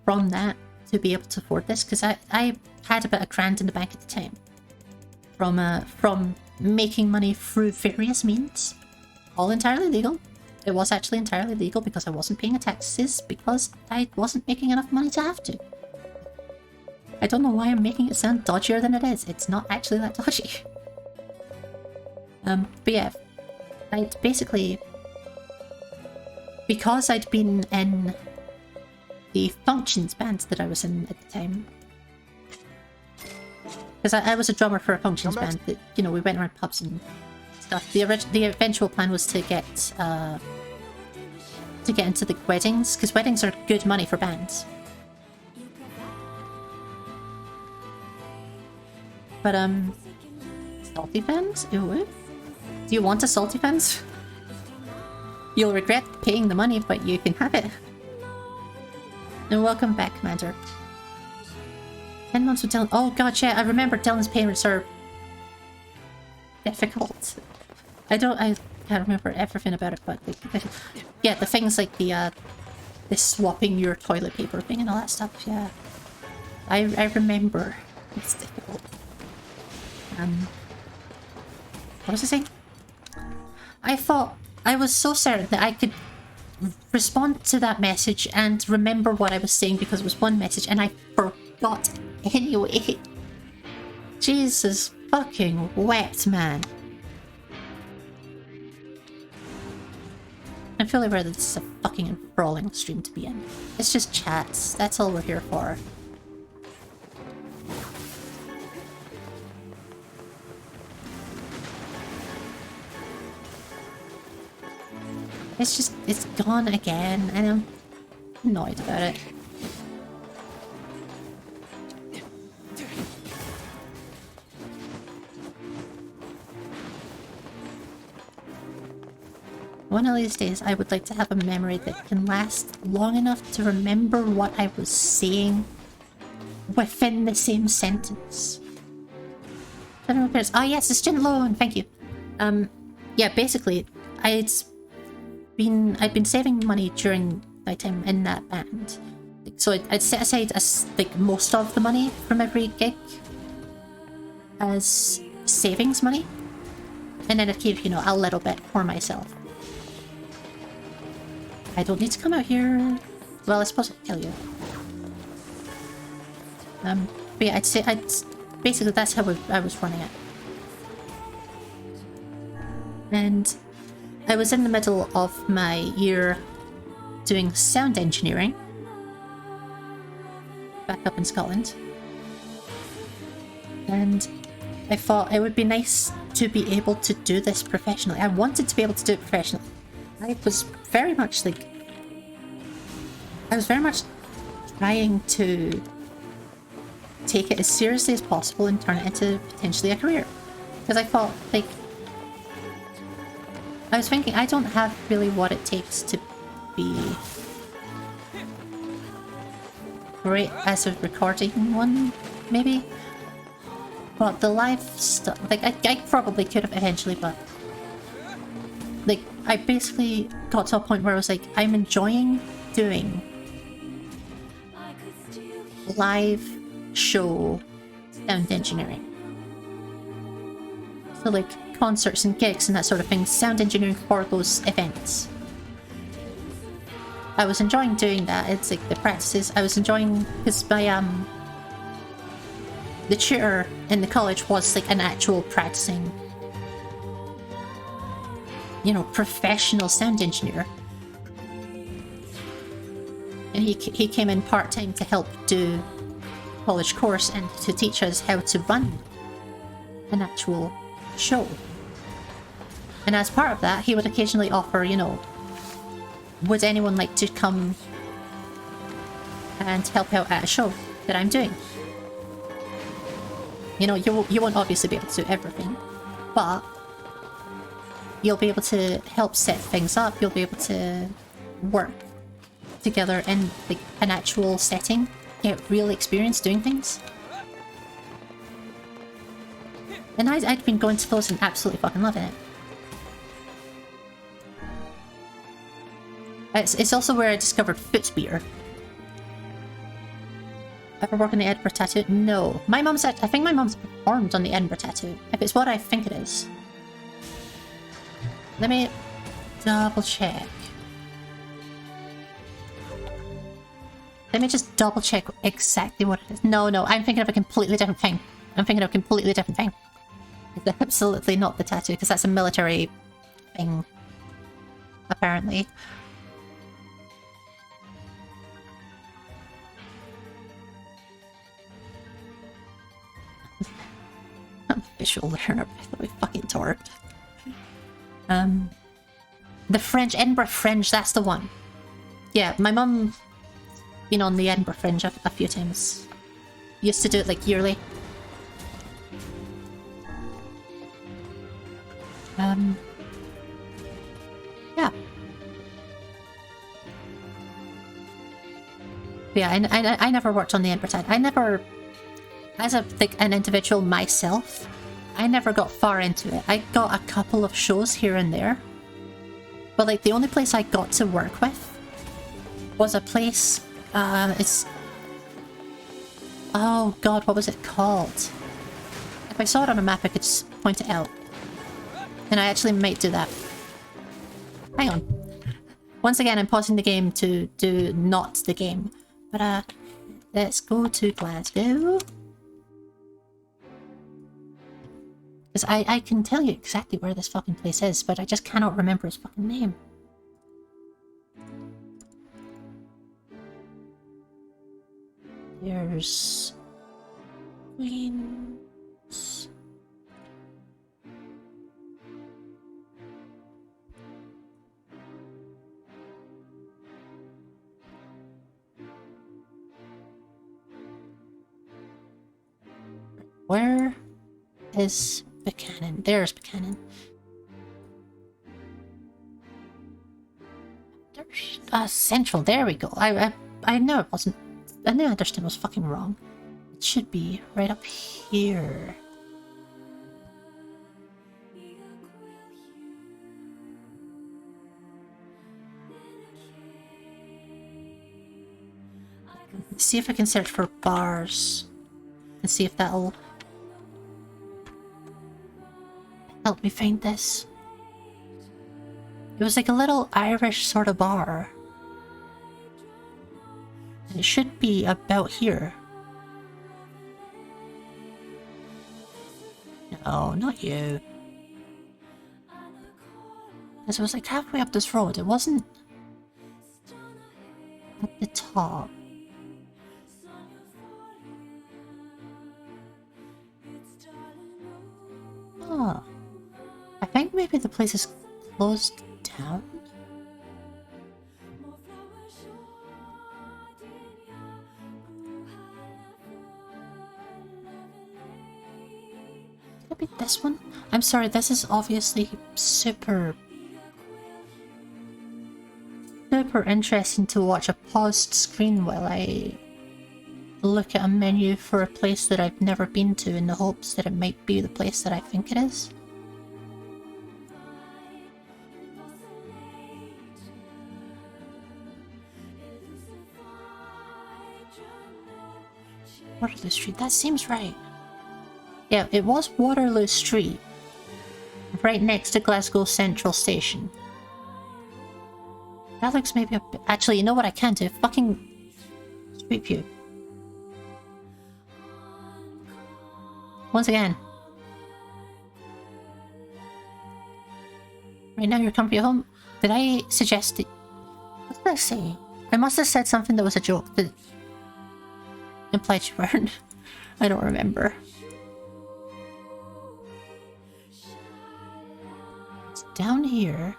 From that to be able to afford this, because I had about £1,000 in the bank at the time. From making money through various means. All entirely legal. It was actually entirely legal because I wasn't paying taxes because I wasn't making enough money to have to. I don't know why I'm making it sound dodgier than it is. It's not actually that dodgy. But yeah, I'd basically... Because I'd been in the functions band that I was in at the time. Because I was a drummer for a functions band that, you know, we went around pubs and stuff. The eventual plan was to get into the weddings, because weddings are good money for bands. But salty fans? Ooh. Do you want a salty fans? You'll regret paying the money, but you can have it. And welcome back, Commander. 10 months with Dylan. Oh god, yeah, I remember Dylan's payments are difficult. I can't remember everything about it, but yeah, the things like the swapping your toilet paper thing and all that stuff, yeah. I remember. It's difficult. What was I saying? I thought I was so certain that I could respond to that message and remember what I was saying because it was one message and I forgot anyway. Jesus fucking wept, man. I'm fully aware that this is a fucking enthralling stream to be in. It's just chats. That's all we're here for. It's just, it's gone again, and I'm annoyed about it. One of these days, I would like to have a memory that can last long enough to remember what I was saying within the same sentence. Oh yes, the student loan, thank you. Yeah, basically, I'd been saving money during my time in that band. So I'd set aside like most of the money from every gig as savings money, and then I'd keep, you know, a little bit for myself. I don't need to come out here. Well, I suppose I could kill you. But yeah, basically that's how I was running it. And I was in the middle of my year doing sound engineering back up in Scotland. And I thought it would be nice to be able to do this professionally. I wanted to be able to do it professionally. I was very much like... I was very much trying to take it as seriously as possible and turn it into potentially a career. Because I thought, like... I was thinking, I don't have really what it takes to be great as a recording one, maybe? But the live stuff... Like, I probably could have eventually, but... Like, I basically got to a point where I was like, I'm enjoying doing live show sound engineering. So like concerts and gigs and that sort of thing, sound engineering for those events. I was enjoying doing that. It's like the practices. I was enjoying because my the tutor in the college was like an actual practicing, you know, professional sound engineer. And he came in part-time to help do college course and to teach us how to run an actual show. And as part of that, he would occasionally offer, you know, would anyone like to come and help out at a show that I'm doing? You know, you won't obviously be able to do everything, but you'll be able to help set things up, you'll be able to work together in like an actual setting, get real experience doing things. And I'd been going to those and absolutely fucking loving it. It's also where I discovered foot beer. Ever work on the Edinburgh Tattoo? No. My mum's I think my mum's performed on the Edinburgh Tattoo. If it's what I think it is. Let me double check. Let me just double check exactly what it is. No, I'm thinking of a completely different thing. I'm thinking of a completely different thing. It's absolutely not the tattoo, because that's a military thing. Apparently. I'm a visual learner, by the way, fucking torqued. The Fringe, Edinburgh Fringe, that's the one. Yeah, my mum been on the Edinburgh Fringe a few times. Used to do it like yearly. Yeah. Yeah, I never worked on the Edinburgh Tattoo. I never, as a like an individual myself, I never got far into it. I got a couple of shows here and there. But like the only place I got to work with was a place, it's... Oh god, what was it called? If I saw it on a map I could just point it out. And I actually might do that. Hang on. Once again, I'm pausing the game to do not the game. But let's go to Glasgow. Because I can tell you exactly where this fucking place is, but I just cannot remember his fucking name. There's... Queens... Where is Buchanan? There's Buchanan. There's Central. There we go. I knew it wasn't. I knew Anderson was fucking wrong. It should be right up here. See if I can search for bars and see if that'll help me find this. It was like a little Irish sort of bar. And it should be about here. No, not you. Because it was like halfway up this road. It wasn't at the top. Oh. I think maybe the place is closed down. Could it be this one? I'm sorry, this is obviously super interesting to watch a paused screen while I look at a menu for a place that I've never been to in the hopes that it might be the place that I think it is. Waterloo Street, that seems right. Yeah, it was Waterloo Street. Right next to Glasgow Central Station. That looks maybe a bit... Actually, you know what I can do? Fucking... Street View. Once again. Right now you're comfy at home. Did I suggest it? What did I say? I must have said something that was a joke that implied you weren't. I don't remember. It's down here.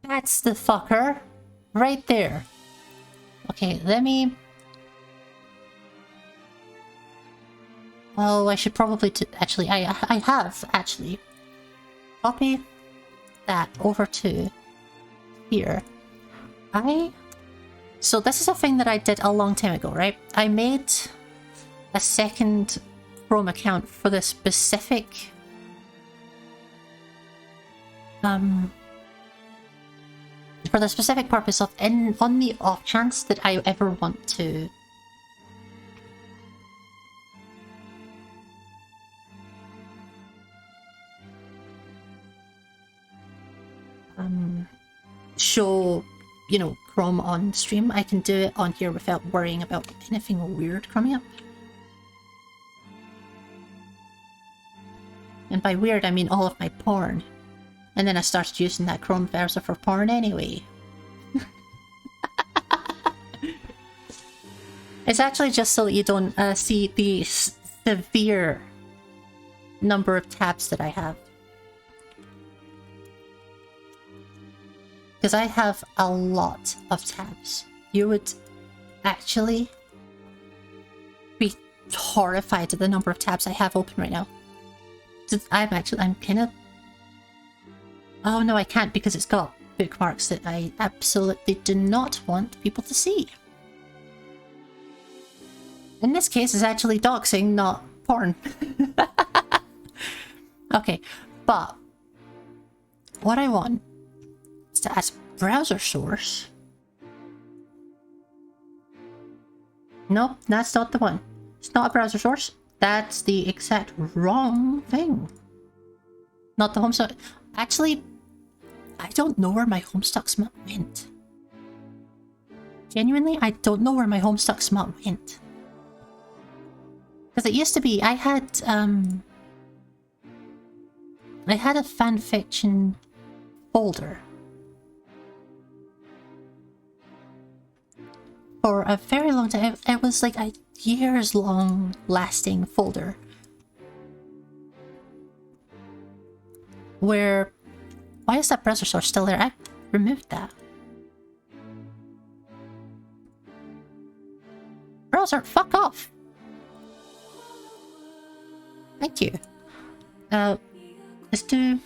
That's the fucker. Right there. Okay, let me... Oh, I should probably... Actually, I have, actually. Copy that over to here. So this is a thing that I did a long time ago, right? I made a second Chrome account for the specific... for the specific purpose of, on the off chance that I ever want to... show, you know, Chrome on stream. I can do it on here without worrying about anything weird coming up. And by weird, I mean all of my porn. And then I started using that Chrome browser for porn anyway. It's actually just so that you don't see the severe number of tabs that I have. Because I have a lot of tabs. You would actually be horrified at the number of tabs I have open right now. I'm kind of... Oh no, I can't because it's got bookmarks that I absolutely do not want people to see. In this case, it's actually doxing, not porn. Okay, but what I want is to ask browser source. Nope, that's not the one. It's not a browser source. That's the exact wrong thing. Not the Homestuck. Actually, I don't know where my Homestuck smut went. Genuinely, I don't know where my Homestuck smut went. Because it used to be, I had a fanfiction folder for a very long time. It was like a years-long lasting folder where... Why is that browser source still there? I removed that. Browser, fuck off! Thank you. Let's do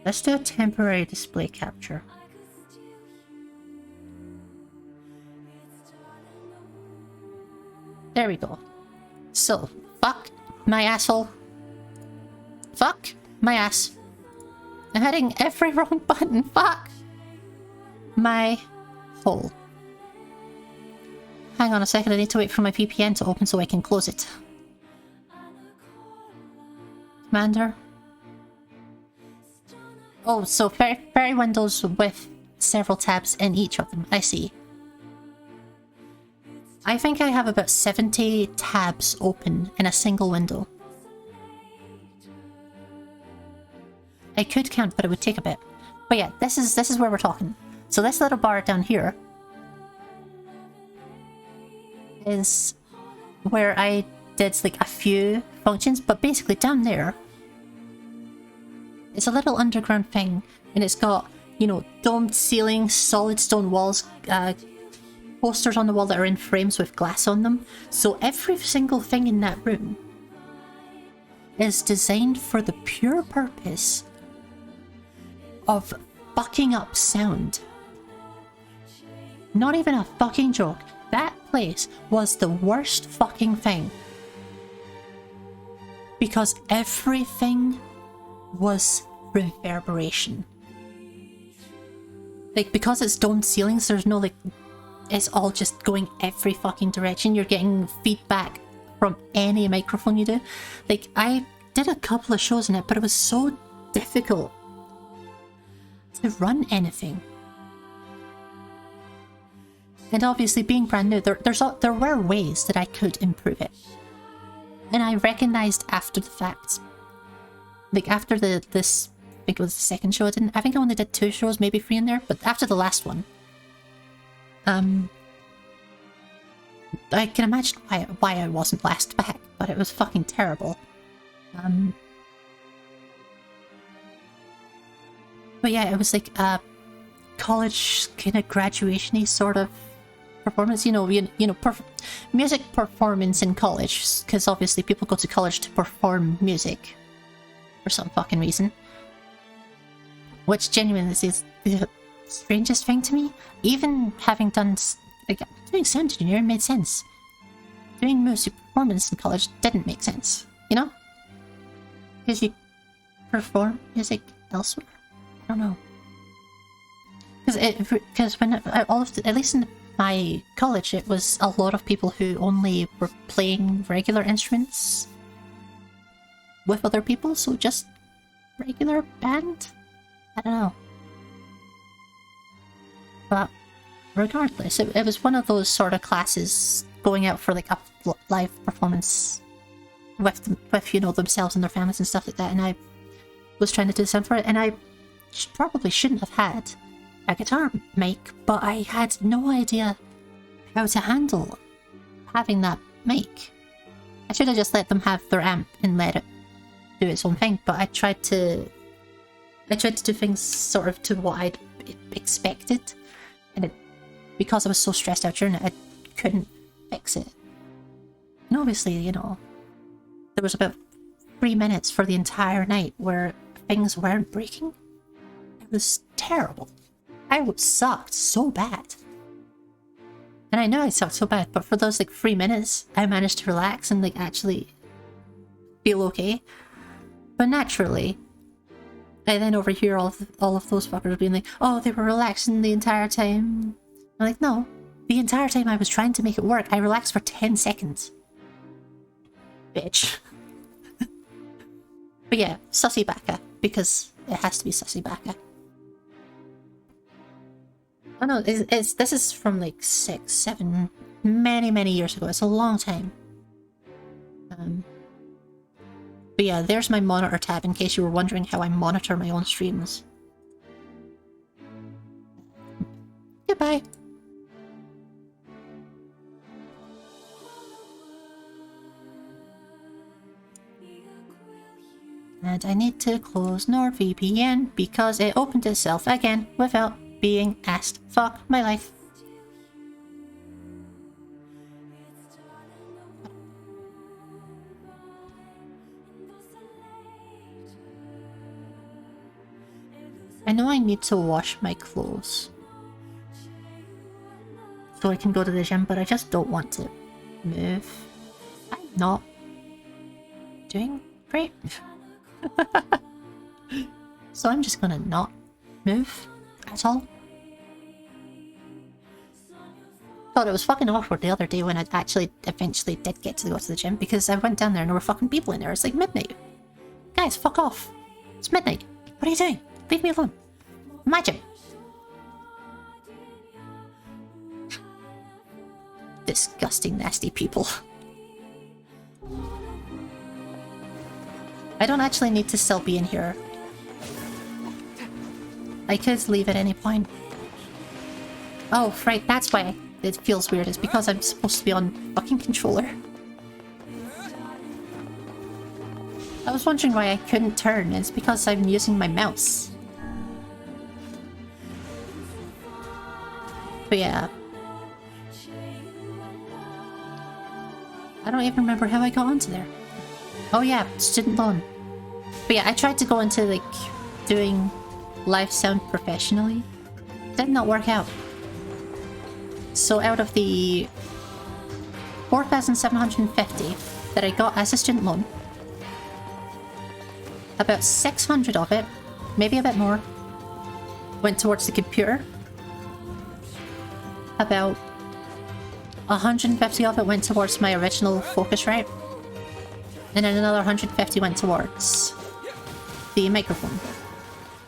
a temporary display capture. There we go. So, fuck my asshole. Fuck my ass. I'm hitting every wrong button. Fuck my hole. Hang on a second, I need to wait for my VPN to open so I can close it. Commander. Oh, so fairy windows with several tabs in each of them. I see. I think I have about 70 tabs open in a single window. I could count, but it would take a bit. But yeah, this is where we're talking. So this little bar down here is where I did like a few functions, but basically down there it's a little underground thing, and it's got, you know, domed ceilings, solid stone walls, posters on the wall that are in frames with glass on them. So every single thing in that room is designed for the pure purpose of fucking up sound. Not even a fucking joke. That place was the worst fucking thing. Because everything was reverberation. Like, because it's domed ceilings, there's no, like, it's all just going every fucking direction. You're getting feedback from any microphone you do. Like, I did a couple of shows in it, but it was so difficult to run anything. And obviously, being brand new, there were ways that I could improve it. And I recognized after the fact, like after this, I think it was the second show I think I only did 2 shows, maybe 3 in there, but after the last one, I can imagine why I wasn't last back, but it was fucking terrible. But yeah, it was like a college kind of graduation-y sort of performance, music performance in college, because obviously people go to college to perform music for some fucking reason. Which genuinely is the strangest thing to me. Even having done, like, doing sound engineering made sense. Doing music performance in college didn't make sense, you know? Because you perform music elsewhere. I don't know. Because when at least in my college, it was a lot of people who only were playing regular instruments with other people, so just regular band? I don't know. But regardless, it was one of those sort of classes going out for like a live performance with themselves and their families and stuff like that, and I was trying to do something for it, and I probably shouldn't have had a guitar mic, but I had no idea how to handle having that mic. I should have just let them have their amp and let it do its own thing, but I tried to do things sort of to what I'd expected, and because I was so stressed out during it, I couldn't fix it. And obviously, there was about 3 minutes for the entire night where things weren't breaking. It was terrible. I sucked so bad. And I know I sucked so bad, but for those like 3 minutes, I managed to relax and like actually feel okay. But naturally, I then overhear all of those fuckers being like, oh, they were relaxing the entire time. I'm like, no. The entire time I was trying to make it work, I relaxed for 10 seconds. Bitch. But yeah, Sussy Baka, because it has to be Sussy Baka. Oh no, this is from like 6, 7, many years ago. It's a long time. But yeah, there's my monitor tab in case you were wondering how I monitor my own streams. Goodbye. And I need to close NordVPN because it opened itself again without being asked. Fuck my life. I know I need to wash my clothes so I can go to the gym, but I just don't want to move. I'm not doing great. So I'm just gonna not move at all. Thought it was fucking awkward the other day when I actually eventually did get to go to the gym, because I went down there and there were fucking people in there. It's like midnight. Guys, fuck off. It's midnight. What are you doing? Leave me alone. My gym. Disgusting, nasty people. I don't actually need to still be in here. I could leave at any point. Oh, right, that's why it feels weird. It's because I'm supposed to be on fucking controller. I was wondering why I couldn't turn. It's because I'm using my mouse. But yeah. I don't even remember how I got onto there. Oh yeah, student loan. But yeah, I tried to go into like doing live sound professionally. Did not work out. So out of the 4,750 that I got as a student loan, about 600 of it, maybe a bit more, went towards the computer, about 150 of it went towards my original Focusrite. And then another 150 went towards the microphone.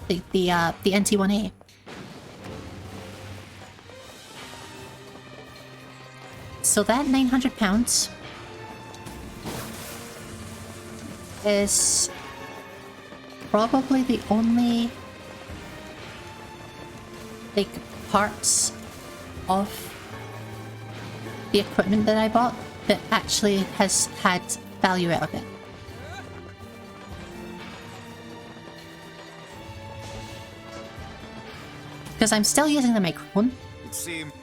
The NT1A. So that £900 is probably the only like parts of the equipment that I bought that actually has had value out of it. Because I'm still using the microphone. It seems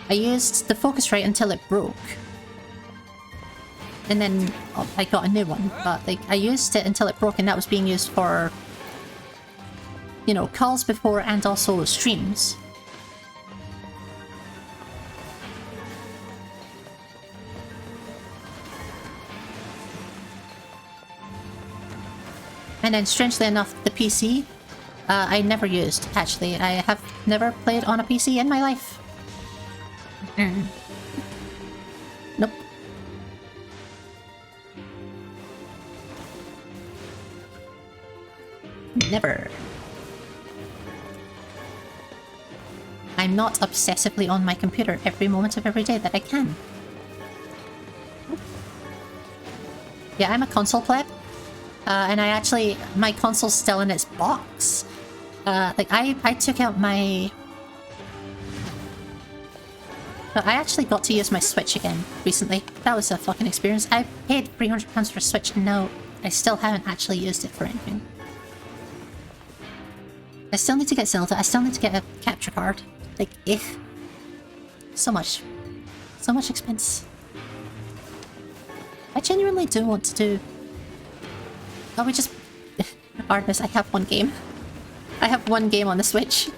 I used the Focusrite until it broke. And then I got a new one. But like I used it until it broke, and that was being used for, you know, calls before and also streams. And then strangely enough, the PC, I never used, actually. I have never played on a PC in my life. Nope. Never. I'm not obsessively on my computer every moment of every day that I can. Yeah, I'm a console pleb. And I actually, my console's still in its box. Like, I took out my... I actually got to use my Switch again recently. That was a fucking experience. I paid £300 for a Switch, and no, I still haven't actually used it for anything. I still need to get Zelda. I still need to get a capture card. Like, so much. So much expense. I genuinely do want to do... Oh, we just... Artemis, I have one game. I have one game on the Switch.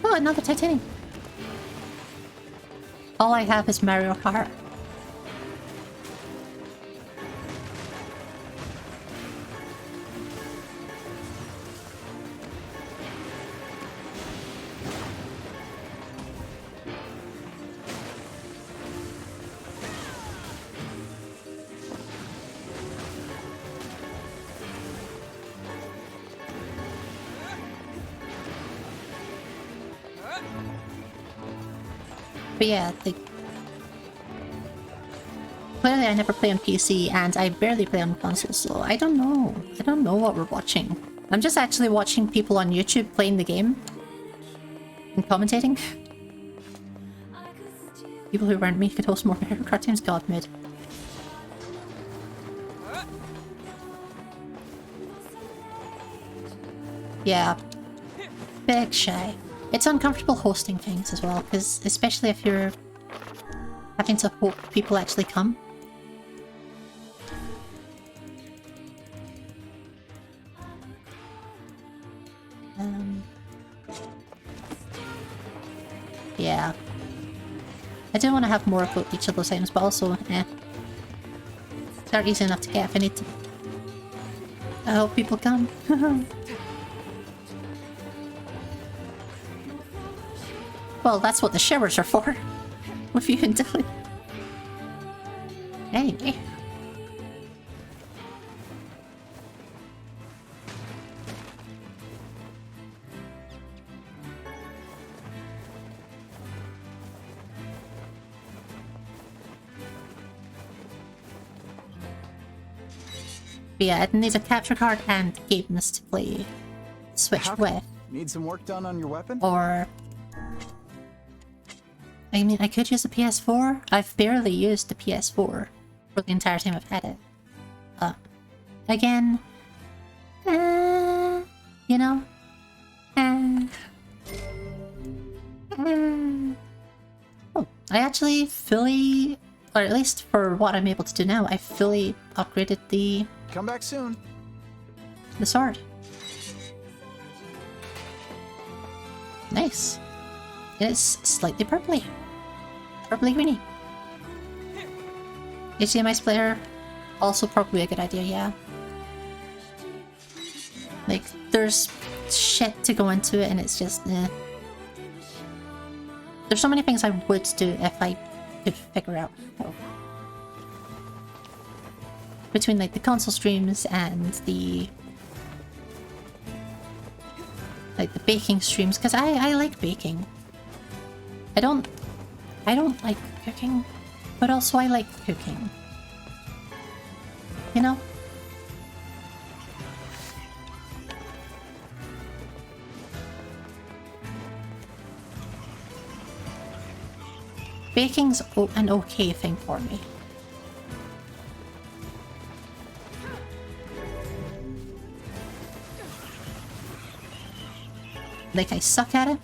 Oh, another titanium. All I have is Mario Kart. But yeah, clearly I never play on PC, and I barely play on console, so I don't know. I don't know what we're watching. I'm just actually watching people on YouTube playing the game and commentating. People who weren't me could host more Mario Kart teams. God, mid. Yeah. Big shy. It's uncomfortable hosting things as well, because especially if you're having to hope people actually come. Yeah. I do want to have more of each of those items, but also, they're easy enough to get if I need to. I hope people come. Well, that's what the showers are for. With you and Dylan. Anyway. But yeah, it needs a capture card and games to play Switch with. Need some work done on your weapon? Or... I mean, I could use the PS4. I've barely used the PS4 for the entire time I've had it. Again... you know? Oh, I actually fully... Or at least for what I'm able to do now, I fully upgraded the... Come back soon. The sword. Nice. It's slightly purpley. Purpley greeny. HDMI splitter, also probably a good idea, yeah. Like, there's shit to go into it and it's just, There's so many things I would do if I could figure out how. Between like the console streams and the like the baking streams, because I like baking. I don't like cooking, but also I like cooking. You know? Baking's an okay thing for me. Like, I suck at it.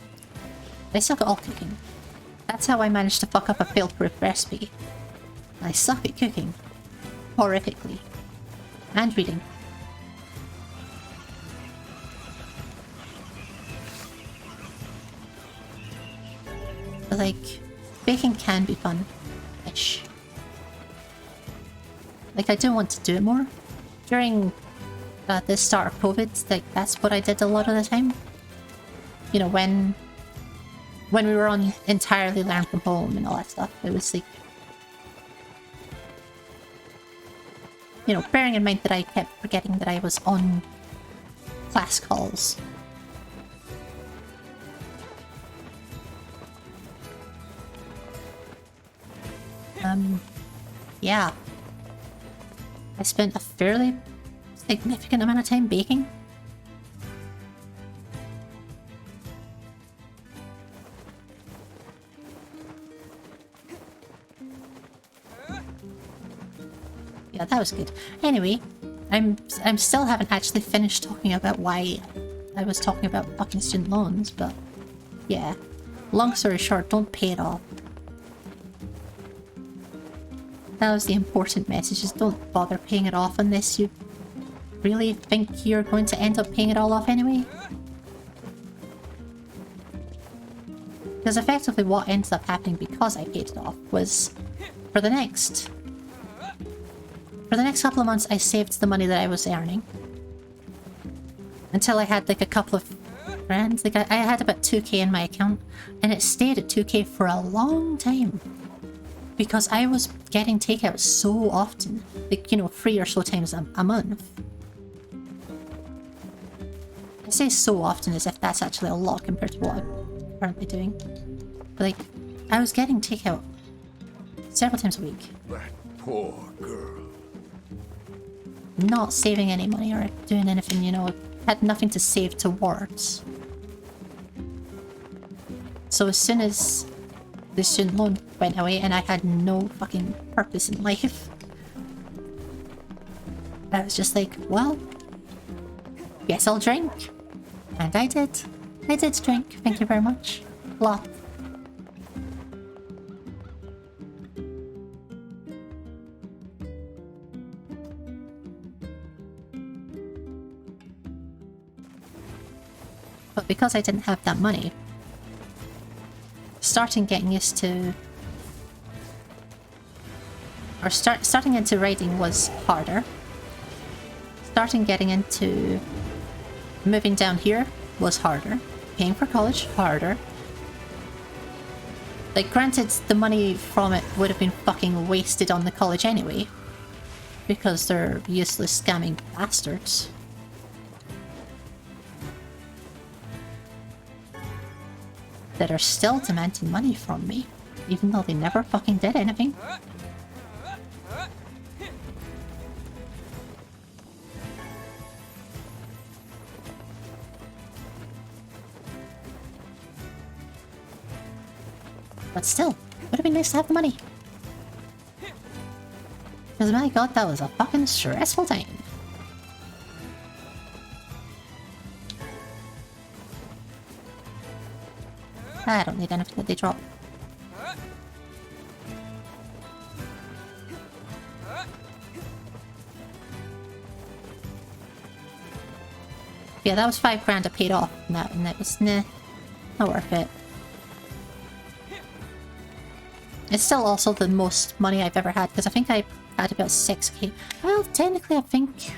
I suck at all cooking. That's how I managed to fuck up a fail-proof recipe. I suck at cooking. Horrifically. And reading. But like, baking can be fun-ish. Like, I do want to do it more. During the start of COVID, like, that's what I did a lot of the time. You know, when we were on entirely learn from home and all that stuff, it was like, you know, bearing in mind that I kept forgetting that I was on class calls. Yeah. I spent a fairly significant amount of time baking. Yeah, that was good. Anyway, I'm still haven't actually finished talking about why I was talking about fucking student loans, but yeah. Long story short, don't pay it off. That was the important message, is don't bother paying it off unless you really think you're going to end up paying it all off anyway. Because effectively what ended up happening because I paid it off was for the next couple of months I saved the money that I was earning. Until I had like a couple of grand. Like I had about 2k in my account and it stayed at 2k for a long time. Because I was getting takeout so often. Like, you know, 3 or so times a month. I say so often as if that's actually a lot compared to what I'm currently doing. But like, I was getting takeout several times a week. That poor girl. Not saving any money or doing anything, you know, had nothing to save towards. So as soon as the student loan went away and I had no fucking purpose in life, I was just like, well, guess I'll drink. And I did. I did drink, thank you very much. A lot. But because I didn't have that money, starting getting used to... Or starting into writing was harder. Starting getting into moving down here was harder. Paying for college, harder. Like, granted, the money from it would have been fucking wasted on the college anyway. Because they're useless scamming bastards. That are still demanding money from me, even though they never fucking did anything. But still, would have been nice to have the money. Because my god, that was a fucking stressful time. I don't need anything that they drop. Yeah, that was 5 grand I paid off and that was nah, not worth it. It's still also the most money I've ever had because I think I had about 6k. Well, technically I think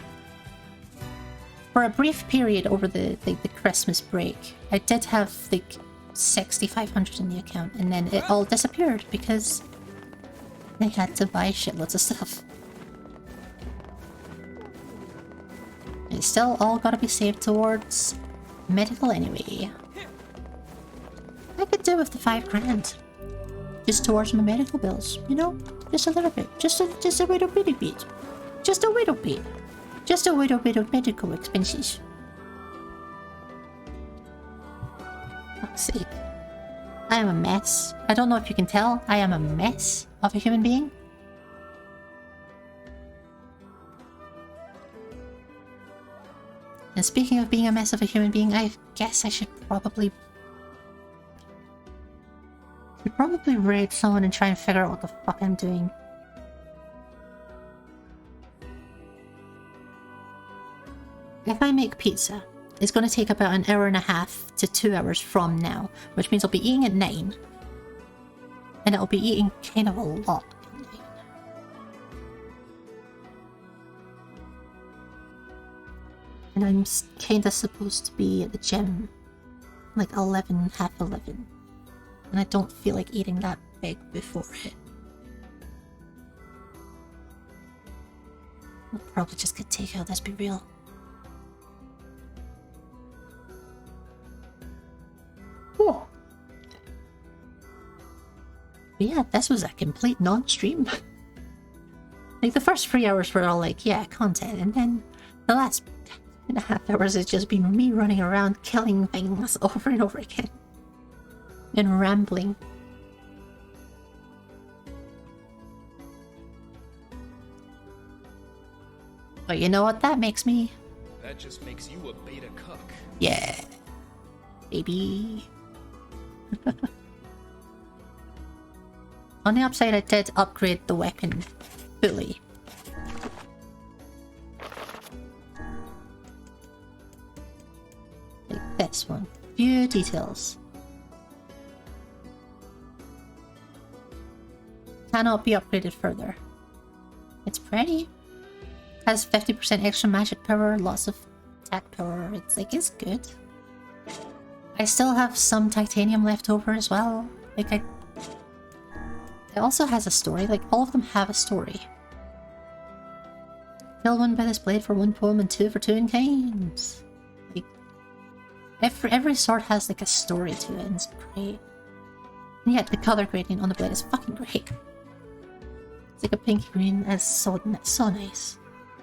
for a brief period over the Christmas break, I did have like 6,500 in the account, and then it all disappeared because they had to buy shitloads of stuff. It's still all gotta be saved towards medical anyway. I could do with the 5 grand. Just towards my medical bills, you know? Just a little bit. Just a little bitty bit. Just a little bit. Just a little bit of medical expenses. Fuck's sake. I am a mess. I don't know if you can tell, I am a mess of a human being. And speaking of being a mess of a human being, I guess I should probably raid someone and try and figure out what the fuck I'm doing. If I make pizza, it's going to take about an hour and a half to 2 hours from now, which means I'll be eating at 9. And I'll be eating kind of a lot at 9. And I'm kind of supposed to be at the gym like 11, half 11. And I don't feel like eating that big before it. I'll probably just get takeout, let's be real. Oh. But yeah, this was a complete non-stream. Like the first 3 hours were all like, yeah, content, and then the last 10.5 hours has just been me running around killing things over and over again. And rambling. But you know what that makes me? That just makes you a beta cuck. Yeah. Baby. On the upside, I did upgrade the weapon fully. Like this one. Few details. Cannot be upgraded further. It's pretty. Has 50% extra magic power, lots of attack power. It's like, it's good. I still have some titanium left over as well. Like, it also has a story. Like, all of them have a story. Kill one by this blade for 1 poem and 2 for 2 in kind. Like, every sword has like a story to it, and it's great. And yet the color gradient on the blade is fucking great. It's like a pinky green. It's so nice.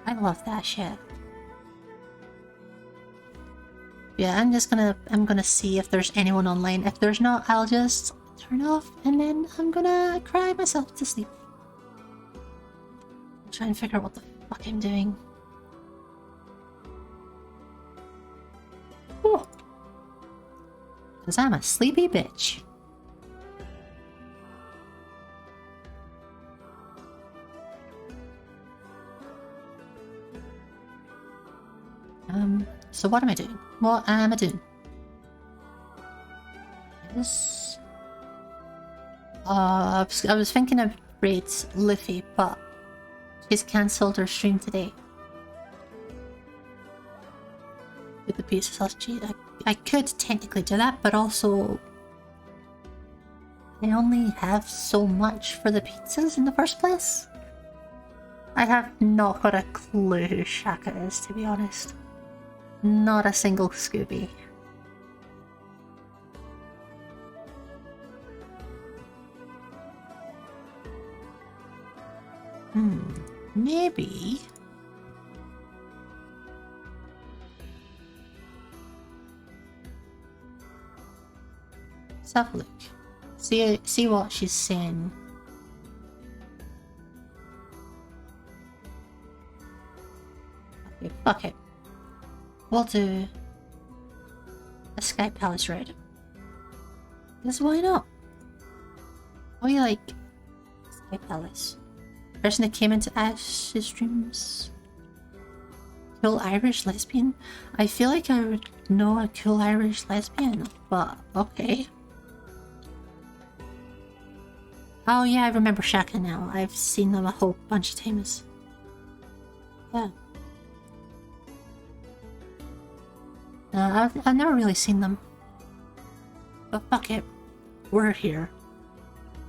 I love that shit. Yeah, I'm gonna see if there's anyone online. If there's not, I'll just turn off and then I'm gonna cry myself to sleep. I'll try and figure out what the fuck I'm doing. Oh. 'Cause I'm a sleepy bitch. So what am I doing? What am I doing? This... I was thinking of raid Luffy, but she's cancelled her stream today. With the pizza sausage. I could technically do that, but also... I only have so much for the pizzas in the first place. I have not got a clue who Shaka is, to be honest. Not a single Scooby. Maybe... Let's have a look. See what she's saying. Okay, fuck it. We'll do a Sky Palace raid. Because why not? Oh, you like Sky Palace? Person that came into Ash's streams. Cool Irish lesbian? I feel like I would know a cool Irish lesbian, but okay. Oh yeah, I remember Shaka now. I've seen them a whole bunch of times. Yeah. I've never really seen them. But fuck it. We're here.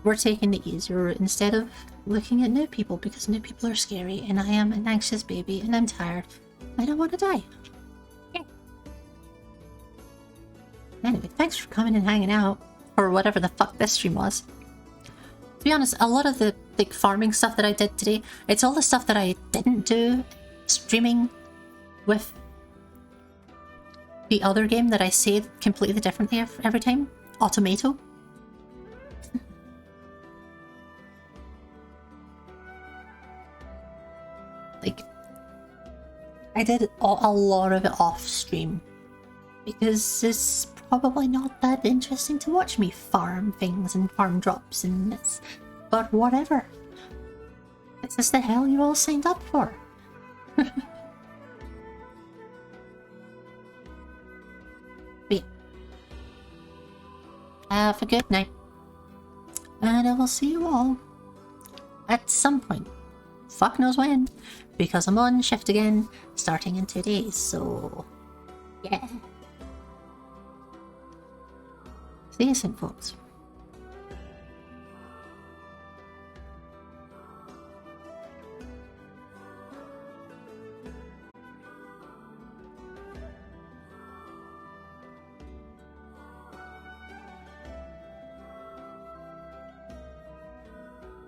We're taking the easier route instead of looking at new people, because new people are scary and I am an anxious baby and I'm tired. I don't want to die. Okay. Anyway, thanks for coming and hanging out, or whatever the fuck this stream was. To be honest, a lot of the like farming stuff that I did today, it's all the stuff that I didn't do streaming with the other game that I say completely differently every time. Automato. Like, I did a lot of it off stream because it's probably not that interesting to watch me farm things and farm drops and this, but whatever. This is the hell you all signed up for. Yeah. Have a good night, and I will see you all at some point. Fuck knows when, because I'm on shift again, starting in 2 days, so yeah. See you soon, folks.